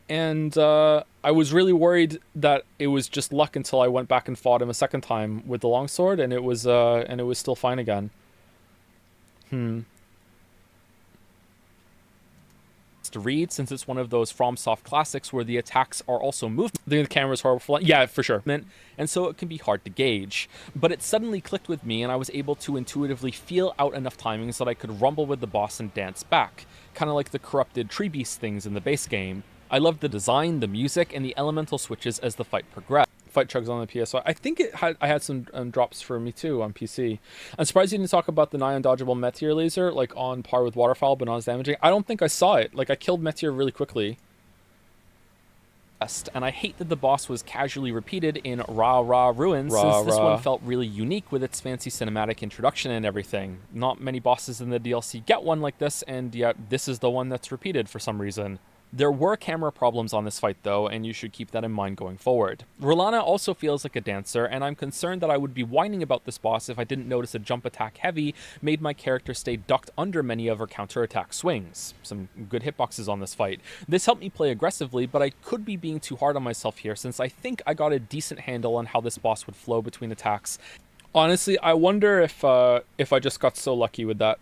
and I was really worried that it was just luck until I went back and fought him a second time with the longsword, and it was still fine again. To read, since it's one of those FromSoft classics where the attacks are also movement. The camera's horrible. Yeah, for sure. And so it can be hard to gauge. But it suddenly clicked with me, and I was able to intuitively feel out enough timings that I could rumble with the boss and dance back, kind of like the corrupted tree beast things in the base game. I loved the design, the music, and the elemental switches as the fight progressed. Fight chugs on the PS5. I think I had some drops for me too on PC. I'm surprised you didn't talk about the nigh undodgeable Meteor laser, like on par with Waterfowl, but not as damaging. I don't think I saw it. Like I killed Meteor really quickly. And I hate that the boss was casually repeated in Ra Ra Ruins, since this one felt really unique with its fancy cinematic introduction and everything. Not many bosses in the DLC get one like this, and yet this is the one that's repeated for some reason. There were camera problems on this fight though, and you should keep that in mind going forward. R'hllana also feels like a dancer, and I'm concerned that I would be whining about this boss if I didn't notice a jump attack heavy made my character stay ducked under many of her counterattack swings. Some good hitboxes on this fight. This helped me play aggressively, but I could be being too hard on myself here since I think I got a decent handle on how this boss would flow between attacks. Honestly, I wonder if I just got so lucky with that.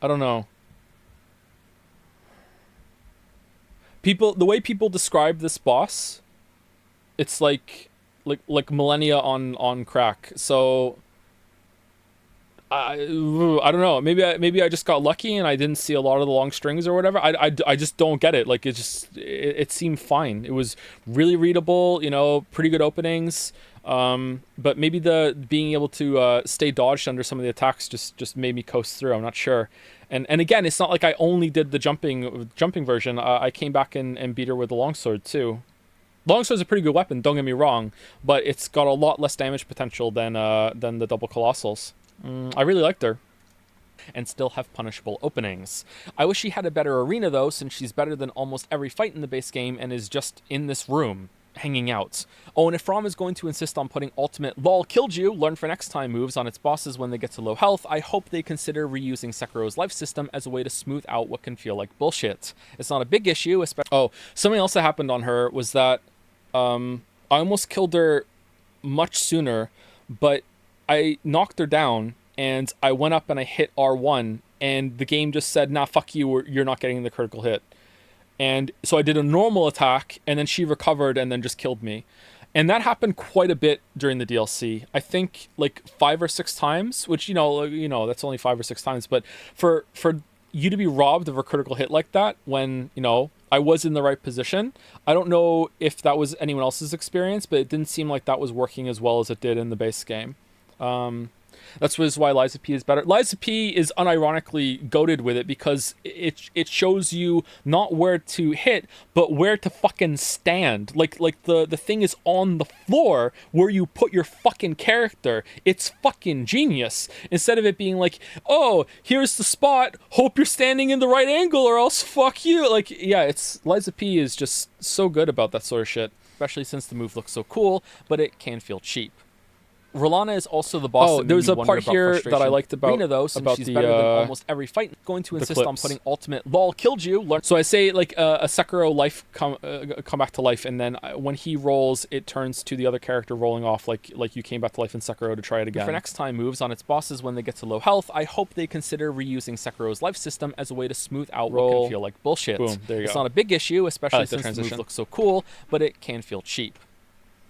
I don't know. The way people describe this boss, it's like millennia on crack. So I don't know. Maybe I just got lucky and I didn't see a lot of the long strings or whatever. I just don't get it. Like it seemed fine. It was really readable. Pretty good openings. But maybe the being able to stay dodged under some of the attacks just made me coast through. I'm not sure. And again, it's not like I only did the jumping version. I came back and beat her with the longsword too. Longsword's a pretty good weapon, don't get me wrong, but it's got a lot less damage potential than the double colossals. I really liked her. And still have punishable openings. I wish she had a better arena though, since she's better than almost every fight in the base game and is just in this room, hanging out. Oh, and if Rom is going to insist on putting ultimate lol killed you, learn for next time moves on its bosses when they get to low health, I hope they consider reusing Sekiro's life system as a way to smooth out what can feel like bullshit. It's not a big issue, especially— Oh, something else that happened on her was that I almost killed her much sooner, but I knocked her down and I went up and I hit R1 and the game just said, nah, fuck you, you're not getting the critical hit. And so I did a normal attack and then she recovered and then just killed me. And that happened quite a bit during the DLC. I think like 5 or 6 times, which, that's only 5 or 6 times. But for you to be robbed of a critical hit like that when, I was in the right position, I don't know if that was anyone else's experience, but it didn't seem like that was working as well as it did in the base game. That's why Lies of P is better. Lies of P is unironically goated with it because it shows you not where to hit, but where to fucking stand. Like the thing is on the floor where you put your fucking character. It's fucking genius. Instead of it being like, oh, here's the spot, hope you're standing in the right angle or else fuck you. Like, yeah, Lies of P is just so good about that sort of shit. Especially since the move looks so cool, but it can feel cheap. R'hllana is also the boss. Oh, there's a part here that I liked about Rina, though, since she's better than almost every fight. Going to insist on putting ultimate lol killed you. So I say like a Sekiro life come back to life, and then when he rolls, it turns to the other character rolling off, like you came back to life in Sekiro to try it again. For next time moves on its bosses when they get to low health, I hope they consider reusing Sekiro's life system as a way to smooth out what can feel like bullshit. Boom, there you go. It's not a big issue, especially since the move looks so cool, but it can feel cheap.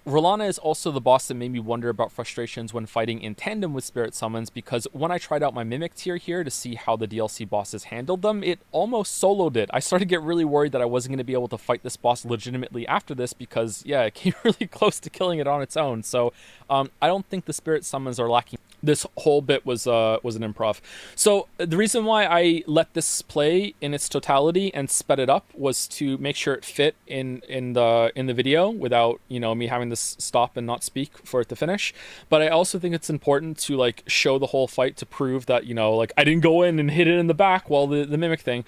R'hllana is also the boss that made me wonder about frustrations when fighting in tandem with spirit summons, because when I tried out my mimic tier here to see how the DLC bosses handled them, it almost soloed it. I started to get really worried that I wasn't going to be able to fight this boss legitimately after this because, yeah, it came really close to killing it on its own. So I don't think the spirit summons are lacking. This whole bit was an improv. So the reason why I let this play in its totality and sped it up was to make sure it fit in the video without me having to stop and not speak for it to finish. But I also think it's important to like show the whole fight to prove that like I didn't go in and hit it in the back while the mimic thing.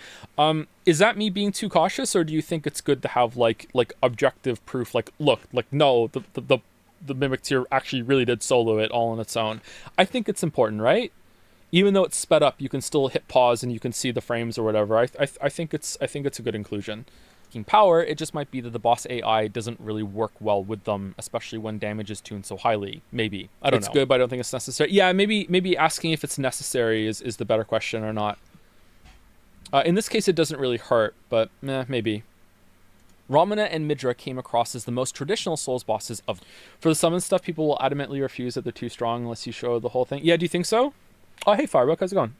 Is that me being too cautious, or do you think it's good to have like objective proof? Like, look, like no, the mimic tier actually really did solo it all on its own. I think it's important, right? Even though it's sped up, you can still hit pause and you can see the frames or whatever. I think it's a good inclusion. Power, it just might be that the boss AI doesn't really work well with them, especially when damage is tuned so highly. Maybe. I don't know. It's good, but I don't think it's necessary. Yeah, maybe asking if it's necessary is the better question or not. In this case, it doesn't really hurt, but maybe. Ramana and Midra came across as the most traditional Souls bosses of. For the summon stuff, people will adamantly refuse that they're too strong unless you show the whole thing. Yeah, do you think so? Oh, hey, Firebug, how's it going?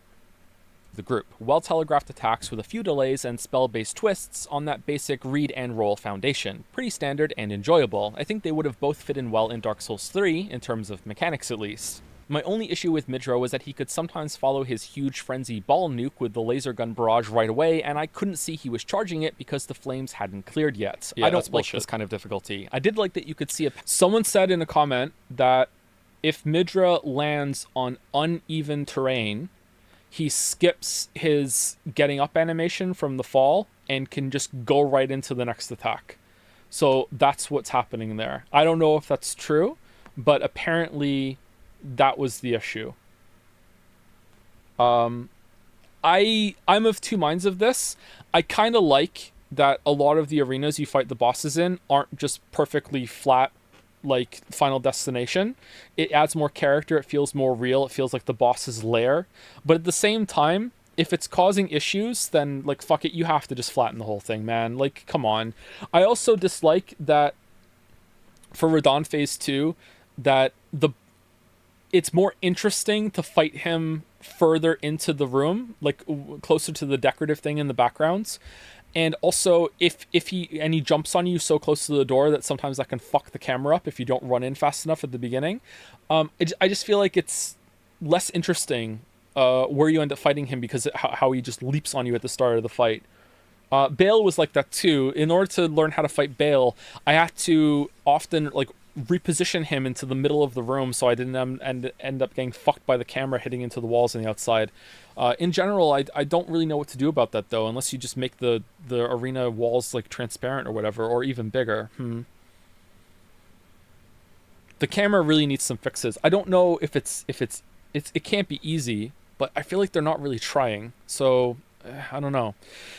The group. Well-telegraphed attacks with a few delays and spell-based twists on that basic read and roll foundation. Pretty standard and enjoyable. I think they would have both fit in well in Dark Souls 3, in terms of mechanics at least. My only issue with Midra was that he could sometimes follow his huge frenzy ball nuke with the laser gun barrage right away, and I couldn't see he was charging it because the flames hadn't cleared yet. Yeah, I don't like this kind of difficulty. I did like that you could see Someone said in a comment that if Midra lands on uneven terrain, he skips his getting up animation from the fall and can just go right into the next attack. So that's what's happening there. I don't know if that's true, but apparently that was the issue. I'm of two minds of this. I kind of like that a lot of the arenas you fight the bosses in aren't just perfectly flat like Final Destination. It adds more character, it feels more real, it feels like the boss's lair. But at the same time, if it's causing issues, then like fuck it, you have to just flatten the whole thing, man. Like, come on. I also dislike that for Radon Phase 2 that it's more interesting to fight him further into the room, like closer to the decorative thing in the backgrounds. And also, if he jumps on you so close to the door that sometimes that can fuck the camera up if you don't run in fast enough at the beginning. I just feel like it's less interesting where you end up fighting him because how he just leaps on you at the start of the fight. Bale was like that too. In order to learn how to fight Bale, I had to often like reposition him into the middle of the room so I didn't end up getting fucked by the camera hitting into the walls on the outside. In general, I don't really know what to do about that though, unless you just make the arena walls like transparent or whatever, or even bigger. The camera really needs some fixes. I don't know if it can't be easy, but I feel like they're not really trying. So I don't know.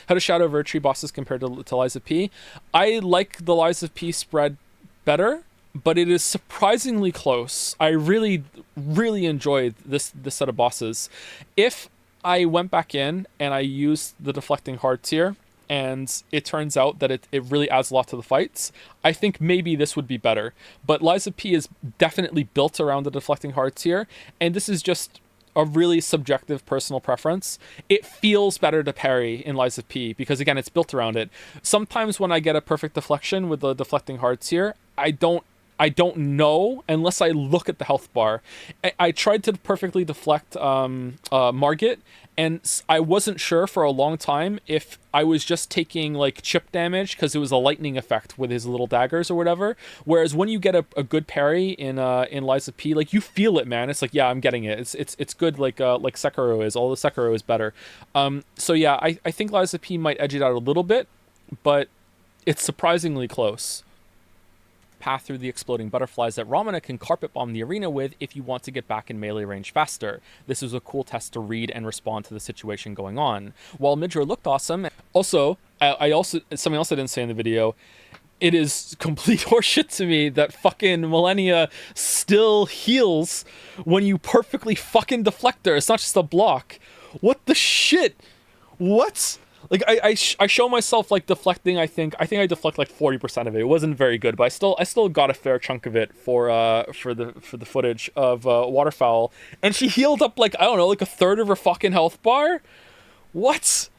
How does Shadow of Erdtree bosses compare to Lies of P? I like the Lies of P spread better, but it is surprisingly close. I really, really enjoyed this set of bosses. If I went back in and I used the deflecting hearts here, and it turns out that it really adds a lot to the fights, I think maybe this would be better. But Lies of P is definitely built around the deflecting hearts here, and this is just a really subjective personal preference. It feels better to parry in Lies of P because, again, it's built around it. Sometimes when I get a perfect deflection with the deflecting hearts here, I don't know unless I look at the health bar. I tried to perfectly deflect Margit, and I wasn't sure for a long time if I was just taking like chip damage because it was a lightning effect with his little daggers or whatever. Whereas when you get a good parry in Lies of P, like you feel it, man. It's like, yeah, I'm getting it. It's good like Sekiro is. All the Sekiro is better. So yeah, I think Lies of P might edge it out a little bit, but it's surprisingly close. Path through the exploding butterflies that Ramana can carpet bomb the arena with if you want to get back in melee range faster. This was a cool test to read and respond to the situation going on. While Midra looked awesome, also something else I didn't say in the video, it is complete horseshit to me that fucking Millennia still heals when you perfectly fucking deflect her. It's not just a block. What the shit? What? Like I show myself like deflecting. I think I deflect like 40% of it. It wasn't very good, but I still got a fair chunk of it for the footage of Waterfowl, and she healed up like, I don't know, like a third of her fucking health bar. What?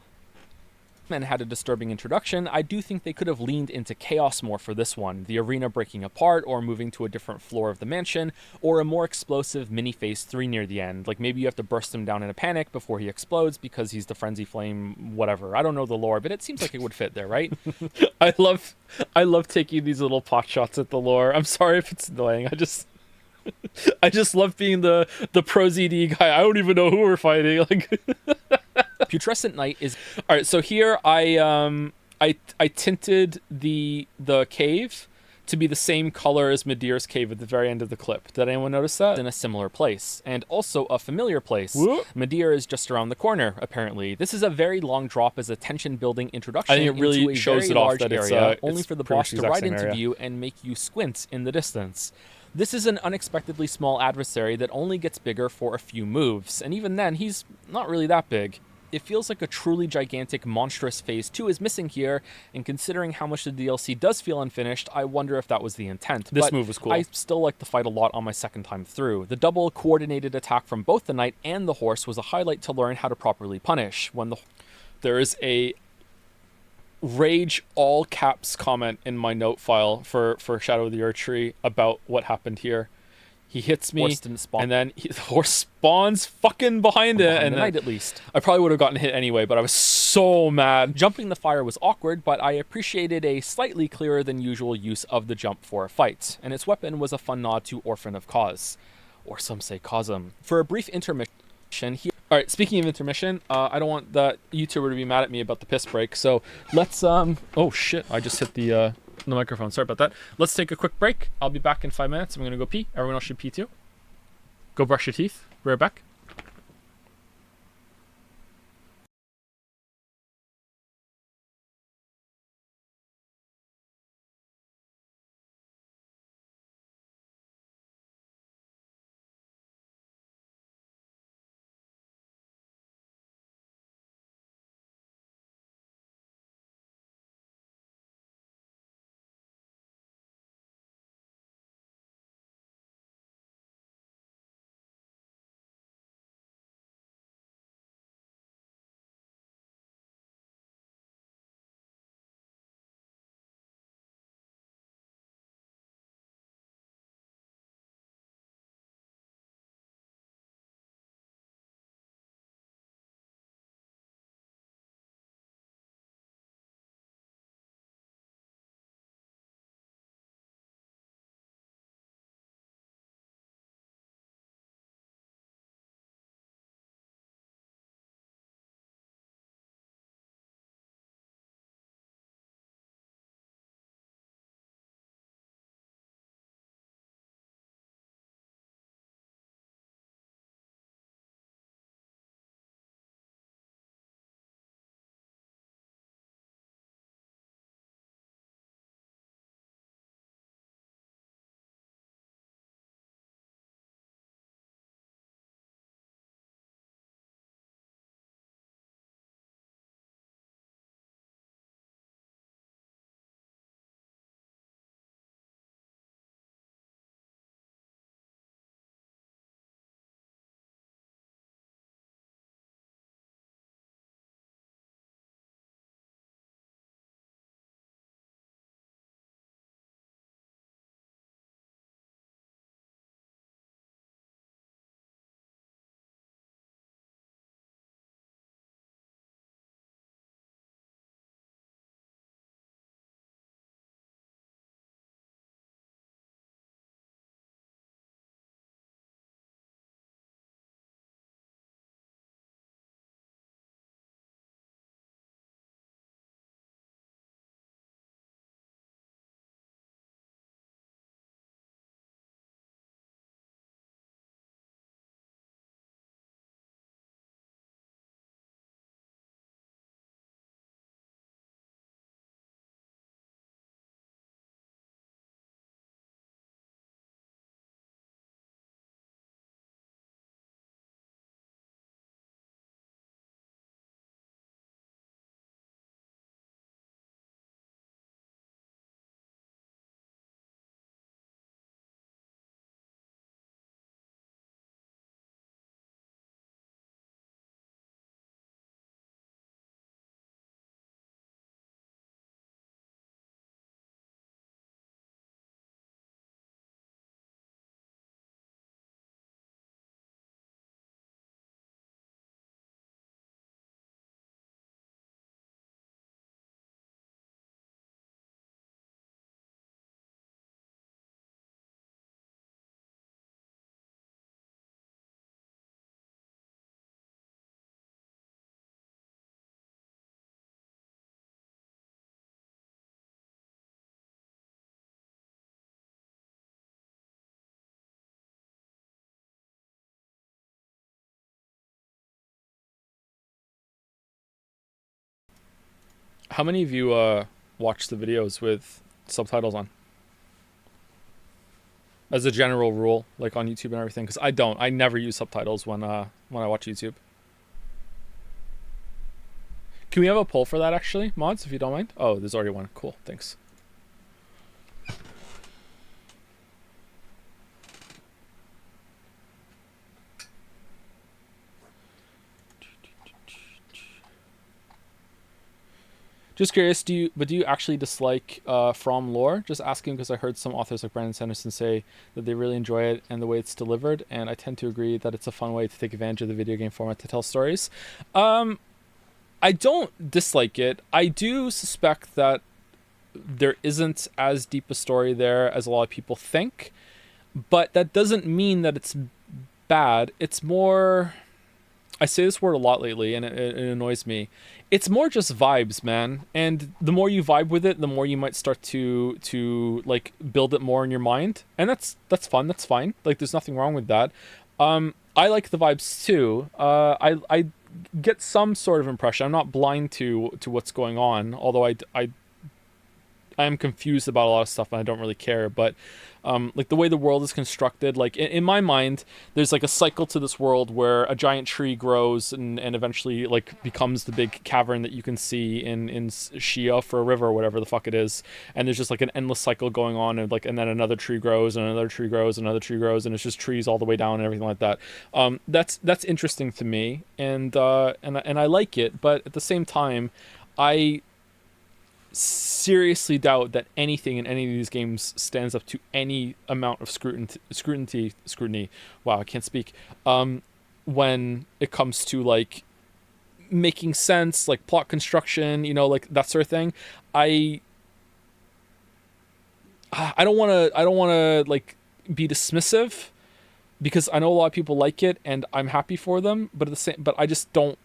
And had a disturbing introduction. I do think they could have leaned into chaos more for this one, the arena breaking apart or moving to a different floor of the mansion, or a more explosive mini phase 3 near the end. Like maybe you have to burst him down in a panic before he explodes because he's the frenzy flame, whatever. I don't know the lore, but it seems like it would fit there, right? I love taking these little pot shots at the lore. I'm sorry if it's annoying. I just love being the pro ZD guy. I don't even know who we're fighting. Like Putrescent Night is... Alright, so here I tinted the cave to be the same color as Medeir's cave at the very end of the clip. Did anyone notice that? In a similar place, and also a familiar place. Whoop. Medeir is just around the corner, apparently. This is a very long drop as a tension-building introduction. I think it really into a shows very it off large that it's area, only it's for the pretty much boss the to exact ride same into area. view and make you squint in the distance. This is an unexpectedly small adversary that only gets bigger for a few moves, and even then, he's not really that big. It feels like a truly gigantic, monstrous Phase 2 is missing here, and considering how much the DLC does feel unfinished, I wonder if that was the intent. This move was cool. I still like the fight a lot on my second time through. The double coordinated attack from both the knight and the horse was a highlight to learn how to properly punish. There is a rage all caps comment in my note file for Shadow of the Erdtree about what happened here. He hits me, Horse didn't spawn. and then the horse spawns fucking behind it, and the knight at least. I probably would have gotten hit anyway, but I was so mad. Jumping the fire was awkward, but I appreciated a slightly clearer than usual use of the jump for a fight, and its weapon was a fun nod to Orphan of Cause. Or some say Cosm. For a brief intermission here... All right, speaking of intermission, I don't want that YouTuber to be mad at me about the piss break. So let's oh shit, I just hit the microphone. Sorry about that. Let's take a quick break. I'll be back in 5 minutes. I'm gonna go pee. Everyone else should pee too. Go brush your teeth. Be right back. How many of you watch the videos with subtitles on? As a general rule, like on YouTube and everything, because I don't. I never use subtitles when I watch YouTube. Can we have a poll for that actually, mods, if you don't mind? Oh, there's already one. Cool, thanks. Just curious, do you actually dislike From lore? Just asking because I heard some authors like Brandon Sanderson say that they really enjoy it and the way it's delivered, and I tend to agree that it's a fun way to take advantage of the video game format to tell stories. I don't dislike it. I do suspect that there isn't as deep a story there as a lot of people think, but that doesn't mean that it's bad. It's more... I say this word a lot lately, and it annoys me. It's more just vibes, man. And the more you vibe with it, the more you might start to like build it more in your mind, and that's fun. That's fine. Like, there's nothing wrong with that. I like the vibes too. I get some sort of impression. I'm not blind to what's going on, although I am confused about a lot of stuff and I don't really care. But like the way the world is constructed, like in my mind, there's like a cycle to this world where a giant tree grows and eventually like becomes the big cavern that you can see in Shia for a river or whatever the fuck it is. And there's just like an endless cycle going on, and then another tree grows and another tree grows and another tree grows, and it's just trees all the way down and everything like that. That's interesting to me, and I like it, but at the same time, I seriously doubt that anything in any of these games stands up to any amount of scrutiny. Wow, I can't speak. When it comes to like making sense, like plot construction, like that sort of thing. I don't want to like be dismissive, because I know a lot of people like it and I'm happy for them, but I just don't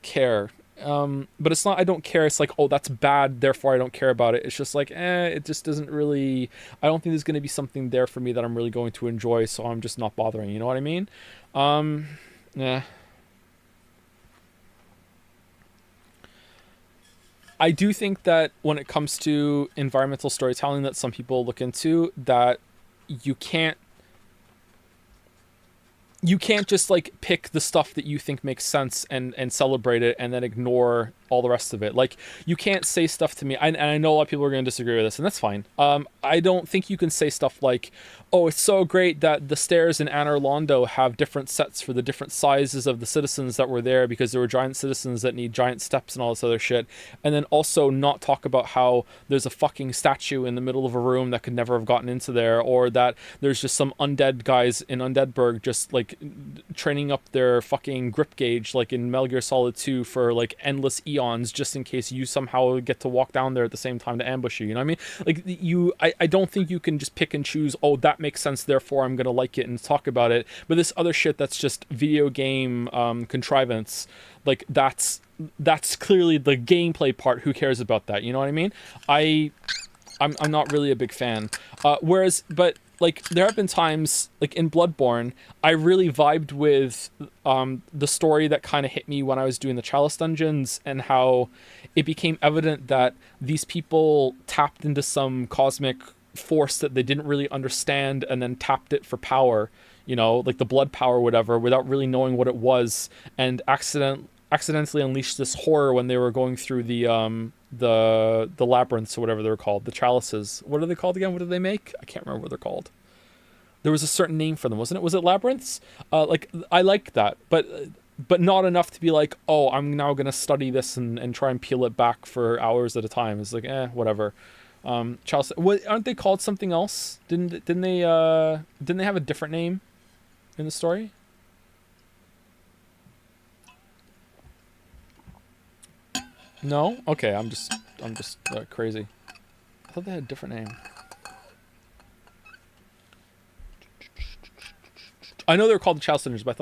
care. But it's not I don't care, it's like, oh, that's bad, therefore I don't care about it. It's just like, it just doesn't really, I don't think there's going to be something there for me that I'm really going to enjoy, so I'm just not bothering, you know what I mean? Yeah. I do think that when it comes to environmental storytelling that some people look into, that you can't just like pick the stuff that you think makes sense and celebrate it and then ignore all the rest of it. Like, you can't say stuff to me, and I know a lot of people are going to disagree with this, and that's fine. I don't think you can say stuff like, oh, it's so great that the stairs in Anor Londo have different sets for the different sizes of the citizens that were there because there were giant citizens that need giant steps and all this other shit, and then also not talk about how there's a fucking statue in the middle of a room that could never have gotten into there, or that there's just some undead guys in Undeadburg just like training up their fucking grip gauge like in Metal Gear Solid 2 for like endless eons, just in case you somehow get to walk down there at the same time to ambush you. You know what I mean? Like, I don't think you can just pick and choose, oh, that makes sense, therefore I'm gonna like it and talk about it. But this other shit that's just video game contrivance, like that's clearly the gameplay part. Who cares about that? You know what I mean? I'm not really a big fan. But like, there have been times, like in Bloodborne, I really vibed with the story that kind of hit me when I was doing the Chalice dungeons, and how it became evident that these people tapped into some cosmic force that they didn't really understand, and then tapped it for power, like the blood power or whatever, without really knowing what it was, and accidentally unleashed this horror when they were going through the labyrinths or whatever they were called, the chalices. What are they called again? What did they make? I can't remember what they're called. There was a certain name for them, wasn't it? Was it labyrinths? Like, I like that, but not enough to be like, oh, I'm now gonna study this and try and peel it back for hours at a time. It's like, whatever. Chalice, aren't they called something else? Didn't they have a different name in the story? No? Okay, I'm just crazy. I thought they had a different name. I know they were called the Chalice Cinders, but I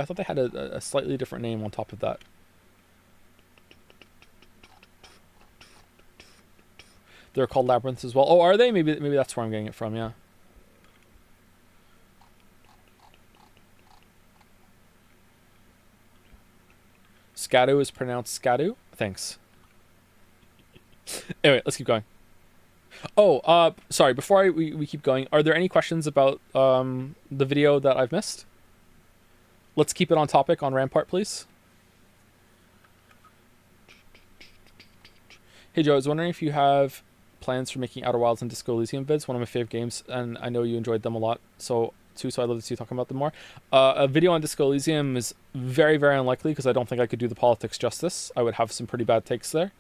thought they had a slightly different name on top of that. They're called Labyrinths as well. Oh, are they? Maybe that's where I'm getting it from, yeah. Scadu is pronounced Scadu? Thanks. Anyway, let's keep going. Oh, sorry, before we keep going, are there any questions about the video that I've missed? Let's keep it on topic on Rampart, please. Hey Joe, I was wondering if you have plans for making Outer Wilds and Disco Elysium vids, one of my favorite games, and I know you enjoyed them a lot, so I'd love to see you talking about them more. A video on Disco Elysium is very, very unlikely, because I don't think I could do the politics justice. I would have some pretty bad takes there.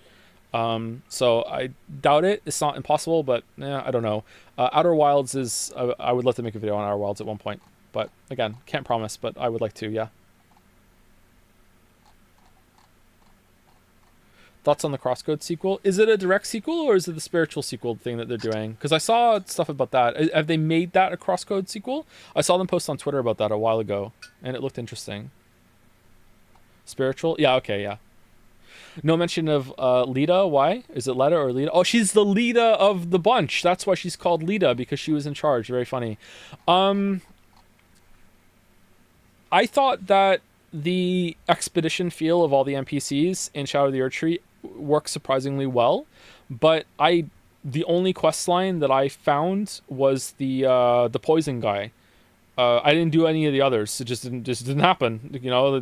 So I doubt it. It's not impossible, but I don't know. Outer Wilds is, I would love to make a video on Outer Wilds at one point, but again, can't promise, but I would like to, yeah. Thoughts on the Crosscode sequel? Is it a direct sequel, or is it the spiritual sequel thing that they're doing? Because I saw stuff about that. Have they made that a Crosscode sequel? I saw them post on Twitter about that a while ago, and it looked interesting. Spiritual? Yeah, okay, yeah. No mention of Lita. Why? Is it Letta or Lita? Oh, she's the Lita of the bunch. That's why she's called Lita, because she was in charge. Very funny. I thought that the expedition feel of all the NPCs in Shadow of the Erdtree works surprisingly well, but the only quest line that I found was the poison guy. I didn't do any of the others. It just didn't happen,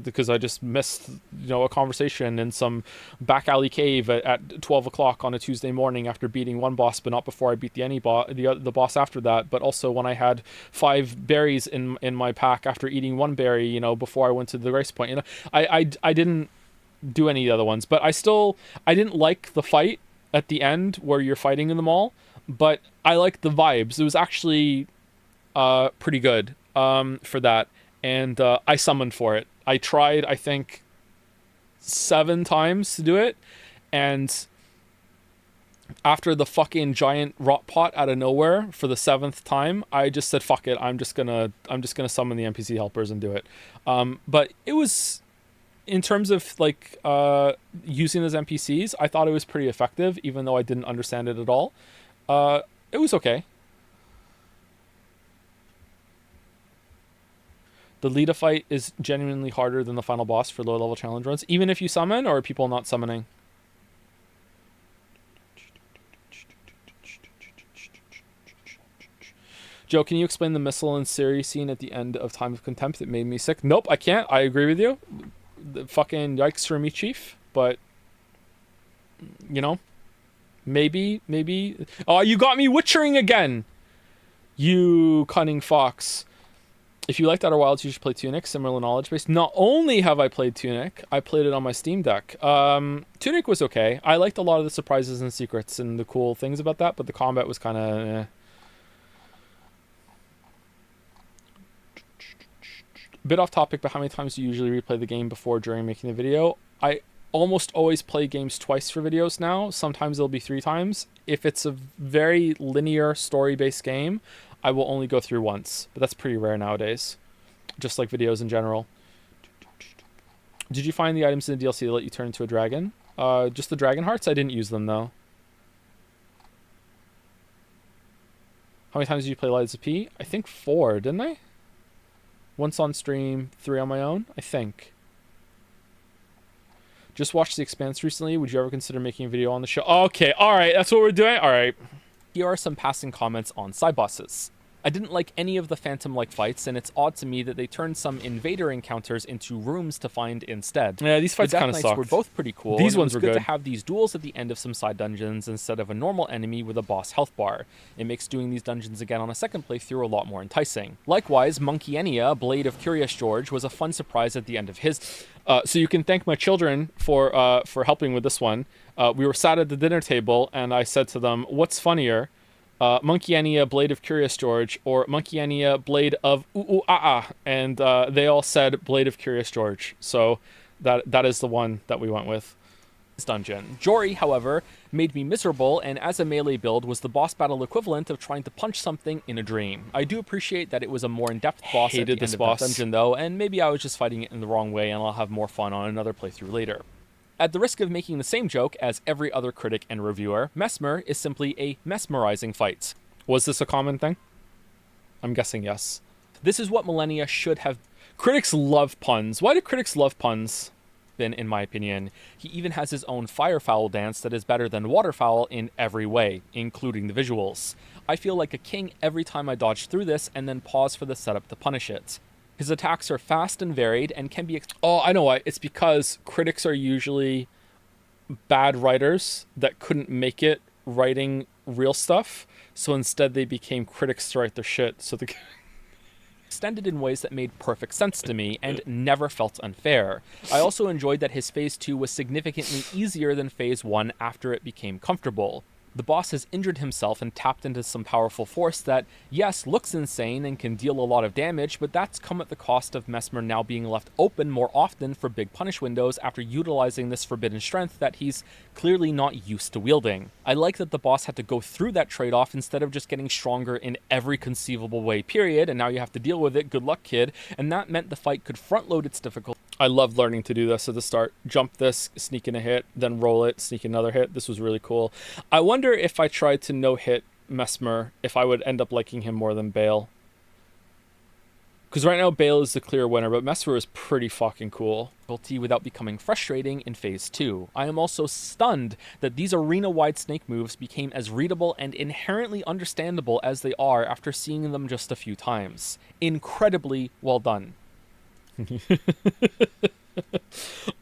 because I just missed, a conversation in some back alley cave at 12 o'clock on a Tuesday morning after beating one boss, but not before I beat the boss after that. But also when I had 5 berries in my pack after eating 1 berry, before I went to the race point. I didn't do any of the other ones, but I didn't like the fight at the end where you're fighting in them all, but I liked the vibes. It was actually pretty good for that, and I summoned for it. I tried, I think, 7 times to do it, and after the fucking giant rot pot out of nowhere for the 7th time, I just said fuck it. I'm just gonna summon the NPC helpers and do it. But it was, in terms of like using those NPCs, I thought it was pretty effective, even though I didn't understand it at all. It was okay. The Lita fight is genuinely harder than the final boss for low-level challenge runs, even if you summon, or are people not summoning? Joe, can you explain the missile and Siri scene at the end of Time of Contempt? It made me sick. Nope, I can't. I agree with you. The fucking yikes for me, Chief. But, maybe. Oh, you got me witchering again! You cunning fox. If you liked Outer Wilds, you should play Tunic, similar knowledge base. Not only have I played Tunic, I played it on my Steam Deck. Tunic was okay. I liked a lot of the surprises and secrets and the cool things about that, but the combat was kind of Bit off topic, but how many times do you usually replay the game before, during making the video? I almost always play games twice for videos now. Sometimes it'll be 3 times. If it's a very linear story-based game, I will only go through once, but that's pretty rare nowadays, just like videos in general. Did you find the items in the DLC that let you turn into a dragon? Just the dragon hearts? I didn't use them, though. How many times did you play Lies of P? I think 4, didn't I? Once on stream, 3 on my own, I think. Just watched The Expanse recently. Would you ever consider making a video on the show? Okay, alright, that's what we're doing? Alright. Here are some passing comments on side bosses. I didn't like any of the Phantom-like fights, and it's odd to me that they turned some invader encounters into rooms to find instead. Yeah, these fights kind of sucked. Were both pretty cool. These ones were good. To have these duels at the end of some side dungeons instead of a normal enemy with a boss health bar. It makes doing these dungeons again on a second playthrough a lot more enticing. Likewise, Monkey Enya, Blade of Curious George, was a fun surprise at the end of his. So you can thank my children for helping with this one. We were sat at the dinner table, and I said to them, "What's funnier? Monkey Enya, Blade of Curious George, or Monkey Enya, Blade of Ooh-Ooh-Ah-Ah," and they all said Blade of Curious George. So that is the one that we went with. This dungeon. Jory, however, made me miserable, and as a melee build was the boss battle equivalent of trying to punch something in a dream. I do appreciate that it was a more in-depth boss at the end of that dungeon, though, and maybe I was just fighting it in the wrong way, and I'll have more fun on another playthrough later. At the risk of making the same joke as every other critic and reviewer, Mesmer is simply a mesmerizing fight. Was this a common thing? I'm guessing yes. This is what Millennia should have... Critics love puns. Why do critics love puns? In my opinion. He even has his own firefowl dance that is better than waterfowl in every way, including the visuals. I feel like a king every time I dodge through this and then pause for the setup to punish it. His attacks are fast and varied and can be... Oh, I know why. It's because critics are usually bad writers that couldn't make it writing real stuff, so instead they became critics to write their shit, so the... extended in ways that made perfect sense to me and never felt unfair. I also enjoyed that his Phase 2 was significantly easier than Phase 1 after it became comfortable. The boss has injured himself and tapped into some powerful force that, yes, looks insane and can deal a lot of damage, but that's come at the cost of Mesmer now being left open more often for big punish windows after utilizing this forbidden strength that he's clearly not used to wielding. I like that the boss had to go through that trade-off instead of just getting stronger in every conceivable way, period, and now you have to deal with it, good luck, kid, and that meant the fight could front-load its difficulty. I loved learning to do this at the start. Jump this, sneak in a hit, then roll it, sneak another hit. This was really cool. I wonder if I tried to no-hit Mesmer, if I would end up liking him more than Bale. Because right now Bale is the clear winner, but Mesmer is pretty fucking cool. Without becoming frustrating in Phase 2. I am also stunned that these arena-wide snake moves became as readable and inherently understandable as they are after seeing them just a few times. Incredibly well done.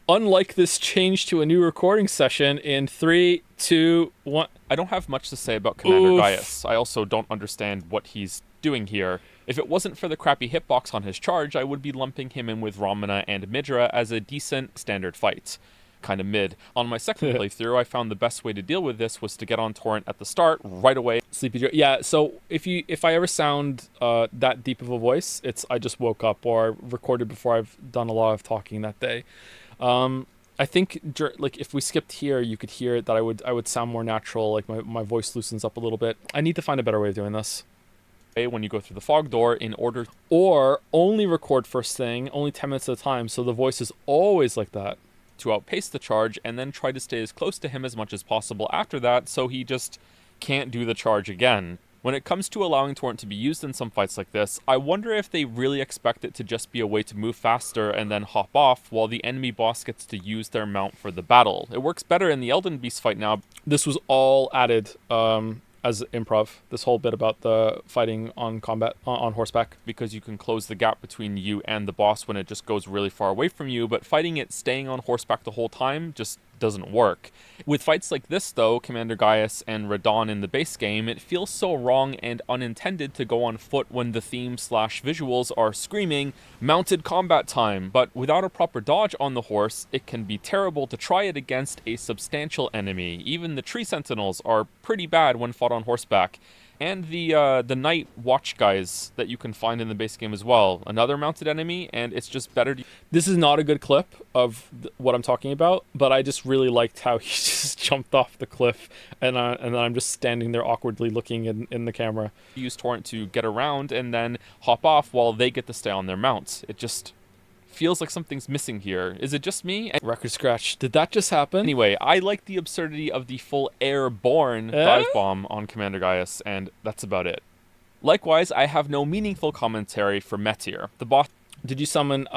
Unlike this change to a new recording session in 3, 2, 1. I don't have much to say about Commander Oof. Gaius. I also don't understand what he's doing here. If it wasn't for the crappy hitbox on his charge, I would be lumping him in with Ramana and Midra as a decent standard fight. Kind of mid. On my second playthrough, I found the best way to deal with this was to get on Torrent at the start, right away. Sleepy Joe. Yeah, so if I ever sound that deep of a voice, it's I just woke up or I recorded before I've done a lot of talking that day. I think like if we skipped here, you could hear that I would sound more natural, like my voice loosens up a little bit. I need to find a better way of doing this. When you go through the fog door in order, or only record first thing, only 10 minutes at a time, so the voice is always like that. To outpace the charge and then try to stay as close to him as much as possible after that so he just can't do the charge again. When it comes to allowing Torrent to be used in some fights like this, I wonder if they really expect it to just be a way to move faster and then hop off while the enemy boss gets to use their mount for the battle. It works better in the Elden Beast fight now. This was all added as improv, this whole bit about the fighting on combat on horseback, because you can close the gap between you and the boss when it just goes really far away from you, but fighting it staying on horseback the whole time just doesn't work. With fights like this though, Commander Gaius and Radahn in the base game, it feels so wrong and unintended to go on foot when the theme/visuals are screaming mounted combat time, but without a proper dodge on the horse, it can be terrible to try it against a substantial enemy. Even the tree sentinels are pretty bad when fought on horseback. And the night watch guys that you can find in the base game as well. Another mounted enemy, and it's just better to... This is not a good clip of what I'm talking about, but I just really liked how he just jumped off the cliff, and then I'm just standing there awkwardly looking in the camera. Use Torrent to get around and then hop off while they get to stay on their mounts. It just feels like something's missing here. Is it just me? Record scratch. Did that just happen? Anyway, I like the absurdity of the full airborne dive bomb on Commander Gaius, and that's about it. Likewise, I have no meaningful commentary for Meteor. The boss... Did you summon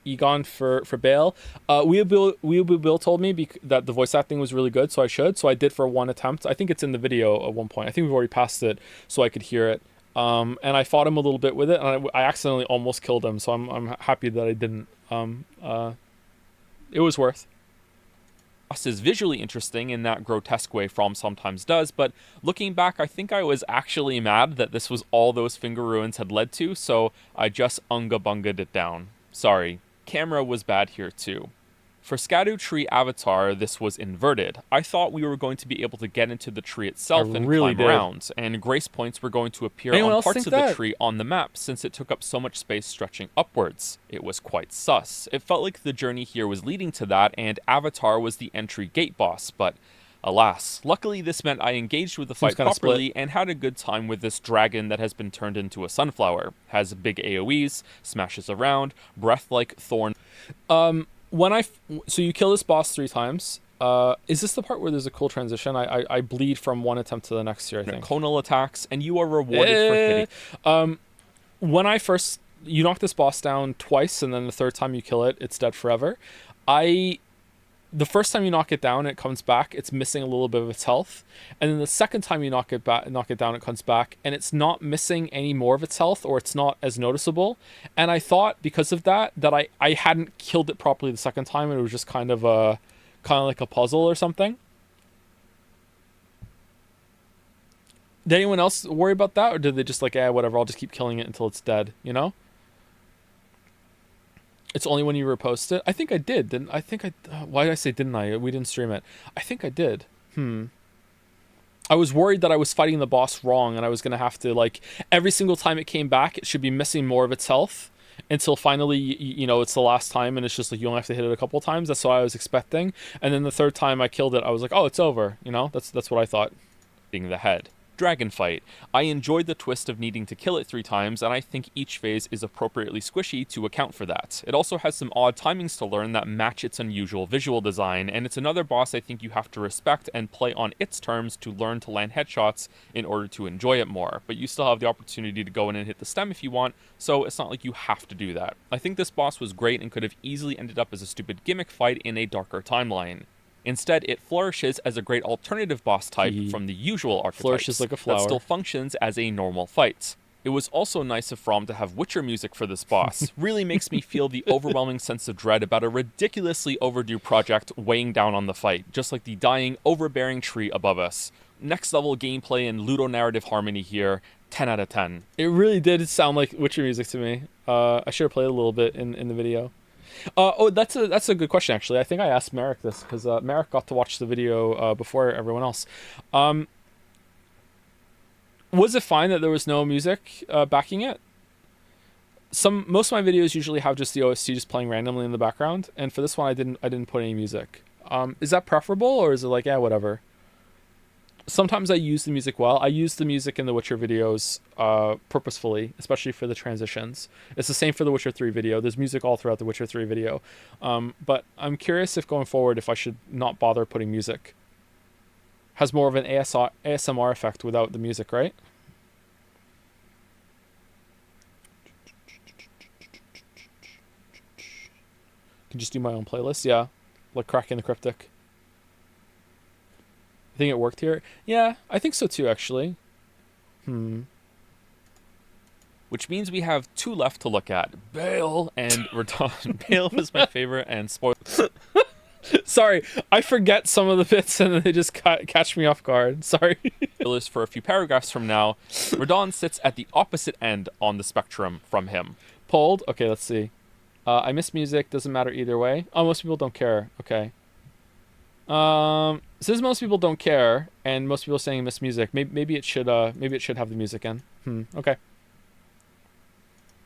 Egon for Bale? Weeaboo Bill told me that the voice acting was really good, so I should. So I did for one attempt. I think it's in the video at one point. I think we've already passed it, so I could hear it. And I fought him a little bit with it, and I accidentally almost killed him, so I'm happy that I didn't. It was worth. Boss is visually interesting in that grotesque way From sometimes does, but looking back, I think I was actually mad that this was all those finger ruins had led to, so I just unga-bunga'd it down. Sorry. Camera was bad here too. For Erdtree Avatar, this was inverted. I thought we were going to be able to get into the tree itself and climb around, and grace points were going to appear on parts of the tree on the map since it took up so much space stretching upwards. It was quite sus. It felt like the journey here was leading to that, and Avatar was the entry gate boss, but alas. Luckily, this meant I engaged with the fight properly and had a good time with this dragon that has been turned into a sunflower. Has big AoEs, smashes around, breath like thorn. So you kill this boss 3 times. Is this the part where there's a cool transition? I bleed from one attempt to the next here, I think. Conal attacks, and you are rewarded for hitting. When you knock this boss down twice, and then the third time you kill it, it's dead forever. The first time you knock it down, it comes back. It's missing a little bit of its health, and then the second time you knock it down, it comes back, and it's not missing any more of its health, or it's not as noticeable. And I thought because of that I hadn't killed it properly the second time, and it was just kind of like a puzzle or something. Did anyone else worry about that, or did they just like, whatever, I'll just keep killing it until it's dead? You know. It's only when you repost it. I think I did. Didn't I? Why did I say didn't I? We didn't stream it. I think I did. I was worried that I was fighting the boss wrong, and I was gonna have to, like, every single time it came back, it should be missing more of its health until finally, it's the last time, and it's just like you only have to hit it a couple times. That's what I was expecting. And then the third time I killed it, I was like, oh, it's over. That's what I thought. The head. Dragon Fight. I enjoyed the twist of needing to kill it 3 times, and I think each phase is appropriately squishy to account for that. It also has some odd timings to learn that match its unusual visual design, and it's another boss I think you have to respect and play on its terms to learn to land headshots in order to enjoy it more, but you still have the opportunity to go in and hit the stem if you want, so it's not like you have to do that. I think this boss was great and could have easily ended up as a stupid gimmick fight in a darker timeline. Instead, it flourishes as a great alternative boss type from the usual archetypes flourishes like a flower that still functions as a normal fight. It was also nice of From to have Witcher music for this boss. Really makes me feel the overwhelming sense of dread about a ridiculously overdue project weighing down on the fight, just like the dying, overbearing tree above us. Next level gameplay and ludonarrative harmony here, 10 out of 10. It really did sound like Witcher music to me. I should have played a little bit in the video. That's a good question, actually. I think I asked Merrick this, because Merrick got to watch the video before everyone else. Was it fine that there was no music backing it? Most of my videos usually have just the OST just playing randomly in the background, and for this one I didn't put any music. Is that preferable, or is it like, yeah, whatever? Sometimes I use the music well. I use the music in the Witcher videos purposefully, especially for the transitions. It's the same for the Witcher 3 video. There's music all throughout the Witcher 3 video. But I'm curious if going forward, if I should not bother putting music. Has more of an ASMR effect without the music, right? Can just do my own playlist, yeah. Like Cracking the Cryptic. I think it worked here. Yeah, I think so too, actually. Which means we have 2 left to look at. Bale and Radon. Bale was my favorite, and spoil. Sorry, I forget some of the bits and then they just catch me off guard. Sorry. Spoilers for a few paragraphs from now. Radon sits at the opposite end on the spectrum from him. Pulled? Okay, let's see. I miss music, doesn't matter either way. Oh, most people don't care. Okay. Since most people don't care, and most people are saying miss music, maybe it should have the music in. Okay.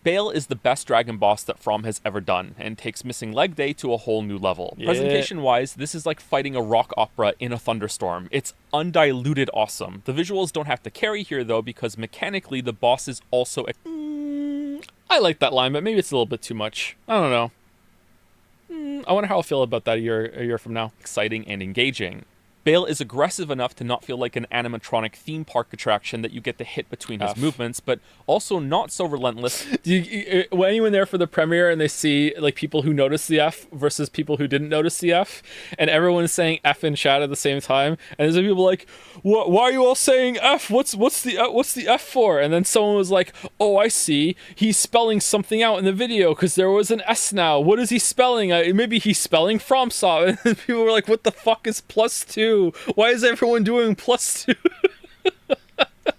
Bale is the best dragon boss that From has ever done, and takes Missing Leg Day to a whole new level. Yeah. Presentation-wise, this is like fighting a rock opera in a thunderstorm. It's undiluted awesome. The visuals don't have to carry here, though, because mechanically the boss is also... I like that line, but maybe it's a little bit too much. I don't know. I wonder how I'll feel about that a year from now. Exciting and engaging. Bale is aggressive enough to not feel like an animatronic theme park attraction that you get to hit between his movements, but also not so relentless. When anyone there for the premiere and they see like people who noticed the F versus people who didn't notice the F, and everyone's saying F in chat at the same time, and there's people like, why are you all saying F? What's the F for? And then someone was like, oh, I see. He's spelling something out in the video because there was an S now. What is he spelling? Maybe he's spelling FromSoft. And people were like, what the fuck is +2? Why is everyone doing +2?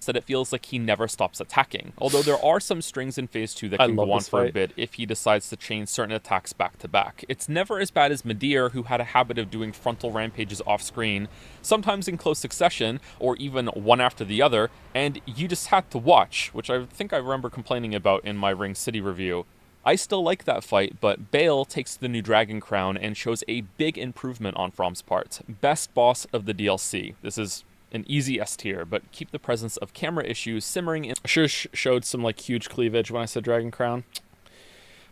That it feels like he never stops attacking. Although there are some strings in Phase 2 that can go on for a bit if he decides to chain certain attacks back to back. It's never as bad as Midir, who had a habit of doing frontal rampages off screen, sometimes in close succession, or even one after the other, and you just had to watch, which I think I remember complaining about in my Ring City review. I still like that fight, but Bale takes the new Dragon Crown and shows a big improvement on From's part. Best boss of the DLC. This is an easy S tier, but keep the presence of camera issues simmering in... I should have showed some like huge cleavage when I said Dragon Crown.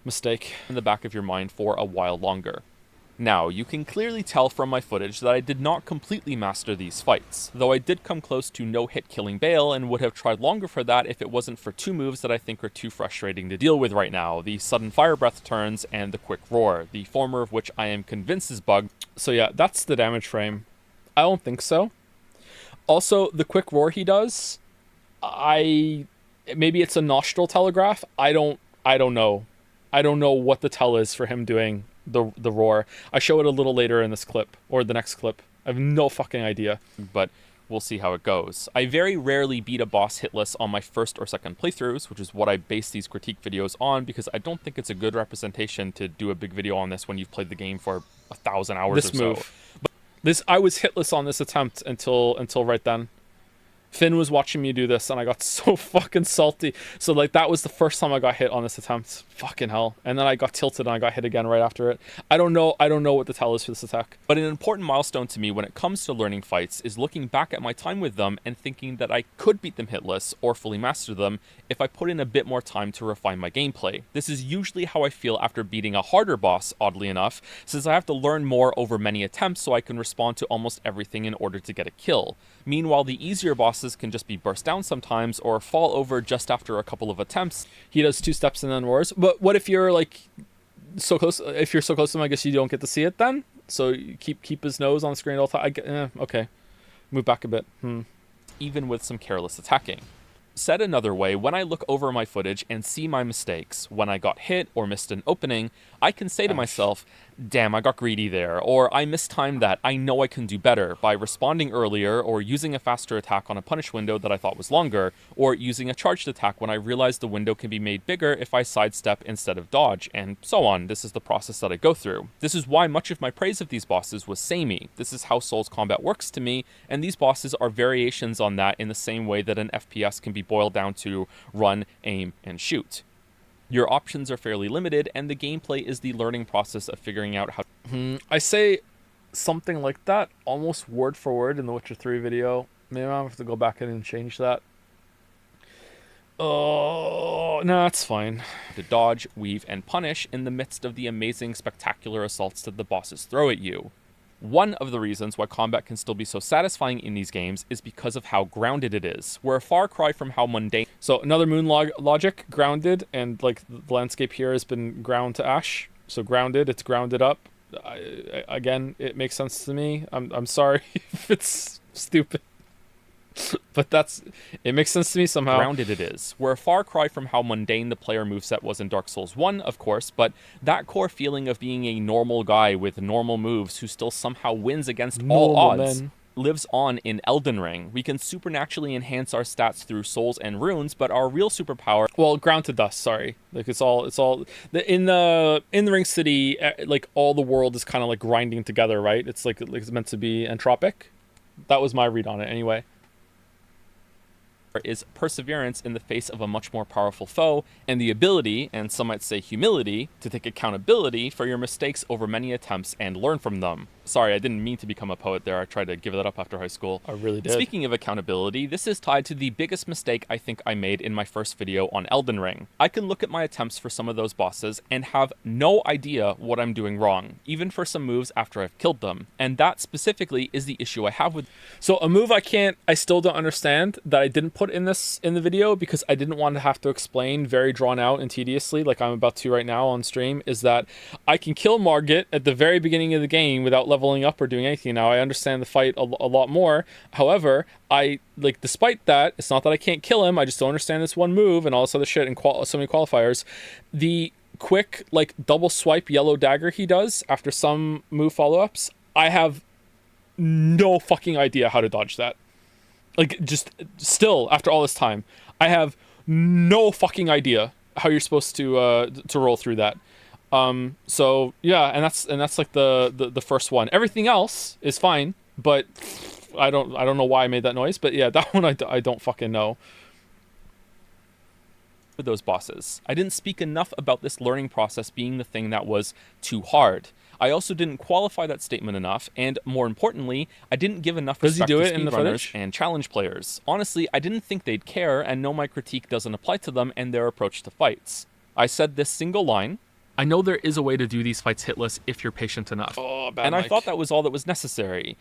Mistake. In the back of your mind for a while longer. Now, you can clearly tell from my footage that I did not completely master these fights, though I did come close to no-hit killing Bale and would have tried longer for that if it wasn't for 2 moves that I think are too frustrating to deal with right now, the sudden fire breath turns and the quick roar, the former of which I am convinced is bugged. So yeah, that's the damage frame. I don't think so. Also, the quick roar he does, maybe it's a nostril telegraph. I don't know. I don't know what the tell is for him doing the roar. I show it a little later in this clip, or the next clip. I have no fucking idea. But we'll see how it goes. I very rarely beat a boss hitless on my first or second playthroughs, which is what I base these critique videos on, because I don't think it's a good representation to do a big video on this when you've played the game for 1,000 hours or so. I was hitless on this attempt until right then. Finn was watching me do this, and I got so fucking salty. So, like, that was the first time I got hit on this attempt. Fucking hell. And then I got tilted, and I got hit again right after it. I don't know what the tell is for this attack. But an important milestone to me when it comes to learning fights is looking back at my time with them and thinking that I could beat them hitless or fully master them if I put in a bit more time to refine my gameplay. This is usually how I feel after beating a harder boss, oddly enough, since I have to learn more over many attempts so I can respond to almost everything in order to get a kill. Meanwhile, the easier bosses can just be burst down sometimes or fall over just after a couple of attempts. He does 2 steps and then roars. But what if you're like so close? If you're so close to him, I guess you don't get to see it then. So you keep his nose on the screen all the time. Okay, move back a bit. Even with some careless attacking. Said another way, when I look over my footage and see my mistakes, when I got hit or missed an opening, I can say to myself, damn, I got greedy there, or I mistimed that, I know I can do better, by responding earlier, or using a faster attack on a punish window that I thought was longer, or using a charged attack when I realized the window can be made bigger if I sidestep instead of dodge, and so on. This is the process that I go through. This is why much of my praise of these bosses was samey. This is how Souls combat works to me, and these bosses are variations on that in the same way that an FPS can be boiled down to run, aim, and shoot. Your options are fairly limited, and the gameplay is the learning process of figuring out how... I say something like that, almost word for word in the Witcher 3 video. Maybe I'll have to go back in and change that. Oh, no, that's fine. To dodge, weave, and punish in the midst of the amazing, spectacular assaults that the bosses throw at you. One of the reasons why combat can still be so satisfying in these games is because of how grounded it is. We're a far cry from how mundane... So another moon logic, grounded, and like the landscape here has been ground to ash. So grounded, it's grounded up. Again, it makes sense to me. I'm sorry if it's stupid. But it makes sense to me somehow. Grounded it is. We're a far cry from how mundane the player moveset was in Dark Souls 1, of course, but that core feeling of being a normal guy with normal moves who still somehow wins against all odds lives on in Elden Ring. We can supernaturally enhance our stats through souls and runes, but our real superpower... Well, ground to dust, sorry. Like it's all in the Ring City, like all the world is kind of like grinding together, right? It's like it's meant to be entropic. That was my read on it anyway. Is perseverance in the face of a much more powerful foe, and the ability, and some might say humility, to take accountability for your mistakes over many attempts and learn from them. Sorry, I didn't mean to become a poet there. I tried to give that up after high school. I really did. Speaking of accountability, this is tied to the biggest mistake I think I made in my first video on Elden Ring. I can look at my attempts for some of those bosses and have no idea what I'm doing wrong, even for some moves after I've killed them. And that specifically is the issue I have with... So a move I still don't understand that I didn't put in the video because I didn't want to have to explain very drawn out and tediously like I'm about to right now on stream, is that I can kill Margit at the very beginning of the game without leveling up or doing anything. Now I understand the fight a lot more. However, despite that, it's not that I can't kill him, I just don't understand this one move and all this other shit and so many qualifiers. The quick double swipe yellow dagger he does after some move follow-ups, I have no fucking idea how to dodge that. Just still after all this time, I have no fucking idea how you're supposed to roll through that. So yeah, and that's like the first one. Everything else is fine, but I don't know why I made that noise. But yeah, that one I don't fucking know. With those bosses, I didn't speak enough about this learning process being the thing that was too hard. I also didn't qualify that statement enough, and more importantly, I didn't give enough respect to speedrunners and challenge players. Honestly, I didn't think they'd care and know my critique doesn't apply to them and their approach to fights. I said this single line: I know there is a way to do these fights hitless if you're patient enough. Oh, bad and mic. I thought that was all that was necessary.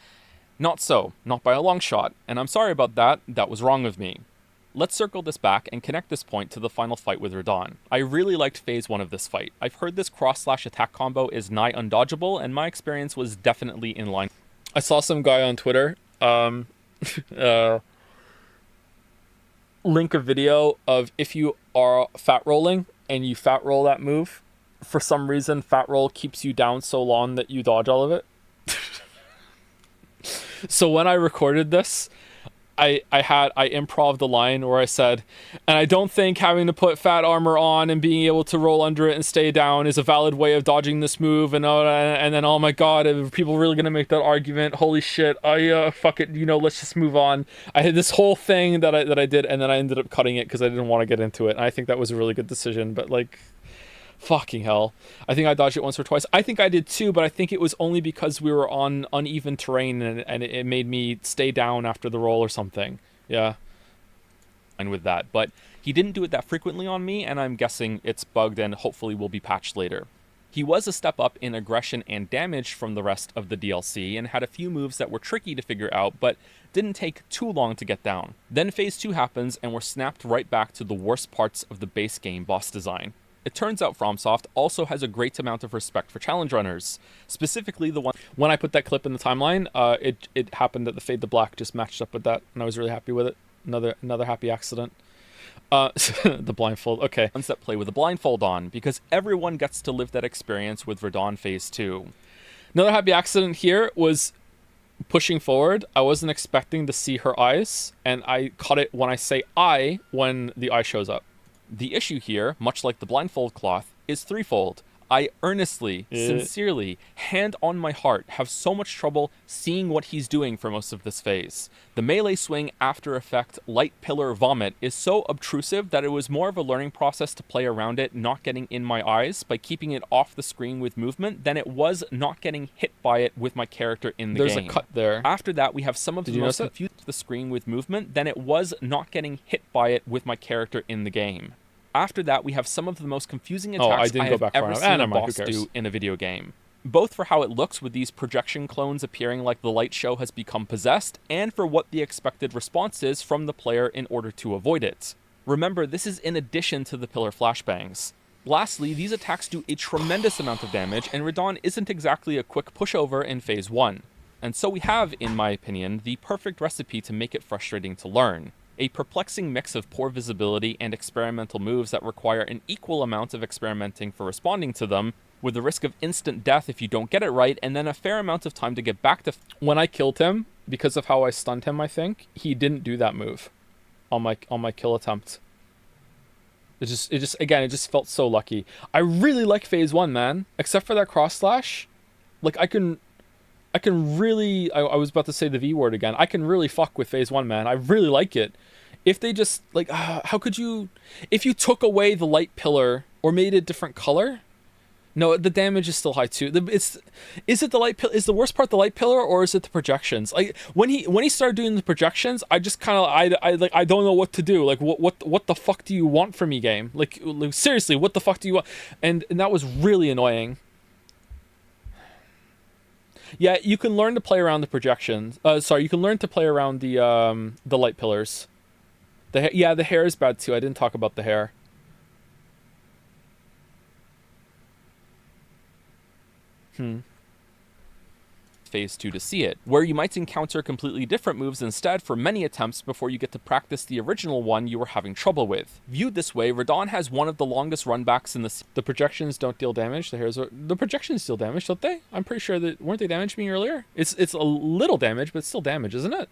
Not so, not by a long shot, and I'm sorry about that, that was wrong of me. Let's circle this back and connect this point to the final fight with Radahn. I really liked phase 1 of this fight. I've heard this cross/attack combo is nigh undodgeable, and my experience was definitely in line. I saw some guy on Twitter link a video of if you are fat rolling and you fat roll that move, for some reason fat roll keeps you down so long that you dodge all of it. So when I recorded this, I improv the line where I said, and I don't think having to put fat armor on and being able to roll under it and stay down is a valid way of dodging this move. And then, oh my god, are people really gonna make that argument? Holy shit! Fuck it, let's just move on. I had this whole thing that I did, and then I ended up cutting it because I didn't want to get into it. And I think that was a really good decision, but like, fucking hell. I think I dodged it once or twice. I think I did too, but I think it was only because we were on uneven terrain and it made me stay down after the roll or something. Yeah. And with that, but he didn't do it that frequently on me, and I'm guessing it's bugged and hopefully will be patched later. He was a step up in aggression and damage from the rest of the DLC and had a few moves that were tricky to figure out, but didn't take too long to get down. Then Phase 2 happens and we're snapped right back to the worst parts of the base game boss design. It turns out FromSoft also has a great amount of respect for challenge runners, specifically the one. When I put that clip in the timeline, it happened that the fade to black just matched up with that, and I was really happy with it. Another happy accident. The blindfold. Okay. Ones that play with a blindfold on, because everyone gets to live that experience with Radahn Phase 2. Another happy accident here was pushing forward. I wasn't expecting to see her eyes, and I caught it when I say "I" when the eye shows up. The issue here, much like the blindfold cloth, is threefold. I earnestly, sincerely, hand on my heart, have so much trouble seeing what he's doing for most of this phase. The melee swing after effect light pillar vomit is so obtrusive that it was more of a learning process to play around it not getting in my eyes by keeping it off the screen with movement than it was not getting hit by it with my character in the game. There's a cut there. After that, we have some of the most confused the screen with movement than it was not getting hit by it with my character in the game. After that, we have some of the most confusing attacks I have ever seen a boss do in a video game. Both for how it looks with these projection clones appearing like the light show has become possessed, and for what the expected response is from the player in order to avoid it. Remember, this is in addition to the pillar flashbangs. Lastly, these attacks do a tremendous amount of damage, and Radahn isn't exactly a quick pushover in Phase 1. And so we have, in my opinion, the perfect recipe to make it frustrating to learn. A perplexing mix of poor visibility and experimental moves that require an equal amount of experimenting for responding to them, with the risk of instant death if you don't get it right, and then a fair amount of time to get back to... When I killed him, because of how I stunned him, I think, he didn't do that move on my kill attempt. It just felt so lucky. I really like Phase 1, man. Except for that cross slash. Like, I can really... I was about to say the V word again. I can really fuck with Phase 1, man. I really like it. If they just, like, how could you... If you took away the light pillar or made it a different color... No, the damage is still high, too. Is it the light pillar? Is the worst part the light pillar, or is it the projections? Like, when he started doing the projections, I just kind of... I don't know what to do. Like, what the fuck do you want from me, game? Like seriously, what the fuck do you want? And that was really annoying. Yeah, you can learn to play around the projections. You can learn to play around the light pillars. The hair is bad too. I didn't talk about the hair. Phase 2 to see it, where you might encounter completely different moves instead for many attempts before you get to practice the original one you were having trouble with. Viewed this way, Radahn has one of the longest runbacks in the... The projections don't deal damage. The projections deal damage, don't they? I'm pretty sure that... Weren't they damaging me earlier? It's a little damage, but it's still damage, isn't it?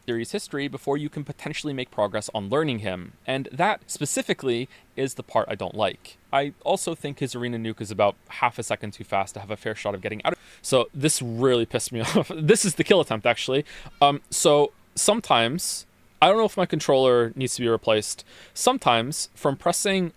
Series history before you can potentially make progress on learning him, and that specifically is the part I don't like. I also think his arena nuke is about half a second too fast to have a fair shot of getting out of... So this really pissed me off. This is the kill attempt, actually. So sometimes, I don't know if my controller needs to be replaced. Sometimes, from pressing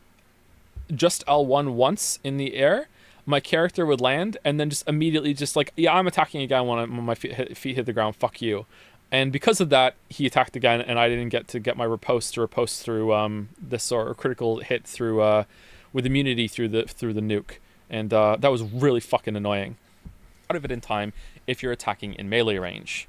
just L1 once in the air, my character would land and then just immediately just like, yeah, I'm attacking again when my feet hit the ground, fuck you. And because of that, he attacked again, and I didn't get to get my riposte through this or critical hit through with immunity through the nuke, and that was really fucking annoying. Out of it in time if you're attacking in melee range.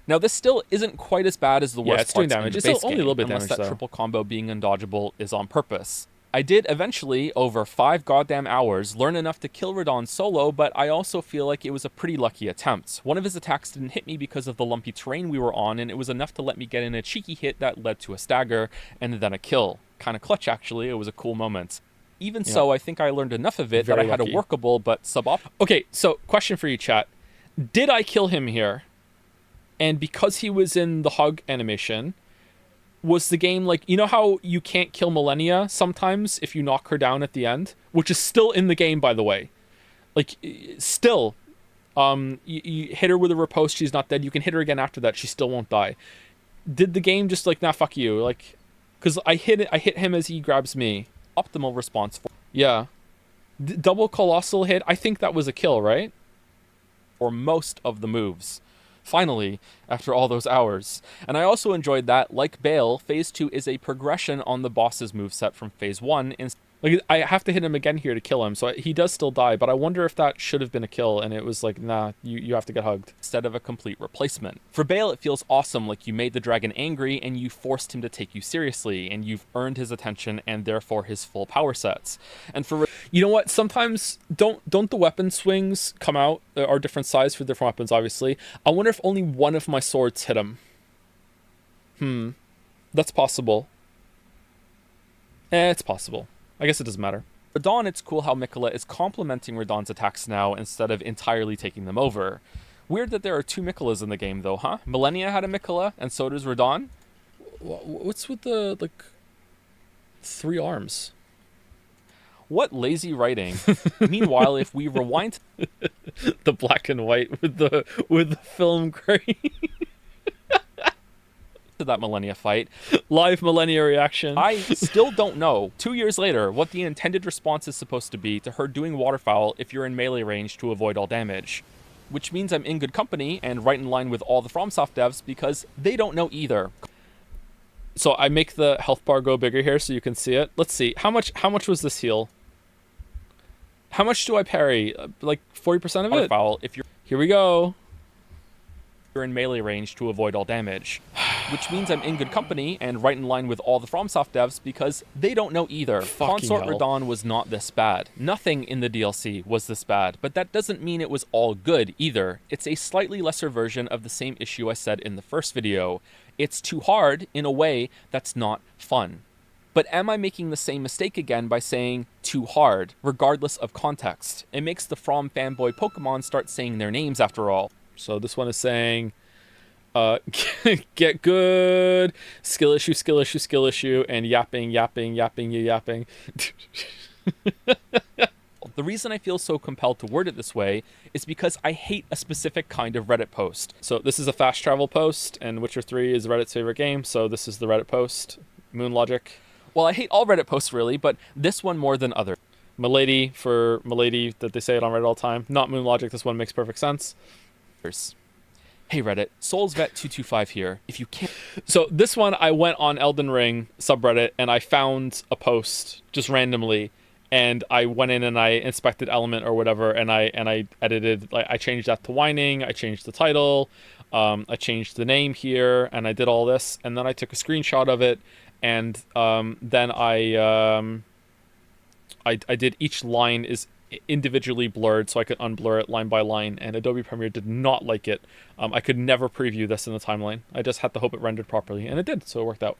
Now this still isn't quite as bad as the worst parts in the base game, only a little bit unless damage, that triple combo being undodgeable is on purpose. I did eventually, over 5 goddamn hours, learn enough to kill Radahn solo, but I also feel like it was a pretty lucky attempt. One of his attacks didn't hit me because of the lumpy terrain we were on, and it was enough to let me get in a cheeky hit that led to a stagger, and then a kill. Kinda clutch, actually. It was a cool moment. Even so, I think I learned enough of it that I had a workable but suboptimal... Okay, so question for you, chat. Did I kill him here? And because he was in the hug animation, was the game like, you know how you can't kill Millennia sometimes if you knock her down at the end, which is still in the game, by the way. Like, still, you hit her with a riposte, she's not dead. You can hit her again after that, she still won't die. Did the game just like, nah, fuck you? Like, because I hit him as he grabs me. Optimal response for Yeah. Double colossal hit, I think that was a kill, right? for most of the moves. Finally, after all those hours. And I also enjoyed that, like Bale, Phase 2 is a progression on the boss's moveset from Phase 1. Like, I have to hit him again here to kill him, so he does still die, but I wonder if that should have been a kill, and it was like, nah, you have to get hugged. Instead of a complete replacement. For Bale, it feels awesome, like you made the dragon angry and you forced him to take you seriously, and you've earned his attention and therefore his full power sets. And for... You know what? Sometimes, don't the weapon swings come out, are different size for different weapons, obviously. I wonder if only one of my swords hit him. That's possible. It's possible. I guess it doesn't matter. Radahn, it's cool how Miquella is complementing Radahn's attacks now instead of entirely taking them over. Weird that there are two Miquellas in the game though, huh? Millennia had a Miquella, and so does Radahn. What's with the, like, 3 arms? What lazy writing. Meanwhile, if we rewind the black and white with the film grain. to that Millennia fight, Live Millennia reaction. I still don't know, 2 years later, what the intended response is supposed to be to her doing waterfowl if you're in melee range to avoid all damage. Which means I'm in good company and right in line with all the FromSoft devs because they don't know either. So I make the health bar go bigger here so you can see it. Let's see. How much was this heal? How much do I parry? Like 40% of it? Waterfowl if you're Here we go. in melee range to avoid all damage. Which means I'm in good company and right in line with all the FromSoft devs because they don't know either. Fucking Consort hell. Radahn was not this bad. Nothing in the DLC was this bad, but that doesn't mean it was all good either. It's a slightly lesser version of the same issue I said in the first video. It's too hard in a way that's not fun. But am I making the same mistake again by saying too hard, regardless of context? It makes the From fanboy Pokemon start saying their names after all. So this one is saying, get good, skill issue, skill issue, skill issue, and yapping, yapping, yapping, you yapping. The reason I feel so compelled to word it this way is because I hate a specific kind of Reddit post. So this is a fast travel post, and Witcher 3 is Reddit's favorite game, so this is the Reddit post. Moon Logic. Well, I hate all Reddit posts really, but this one more than others. Milady for Milady, that they say it on Reddit all the time. Not Moon Logic, this one makes perfect sense. Hey Reddit, SoulsVet225 here. If you can't... So this one, I went on Elden Ring subreddit, and I found a post just randomly, and I went in and I inspected element or whatever, and I edited, like, I changed that to whining, I changed the title, I changed the name here, and I did all this, and then I took a screenshot of it, and then I did each line is individually blurred so I could unblur it line by line, and Adobe Premiere did not like it. I could never preview this in the timeline. I just had to hope it rendered properly, and it did, so it worked out.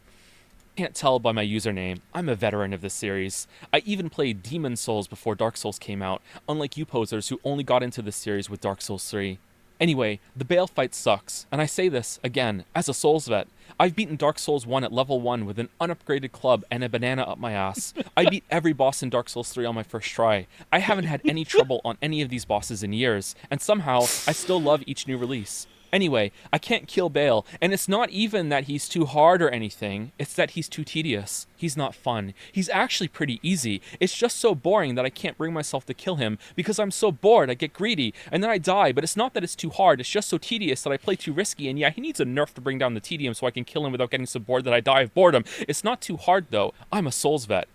Can't tell by my username, I'm a veteran of this series. I even played Demon Souls before Dark Souls came out, unlike you posers who only got into this series with Dark Souls 3. Anyway, the Bale fight sucks, and I say this, again, as a Souls vet. I've beaten Dark Souls 1 at level 1 with an unupgraded club and a banana up my ass. I beat every boss in Dark Souls 3 on my first try. I haven't had any trouble on any of these bosses in years, and somehow, I still love each new release. Anyway, I can't kill Bale, and it's not even that he's too hard or anything, it's that he's too tedious. He's not fun. He's actually pretty easy. It's just so boring that I can't bring myself to kill him, because I'm so bored I get greedy, and then I die, but it's not that it's too hard, it's just so tedious that I play too risky, and yeah, he needs a nerf to bring down the tedium so I can kill him without getting so bored that I die of boredom. It's not too hard though. I'm a Souls vet.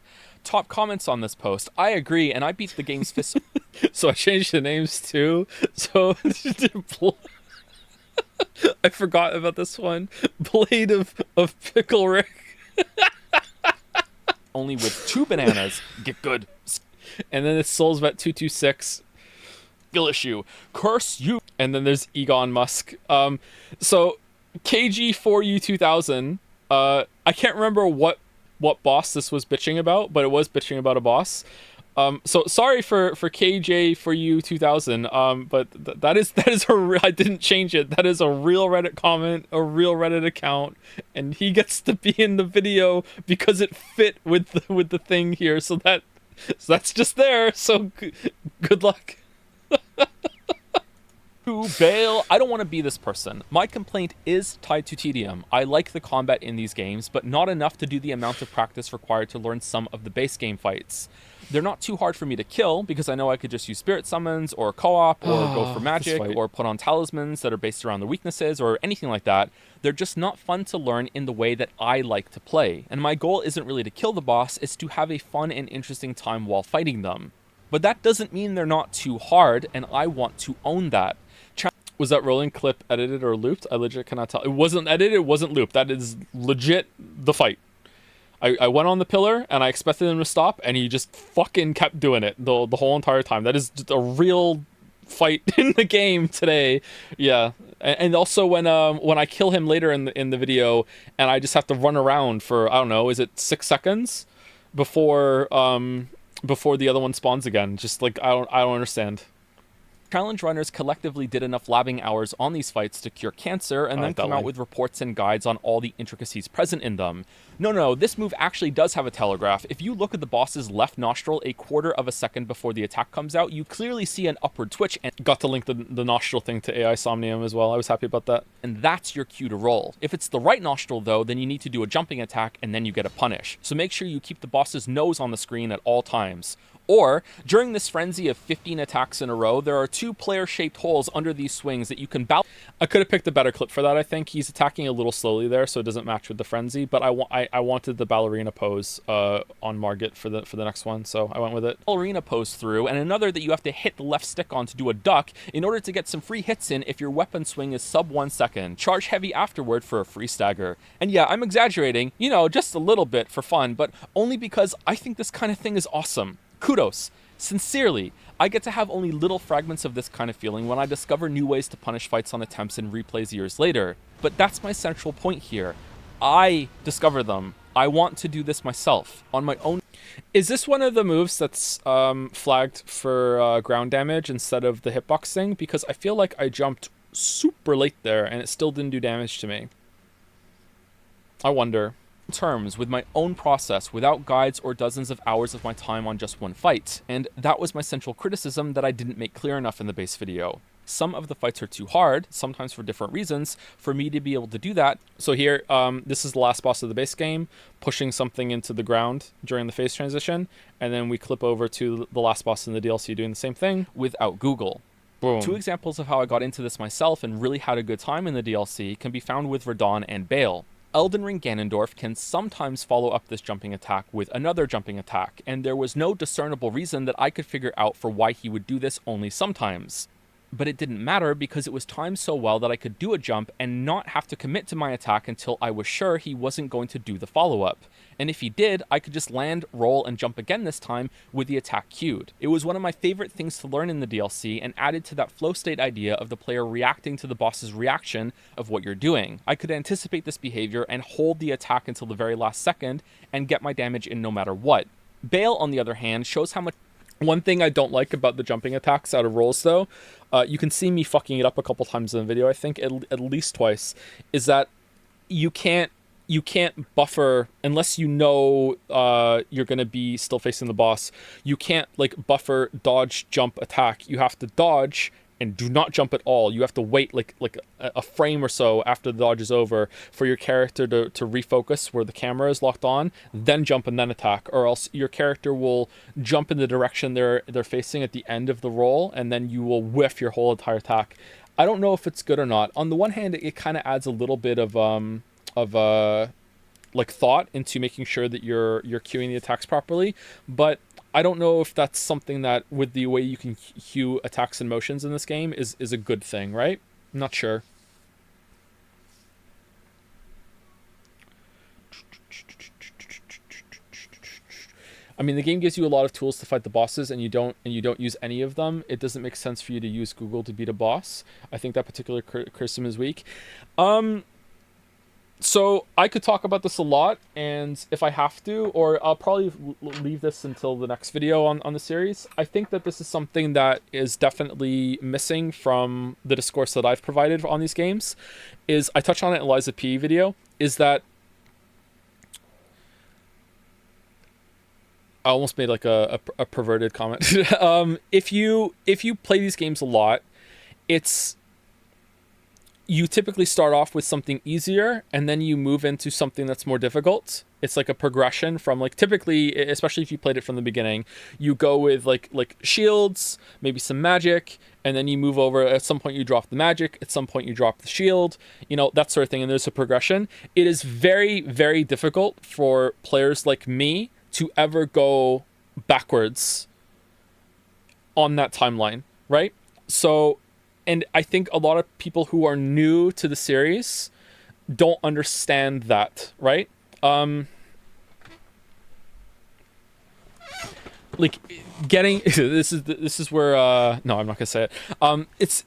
Top comments on this post. I agree, and I beat the game's fist. So I changed the names too, so... I forgot about this one. Blade of Pickle Rick. Only with 2 bananas. Get good. And then it's SoulsVet226. Skill issue. Curse you. And then there's Egon Musk. So KG4U2000. I can't remember what boss this was bitching about, but it was bitching about a boss. So sorry for KJ for you 2000. But that is I didn't change it. That is a real Reddit comment, a real Reddit account, and he gets to be in the video because it fit with the thing here. So that's just there. So good luck. To Bale, I don't want to be this person. My complaint is tied to tedium. I like the combat in these games, but not enough to do the amount of practice required to learn some of the base game fights. They're not too hard for me to kill, because I know I could just use spirit summons, or co-op, or go for magic, or put on talismans that are based around their weaknesses, or anything like that. They're just not fun to learn in the way that I like to play. And my goal isn't really to kill the boss, it's to have a fun and interesting time while fighting them. But that doesn't mean they're not too hard, and I want to own that. Was that rolling clip edited or looped? I legit cannot tell. It wasn't edited, it wasn't looped. That is legit the fight. I went on the pillar, and I expected him to stop, and he just fucking kept doing it the whole entire time. That is just a real fight in the game today. Yeah. And also when I kill him later in the video, and I just have to run around for, I don't know, is it 6 seconds? Before the other one spawns again. Just like, I don't understand. Challenge runners collectively did enough labbing hours on these fights to cure cancer and then come out with reports and guides on all the intricacies present in them. No, this move actually does have a telegraph. If you look at the boss's left nostril a quarter of a second before the attack comes out, you clearly see an upward twitch, and got to link the nostril thing to AI Somnium as well. I was happy about that. And that's your cue to roll. If it's the right nostril though, then you need to do a jumping attack and then you get a punish. So make sure you keep the boss's nose on the screen at all times. Or, during this frenzy of 15 attacks in a row, there are 2 player-shaped holes under these swings that you can balance. I could have picked a better clip for that, I think. He's attacking a little slowly there, so it doesn't match with the frenzy, but I wanted the ballerina pose on Margit for the next one, so I went with it. Ballerina pose through, and another that you have to hit the left stick on to do a duck in order to get some free hits in if your weapon swing is sub 1 second. Charge heavy afterward for a free stagger. And yeah, I'm exaggerating, you know, just a little bit for fun, but only because I think this kind of thing is awesome. Kudos. Sincerely, I get to have only little fragments of this kind of feeling when I discover new ways to punish fights on attempts in replays years later. But that's my central point here. I discover them. I want to do this myself, on my own. Is this one of the moves that's flagged for ground damage instead of the hitbox thing? Because I feel like I jumped super late there and it still didn't do damage to me. I wonder. Terms with my own process without guides or dozens of hours of my time on just one fight, and that was my central criticism that I didn't make clear enough in the base video. Some of the fights are too hard, sometimes for different reasons, for me to be able to do that. So here, this is the last boss of the base game, pushing something into the ground during the phase transition, and then we clip over to the last boss in the DLC doing the same thing without Google. Boom. 2 examples of how I got into this myself and really had a good time in the DLC can be found with Radahn and Bale. Elden Ring Ganondorf can sometimes follow up this jumping attack with another jumping attack, and there was no discernible reason that I could figure out for why he would do this only sometimes. But it didn't matter because it was timed so well that I could do a jump and not have to commit to my attack until I was sure he wasn't going to do the follow-up. And if he did, I could just land, roll, and jump again this time with the attack queued. It was one of my favorite things to learn in the DLC and added to that flow state idea of the player reacting to the boss's reaction of what you're doing. I could anticipate this behavior and hold the attack until the very last second and get my damage in no matter what. Bale, on the other hand, shows how much... One thing I don't like about the jumping attacks out of rolls, though, you can see me fucking it up a couple times in the video, I think, at least twice, is that you can't buffer unless you know you're going to be still facing the boss. You can't, like, buffer, dodge, jump, attack. You have to dodge and do not jump at all. You have to wait like a frame or so after the dodge is over for your character to refocus where the camera is locked on, then jump and then attack, or else your character will jump in the direction they're facing at the end of the roll, and then you will whiff your whole entire attack. I don't know if it's good or not. On the one hand, it kind of adds a little bit of like thought into making sure that you're queuing the attacks properly, but I don't know if that's something that, with the way you can cue attacks and motions in this game, is a good thing, right? I'm not sure. I mean, the game gives you a lot of tools to fight the bosses, and you don't use any of them. It doesn't make sense for you to use Google to beat a boss. I think that particular criticism is weak. So I could talk about this a lot, and if I have to, or I'll probably leave this until the next video on the series. I think that this is something that is definitely missing from the discourse that I've provided on these games. Is I touched on it in Eliza P video. Is that I almost made like a perverted comment. If you play these games a lot, it's you typically start off with something easier and then you move into something that's more difficult. It's like a progression from like typically, especially if you played it from the beginning, you go with like shields, maybe some magic, and then you move over. At some point you drop the magic, at some point you drop the shield, you know, that sort of thing. And there's a progression. It is very, very difficult for players like me to ever go backwards on that timeline, right? So, and I think a lot of people who are new to the series don't understand that, right? Like getting this is where no, I'm not gonna say it. It's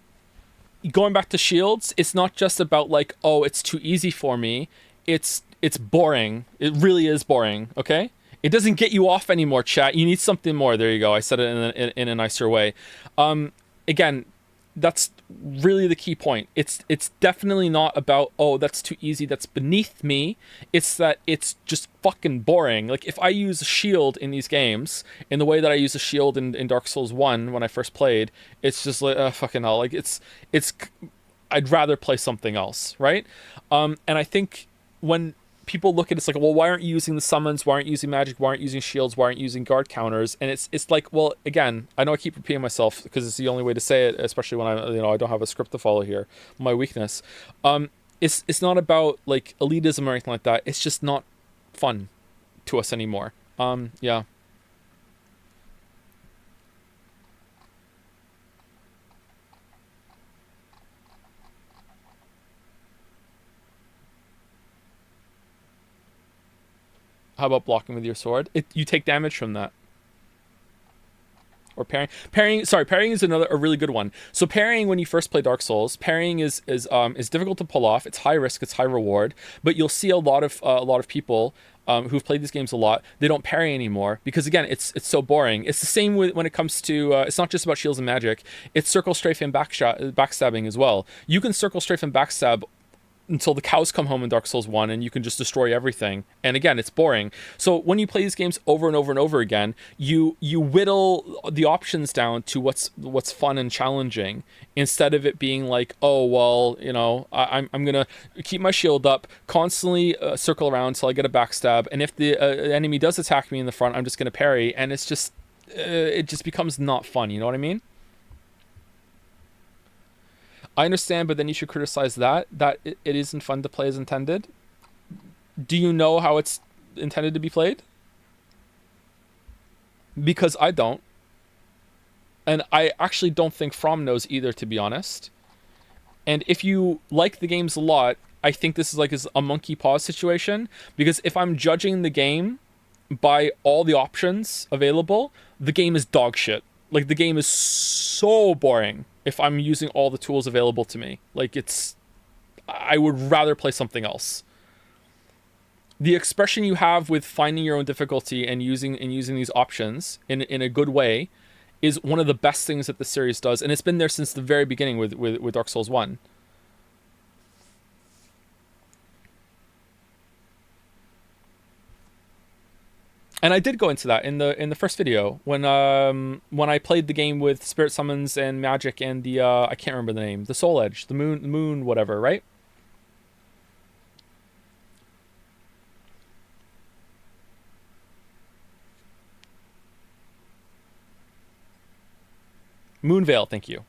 going back to shields. It's not just about like, oh, it's too easy for me. It's boring. It really is boring. Okay. It doesn't get you off anymore, chat. You need something more. There you go. I said it in a nicer way. Again, that's really the key point. It's definitely not about, oh, that's too easy, that's beneath me. It's that it's just fucking boring. Like if I use a shield in these games in the way that I use a shield in Dark Souls 1 when I first played, it's just like fucking hell. Like it's I'd rather play something else, right? And I think when people look at it, it's like, well, why aren't you using the summons? Why aren't you using magic? Why aren't you using shields? Why aren't you using guard counters? And it's like, well, again, I know I keep repeating myself because it's the only way to say it, especially when I don't have a script to follow here. My weakness. It's not about like elitism or anything like that. It's just not fun to us anymore. Yeah. How about blocking with your sword? You take damage from that. Or parrying. Parrying is a really good one. So parrying, when you first play Dark Souls, parrying is difficult to pull off. It's high risk, it's high reward. But you'll see a lot of people who've played these games a lot. They don't parry anymore because again, it's so boring. It's the same when it comes to it's not just about shields and magic. It's circle strafe and backstabbing as well. You can circle strafe and backstab until the cows come home in Dark Souls 1 and you can just destroy everything. And again, it's boring. So when you play these games over and over and over again, you whittle the options down to what's fun and challenging instead of it being like, oh, well, you know, I'm going to keep my shield up, constantly circle around until I get a backstab. And if the enemy does attack me in the front, I'm just going to parry. And it's just, it just becomes not fun. You know what I mean? I understand, but then you should criticize that it isn't fun to play as intended. Do you know how it's intended to be played? Because I don't. And I actually don't think From knows either, to be honest. And if you like the games a lot, I think this is like a monkey paw situation. Because if I'm judging the game by all the options available, the game is dog shit. Like, the game is so boring if I'm using all the tools available to me. Like, I would rather play something else. The expression you have with finding your own difficulty and using these options in a good way is one of the best things that the series does. And it's been there since the very beginning with Dark Souls 1. And I did go into that in the first video when I played the game with spirit summons and magic and the I can't remember the name, the soul edge, the moon whatever, right? Moonveil, thank you.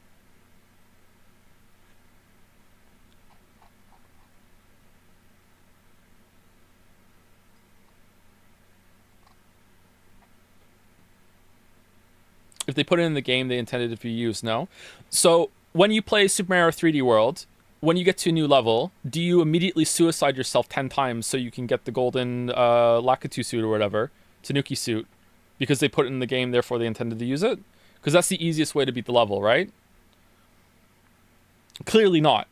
If they put it in the game, they intended it to be used, no? So when you play Super Mario 3D World, when you get to a new level, do you immediately suicide yourself 10 times so you can get the golden Lakitu suit or whatever, Tanuki suit, because they put it in the game, therefore they intended to use it? Because that's the easiest way to beat the level, right? Clearly not.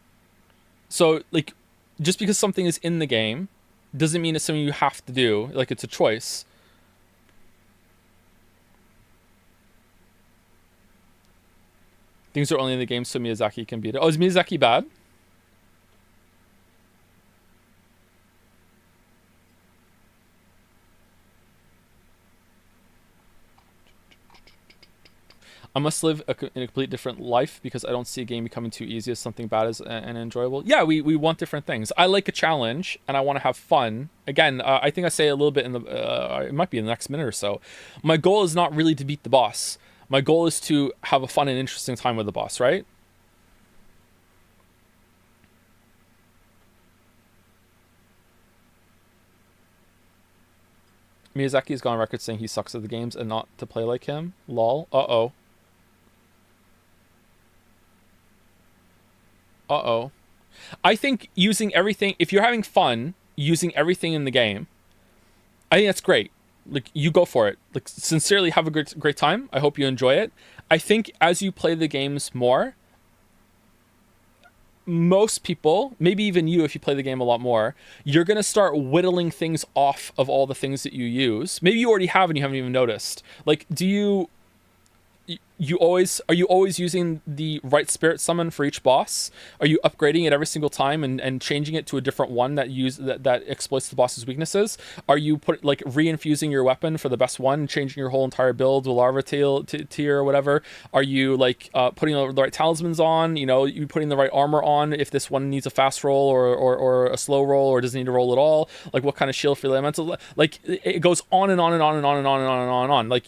So, like, Just because something is in the game doesn't mean it's something you have to do. Like, it's a choice. Things are only in the game so Miyazaki can beat it. Oh, is Miyazaki bad? I must live in a complete different life because I don't see a game becoming too easy as something bad as and enjoyable. Yeah, we want different things. I like a challenge and I want to have fun. Again, I think I say a little bit in the it might be in the next minute or so. My goal is not really to beat the boss. My goal is to have a fun and interesting time with the boss, right? Miyazaki's gone on record saying he sucks at the games and not to play like him. Lol. Uh-oh. Uh-oh. I think using everything, if you're having fun using everything in the game, I think that's great. Like, you go for it. Like, sincerely have a great time. I hope you enjoy it. I think as you play the games more, most people, maybe even you if you play the game a lot more, you're going to start whittling things off of all the things that you use. Maybe you already have and you haven't even noticed. Like, are you always using the right spirit summon for each boss? Are you upgrading it every single time and changing it to a different one that exploits the boss's weaknesses? Are you reinfusing your weapon for the best one, changing your whole entire build to larva tier or whatever? Are you putting the right talismans on? You putting the right armor on if this one needs a fast roll or a slow roll or doesn't need to roll at all? Like, what kind of shield for the elementals? Like, it goes on and on and on and on and on and on and on and on. Like,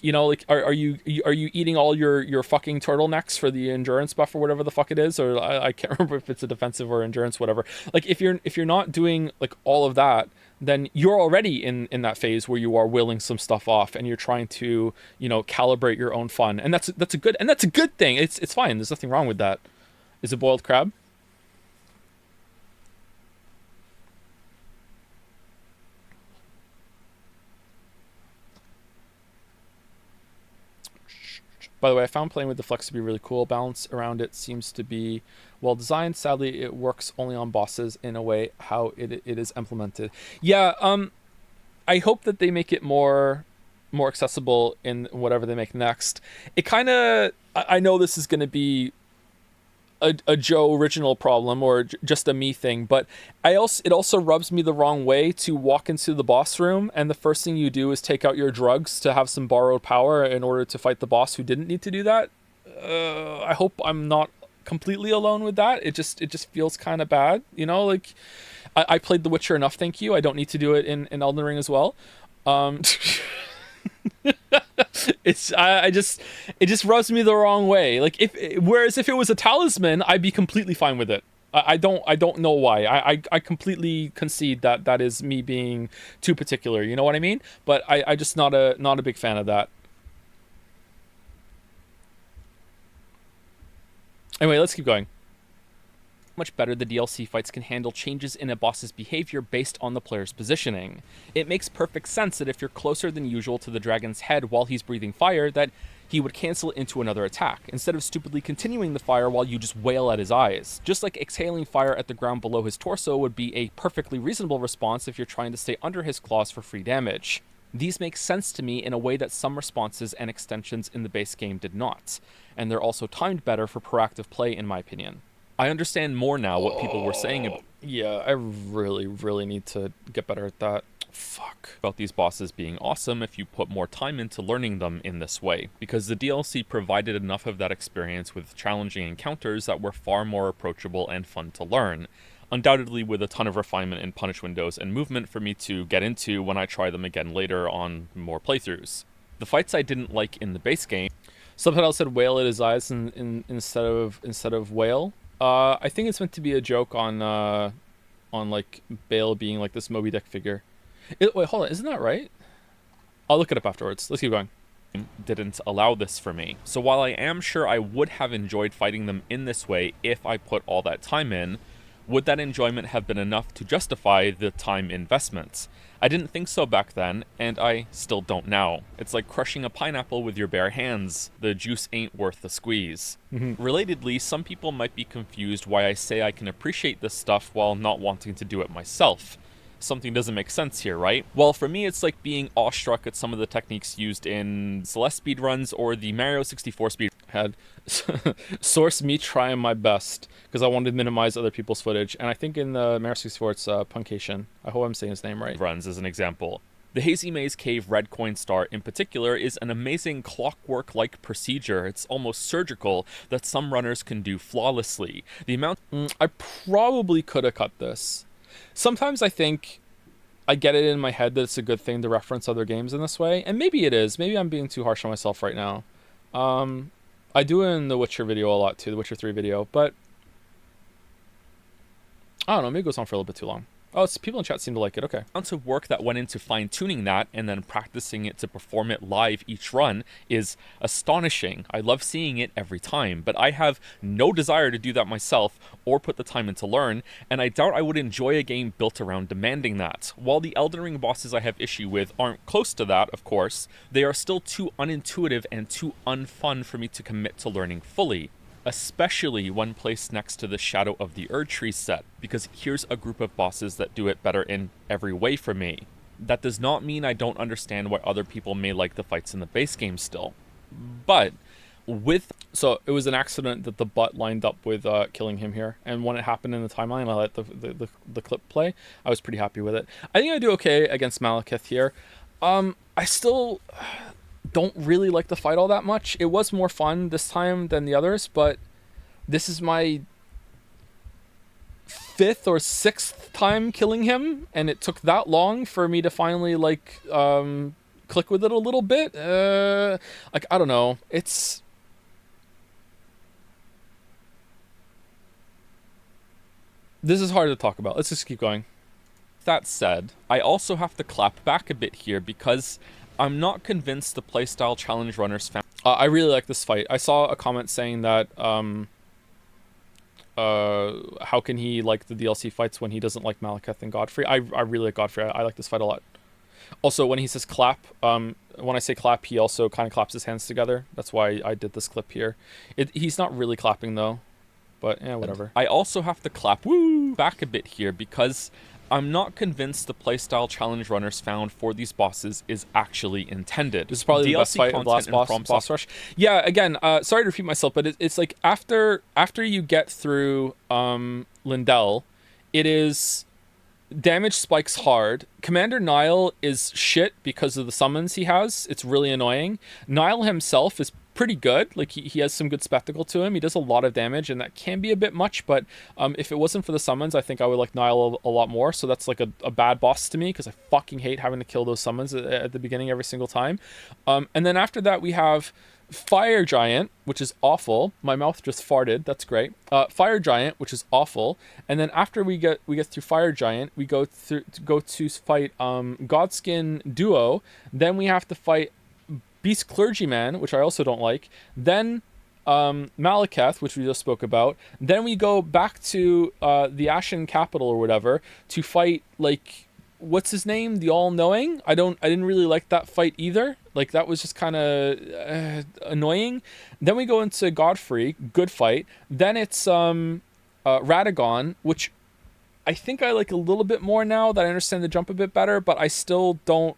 are you eating all your fucking turtlenecks for the endurance buff or whatever the fuck it is, or I can't remember if it's a defensive or endurance, whatever. Like, if you're not doing like all of that, then you're already in that phase where you are willing some stuff off and you're trying to calibrate your own fun, and that's a good thing. It's fine. There's nothing wrong with that. Is it boiled crab? By the way, I found playing with the flex to be really cool. Balance around it seems to be well designed. Sadly, it works only on bosses in a way how it is implemented. Yeah, I hope that they make it more accessible in whatever they make next. It kind of, I know this is going to be a Joe original problem or just a me thing, but it also rubs me the wrong way to walk into the boss room and the first thing you do is take out your drugs to have some borrowed power in order to fight the boss who didn't need to do that. I hope I'm not completely alone with that. It just feels kind of bad, like I played The Witcher enough, thank you. I don't need to do it in Elden Ring as well. It just rubs me the wrong way. Like, whereas if it was a talisman, I'd be completely fine with it. I don't know why. I completely concede that is me being too particular. You know what I mean? But I just not a big fan of that. Anyway, let's keep going. Much better the DLC fights can handle changes in a boss's behavior based on the player's positioning. It makes perfect sense that if you're closer than usual to the dragon's head while he's breathing fire, that he would cancel it into another attack, instead of stupidly continuing the fire while you just wail at his eyes. Just like exhaling fire at the ground below his torso would be a perfectly reasonable response if you're trying to stay under his claws for free damage. These make sense to me in a way that some responses and extensions in the base game did not, and they're also timed better for proactive play in my opinion. I understand more now what people were saying about... Yeah, I really, really need to get better at that. Fuck. About these bosses being awesome if you put more time into learning them in this way, because the DLC provided enough of that experience with challenging encounters that were far more approachable and fun to learn. Undoubtedly with a ton of refinement in punish windows and movement for me to get into when I try them again later on more playthroughs. The fights I didn't like in the base game... Subtitle said wail at his eyes instead of whale. I think it's meant to be a joke on like Bale being like this Moby Dick figure. Wait, hold on, isn't that right? I'll look it up afterwards. Let's keep going. Didn't allow this for me. So while I am sure I would have enjoyed fighting them in this way if I put all that time in, Would that enjoyment have been enough to justify the time investments? I didn't think so back then, and I still don't now. It's like crushing a pineapple with your bare hands. The juice ain't worth the squeeze. Relatedly, some people might be confused why I say I can appreciate this stuff while not wanting to do it myself. Something doesn't make sense here, right? Well, for me, it's like being awestruck at some of the techniques used in Celeste speedruns or the Mario 64 speed. Had source me trying my best because I wanted to minimize other people's footage, and I think in the Mario 64 it's Puncation. I hope I'm saying his name right. Runs as an example. The Hazy Maze Cave Red Coin Star in particular is an amazing clockwork-like procedure. It's almost surgical that some runners can do flawlessly. The amount... I probably could have cut this. Sometimes I think I get it in my head that it's a good thing to reference other games in this way, and maybe it is. Maybe I'm being too harsh on myself right now. I do it in the Witcher video a lot too, the Witcher 3 video, but I don't know, maybe it goes on for a little bit too long. Oh, it's, people in chat seem to like it, okay. The amount of work that went into fine-tuning that and then practicing it to perform it live each run is astonishing. I love seeing it every time, but I have no desire to do that myself or put the time in to learn, and I doubt I would enjoy a game built around demanding that. While the Elden Ring bosses I have issue with aren't close to that, of course, they are still too unintuitive and too unfun for me to commit to learning fully. Especially when placed next to the Shadow of the Erdtree set, because here's a group of bosses that do it better in every way for me. That does not mean I don't understand why other people may like the fights in the base game still. But with... So it was an accident that the butt lined up with killing him here, and when it happened in the timeline, I let the clip play. I was pretty happy with it. I think I do okay against Malekith here. I still... don't really like the fight all that much. It was more fun this time than the others, but this is my 5th or 6th time killing him, and it took that long for me to finally like click with it a little bit. Like, I don't know. It's... This is hard to talk about. Let's just keep going. That said, I also have to clap back a bit here because I'm not convinced the playstyle challenge runners found... I really like this fight. I saw a comment saying that how can he like the DLC fights when he doesn't like Malekith and Godfrey? I really like Godfrey. I like this fight a lot. Also, when he says clap, when I say clap, he also kind of claps his hands together. That's why I did this clip here. He's not really clapping though, but yeah, whatever. I also have to clap back a bit here because I'm not convinced the playstyle challenge runners found for these bosses is actually intended. This is probably the best fight of the last boss rush. Yeah, again, sorry to repeat myself, but it's like after you get through Lindell, it is damage spikes hard. Commander Nile is shit because of the summons he has. It's really annoying. Nile himself is pretty good. Like he has some good spectacle to him. He does a lot of damage, and that can be a bit much, but if it wasn't for the summons, I think I would like Nile a lot more. So that's like a bad boss to me because I fucking hate having to kill those summons at the beginning every single time. And then after that we have Fire Giant, which is awful. My mouth just farted. That's great. Fire Giant, which is awful. And then after we get through Fire Giant, we go to fight Godskin Duo. Then we have to fight Beast Clergyman, which I also don't like. Then Malekith, which we just spoke about. Then we go back to the Ashen Capital or whatever to fight, like, what's his name? The All-Knowing. I didn't really like that fight either. Like, that was just kind of annoying. Then we go into Godfrey, good fight. Then it's Radagon, which I think I like a little bit more now that I understand the jump a bit better, but I still don't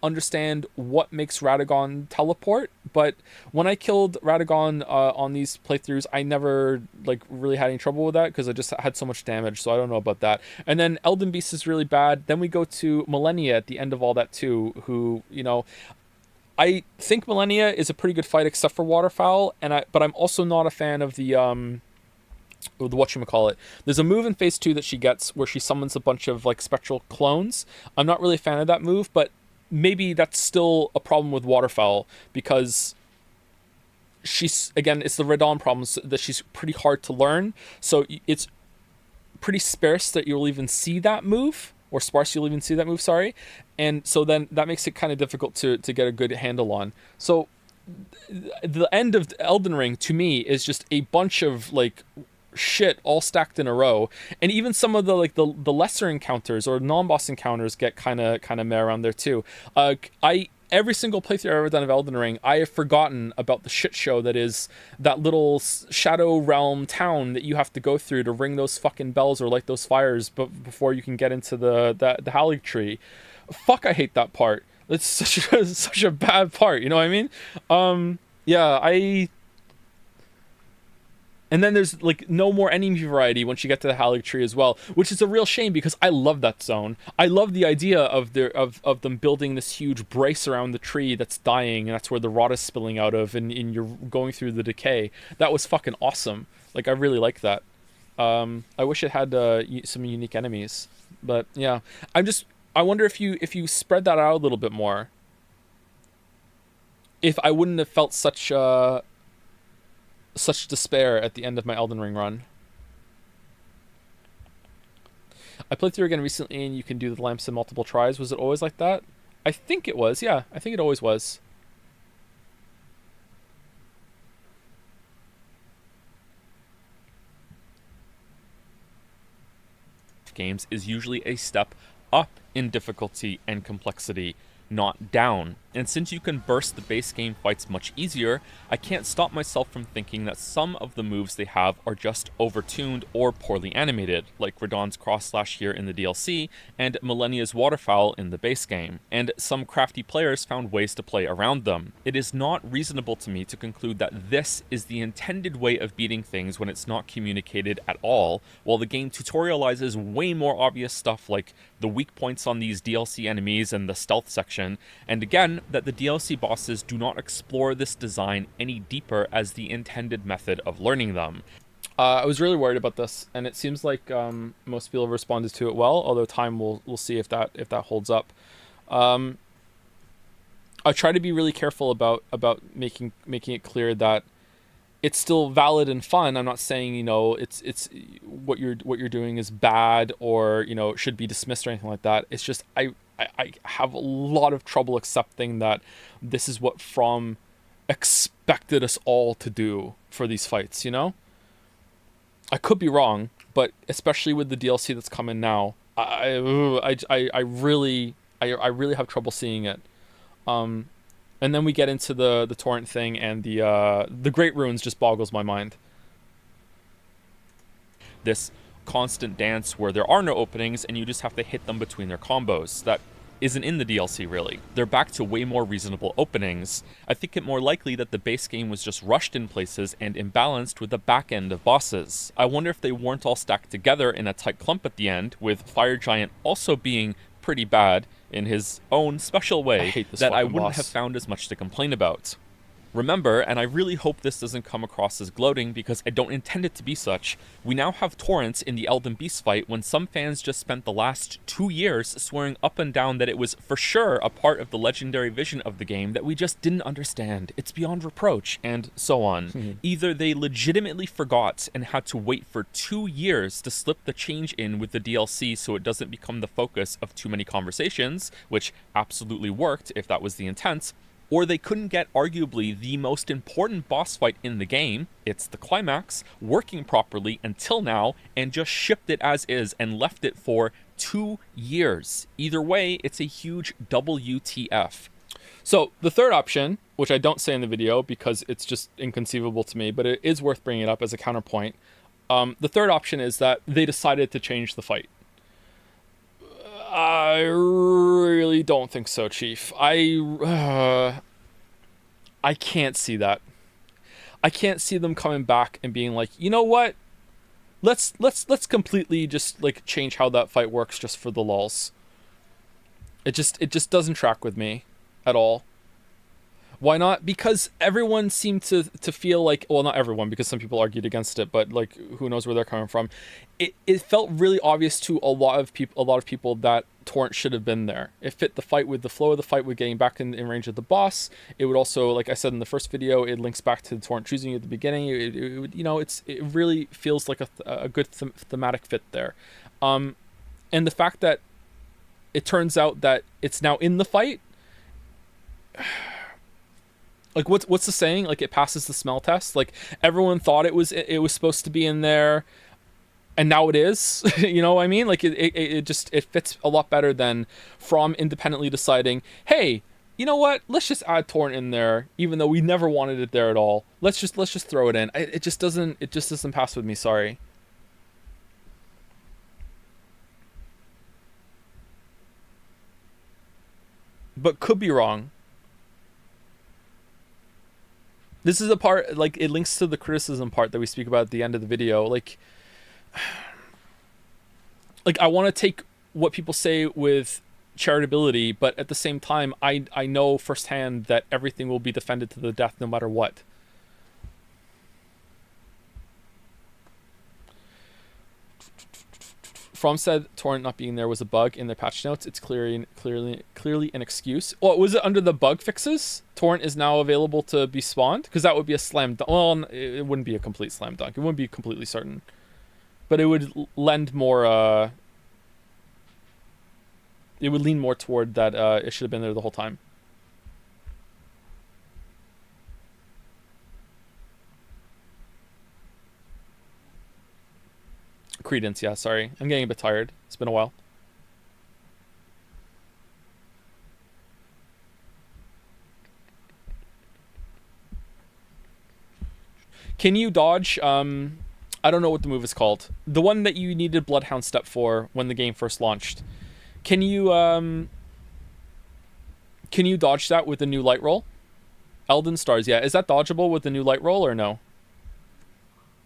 understand what makes Radagon teleport. But when I killed Radagon on these playthroughs, I never like really had any trouble with that because I just had so much damage, so I don't know about that. And then Elden Beast is really bad. Then we go to Millennia at the end of all that too, who, you know, I think Millennia is a pretty good fight except for Waterfowl, but I'm also not a fan of the whatchamacallit. There's a move in phase 2 that she gets where she summons a bunch of like spectral clones. I'm not really a fan of that move, but maybe that's still a problem with Waterfowl because she's, again, it's the Radon problem that she's pretty hard to learn. So it's pretty sparse that you'll even see that move, or sparse you'll even see that move, sorry. And so then that makes it kind of difficult to get a good handle on. So the end of Elden Ring to me is just a bunch of like shit all stacked in a row. And even some of the like the lesser encounters or non-boss encounters get kind of meh around there too. I Every single playthrough I've ever done of Elden Ring, I have forgotten about the shit show that is that little Shadow Realm town that you have to go through to ring those fucking bells or light those fires before you can get into the Erdtree. Fuck, I hate that part. It's such a bad part. You know what I mean? Yeah, and then there's like no more enemy variety once you get to the Erdtree as well, which is a real shame because I love that zone. I love the idea of them building this huge brace around the tree that's dying, and that's where the rot is spilling out of, and you're going through the decay. That was fucking awesome. Like, I really like that. I wish it had some unique enemies, but yeah, I wonder if you spread that out a little bit more, if I wouldn't have felt such despair at the end of my Elden Ring run. I played through again recently, and you can do the lamps in multiple tries. Was it always like that? I think it was, yeah. I think it always was. Games is usually a step up in difficulty and complexity, not down. And since you can burst the base game fights much easier, I can't stop myself from thinking that some of the moves they have are just overtuned or poorly animated, like Radahn's cross slash here in the DLC, and Millennia's waterfowl in the base game, and some crafty players found ways to play around them. It is not reasonable to me to conclude that this is the intended way of beating things when it's not communicated at all, while the game tutorializes way more obvious stuff like the weak points on these DLC enemies and the stealth section, and again, that the DLC bosses do not explore this design any deeper as the intended method of learning them. I was really worried about this, and it seems like most people have responded to it well, although time will see if that holds up. I try to be really careful about making it clear that it's still valid and fun. I'm not saying, it's what you're doing is bad or, should be dismissed or anything like that. It's just I have a lot of trouble accepting that this is what From expected us all to do for these fights, I could be wrong, but especially with the DLC that's coming now, I really have trouble seeing it. And then we get into the torrent thing, and the Great Runes just boggles my mind. This constant dance where there are no openings and you just have to hit them between their combos. That isn't in the DLC, really. They're back to way more reasonable openings. I think it more likely that the base game was just rushed in places and imbalanced with the back end of bosses. I wonder if they weren't all stacked together in a tight clump at the end, with Fire Giant also being pretty bad in his own special way, that I wouldn't have found as much to complain about. Remember, and I really hope this doesn't come across as gloating because I don't intend it to be such, we now have torrents in the Elden Beast fight when some fans just spent the last 2 years swearing up and down that it was for sure a part of the legendary vision of the game that we just didn't understand. It's beyond reproach, and so on. Either they legitimately forgot and had to wait for 2 years to slip the change in with the DLC so it doesn't become the focus of too many conversations, which absolutely worked if that was the intent, or they couldn't get arguably the most important boss fight in the game, it's the climax, working properly until now, and just shipped it as is and left it for 2 years. Either way, it's a huge WTF. So the third option, which I don't say in the video because it's just inconceivable to me, but it is worth bringing it up as a counterpoint. The third option is that they decided to change the fight. I really don't think so, Chief. I can't see that. I can't see them coming back and being like, you know what? Let's completely just like change how that fight works just for the lulz. It just doesn't track with me at all. Why not? Because everyone seemed to feel like, well, not everyone, because some people argued against it, but like, who knows where they're coming from. It felt really obvious to a lot of people that torrent should have been there. It fit the fight with the flow of the fight with getting back in range of the boss. It would also, like I said in the first video, it links back to the torrent choosing you at the beginning. It really feels like a good thematic fit there. And the fact that it turns out that it's now in the fight, Like what's the saying? Like it passes the smell test. Like everyone thought it was supposed to be in there, and now it is. You know what I mean? Like it fits a lot better than From independently deciding, hey, you know what? Let's just add torrent in there, even though we never wanted it there at all. Let's just throw it in. It just doesn't pass with me. Sorry. But could be wrong. This is a part, like, it links to the criticism part that we speak about at the end of the video. Like I want to take what people say with charitability, but at the same time, I know firsthand that everything will be defended to the death no matter what. From said torrent not being there was a bug in their patch notes. It's clearly an excuse. Oh, was it under the bug fixes? Torrent is now available to be spawned? Because that would be a slam dunk. Well, it wouldn't be a complete slam dunk. It wouldn't be completely certain. But it would lend more, it would lean more toward that it should have been there the whole time. Credence, yeah, sorry. I'm getting a bit tired. It's been a while. Can you dodge, I don't know what the move is called. The one that you needed Bloodhound Step for when the game first launched. Can you dodge that with the new light roll? Elden Stars, yeah. Is that dodgeable with the new light roll or no?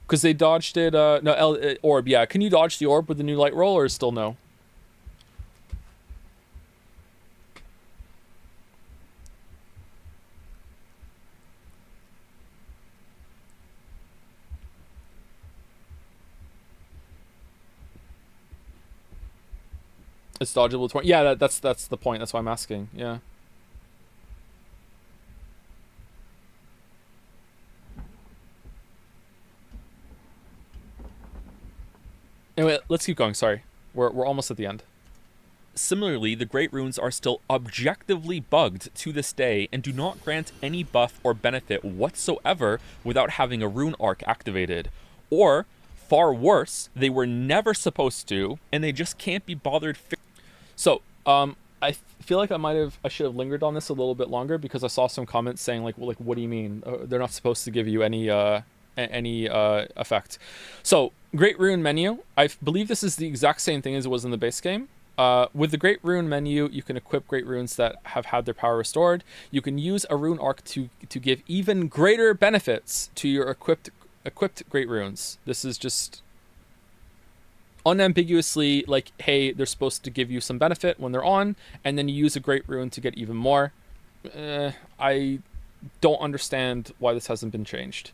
Because they dodged it, orb, yeah. Can you dodge the orb with the new light roll or still no? It's dodgeable with 20. Yeah, that's the point. That's why I'm asking. Yeah. Anyway, let's keep going. Sorry. We're almost at the end. Similarly, the Great Runes are still objectively bugged to this day and do not grant any buff or benefit whatsoever without having a rune arc activated. Or, far worse, they were never supposed to, and they just can't be bothered. So, I feel like I should have lingered on this a little bit longer because I saw some comments saying like what do you mean? They're not supposed to give you any effect. So, Great Rune menu, I believe this is the exact same thing as it was in the base game. With the Great Rune menu, you can equip Great Runes that have had their power restored. You can use a Rune Arc to give even greater benefits to your equipped Great Runes. This is just unambiguously like, hey, they're supposed to give you some benefit when they're on, and then you use a Great Rune to get even more. I don't understand why this hasn't been changed.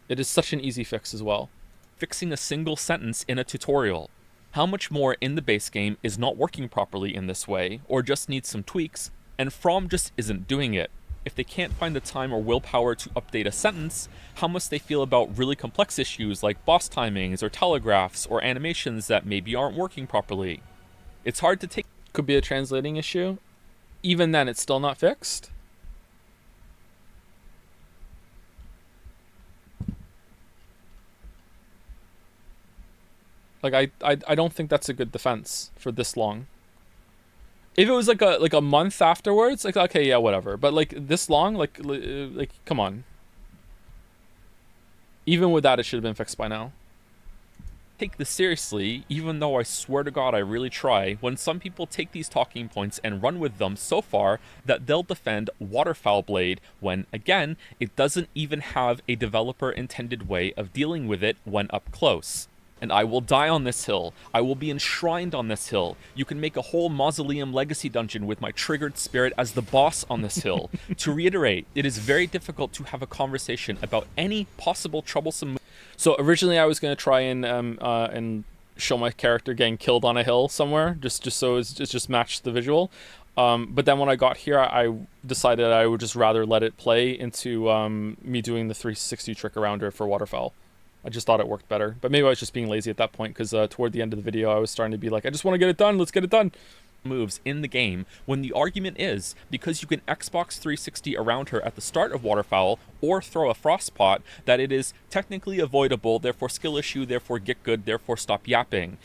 It is such an easy fix as well. Fixing a single sentence in a tutorial. How much more in the base game is not working properly in this way, or just needs some tweaks, and From just isn't doing it. If they can't find the time or willpower to update a sentence, how must they feel about really complex issues like boss timings or telegraphs or animations that maybe aren't working properly? It's hard to take. Could be a translating issue. Even then, it's still not fixed. Like I don't think that's a good defense for this long. If it was like a month afterwards, like okay, yeah, whatever. But like this long, like come on. Even with that, it should have been fixed by now. Take this seriously, even though I swear to God I really try, when some people take these talking points and run with them so far that they'll defend Waterfowl Blade when, again, it doesn't even have a developer-intended way of dealing with it when up close. And I will die on this hill. I will be enshrined on this hill. You can make a whole Mausoleum Legacy dungeon with my triggered spirit as the boss on this hill. To reiterate, it is very difficult to have a conversation about any possible troublesome. So originally I was going to try and show my character getting killed on a hill somewhere, just so it just matched the visual. But then when I got here, I decided I would just rather let it play into me doing the 360 trick around her for Waterfowl. I just thought it worked better. But maybe I was just being lazy at that point because toward the end of the video, I was starting to be like, I just want to get it done. Let's get it done. moves in the game, when the argument is because you can Xbox 360 around her at the start of Waterfowl or throw a Frostpot, that it is technically avoidable, therefore skill issue, therefore get good, therefore stop yapping.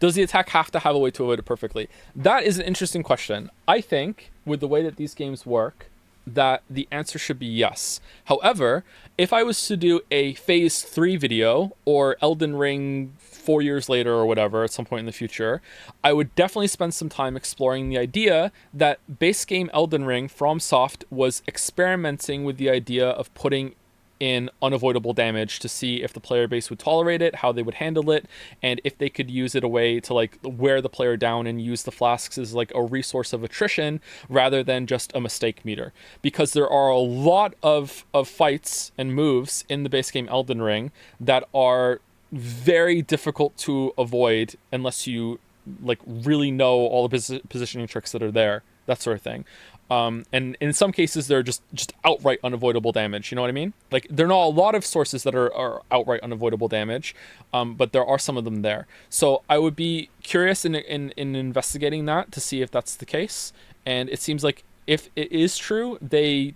Does the attack have to have a way to avoid it perfectly? That is an interesting question. I think, with the way that these games work, that the answer should be yes. However, if I was to do a Phase 3 video, or Elden Ring 4 years later or whatever, at some point in the future, I would definitely spend some time exploring the idea that base game Elden Ring from Soft was experimenting with the idea of putting in unavoidable damage to see if the player base would tolerate it, how they would handle it, and if they could use it a way to like wear the player down and use the flasks as like a resource of attrition rather than just a mistake meter. Because there are a lot of fights and moves in the base game Elden Ring that are very difficult to avoid unless you like really know all the positioning tricks that are there, that sort of thing. And in some cases, they're just outright unavoidable damage. You know what I mean? Like, there are not a lot of sources that are outright unavoidable damage, but there are some of them there. So I would be curious in investigating that to see if that's the case. And it seems like if it is true, they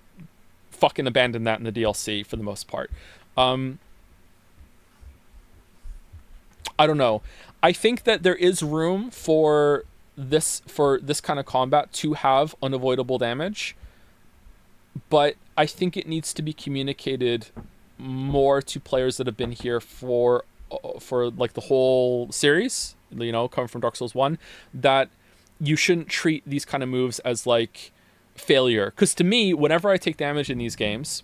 fucking abandoned that in the DLC for the most part. I don't know. I think that there is room for this kind of combat to have unavoidable damage, but I think it needs to be communicated more to players that have been here for like the whole series, you know, coming from Dark Souls 1, that you shouldn't treat these kind of moves as like failure. Because to me, whenever I take damage in these games,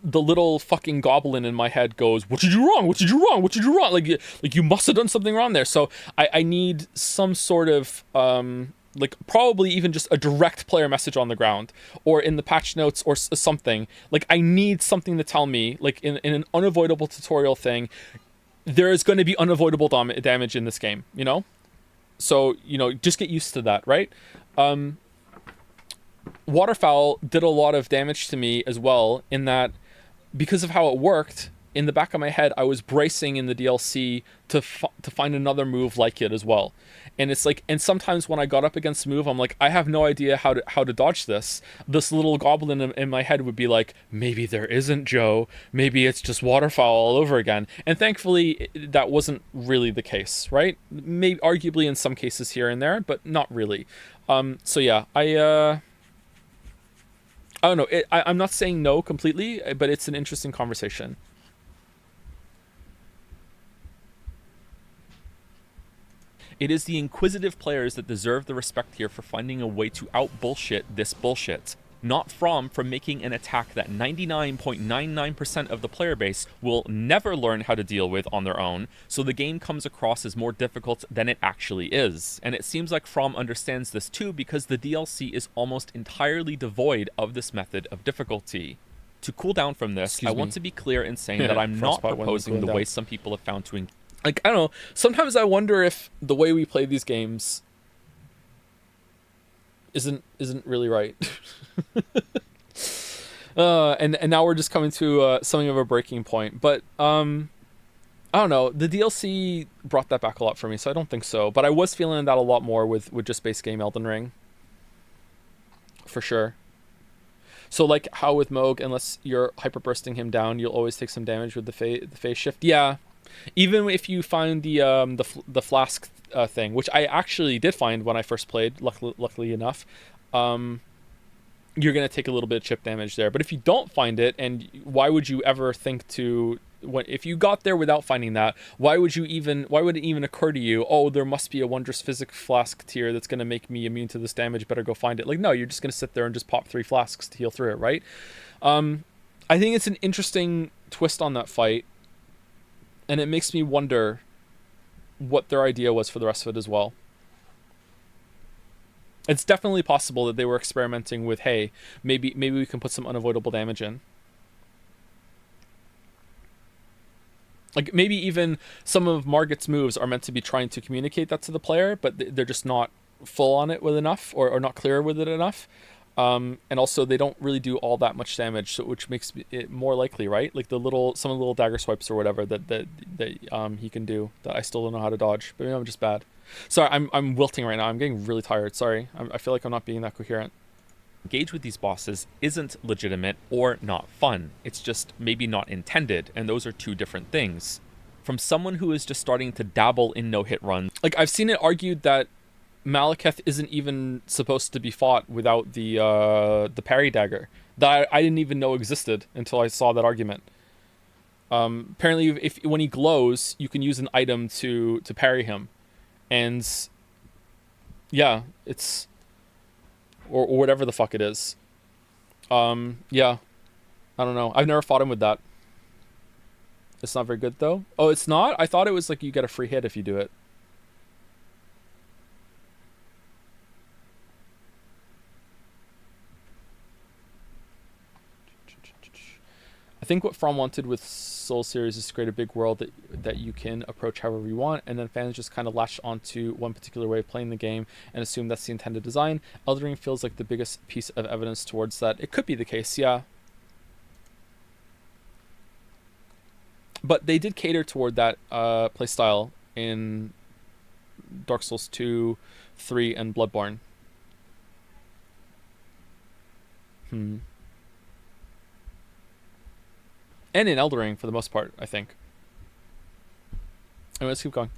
the little fucking goblin in my head goes, "What did you do wrong? What did you do wrong? What did you do wrong?" Like you must have done something wrong there. So I need some sort of like probably even just a direct player message on the ground or in the patch notes or something. Like I need something to tell me, like in an unavoidable tutorial thing, there is going to be unavoidable damage in this game, you know? So, you know, just get used to that, right? Waterfowl did a lot of damage to me as well, in that because of how it worked, in the back of my head I was bracing in the DLC to find another move like it as well. And it's like, and sometimes when I got up against a move, I'm like, I have no idea how to dodge this. This little goblin in my head would be like, maybe there isn't, Joe, maybe it's just Waterfowl all over again. And thankfully that wasn't really the case, right? Maybe arguably in some cases here and there, but not really. So yeah, I don't know. I'm not saying no completely, but it's an interesting conversation. It is the inquisitive players that deserve the respect here for finding a way to out-bullshit this bullshit. Not from making an attack that 99.99% of the player base will never learn how to deal with on their own, so the game comes across as more difficult than it actually is. And it seems like From understands this too, because the DLC is almost entirely devoid of this method of difficulty. To cool down from this, I want to be clear in saying that I'm not proposing the way some people have found to like, I don't know, sometimes I wonder if the way we play these games isn't really right. And now we're just coming to something of a breaking point. But I don't know, the DLC brought that back a lot for me, so I don't think so. But I was feeling that a lot more with just base game Elden Ring, for sure. So like how with Moog, unless you're hyper bursting him down, you'll always take some damage with the phase shift. Yeah, even if you find the flask thing, which I actually did find when I first played, luckily enough, you're gonna take a little bit of chip damage there. But if you don't find it, and why would you ever think to, if you got there without finding that, why would it even occur to you, oh, there must be a wondrous physics flask tier that's gonna make me immune to this damage, better go find it? Like, no, you're just gonna sit there and just pop 3 flasks to heal through it, right? I think it's an interesting twist on that fight, and it makes me wonder what their idea was for the rest of it as well. It's definitely possible that they were experimenting with, hey, maybe we can put some unavoidable damage in. Like, maybe even some of Margit's moves are meant to be trying to communicate that to the player, but they're just not full on it with enough, or not clear with it enough. And also they don't really do all that much damage, so which makes it more likely, right? Like some of the little dagger swipes or whatever that he can do that I still don't know how to dodge. But maybe I'm just bad. Sorry, I'm wilting right now. I'm getting really tired. Sorry, I feel like I'm not being that coherent. Engage with these bosses isn't legitimate or not fun. It's just maybe not intended, and those are two different things. From someone who is just starting to dabble in no-hit runs, Like I've seen it argued that Malekith isn't even supposed to be fought without the parry dagger that I didn't even know existed until I saw that argument. Apparently, when he glows, you can use an item to parry him, and yeah, it's or whatever the fuck it is. Yeah, I don't know. I've never fought him with that. It's not very good though. Oh, it's not? I thought it was like you get a free hit if you do it. I think what From wanted with Soul series is to create a big world that you can approach however you want, and then fans just kind of latch onto one particular way of playing the game and assume that's the intended design. Elden Ring feels like the biggest piece of evidence towards that. It could be the case, yeah. But they did cater toward that playstyle in Dark Souls 2, 3, and Bloodborne. And in Elden Ring, for the most part, I think. Anyway, let's keep going.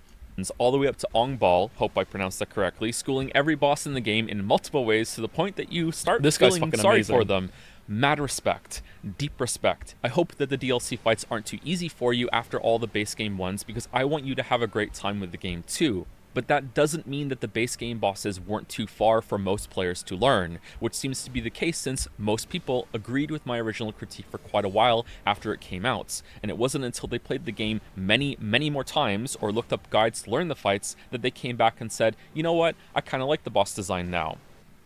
all the way up to Ongbal, hope I pronounced that correctly, schooling every boss in the game in multiple ways to the point that you start This guy's feeling fucking sorry amazing. for them. Mad respect, deep respect. I hope that the DLC fights aren't too easy for you after all the base game ones, because I want you to have a great time with the game too. But that doesn't mean that the base game bosses weren't too far for most players to learn, which seems to be the case since most people agreed with my original critique for quite a while after it came out, and it wasn't until they played the game many more times or looked up guides to learn the fights that they came back and said, you know what, I kind of like the boss design now.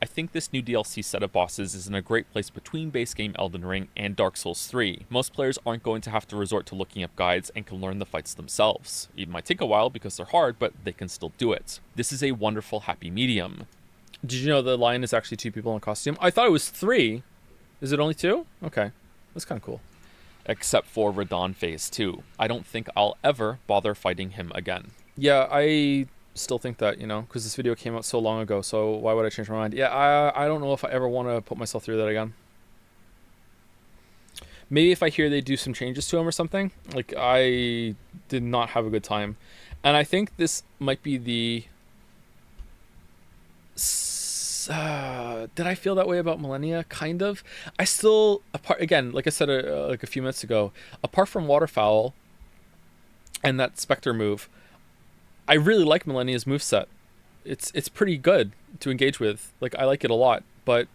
I think this new DLC set of bosses is in a great place between base game Elden Ring and Dark Souls 3. Most players aren't going to have to resort to looking up guides and can learn the fights themselves. It might take a while because they're hard, but they can still do it. This is a wonderful happy medium. Did you know the lion is actually 2 people in costume? I thought it was 3. Is it only 2? Okay. That's kind of cool. Except for Radon Phase 2. I don't think I'll ever bother fighting him again. Yeah, I still think that, you know, because this video came out so long ago, so why would I change my mind? Yeah, I don't know if I ever want to put myself through that again. Maybe if I hear they do some changes to him or something. Like, I did not have a good time. And I think this might be the... did I feel that way about Millennia? Kind of. I still, apart again, like I said like a few minutes ago, apart from Waterfowl and that Spectre move, I really like Millennia's moveset. It's pretty good to engage with. Like, I like it a lot, but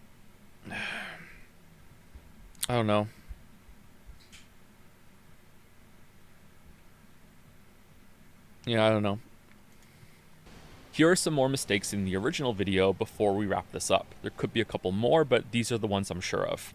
I don't know. Yeah, I don't know. Here are some more mistakes in the original video before we wrap this up. There could be a couple more, but these are the ones I'm sure of.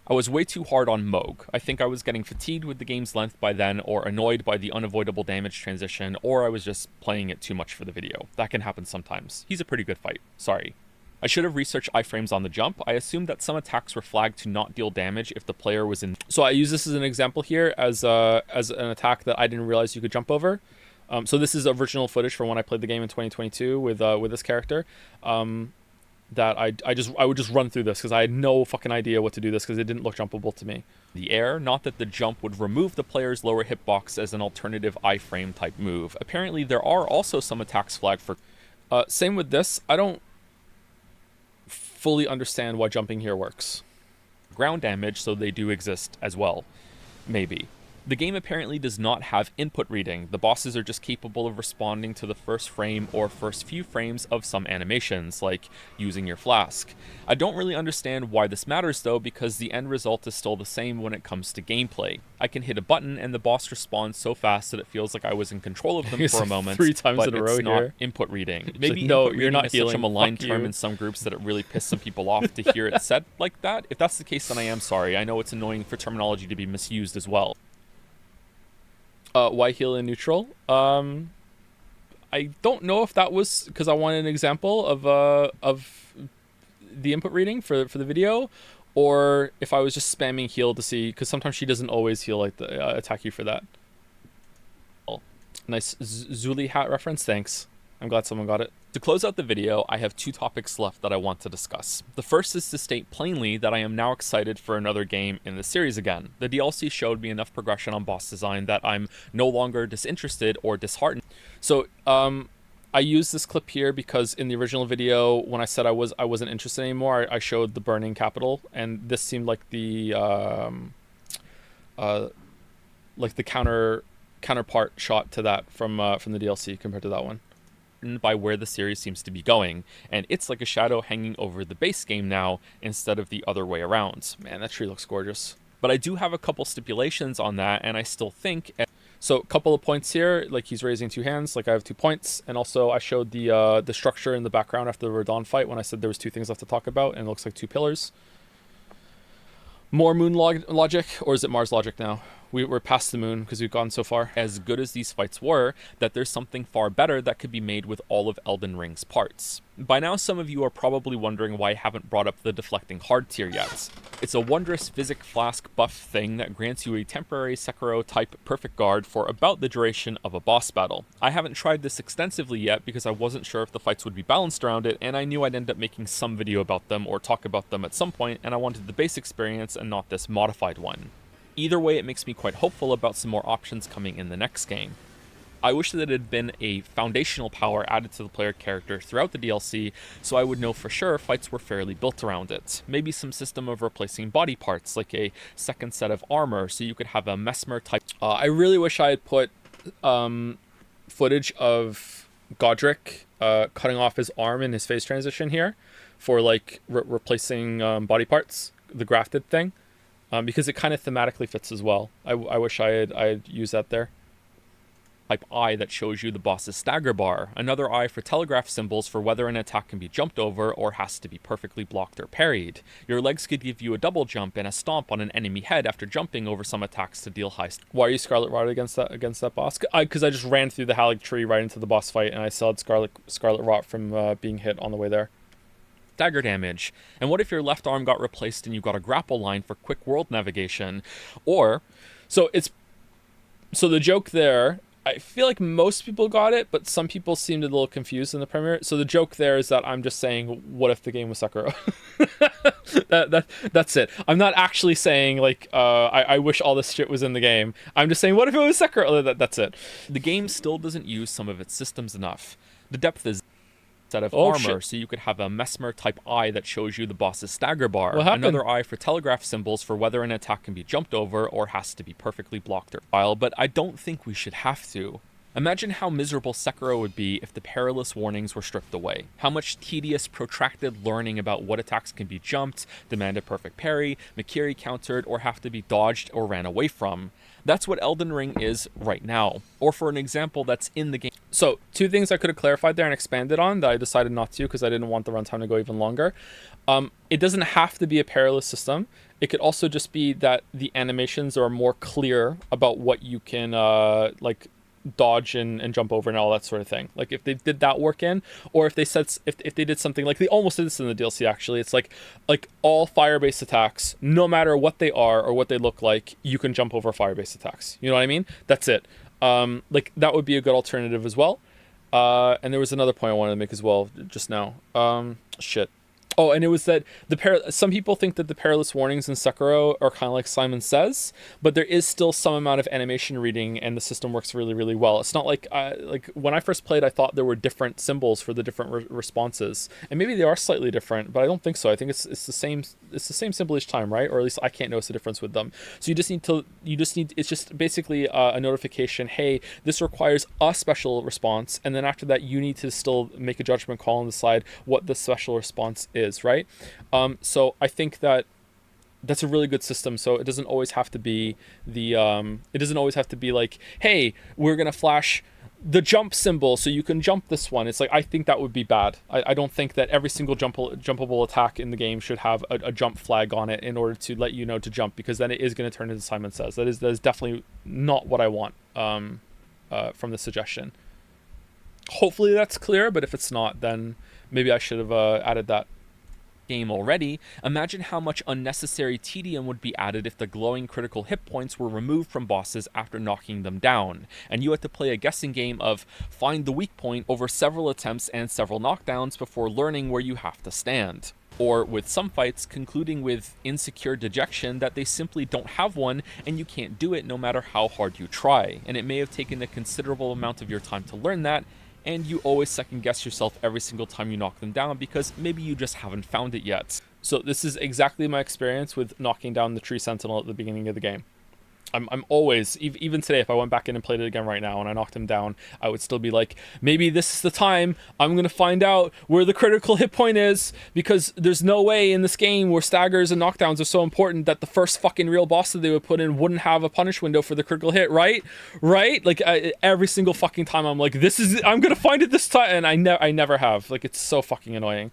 I was way too hard on Moog. I think I was getting fatigued with the game's length by then, or annoyed by the unavoidable damage transition, or I was just playing it too much for the video. That can happen sometimes. He's a pretty good fight. Sorry. I should have researched iframes on the jump. I assumed that some attacks were flagged to not deal damage if the player was in... So I use this as an example here as an attack that I didn't realize you could jump over. So this is original footage from when I played the game in 2022 with this character. That I would just run through this because I had no fucking idea what to do this because it didn't look jumpable to me. The air, not that the jump would remove the player's lower hitbox as an alternative iframe type move. Apparently there are also some attacks flagged for... Same with this. I don't fully understand why jumping here works. Ground damage, so they do exist as well. Maybe. The game apparently does not have input reading. The bosses are just capable of responding to the first frame or first few frames of some animations, like using your flask. I don't really understand why this matters though, because the end result is still the same when it comes to gameplay. I can hit a button and the boss responds so fast that it feels like I was in control of them for a moment, 3 times but in a row it's not here. input reading. Maybe like, no, input you're reading not is healing. such a maligned Fuck term you. in some groups that it really pissed some people off to hear it said like that. If that's the case, then I am sorry. I know it's annoying for terminology to be misused as well. Why heal in neutral? I don't know if that was because I wanted an example of the input reading for the video, or if I was just spamming heal to see, because sometimes she doesn't always heal like the attack you for that. Nice Zuli hat reference, thanks. I'm glad someone got it. To close out the video, I have 2 topics left that I want to discuss. The first is to state plainly that I am now excited for another game in the series again. The DLC showed me enough progression on boss design that I'm no longer disinterested or disheartened. So, I use this clip here because in the original video, when I said I wasn't interested anymore, I showed the burning capital, and this seemed like the counterpart shot to that from the DLC compared to that one. By where the series seems to be going, and it's like a shadow hanging over the base game now instead of the other way around. Man, that tree looks gorgeous. But I do have a couple stipulations on that, and I still think... So a couple of points here, like he's raising 2 hands, like I have 2 points, and also I showed the structure in the background after the Radon fight when I said there was 2 things left to talk about, and it looks like 2 pillars. More moon logic, or is it Mars logic now? We're past the moon because we've gone so far. As good as these fights were, that there's something far better that could be made with all of Elden Ring's parts. By now, some of you are probably wondering why I haven't brought up the deflecting hard tier yet. It's a wondrous physic flask buff thing that grants you a temporary Sekiro type perfect guard for about the duration of a boss battle. I haven't tried this extensively yet because I wasn't sure if the fights would be balanced around it, and I knew I'd end up making some video about them or talk about them at some point, and I wanted the base experience and not this modified one. Either way, it makes me quite hopeful about some more options coming in the next game. I wish that it had been a foundational power added to the player character throughout the DLC, so I would know for sure fights were fairly built around it. Maybe some system of replacing body parts, like a second set of armor, so you could have a Mesmer type. I really wish I had put footage of Godric cutting off his arm in his phase transition here for like replacing body parts, the grafted thing. Because it kind of thematically fits as well. I wish I'd used that there. Type I that shows you the boss's stagger bar. Another I for telegraph symbols for whether an attack can be jumped over or has to be perfectly blocked or parried. Your legs could give you a double jump and a stomp on an enemy head after jumping over some attacks to deal high. Why are you Scarlet Rot against that boss? Because I just ran through the Erdtree right into the boss fight, and I still had Scarlet Rot from being hit on the way there. Dagger damage. And what if your left arm got replaced and you got a grapple line for quick world navigation? Or, so the joke there, I feel like most people got it, but some people seemed a little confused in the premiere. So the joke there is that I'm just saying, what if the game was Sekiro? That's it. I'm not actually saying like I wish all this shit was in the game. I'm just saying, what if it was Sekiro? That's it. The game still doesn't use some of its systems enough. The depth is set of armor, so you could have a Mesmer type I that shows you the boss's stagger bar. Another I for telegraph symbols for whether an attack can be jumped over or has to be perfectly blocked or while, but I don't think we should have to. Imagine how miserable Sekiro would be if the perilous warnings were stripped away. How much tedious, protracted learning about what attacks can be jumped, demand a perfect parry, Mikiri countered, or have to be dodged or ran away from. That's what Elden Ring is right now. Or for an example that's in the game. So, 2 things I could have clarified there and expanded on that I decided not to because I didn't want the runtime to go even longer. It doesn't have to be a perilous system. It could also just be that the animations are more clear about what you can like dodge and jump over and all that sort of thing. Like if they did that work in, or if they said if they did something like they almost did this in the DLC actually, it's like all fire-based attacks, no matter what they are or what they look like, you can jump over fire-based attacks. You know what I mean? That's it. Like that would be a good alternative as well. And there was another point I wanted to make as well just now. Shit. Oh, and it was that some people think that the perilous warnings in Sekiro are kind of like Simon Says, but there is still some amount of animation reading, and the system works really, really well. It's not like when I first played, I thought there were different symbols for the different responses, and maybe they are slightly different, but I don't think so. I think it's the same. It's the same symbol each time, right? Or at least I can't notice a difference with them. So it's just basically a notification. Hey, this requires a special response, and then after that, you need to still make a judgment call and decide what the special response is, right? So I think that's a really good system. So it doesn't always have to be like, hey, we're gonna flash the jump symbol so you can jump this one. It's like, I think that would be bad. I don't think that every single jumpable attack in the game should have a jump flag on it in order to let you know to jump, because then it is going to turn into Simon Says. That is definitely not what I want from the suggestion. Hopefully that's clear, but if it's not, then maybe I should have added that. game already, imagine how much unnecessary tedium would be added if the glowing critical hit points were removed from bosses after knocking them down, and you had to play a guessing game of find the weak point over several attempts and several knockdowns before learning where you have to stand. Or with some fights concluding with insecure dejection that they simply don't have one and you can't do it no matter how hard you try, and it may have taken a considerable amount of your time to learn that, and you always second guess yourself every single time you knock them down because maybe you just haven't found it yet. So this is exactly my experience with knocking down the tree sentinel at the beginning of the game. I'm always, even today, if I went back in and played it again right now and I knocked him down, I would still be like, maybe this is the time I'm going to find out where the critical hit point is, because there's no way in this game where staggers and knockdowns are so important that the first fucking real boss that they would put in wouldn't have a punish window for the critical hit, right? Like, every single fucking time I'm like, I'm going to find it this time, and I never have. Like, it's so fucking annoying.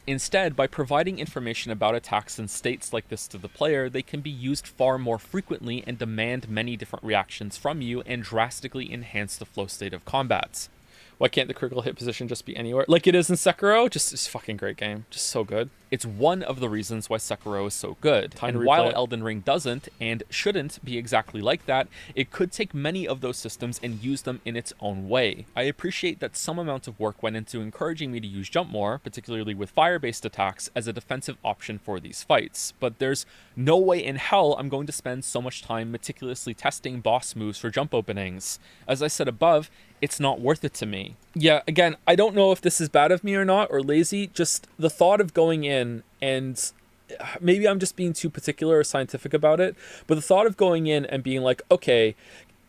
Instead, by providing information about attacks and states like this to the player, they can be used far more frequently and demand many different reactions from you and drastically enhance the flow state of combat. Why can't the critical hit position just be anywhere? Like it is in Sekiro? It's a fucking great game. Just so good. It's one of the reasons why Sekiro is so good. Time to and while replay it. Elden Ring doesn't, and shouldn't be exactly like that, it could take many of those systems and use them in its own way. I appreciate that some amount of work went into encouraging me to use jump more, particularly with fire-based attacks, as a defensive option for these fights, but there's no way in hell I'm going to spend so much time meticulously testing boss moves for jump openings. As I said above, it's not worth it to me. Yeah, again, I don't know if this is bad of me or not, or lazy. Just the thought of going in, and maybe I'm just being too particular or scientific about it, but the thought of going in and being like, okay,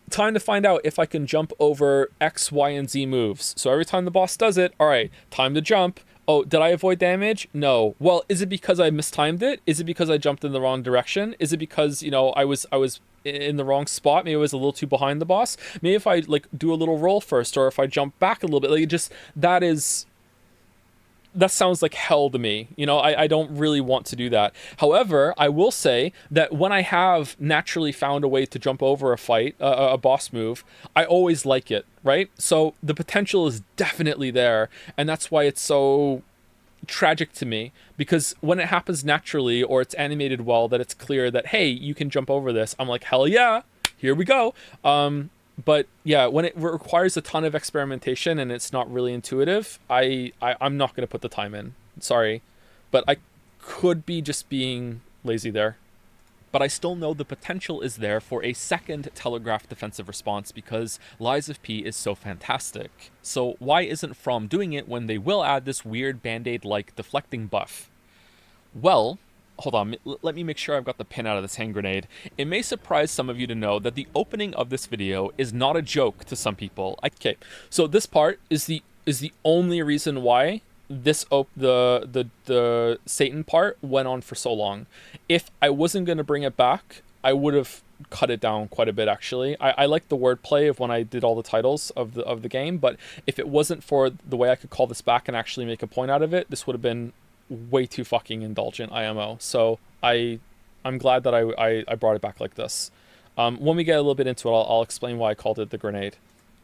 time to find out if I can jump over X, Y, and Z moves. So every time the boss does it, all right, time to jump. Oh, did I avoid damage? No. Well, is it because I mistimed it? Is it because I jumped in the wrong direction? Is it because, I was in the wrong spot? Maybe I was a little too behind the boss. Maybe if I do a little roll first, or if I jump back a little bit, that sounds like hell to me. I don't really want to do that. However, I will say that when I have naturally found a way to jump over a fight, a boss move, I always like it, right? So the potential is definitely there, and that's why it's so tragic to me, because when it happens naturally or it's animated well, that it's clear that, hey, you can jump over this, I'm like, hell yeah, here we go. But yeah, when it requires a ton of experimentation and it's not really intuitive, I'm not going to put the time in. Sorry. But I could be just being lazy there. But I still know the potential is there for a second telegraphed defensive response because Lies of P is so fantastic. So why isn't From doing it when they will add this weird band-aid-like deflecting buff? Well, hold on, let me make sure I've got the pin out of this hand grenade. It may surprise some of you to know that the opening of this video is not a joke to some people. Okay, so this part is the only reason why this the Satan part went on for so long. If I wasn't going to bring it back, I would have cut it down quite a bit, actually. I like the wordplay of when I did all the titles of the game, but if it wasn't for the way I could call this back and actually make a point out of it, this would have been way too fucking indulgent, IMO. So I'm glad that I brought it back like this. When we get a little bit into it, I'll explain why I called it the grenade.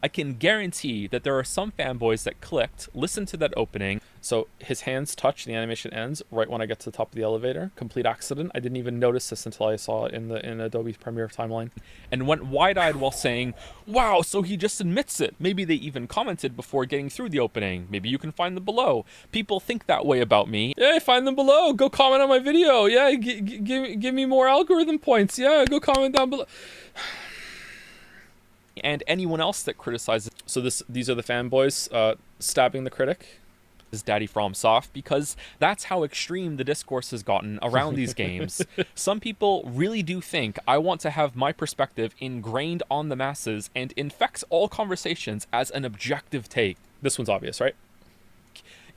I can guarantee that there are some fanboys that clicked, listened to that opening. So his hands touch, the animation ends right when I get to the top of the elevator. Complete accident. I didn't even notice this until I saw it in Adobe Premiere timeline. And went wide-eyed while saying, wow, so he just admits it. Maybe they even commented before getting through the opening. Maybe you can find them below. People think that way about me. Yeah, find them below. Go comment on my video. Yeah, give me more algorithm points. Yeah, go comment down below. And anyone else that criticizes. So these are the fanboys stabbing the critic. Is Daddy FromSoft, because that's how extreme the discourse has gotten around these games. Some people really do think I want to have my perspective ingrained on the masses and infects all conversations as an objective take. This one's obvious, right?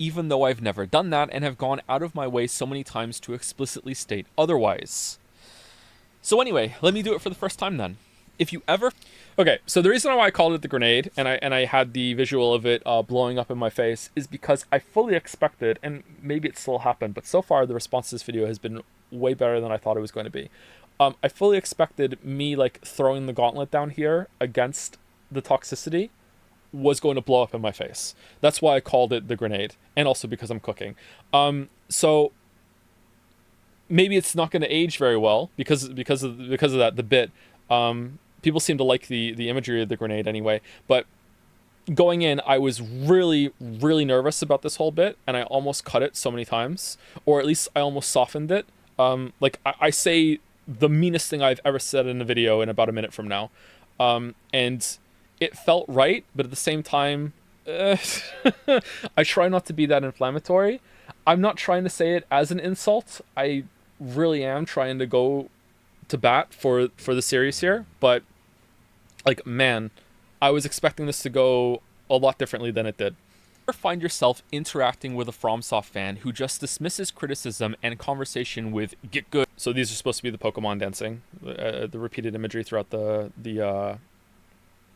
Even though I've never done that and have gone out of my way so many times to explicitly state otherwise. So anyway, let me do it for the first time then. If you ever... Okay, so the reason why I called it the grenade, and I had the visual of it blowing up in my face, is because I fully expected, and maybe it still happened, but so far the response to this video has been way better than I thought it was going to be. I fully expected me throwing the gauntlet down here against the toxicity, was going to blow up in my face. That's why I called it the grenade, and also because I'm cooking. So maybe it's not going to age very well because of that, the bit. People seem to like the imagery of the grenade anyway, but going in, I was really, really nervous about this whole bit, and I almost cut it so many times, or at least I almost softened it. Like I say the meanest thing I've ever said in a video in about a minute from now, and it felt right, but at the same time, I try not to be that inflammatory. I'm not trying to say it as an insult. I really am trying to go to bat for the series here, but like, man, I was expecting this to go a lot differently than it did. Or find yourself interacting with a FromSoft fan who just dismisses criticism and conversation with "get good." So these are supposed to be the Pokemon dancing, the repeated imagery throughout the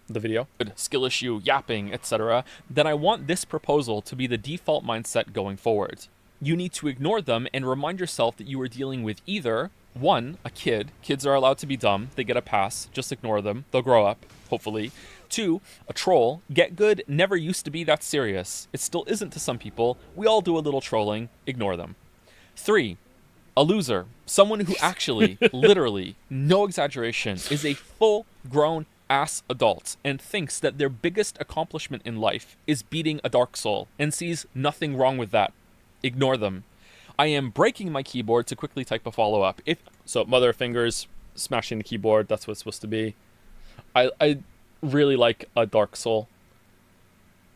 video. Skill issue, yapping, etc. Then I want this proposal to be the default mindset going forward. You need to ignore them and remind yourself that you are dealing with either 1, a kid. Kids are allowed to be dumb. They get a pass. Just ignore them. They'll grow up, hopefully. 2, a troll. Get good never used to be that serious. It still isn't to some people. We all do a little trolling. Ignore them. 3, a loser. Someone who actually, literally, no exaggeration, is a full-grown ass adult and thinks that their biggest accomplishment in life is beating a Dark Soul and sees nothing wrong with that. Ignore them. I am breaking my keyboard to quickly type a follow-up. So mother of fingers, smashing the keyboard, that's what it's supposed to be. I really like a Dark Soul.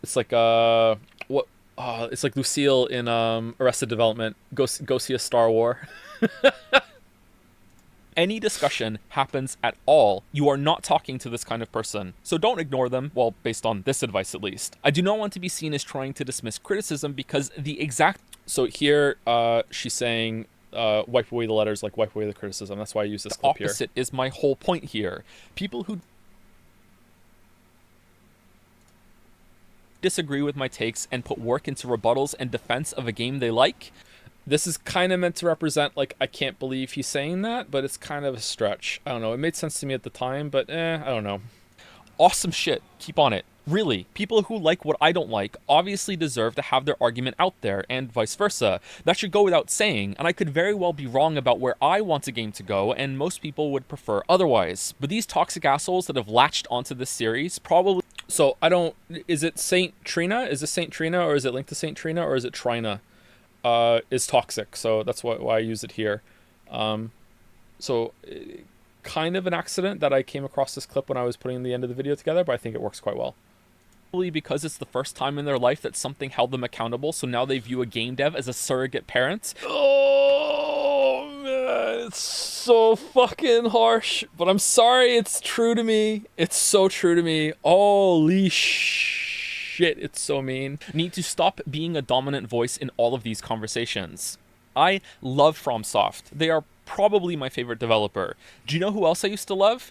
It's like it's like Lucille in Arrested Development. Go see a Star War. Any discussion happens at all, you are not talking to this kind of person. So don't ignore them, well, based on this advice at least. I do not want to be seen as trying to dismiss criticism because the exact... So here, she's saying, wipe away the letters, like wipe away the criticism. That's why I use this clip here. The opposite is my whole point here. People who disagree with my takes and put work into rebuttals and defense of a game they like... This is kind of meant to represent, like, I can't believe he's saying that, but it's kind of a stretch. I don't know. It made sense to me at the time, but I don't know. Awesome shit. Keep on it. Really, people who like what I don't like obviously deserve to have their argument out there, and vice versa. That should go without saying, and I could very well be wrong about where I want a game to go, and most people would prefer otherwise. But these toxic assholes that have latched onto this series probably... So, I don't... Is it Saint Trina? Is this Saint Trina, or is it linked to Saint Trina, or is it Trina? Is toxic, so that's why I use it here. So kind of an accident that I came across this clip when I was putting the end of the video together, but I think it works quite well. Because it's the first time in their life that something held them accountable, so now they view a game dev as a surrogate parent. Oh man, it's so fucking harsh, but I'm sorry, it's true to me. It's so true to me. Holy shit, it's so mean. Need to stop being a dominant voice in all of these conversations. I love FromSoft. They are probably my favorite developer. Do you know who else I used to love?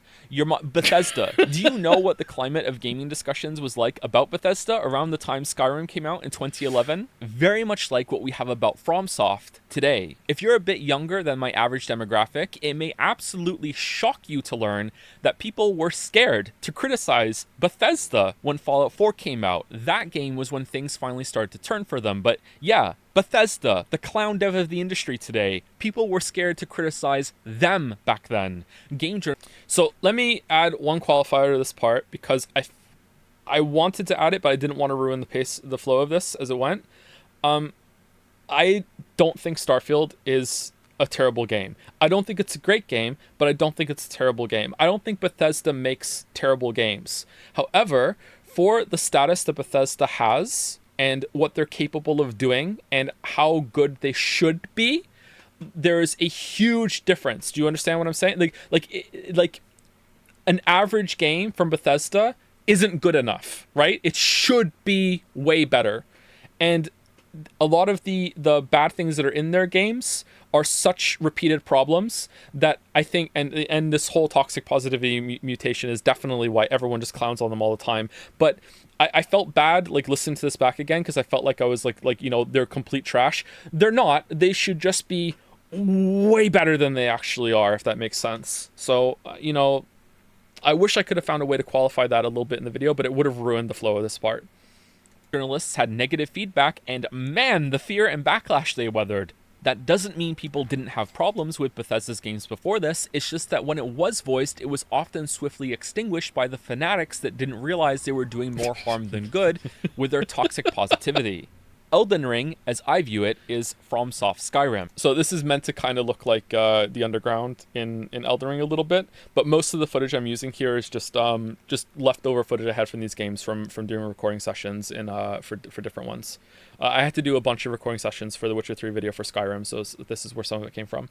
Bethesda. Do you know what the climate of gaming discussions was like about Bethesda around the time Skyrim came out in 2011? Very much like what we have about FromSoft today. If you're a bit younger than my average demographic, it may absolutely shock you to learn that people were scared to criticize Bethesda when Fallout 4 came out. That game was when things finally started to turn for them. But yeah, Bethesda, the clown dev of the industry today, people were scared to criticize them back then. So let me add one qualifier to this part, because I wanted to add it, but I didn't want to ruin the flow of this as it went. I don't think Starfield is a terrible game. I don't think it's a great game, but I don't think it's a terrible game. I don't think Bethesda makes terrible games. However, for the status that Bethesda has and what they're capable of doing and how good they should be, there's a huge difference. Do you understand what I'm saying? Like an average game from Bethesda isn't good enough, right? It should be way better. And a lot of the bad things that are in their games are such repeated problems that I think, and this whole toxic positivity mutation is definitely why everyone just clowns on them all the time. But I felt bad like listening to this back again, because I felt like I was like you know, they're complete trash. They're not. They should just be way better than they actually are, if that makes sense. So you know, I wish I could have found a way to qualify that a little bit in the video, but it would have ruined the flow of this part. Journalists had negative feedback, and man, the fear and backlash they weathered. That doesn't mean people didn't have problems with Bethesda's games before this, it's just that when it was voiced, it was often swiftly extinguished by the fanatics that didn't realize they were doing more harm than good with their toxic positivity. Elden Ring, as I view it, is FromSoft Skyrim. So this is meant to kind of look like the underground in Elden Ring a little bit, but most of the footage I'm using here is just leftover footage I had from these games from doing recording sessions for different ones. I had to do a bunch of recording sessions for the Witcher 3 video for Skyrim, so this is where some of it came from.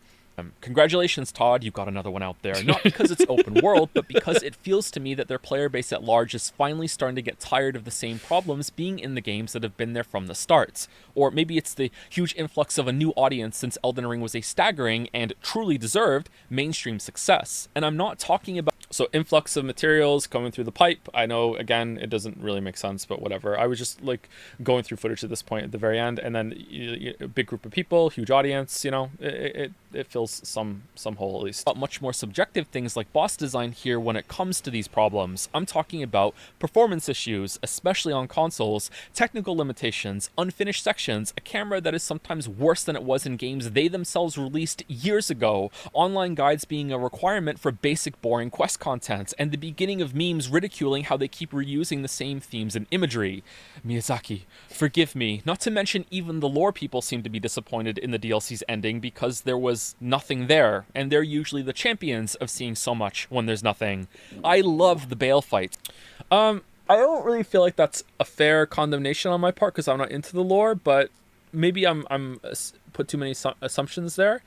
Congratulations, Todd, you got another one out there. Not because it's open world, but because it feels to me that their player base at large is finally starting to get tired of the same problems being in the games that have been there from the start. Or maybe it's the huge influx of a new audience since Elden Ring was a staggering and truly deserved mainstream success. And I'm not talking about influx of materials coming through the pipe. I know, again, it doesn't really make sense, but whatever. I was just like going through footage at this point at the very end, and then a big group of people, huge audience, it fills some hole at least. But much more subjective things like boss design here when it comes to these problems. I'm talking about performance issues, especially on consoles, technical limitations, unfinished sections, a camera that is sometimes worse than it was in games they themselves released years ago, online guides being a requirement for basic boring quest content, and the beginning of memes ridiculing how they keep reusing the same themes and imagery. Miyazaki, forgive me. Not to mention even the lore people seem to be disappointed in the DLC's ending because there was nothing there, and they're usually the champions of seeing so much when there's nothing. I love the Bale fight. I don't really feel like that's a fair condemnation on my part because I'm not into the lore, but maybe I'm put too many assumptions there.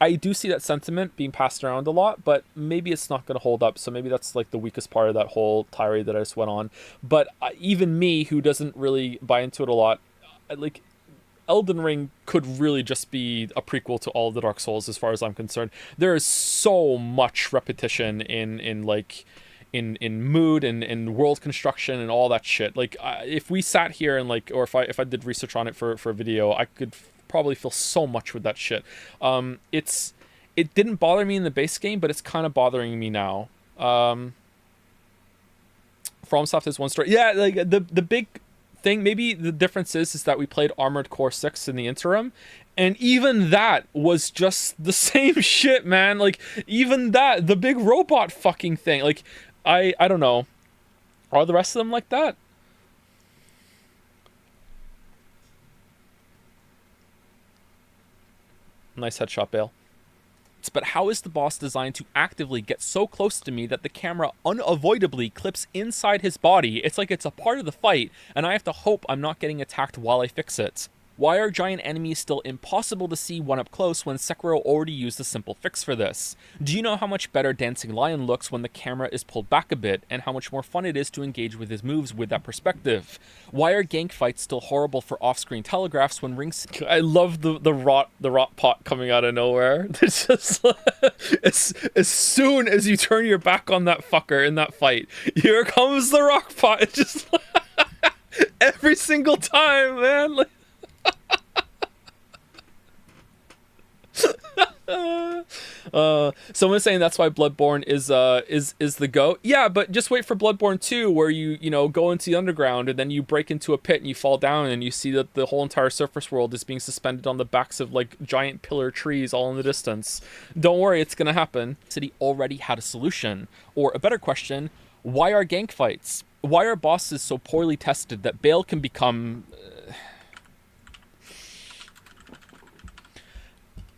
I do see that sentiment being passed around a lot, but maybe it's not going to hold up. So maybe that's like the weakest part of that whole tirade that I just went on. But even me, who doesn't really buy into it a lot, like Elden Ring could really just be a prequel to all of the Dark Souls as far as I'm concerned. There is so much repetition in mood and world construction and all that shit. Like if we sat here and or if I did research on it for a video, I could probably feel so much with that shit. It didn't bother me in the base game, but it's kind of bothering me now. FromSoft is one story. Yeah, like the big thing, maybe the difference is that we played Armored Core 6 in the interim, and even that was just the same shit, man. Like even that, the big robot fucking thing. Like I don't know. Are the rest of them like that? Nice headshot, Bale. But how is the boss designed to actively get so close to me that the camera unavoidably clips inside his body? It's like it's a part of the fight, and I have to hope I'm not getting attacked while I fix it. Why are giant enemies still impossible to see one up close when Sekiro already used a simple fix for this? Do you know how much better Dancing Lion looks when the camera is pulled back a bit, and how much more fun it is to engage with his moves with that perspective? Why are gank fights still horrible for off-screen telegraphs when rings... I love the rot pot coming out of nowhere. It's just as soon as you turn your back on that fucker in that fight, here comes the rock pot. It's just every single time, man. Someone's saying that's why Bloodborne is the GOAT. Yeah, but just wait for Bloodborne 2, where you go into the underground and then you break into a pit and you fall down and you see that the whole entire surface world is being suspended on the backs of like giant pillar trees all in the distance. Don't worry, it's gonna happen. City already had a solution. Or a better question, why are gank fights? Why are bosses so poorly tested that Bale can become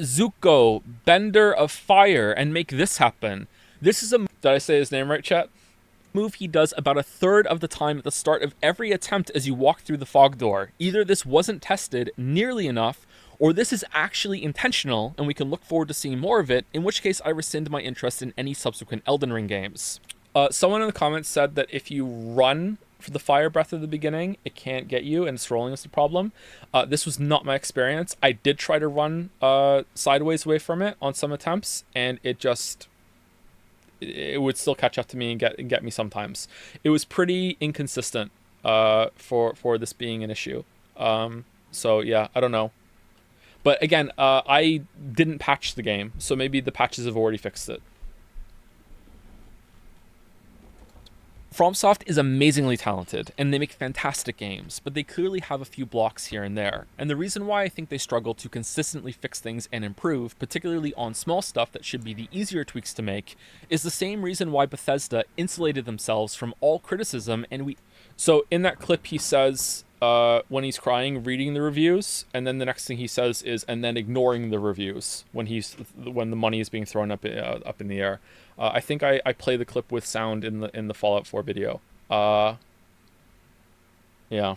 Zuko, Bender of Fire, and make this happen? This is a... Did I say his name right, chat? Move he does about a third of the time at the start of every attempt as you walk through the fog door. Either this wasn't tested nearly enough, or this is actually intentional, and we can look forward to seeing more of it, in which case I rescind my interest in any subsequent Elden Ring games. Someone in the comments said that if you run for the fire breath at the beginning, it can't get you, and scrolling is the problem. This was not my experience. I did try to run sideways away from it on some attempts, and it would still catch up to me and get me sometimes. It was pretty inconsistent for this being an issue. So yeah, I don't know. But again, I didn't patch the game, so maybe the patches have already fixed it. FromSoft is amazingly talented, and they make fantastic games, but they clearly have a few blocks here and there. And the reason why I think they struggle to consistently fix things and improve, particularly on small stuff that should be the easier tweaks to make, is the same reason why Bethesda insulated themselves from all criticism. And so in that clip he says, when he's crying, reading the reviews, and then the next thing he says is, and then ignoring the reviews when the money is being thrown up in the air. I think I play the clip with sound in the Fallout 4 video. Yeah.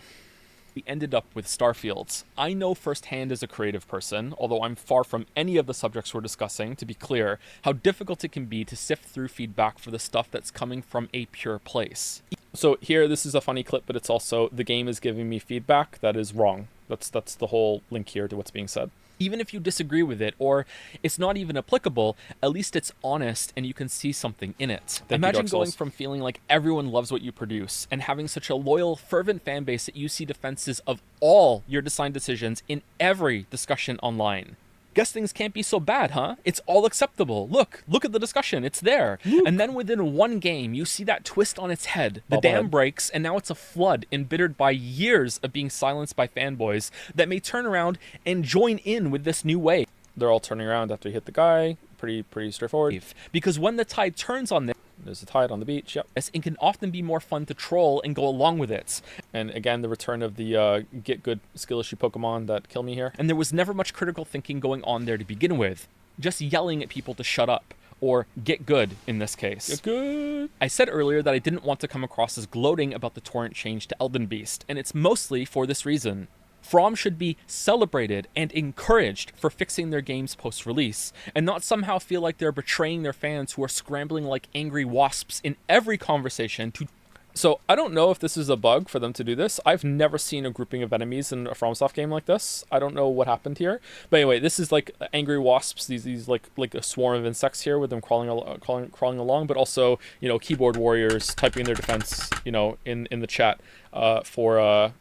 We ended up with Starfields. I know firsthand as a creative person, although I'm far from any of the subjects we're discussing, to be clear, how difficult it can be to sift through feedback for the stuff that's coming from a pure place. So here, this is a funny clip, but it's also, the game is giving me feedback that is wrong. That's the whole link here to what's being said. Even if you disagree with it, or it's not even applicable, at least it's honest and you can see something in it. Imagine going from feeling like everyone loves what you produce and having such a loyal, fervent fan base that you see defenses of all your design decisions in every discussion online. Guess things can't be so bad, huh? It's all acceptable. Look at the discussion. It's there. Look. And then within one game, you see that twist on its head. The dam breaks, and now it's a flood embittered by years of being silenced by fanboys that may turn around and join in with this new wave. They're all turning around after you hit the guy. Pretty straightforward. Because when the tide turns on this, there's a tide on the beach, yep. It can often be more fun to troll and go along with it. And again, the return of the get good skill issue Pokemon that kill me here. And there was never much critical thinking going on there to begin with. Just yelling at people to shut up. Or get good in this case. Get good. I said earlier that I didn't want to come across as gloating about the torrent change to Elden Beast, and it's mostly for this reason. From should be celebrated and encouraged for fixing their games post-release, and not somehow feel like they're betraying their fans who are scrambling like angry wasps in every conversation to... So, I don't know if this is a bug for them to do this. I've never seen a grouping of enemies in a FromSoft game like this. I don't know what happened here. But anyway, this is like angry wasps, these like a swarm of insects here with them crawling along, but also, keyboard warriors typing their defense, in the chat for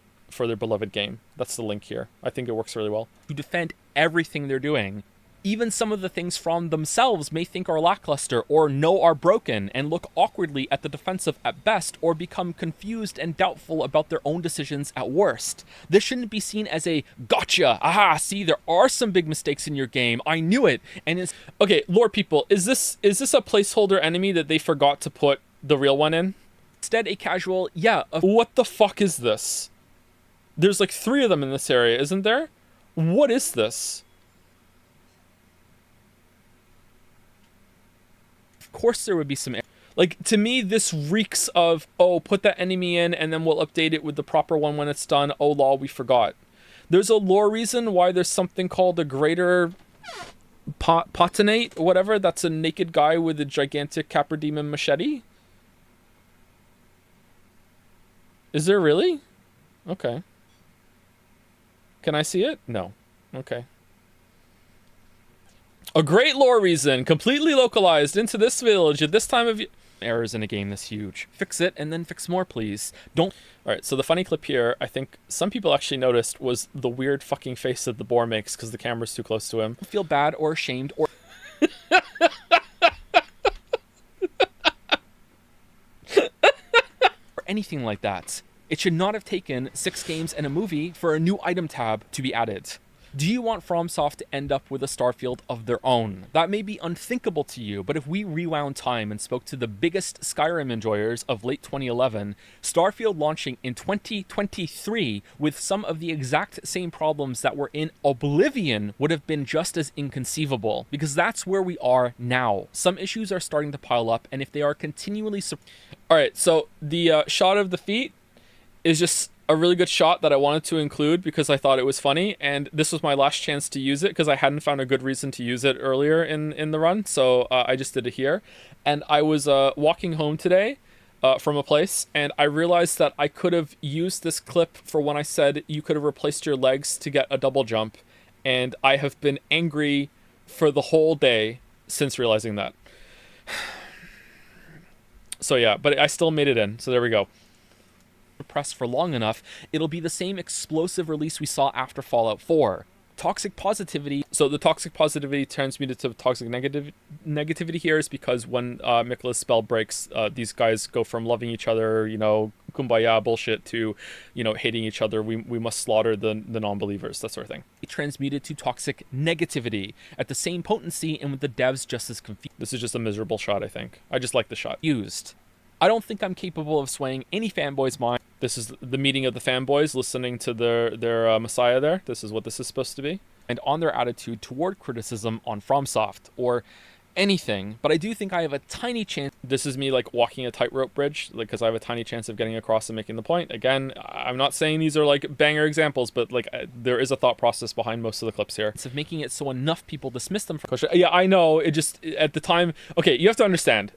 their beloved game. That's the link here. I think it works really well. To defend everything they're doing. Even some of the things From themselves may think are lackluster or know are broken and look awkwardly at the defensive at best or become confused and doubtful about their own decisions at worst. This shouldn't be seen as a gotcha, aha, see, there are some big mistakes in your game, I knew it, and it's... Okay, lore people, is this a placeholder enemy that they forgot to put the real one in? Instead, a casual, what the fuck is this? There's like 3 of them in this area, isn't there? What is this? Of course there would be some... Like, to me, this reeks of, oh, put that enemy in and then we'll update it with the proper one when it's done. Oh, lol, we forgot. There's a lore reason why there's something called a greater Potenate, whatever. That's a naked guy with a gigantic Capra Demon machete. Is there really? Okay. Can I see it? No. Okay. A great lore reason, completely localized into this village at this time of year. Errors in a game this huge. Fix it and then fix more, please. Don't... Alright, so the funny clip here, I think some people actually noticed, was the weird fucking face that the boar makes because the camera's too close to him. Feel bad or ashamed or... or anything like that. It should not have taken 6 games and a movie for a new item tab to be added. Do you want FromSoft to end up with a Starfield of their own? That may be unthinkable to you, but if we rewound time and spoke to the biggest Skyrim enjoyers of late 2011, Starfield launching in 2023 with some of the exact same problems that were in Oblivion would have been just as inconceivable, because that's where we are now. Some issues are starting to pile up, and if they are continually... Alright, so the shot of the feet is just a really good shot that I wanted to include because I thought it was funny, and this was my last chance to use it because I hadn't found a good reason to use it earlier in the run, so I just did it here. And I was walking home today from a place, and I realized that I could have used this clip for when I said you could have replaced your legs to get a double jump, and I have been angry for the whole day since realizing that. So yeah, but I still made it in, so there we go. Press for long enough, it'll be the same explosive release we saw after Fallout 4. Toxic positivity. So the toxic positivity transmuted to toxic negativity here is because when Mikola's spell breaks, these guys go from loving each other, you know, kumbaya bullshit, to, you know, hating each other. We must slaughter the non-believers, that sort of thing. It transmuted to toxic negativity at the same potency and with the devs just as confused. This is just a miserable shot, I think. I just like the shot. Used. I don't think I'm capable of swaying any fanboy's mind. This is the meeting of the fanboys listening to their messiah there. This is what this is supposed to be. And on their attitude toward criticism on FromSoft or anything. But I do think I have a tiny chance. This is me like walking a tightrope bridge, like, because I have a tiny chance of getting across and making the point. Again, I'm not saying these are like banger examples, but like there is a thought process behind most of the clips here. Of making it so enough people dismiss them from. Yeah, I know. It just at the time. Okay, you have to understand.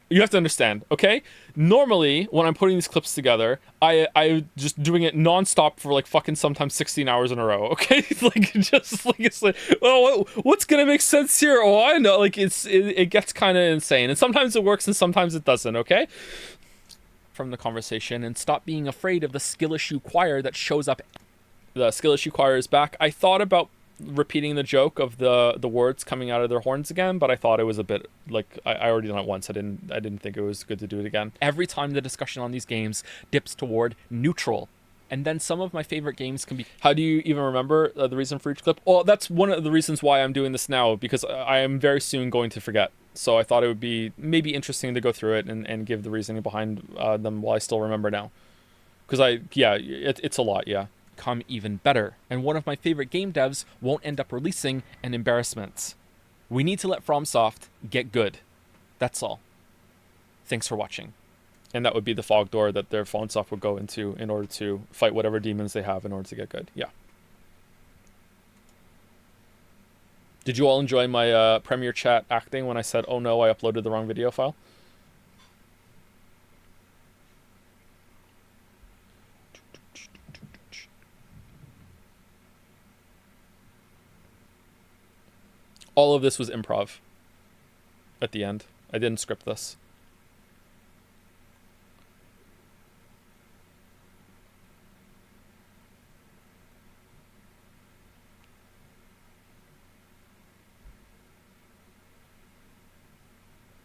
Okay, normally when I'm putting these clips together, I just doing it nonstop for like fucking sometimes 16 hours in a row. Okay, like just like it's like, oh, what's gonna make sense here? Oh, I know. Like it gets kind of insane, and sometimes it works and sometimes it doesn't. Okay, from the conversation, and stop being afraid of the skill issue choir that shows up. The skill issue choir is back. I thought about repeating the joke of the words coming out of their horns again, but I thought it was a bit like I already done it once. I didn't think it was good to do it again. Every time the discussion on these games dips toward neutral. And then some of my favorite games can be... How do you even remember the reason for each clip? Well, that's one of the reasons why I'm doing this now, because I am very soon going to forget. So I thought it would be maybe interesting to go through it and give the reasoning behind them while I still remember now. Because it's a lot, yeah. Come even better. And one of my favorite game devs won't end up releasing an embarrassment. We need to let FromSoft get good. That's all. Thanks for watching. And that would be the fog door that their FromSoft would go into in order to fight whatever demons they have in order to get good. Yeah. Did you all enjoy my Premiere Chat acting when I said, oh no, I uploaded the wrong video file? All of this was improv at the end. I didn't script this.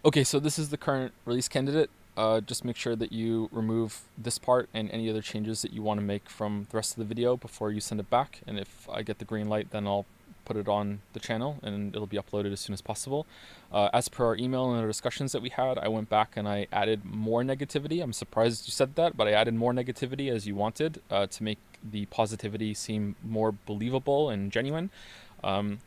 Okay, so this is the current release candidate. Just make sure that you remove this part and any other changes that you want to make from the rest of the video before you send it back. And if I get the green light, then I'll put it on the channel and it'll be uploaded as soon as possible. As per our email and our discussions that we had, I went back and I added more negativity. I'm surprised you said that, but I added more negativity as you wanted to make the positivity seem more believable and genuine.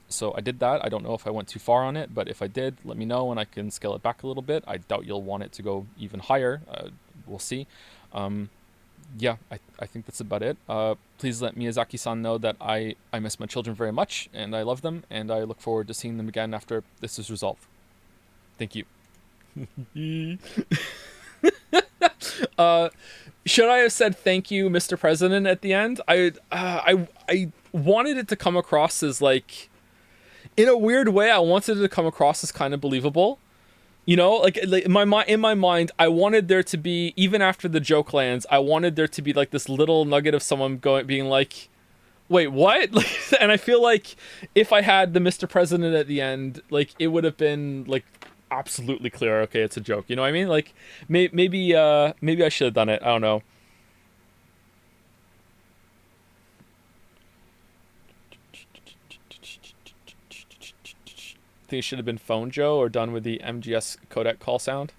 So I did that. I don't know if I went too far on it, but if I did, let me know and I can scale it back a little bit. I doubt you'll want it to go even higher. We'll see. Yeah, I think that's about it. Please let Miyazaki-san know that I miss my children very much and I love them and I look forward to seeing them again after this is resolved. Thank you. Should I have said thank you, Mr. President, at the end? I wanted it to come across as like, in a weird way, I wanted it to come across as kind of believable. You know, like in my mind, I wanted there to be, even after the joke lands, I wanted there to be like this little nugget of someone being like, wait, what? Like, and I feel like if I had the Mr. President at the end, like it would have been like absolutely clear. Okay, it's a joke. You know what I mean? Like maybe I should have done it. I don't know. I think it should have been Phone Joe or done with the MGS codec call sound.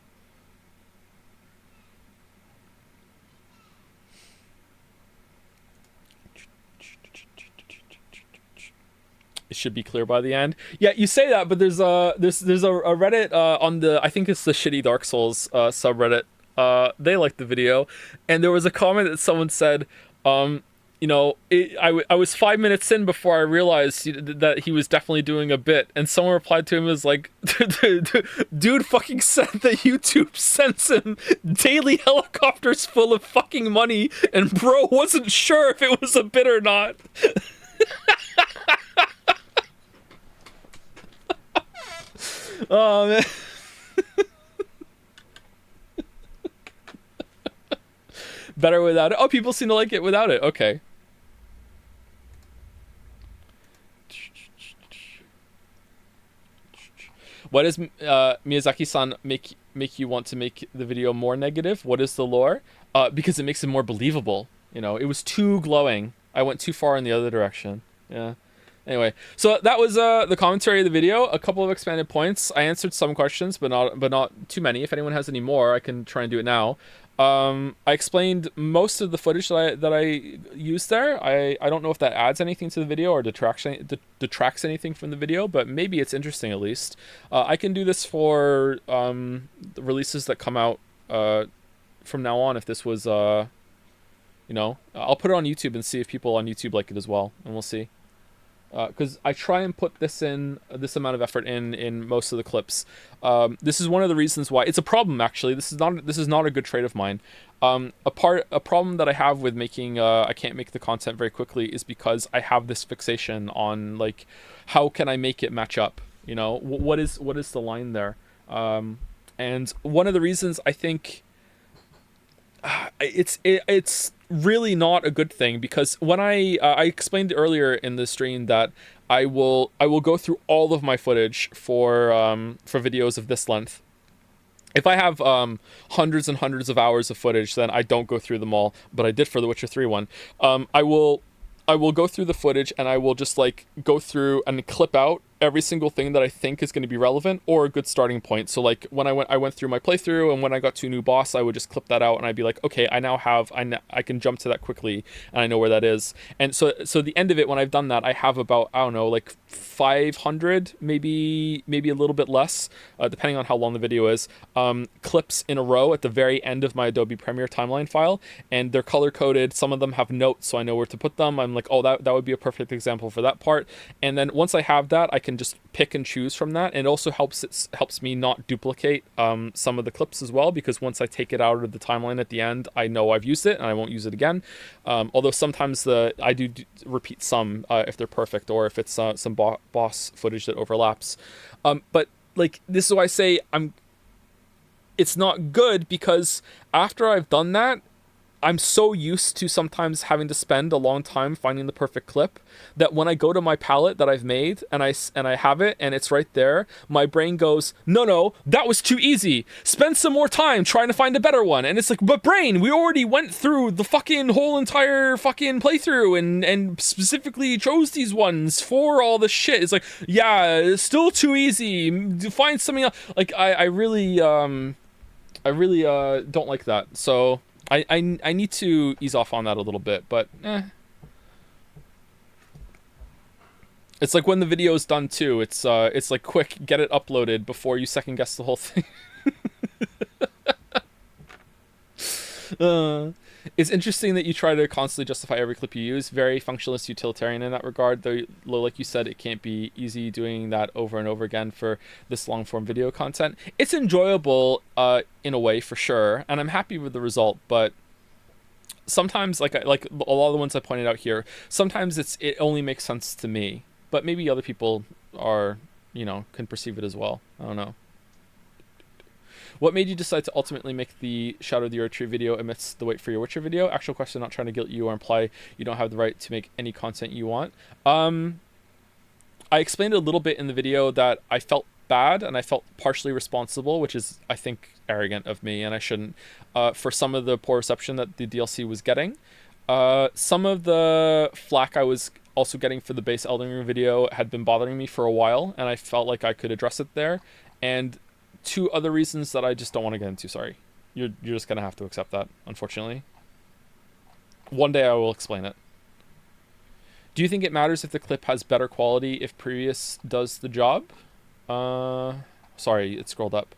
It should be clear by the end. Yeah, you say that, but there's a Reddit on the, I think it's the Shitty Dark Souls subreddit. They liked the video, and there was a comment that someone said, you know, I was 5 minutes in before I realized that he was definitely doing a bit, and someone replied to him as like, dude fucking said that YouTube sends him daily helicopters full of fucking money, and bro wasn't sure if it was a bit or not. Oh man. Better without it. Oh, people seem to like it without it. Okay. Why does Miyazaki-san make you want to make the video more negative? What is the lore? Because it makes it more believable. You know, it was too glowing. I went too far in the other direction. Yeah. Anyway, so that was the commentary of the video. A couple of expanded points. I answered some questions, but not too many. If anyone has any more, I can try and do it now. I explained most of the footage that I used there. I don't know if that adds anything to the video or detracts anything from the video, but maybe it's interesting at least. I can do this for the releases that come out from now on. If this was, I'll put it on YouTube and see if people on YouTube like it as well, and we'll see. Because I try and put this amount of effort in most of the clips. This is one of the reasons why it's a problem. Actually, this is not a good trait of mine. A problem that I have with making I can't make the content very quickly is because I have this fixation on like how can I make it match up. You know, what is the line there? And one of the reasons I think it's really not a good thing, because when I explained earlier in the stream that I will go through all of my footage for videos of this length. If I have hundreds and hundreds of hours of footage, then I don't go through them all, but I did for the Witcher 3 one. I will go through the footage and I will just like go through and clip out every single thing that I think is going to be relevant or a good starting point. So like when I went through my playthrough, and when I got to a new boss, I would just clip that out and I'd be like, okay, I can jump to that quickly and I know where that is. And so the end of it, when I've done that, I have about, I don't know, like 500, maybe a little bit less, depending on how long the video is, clips in a row at the very end of my Adobe Premiere timeline file, and they're color coded. Some of them have notes, so I know where to put them. I'm like, oh, that would be a perfect example for that part. And then once I have that, I can just pick and choose from that. And it also helps me not duplicate some of the clips as well, because once I take it out of the timeline at the end, I know I've used it and I won't use it again. Although sometimes I do repeat some if they're perfect, or if it's some boss footage that overlaps. But like, this is why I say it's not good, because after I've done that, I'm so used to sometimes having to spend a long time finding the perfect clip that when I go to my palette that I've made and I have it and it's right there, my brain goes, no, that was too easy. Spend some more time trying to find a better one. And it's like, but brain, we already went through the fucking whole entire fucking playthrough and specifically chose these ones for all this shit. It's like, yeah, it's still too easy. Find something else. Like I really don't like that. So I need to ease off on that a little bit, but it's like when the video is done too. It's like, quick, get it uploaded before you second guess the whole thing. It's interesting that you try to constantly justify every clip you use. Very functionalist utilitarian in that regard, though, like you said, it can't be easy doing that over and over again for this long form video content. It's enjoyable in a way, for sure, and I'm happy with the result, but sometimes, like a lot of the ones I pointed out here, sometimes it only makes sense to me, but maybe other people are, can perceive it as well. I don't know. What made you decide to ultimately make the Shadow of the Erdtree video amidst the Wait for Your Witcher video? Actual question, not trying to guilt you or imply you don't have the right to make any content you want. I explained a little bit in the video that I felt bad and I felt partially responsible, which is, I think, arrogant of me, and I shouldn't, for some of the poor reception that the DLC was getting. Some of the flack I was also getting for the base Elden Ring video had been bothering me for a while, and I felt like I could address it there. And two other reasons that I just don't want to get into. Sorry. You're just going to have to accept that, unfortunately. One day I will explain it. Do you think it matters if the clip has better quality if previous does the job? Sorry, it scrolled up.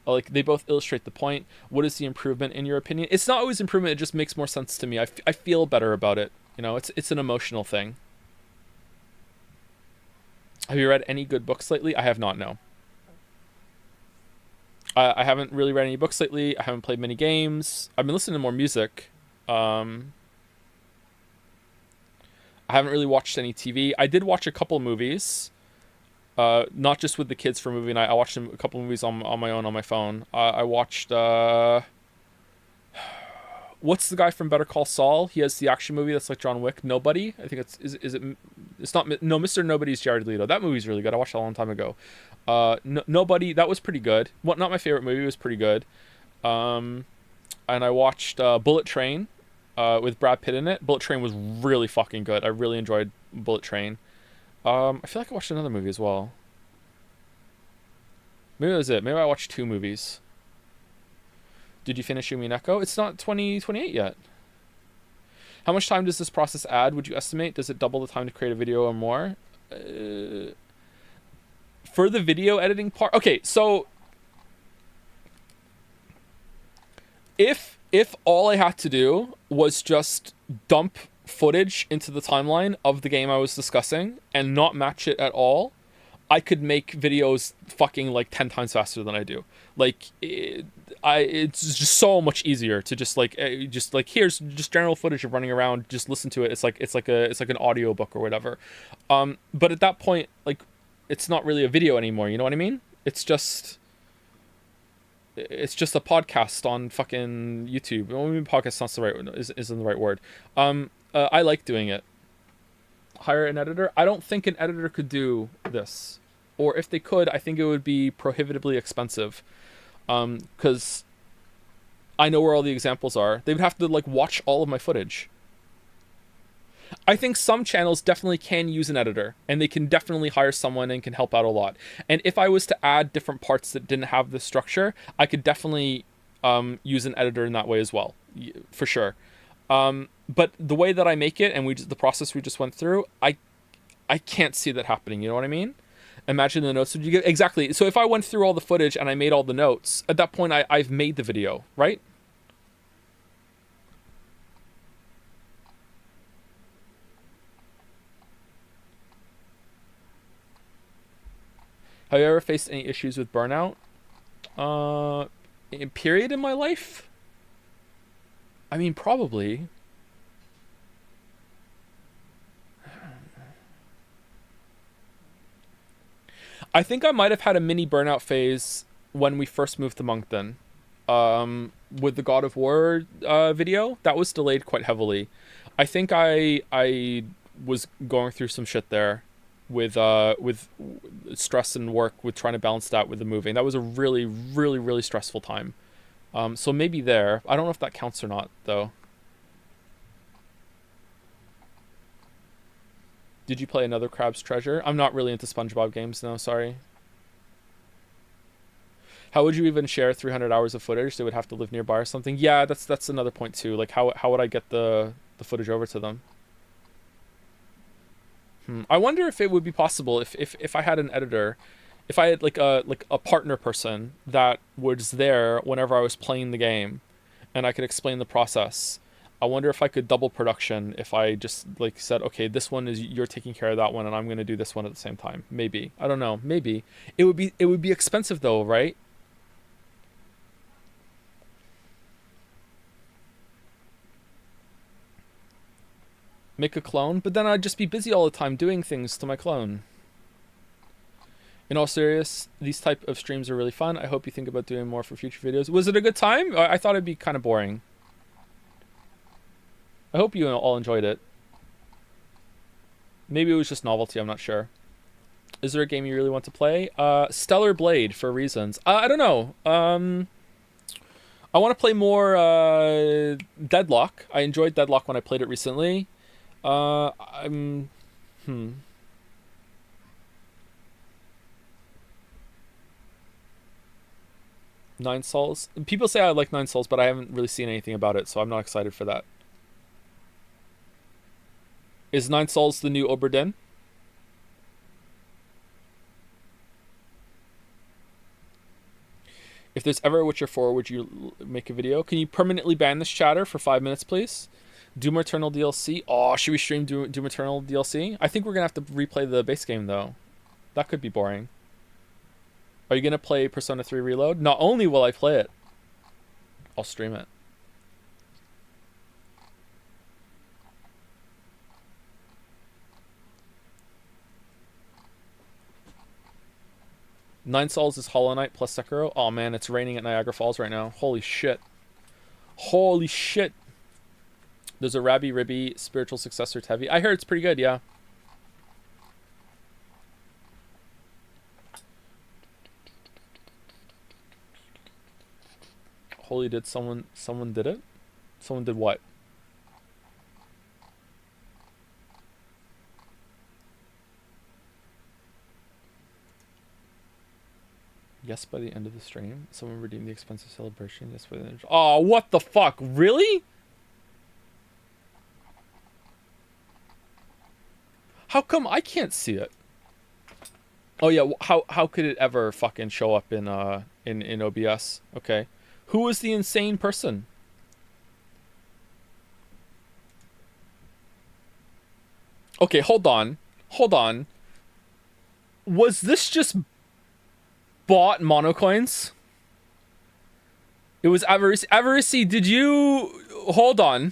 Like, they both illustrate the point. What is the improvement in your opinion? It's not always improvement, it just makes more sense to me. I feel better about it. It's an emotional thing. Have you read any good books lately? I have not, no. I haven't really read any books lately. I haven't played many games. I've been listening to more music. I haven't really watched any TV. I did watch a couple movies. Not just with the kids for movie night. I watched a couple movies on my own on my phone. I watched What's the guy from Better Call Saul? He has the action movie that's like John Wick. Nobody. I think is it? It's not. No, Mr. Nobody's Jared Leto. That movie's really good. I watched it a long time ago. Nobody. That was pretty good. What? Not my favorite movie. It was pretty good. And I watched Bullet Train, with Brad Pitt in it. Bullet Train was really fucking good. I really enjoyed Bullet Train. I feel like I watched another movie as well. Maybe that was it. Maybe I watched 2 movies. Did you finish Yumi Neko? It's not 2028 yet. How much time does this process add, would you estimate? Does it double the time to create a video or more? For the video editing part... Okay, so... If all I had to do was just dump footage into the timeline of the game I was discussing and not match it at all, I could make videos fucking like 10 times faster than I do. Like, it's just so much easier to just like here's just general footage of running around, just listen to it. It's like an audio book or whatever. But at that point, like, it's not really a video anymore. You know what I mean? It's just a podcast on fucking YouTube. Well, maybe podcast not the right isn't the right word. I like doing it. Hire an editor. I don't think an editor could do this, or if they could, I think it would be prohibitively expensive. Because I know where all the examples are. They would have to like watch all of my footage. I think some channels definitely can use an editor, and they can definitely hire someone and can help out a lot. And if I was to add different parts that didn't have the structure, I could definitely use an editor in that way as well, for sure. But the way that I make it, and the process we just went through, I can't see that happening. You know what I mean? Imagine the notes would you get exactly. So if I went through all the footage and I made all the notes, at that point I've made the video, right? Have you ever faced any issues with burnout? Period in my life? I mean, probably. I think I might have had a mini burnout phase when we first moved to Moncton. With the God of War video, that was delayed quite heavily. I think I was going through some shit there with stress and work, with trying to balance that with the moving. That was a really, really, really stressful time. So maybe there. I don't know if that counts or not, though. Did you play another Crab's Treasure? I'm not really into SpongeBob games, no, sorry. How would you even share 300 hours of footage? They would have to live nearby or something. Yeah, that's another point too. Like, how would I get the footage over to them? I wonder if it would be possible if I had an editor, if I had like a partner person that was there whenever I was playing the game, and I could explain the process. I wonder if I could double production if I just like said, okay, this one is you're taking care of that one, and I'm gonna do this one at the same time. Maybe. I don't know. Maybe. It would be expensive though, right? Make a clone, but then I'd just be busy all the time doing things to my clone. In all serious, these type of streams are really fun. I hope you think about doing more for future videos. Was it a good time? I thought it'd be kind of boring. I hope you all enjoyed it. Maybe it was just novelty, I'm not sure. Is there a game you really want to play? Stellar Blade, for reasons. I don't know. I want to play more Deadlock. I enjoyed Deadlock when I played it recently. Nine Souls. People say I like Nine Souls, but I haven't really seen anything about it, so I'm not excited for that. Is Nine Souls the new Oberdin? If there's ever a Witcher 4, would you make a video? Can you permanently ban this chatter for 5 minutes, please? Doom Eternal DLC. Oh, should we stream Doom Eternal DLC? I think we're going to have to replay the base game, though. That could be boring. Are you going to play Persona 3 Reload? Not only will I play it, I'll stream it. Nine Souls is Hollow Knight plus Sekiro. Oh man, it's raining at Niagara Falls right now. Holy shit. Holy shit. There's a Rabbi Ribby spiritual successor to Heavy. I heard it's pretty good, yeah. Holy, did someone did it? Someone did what? Yes, by the end of the stream. Someone redeemed the expensive celebration. Yes, by the end. Oh, what the fuck? Really? How come I can't see it? Oh yeah, how could it ever fucking show up in OBS? Okay. Who was the insane person? Okay, hold on. Hold on. Was this just bought monocoins? It was Avarice. Avarice, did you... Hold on.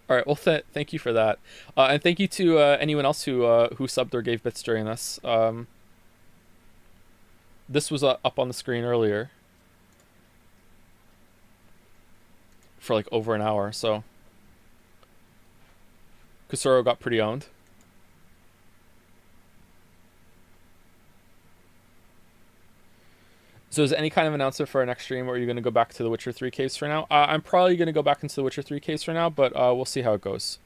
All right, well, thank you for that. And thank you to anyone else who subbed or gave bits during this. This was up on the screen earlier for like over an hour, so Kusuro got pretty owned. So is there any kind of announcement for our next stream, or are you going to go back to the Witcher 3 caves for now? I'm probably going to go back into the Witcher 3 caves for now, but we'll see how it goes.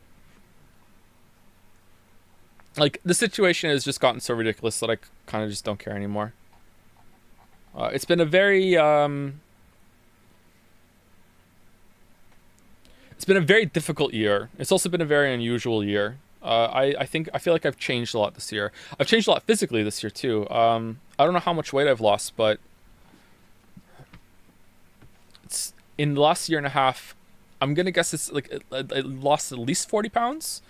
Like, the situation has just gotten so ridiculous that I kind of just don't care anymore. It's been a very... It's been a very difficult year. It's also been a very unusual year. I feel like I've changed a lot this year. I've changed a lot physically this year, too. I don't know how much weight I've lost, but... It's in the last year and a half, I'm gonna guess it's like I lost at least 40 pounds,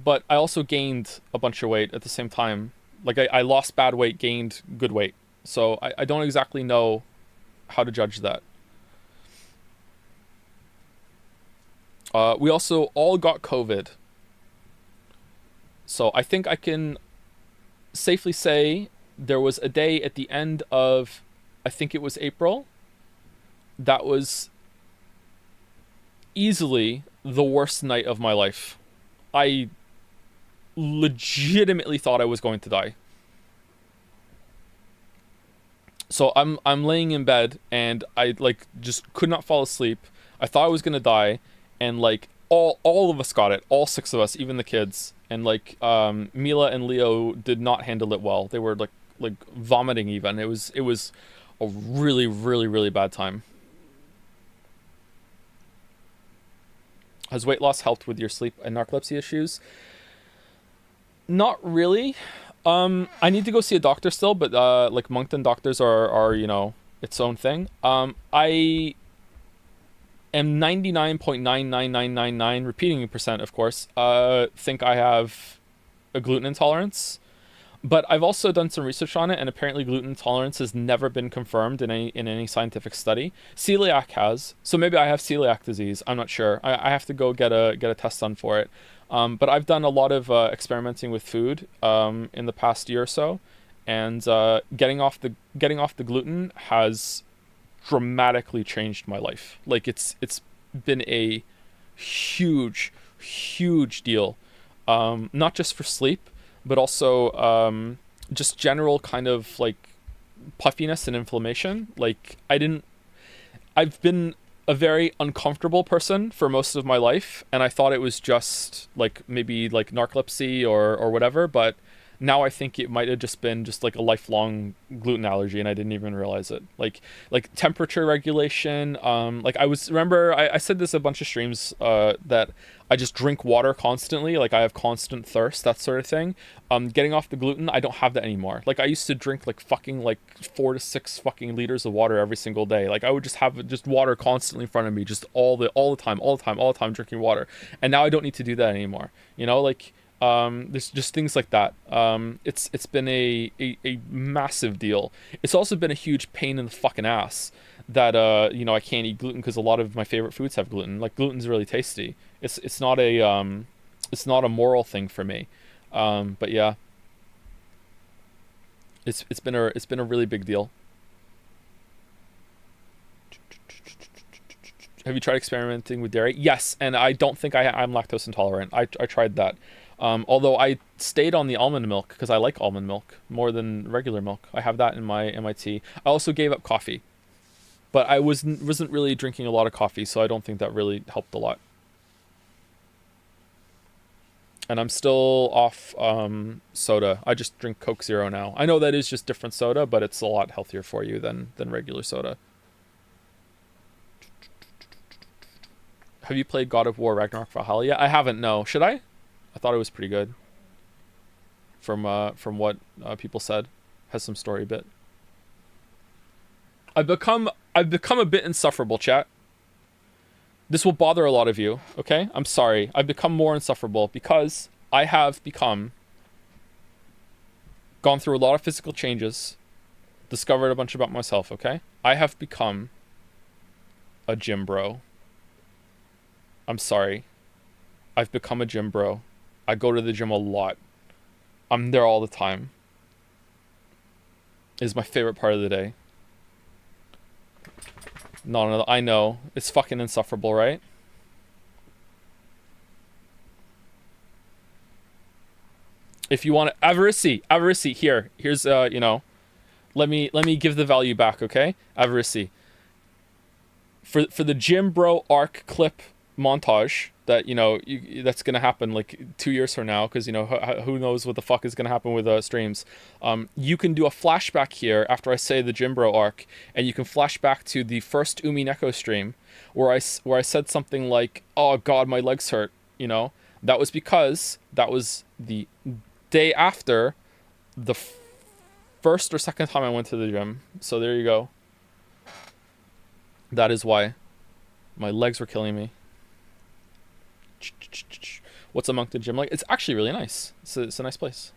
but I also gained a bunch of weight at the same time. Like I lost bad weight, gained good weight. So I don't exactly know how to judge that. We also all got COVID. So I think I can safely say there was a day at the end of, I think it was April, that was easily the worst night of my life. I legitimately thought I was going to die. So I'm laying in bed and I like just could not fall asleep. I thought I was gonna die, and like all of us got it, all 6 of us, even the kids, and like Mila and Leo did not handle it well. They were like vomiting even. It was a really, really, really bad time. Has weight loss helped with your sleep and narcolepsy issues? Not really. I need to go see a doctor still, but like Moncton doctors are you know, its own thing. I am 99.99999 repeating percent, of course, think I have a gluten intolerance. But I've also done some research on it, and apparently gluten intolerance has never been confirmed in any scientific study. Celiac has, so maybe I have celiac disease. I'm not sure. I have to go get a test done for it. But I've done a lot of experimenting with food in the past year or so, and getting off the gluten has dramatically changed my life. Like it's been a huge deal, not just for sleep, but also just general kind of like puffiness and inflammation. Like I've been a very uncomfortable person for most of my life, and I thought it was just like maybe like narcolepsy or whatever, but now I think it might have just been just like a lifelong gluten allergy, and I didn't even realize it. Like temperature regulation. Like I said this a bunch of streams that I just drink water constantly. Like I have constant thirst, that sort of thing. Getting off the gluten, I don't have that anymore. Like I used to drink like fucking like 4 to 6 fucking liters of water every single day. Like I would just have just water constantly in front of me, just all the time drinking water. And now I don't need to do that anymore. You know, like there's just things like that. It's been a massive deal. It's also been a huge pain in the fucking ass that you know, I can't eat gluten because a lot of my favorite foods have gluten. Like gluten's really tasty. It's not a moral thing for me. But yeah, it's been a really big deal. Have you tried experimenting with dairy? Yes, and I don't think I'm lactose intolerant. I tried that. Although I stayed on the almond milk because I like almond milk more than regular milk. I have that in my tea. I also gave up coffee, but I wasn't really drinking a lot of coffee, so I don't think that really helped a lot. And I'm still off soda. I just drink Coke Zero now. I know that is just different soda, but it's a lot healthier for you than regular soda. Have you played God of War Ragnarok Valhalla yet? I haven't, no. Should I? I thought it was pretty good. From what people said. Has some story bit. I've become a bit insufferable, chat. This will bother a lot of you, okay? I'm sorry. I've become more insufferable because I have gone through a lot of physical changes, discovered a bunch about myself, okay? I have become a gym bro. I'm sorry. I've become a gym bro. I go to the gym a lot. I'm there all the time. It is my favorite part of the day. No, I know. It's fucking insufferable, right? If you want to... Avarice, here's, you know... Let me give the value back, okay? Avarice. For the gym bro arc clip montage that, you know, that's gonna happen like 2 years from now, because, you know, who knows what the fuck is gonna happen with streams. You can do a flashback here after I say the gym bro arc, and you can flash back to the first Umineko stream where I said something like, oh god, my legs hurt, you know. That was because that was the day after the first or second time I went to the gym. So there you go. That is why my legs were killing me. What's a Moncton gym like? It's actually really nice. It's a nice place.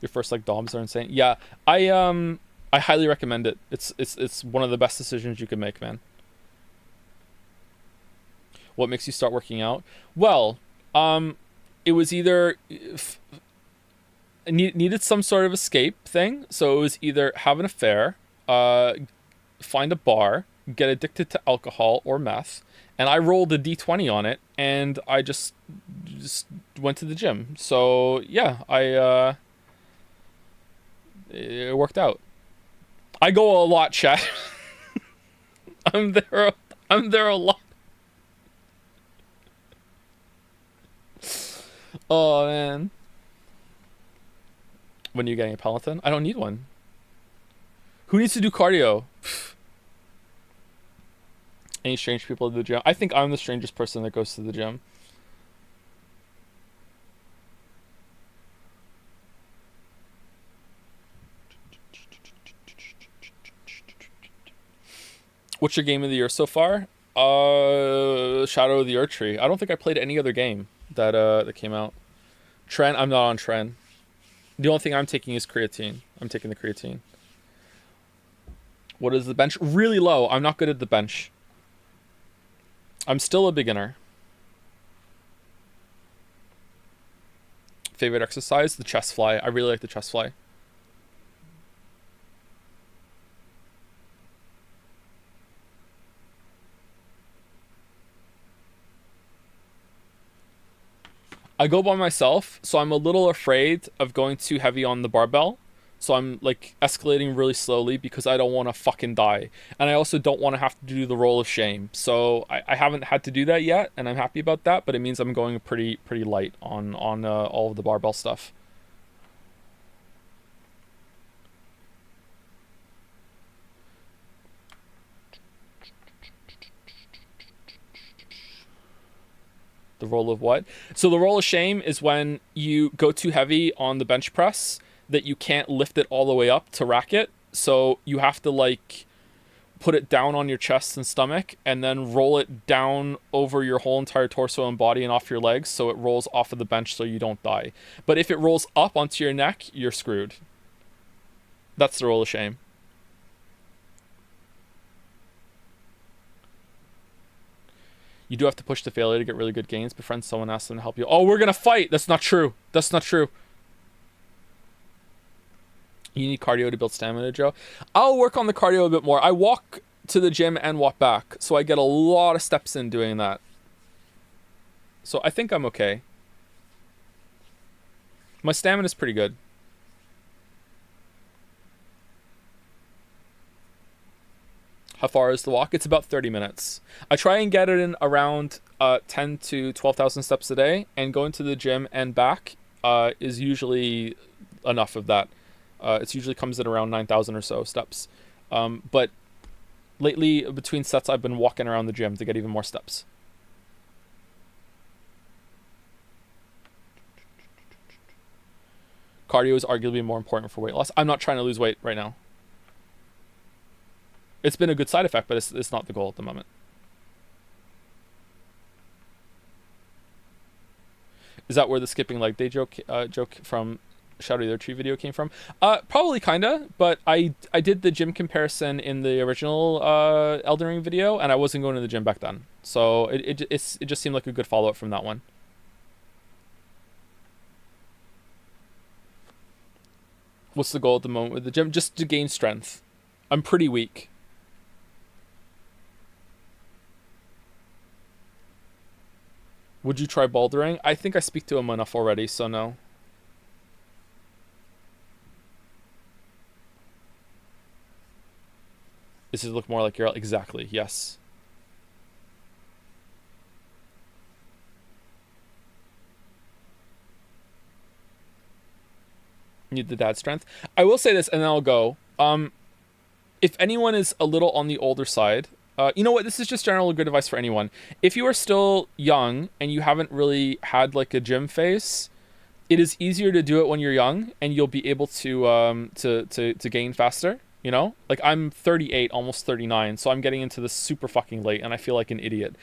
Your first like DOMs are insane. Yeah, I highly recommend it. It's one of the best decisions you can make, man. What makes you start working out? Well, it was either needed some sort of escape thing. So it was either have an affair, find a bar, get addicted to alcohol or meth, and I rolled a D20 on it, and I just went to the gym. So yeah, it worked out. I go a lot, chat. I'm there a lot. Oh man. When are you getting a Peloton? I don't need one. Who needs to do cardio? Any strange people at the gym? I think I'm the strangest person that goes to the gym. What's your game of the year so far? Shadow of the Erdtree. I don't think I played any other game that came out. Tren, I'm not on Tren. The only thing I'm taking is creatine. I'm taking the creatine. What is the bench? Really low. I'm not good at the bench. I'm still a beginner. Favorite exercise? The chest fly. I really like the chest fly. I go by myself, so I'm a little afraid of going too heavy on the barbell. So I'm like escalating really slowly because I don't want to fucking die. And I also don't want to have to do the roll of shame. So I haven't had to do that yet, and I'm happy about that, but it means I'm going pretty light on all of the barbell stuff. The roll of what? So the roll of shame is when you go too heavy on the bench press that you can't lift it all the way up to rack it. So you have to like put it down on your chest and stomach and then roll it down over your whole entire torso and body and off your legs so it rolls off of the bench so you don't die. But if it rolls up onto your neck, you're screwed. That's the roll of shame. You do have to push to failure to get really good gains. Befriend someone, ask them to help you. Oh, we're gonna fight! That's not true. That's not true. You need cardio to build stamina, Joe. I'll work on the cardio a bit more. I walk to the gym and walk back, so I get a lot of steps in doing that. So I think I'm okay. My stamina's pretty good. How far is the walk? It's about 30 minutes. I try and get it in around 10 to 12,000 steps a day, and going to the gym and back is usually enough of that. It usually comes in around 9,000 or so steps. But lately, between sets, I've been walking around the gym to get even more steps. Cardio is arguably more important for weight loss. I'm not trying to lose weight right now. It's been a good side effect, but it's not the goal at the moment. Is that where the skipping leg day joke from Shadow the Erdtree video came from? Probably kinda, but I did the gym comparison in the original Elden Ring video, and I wasn't going to the gym back then, so it just seemed like a good follow up from that one. What's the goal at the moment with the gym? Just to gain strength. I'm pretty weak. Would you try bouldering? I think I speak to him enough already, so no. Does it look more like you're... Exactly, yes. Need the dad strength. I will say this, and then I'll go. If anyone is a little on the older side... you know what? This is just general good advice for anyone. If you are still young and you haven't really had like a gym phase, it is easier to do it when you're young, and you'll be able to gain faster. You know, like I'm 38, almost 39, so I'm getting into this super fucking late, and I feel like an idiot,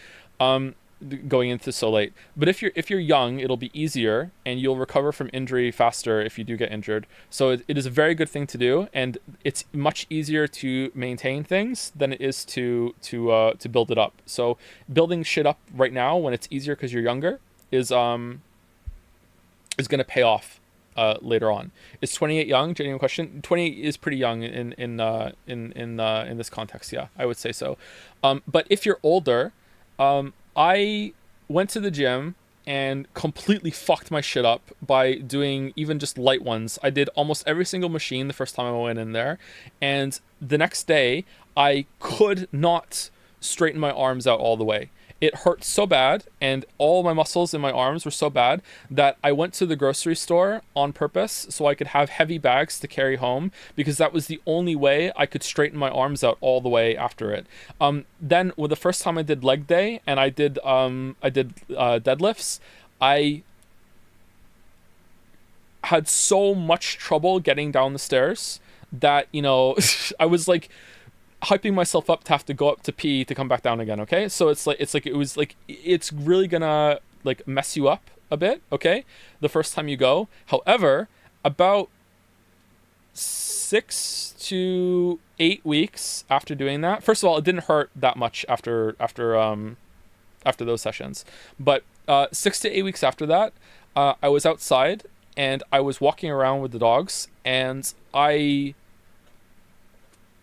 going into so late. But if you're young, it'll be easier, and you'll recover from injury faster if you do get injured. So it is a very good thing to do, and it's much easier to maintain things than it is to build it up. So building shit up right now when it's easier because you're younger is going to pay off later on. Is 28 young? Genuine question. 28 is pretty young in this context. Yeah, I would say so. But if you're older, I went to the gym and completely fucked my shit up by doing even just light ones. I did almost every single machine the first time I went in there, and the next day I could not straighten my arms out all the way. It hurt so bad, and all my muscles in my arms were so bad that I went to the grocery store on purpose so I could have heavy bags to carry home, because that was the only way I could straighten my arms out all the way after it. Then, with the first time I did leg day and I did deadlifts, I had so much trouble getting down the stairs that, you know, I was like hyping myself up to have to go up to pee to come back down again. Okay, so it's really gonna like mess you up a bit, okay, the first time you go. However, about 6 to 8 weeks after doing that, first of all, it didn't hurt that much after those sessions, but 6 to 8 weeks after that, I was outside and I was walking around with the dogs, and I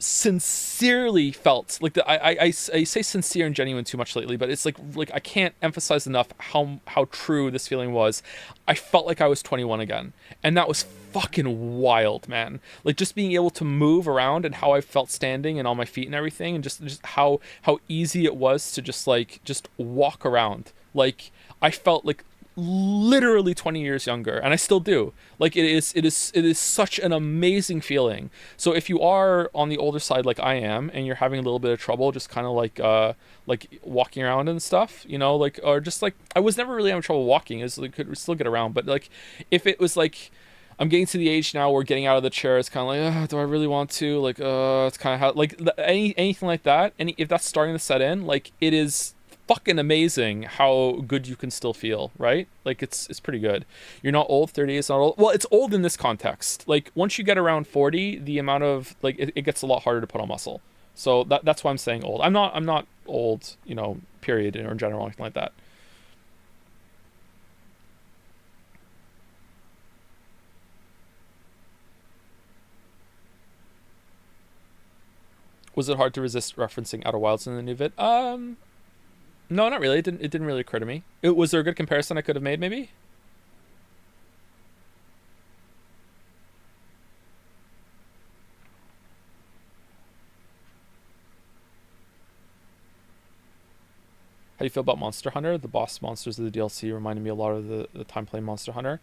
sincerely felt like I say sincere and genuine too much lately, but it's like I can't emphasize enough how true this feeling was. I felt like I was 21 again, and that was fucking wild, man. Like just being able to move around and how I felt standing and on my feet and everything, and just how easy it was to just walk around. Like I felt like literally 20 years younger, and I still do. Like it is such an amazing feeling. So if you are on the older side like I am, and you're having a little bit of trouble just kind of like walking around and stuff, you know, like, or just like, I was never really having trouble walking, is like could still get around, but like if it was like I'm getting to the age now where getting out of the chair is kind of like, do I really want to, like, it's kind of how, like, anything like that, and if that's starting to set in, like, it is fucking amazing how good you can still feel, right? Like it's pretty good. You're not old. 30 is not old. Well, it's old in this context. Like once you get around 40, the amount of like it gets a lot harder to put on muscle. So that's why I'm saying old. I'm not old, you know, period, or in general, anything like that. Was it hard to resist referencing Outer Wilds in the new vid? No, not really. It didn't really occur to me. Was there a good comparison I could have made, maybe? How do you feel about Monster Hunter? The boss monsters of the DLC reminded me a lot of the time playing Monster Hunter.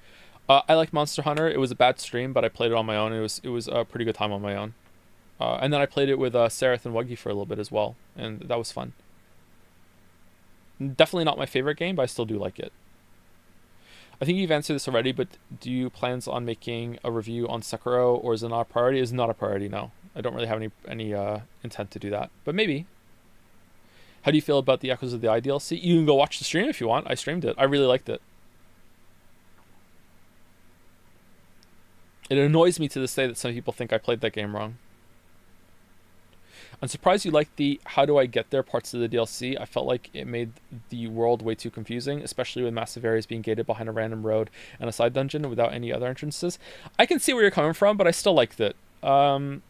I like Monster Hunter. It was a bad stream, but I played it on my own. It was a pretty good time on my own. And then I played it with Sareth and Wuggy for a little bit as well, and that was fun. Definitely not my favorite game, but I still do like it. I think you've answered this already, but do you plans on making a review on Sekiro, or is it not a priority? It's not a priority, no. I don't really have any intent to do that, but maybe. How do you feel about the Echoes of the Eye DLC? You can go watch the stream if you want. I streamed it. I really liked it. It annoys me to this day that some people think I played that game wrong. I'm surprised you liked the how do I get there parts of the DLC. I felt like it made the world way too confusing, especially with massive areas being gated behind a random road and a side dungeon without any other entrances. I can see where you're coming from, but I still liked it.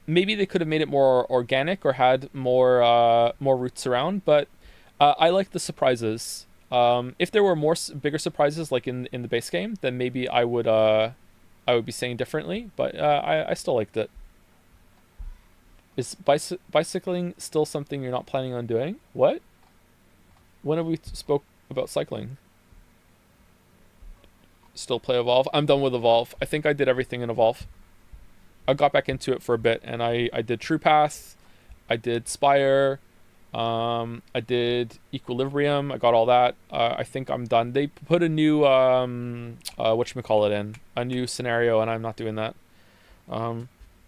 Maybe they could have made it more organic or had more routes around, but I like the surprises. If there were bigger surprises like in the base game, then maybe I would be saying differently, but I still liked it. Is bicycling still something you're not planning on doing? What? When have we spoke about cycling? Still play Evolve? I'm done with Evolve. I think I did everything in Evolve. I got back into it for a bit, and I did True Path, I did Spire, I did Equilibrium, I got all that. I think I'm done. They put a new, whatchamacallit in, a new scenario, and I'm not doing that.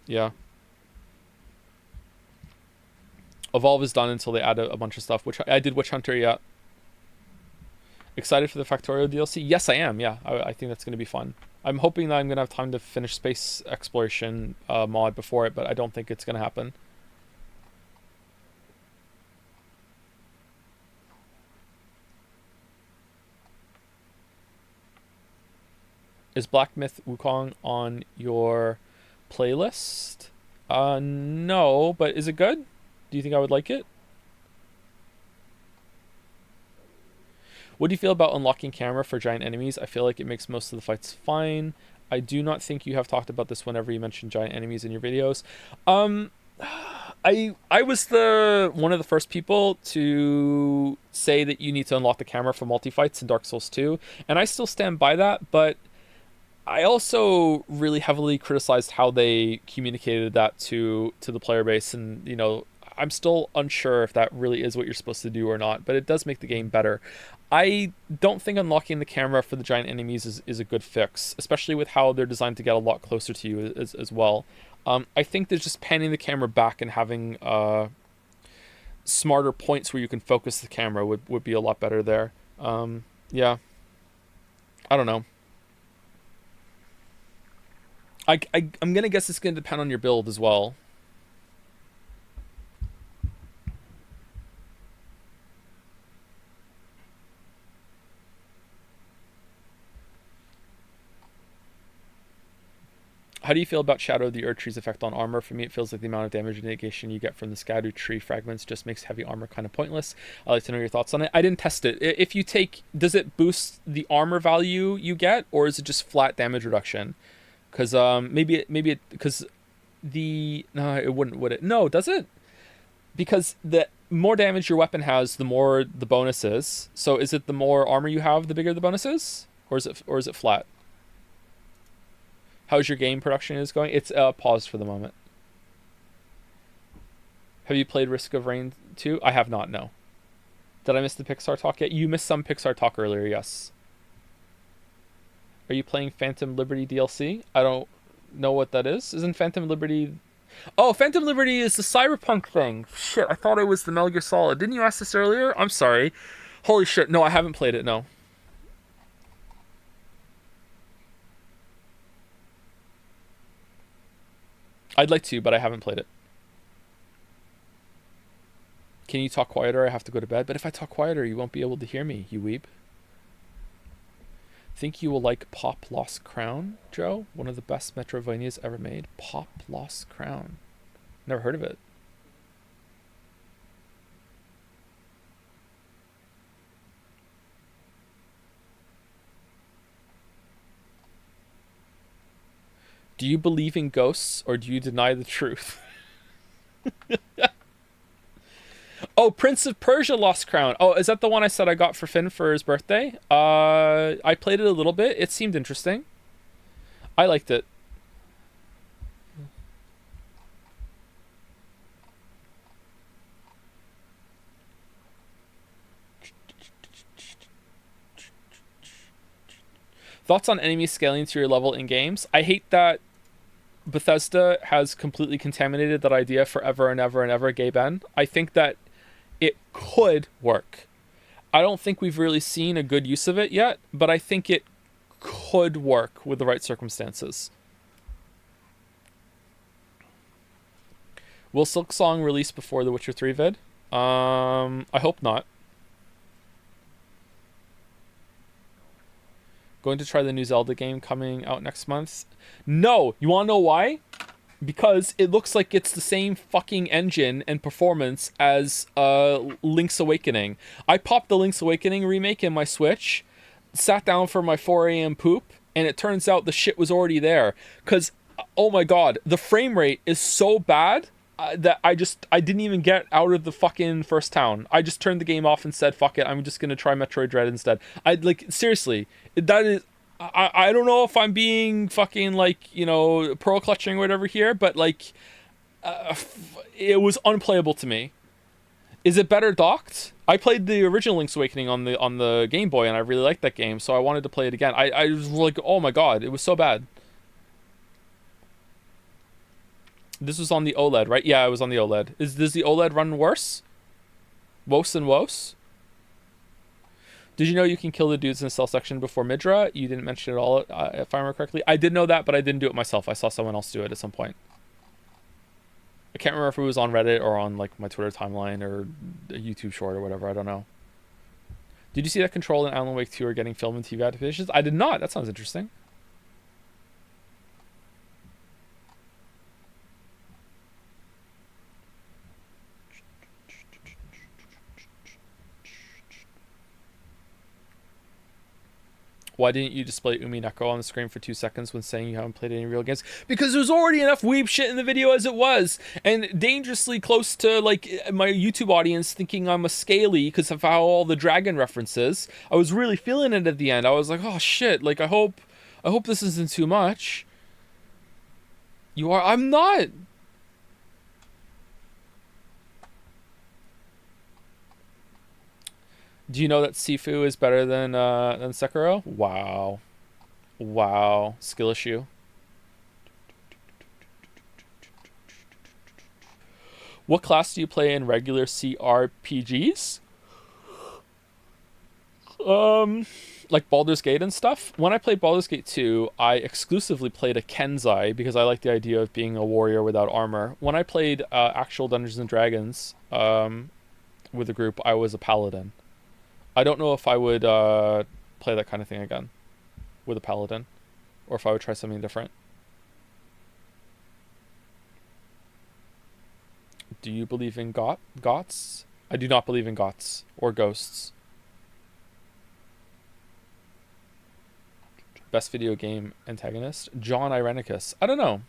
Yeah. Evolve is done until they add a bunch of stuff, which I did Witch Hunter, yeah. Excited for the Factorio DLC? Yes, I am, yeah. I think that's going to be fun. I'm hoping that I'm going to have time to finish Space Exploration mod before it, but I don't think it's going to happen. Is Black Myth Wukong on your playlist? No, but is it good? Do you think I would like it? What do you feel about unlocking camera for giant enemies? I feel like it makes most of the fights fine. I do not think you have talked about this whenever you mention giant enemies in your videos. I was one of the first people to say that you need to unlock the camera for multi-fights in Dark Souls 2, and I still stand by that, but I also really heavily criticized how they communicated that to the player base, and you know, I'm still unsure if that really is what you're supposed to do or not, but it does make the game better. I don't think unlocking the camera for the giant enemies is a good fix, especially with how they're designed to get a lot closer to you as well. I think there's just panning the camera back and having smarter points where you can focus the camera would be a lot better there. Yeah. I don't know. I'm going to guess it's going to depend on your build as well. How do you feel about Shadow of the Erdtree's effect on armor? For me, it feels like the amount of damage negation you get from the Scattered Tree fragments just makes heavy armor kind of pointless. I'd like to know your thoughts on it. I didn't test it. If you does it boost the armor value you get, or is it just flat damage reduction? Because because no, it wouldn't, would it? No, does it? Because the more damage your weapon has, the more the bonus is. So is it the more armor you have, the bigger the bonus is, or is it flat? How's your game production going? It's paused for the moment. Have you played Risk of Rain 2? I have not, no. Did I miss the Pixar talk yet? You missed some Pixar talk earlier, yes. Are you playing Phantom Liberty DLC? I don't know what that is. Isn't Phantom Liberty... Oh, Phantom Liberty is the Cyberpunk thing. Shit, I thought it was the Metal Gear Solid. Didn't you ask this earlier? I'm sorry. Holy shit. No, I haven't played it, no. I'd like to, but I haven't played it. Can you talk quieter? I have to go to bed. But if I talk quieter, you won't be able to hear me, you weeb. Think you will like Pop Lost Crown, Joe? One of the best Metroidvanias ever made. Pop Lost Crown. Never heard of it. Do you believe in ghosts or do you deny the truth? Oh, Prince of Persia Lost Crown. Oh, is that the one I said I got for Finn for his birthday? I played it a little bit. It seemed interesting. I liked it. Thoughts on enemies scaling to your level in games? I hate that Bethesda has completely contaminated that idea forever and ever and ever, Gay Ben. I think that it could work. I don't think we've really seen a good use of it yet, but I think it could work with the right circumstances. Will Silksong release before The Witcher 3 vid? I hope not. Going to try the new Zelda game coming out next month? No! You wanna know why? Because it looks like it's the same fucking engine and performance as Link's Awakening. I popped the Link's Awakening remake in my Switch, sat down for my 4 a.m. poop, and it turns out the shit was already there. Because, oh my god, the frame rate is so bad that I didn't even get out of the fucking first town. I just turned the game off and said, fuck it, I'm just gonna try Metroid Dread instead. Seriously, that is... I don't know if I'm being fucking, pearl clutching or whatever here, but, it was unplayable to me. Is it better docked? I played the original Link's Awakening on the Game Boy, and I really liked that game, so I wanted to play it again. I was like, oh my god, it was so bad. This was on the OLED, right? Yeah, it was on the OLED. Does the OLED run worse? Worse and worse? Did you know you can kill the dudes in the cell section before Midra? You didn't mention it all, if I remember correctly. I did know that, but I didn't do it myself. I saw someone else do it at some point. I can't remember if it was on Reddit or on my Twitter timeline or a YouTube short or whatever. I don't know. Did you see that Control and Alan Wake 2 are getting film and TV adaptations? I did not. That sounds interesting. Why didn't you display Umi Neko on the screen for 2 seconds when saying you haven't played any real games? Because there's already enough weeb shit in the video as it was. And dangerously close to, my YouTube audience thinking I'm a scaly because of how all the dragon references. I was really feeling it at the end. I was like, oh shit, I hope this isn't too much. You are... I'm not... Do you know that Sifu is better than Sekiro? Wow. Wow. Skill issue. What class do you play in regular CRPGs? Like Baldur's Gate and stuff. When I played Baldur's Gate 2, I exclusively played a Kenzai because I like the idea of being a warrior without armor. When I played actual Dungeons and Dragons with a group, I was a paladin. I don't know if I would play that kind of thing again with a paladin, or if I would try something different. Do you believe in gots? I do not believe in gots or ghosts. Best video game antagonist? John Irenicus. I don't know.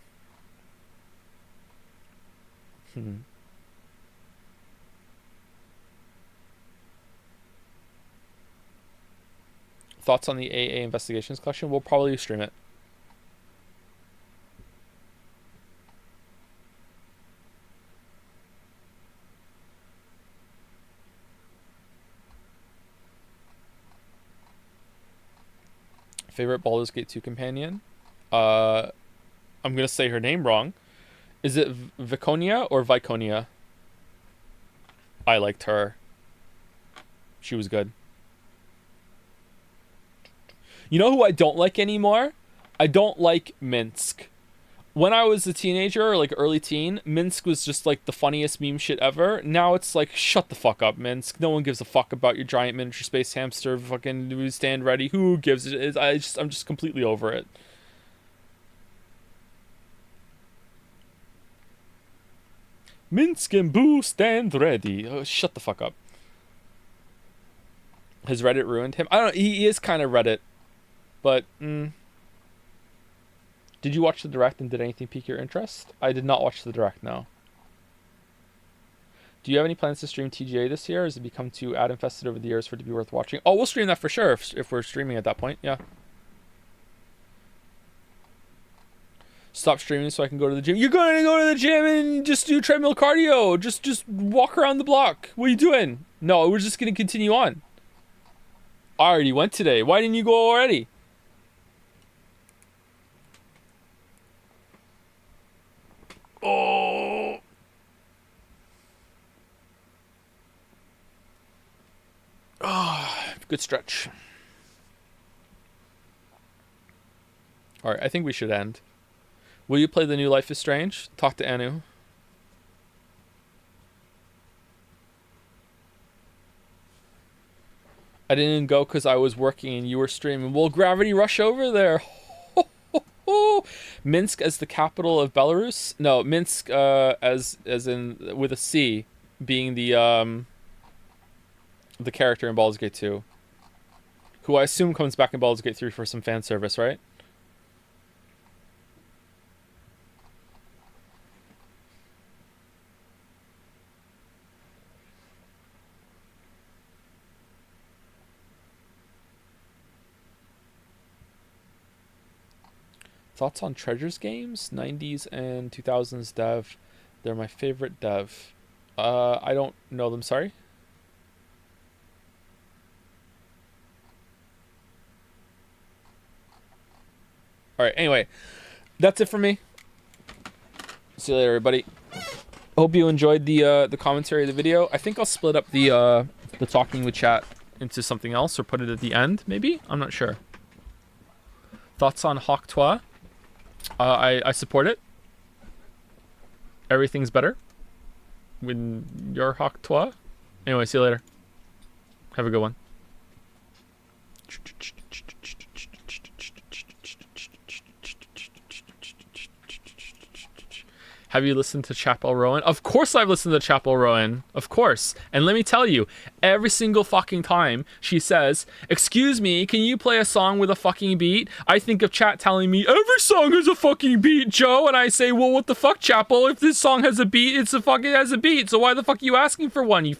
Thoughts on the AA Investigations collection? We'll probably stream it. Favorite Baldur's Gate 2 companion? I'm gonna say her name wrong. Is it Viconia or Viconia? I liked her. She was good. You know who I don't like anymore? I don't like Minsk. When I was a teenager, early teen, Minsk was just the funniest meme shit ever. Now it's shut the fuck up, Minsk. No one gives a fuck about your giant miniature space hamster fucking stand ready. Who gives it? I'm just completely over it. Minsk and Boo stand ready. Oh, shut the fuck up. Has Reddit ruined him? I don't know. He is kind of Reddit. But, Did you watch the direct and did anything pique your interest? I did not watch the direct, no. Do you have any plans to stream TGA this year, or has it become too ad infested over the years for it to be worth watching? Oh, we'll stream that for sure if we're streaming at that point, yeah. Stop streaming so I can go to the gym. You're going to go to the gym and just do treadmill cardio. Just walk around the block. What are you doing? No, we're just going to continue on. I already went today. Why didn't you go already? Oh. Oh, good stretch. All right, I think we should end. Will you play the new Life is Strange? Talk to Anu. I didn't go because I was working and you were streaming. Will Gravity Rush over there? Minsk as the capital of Belarus? No, Minsk as in with a C, being the character in Baldur's Gate 2, who I assume comes back in Baldur's Gate 3 for some fan service, right? Thoughts on Treasures games? 90s and 2000s dev. They're my favorite dev. I don't know them, sorry. Alright, anyway. That's it for me. See you later, everybody. Hope you enjoyed the commentary of the video. I think I'll split up the talking with chat into something else or put it at the end, maybe? I'm not sure. Thoughts on Hawk Toi? I support it. Everything's better when you're Hawk Toi. Anyway, see you later. Have a good one. Have you listened to Chapel Rowan? Of course I've listened to Chapel Rowan. Of course. And let me tell you, every single fucking time she says, "Excuse me, can you play a song with a fucking beat?" I think of chat telling me, "Every song has a fucking beat, Joe." And I say, "Well, what the fuck, Chapel? If this song has a beat, it has a beat. So why the fuck are you asking for one? You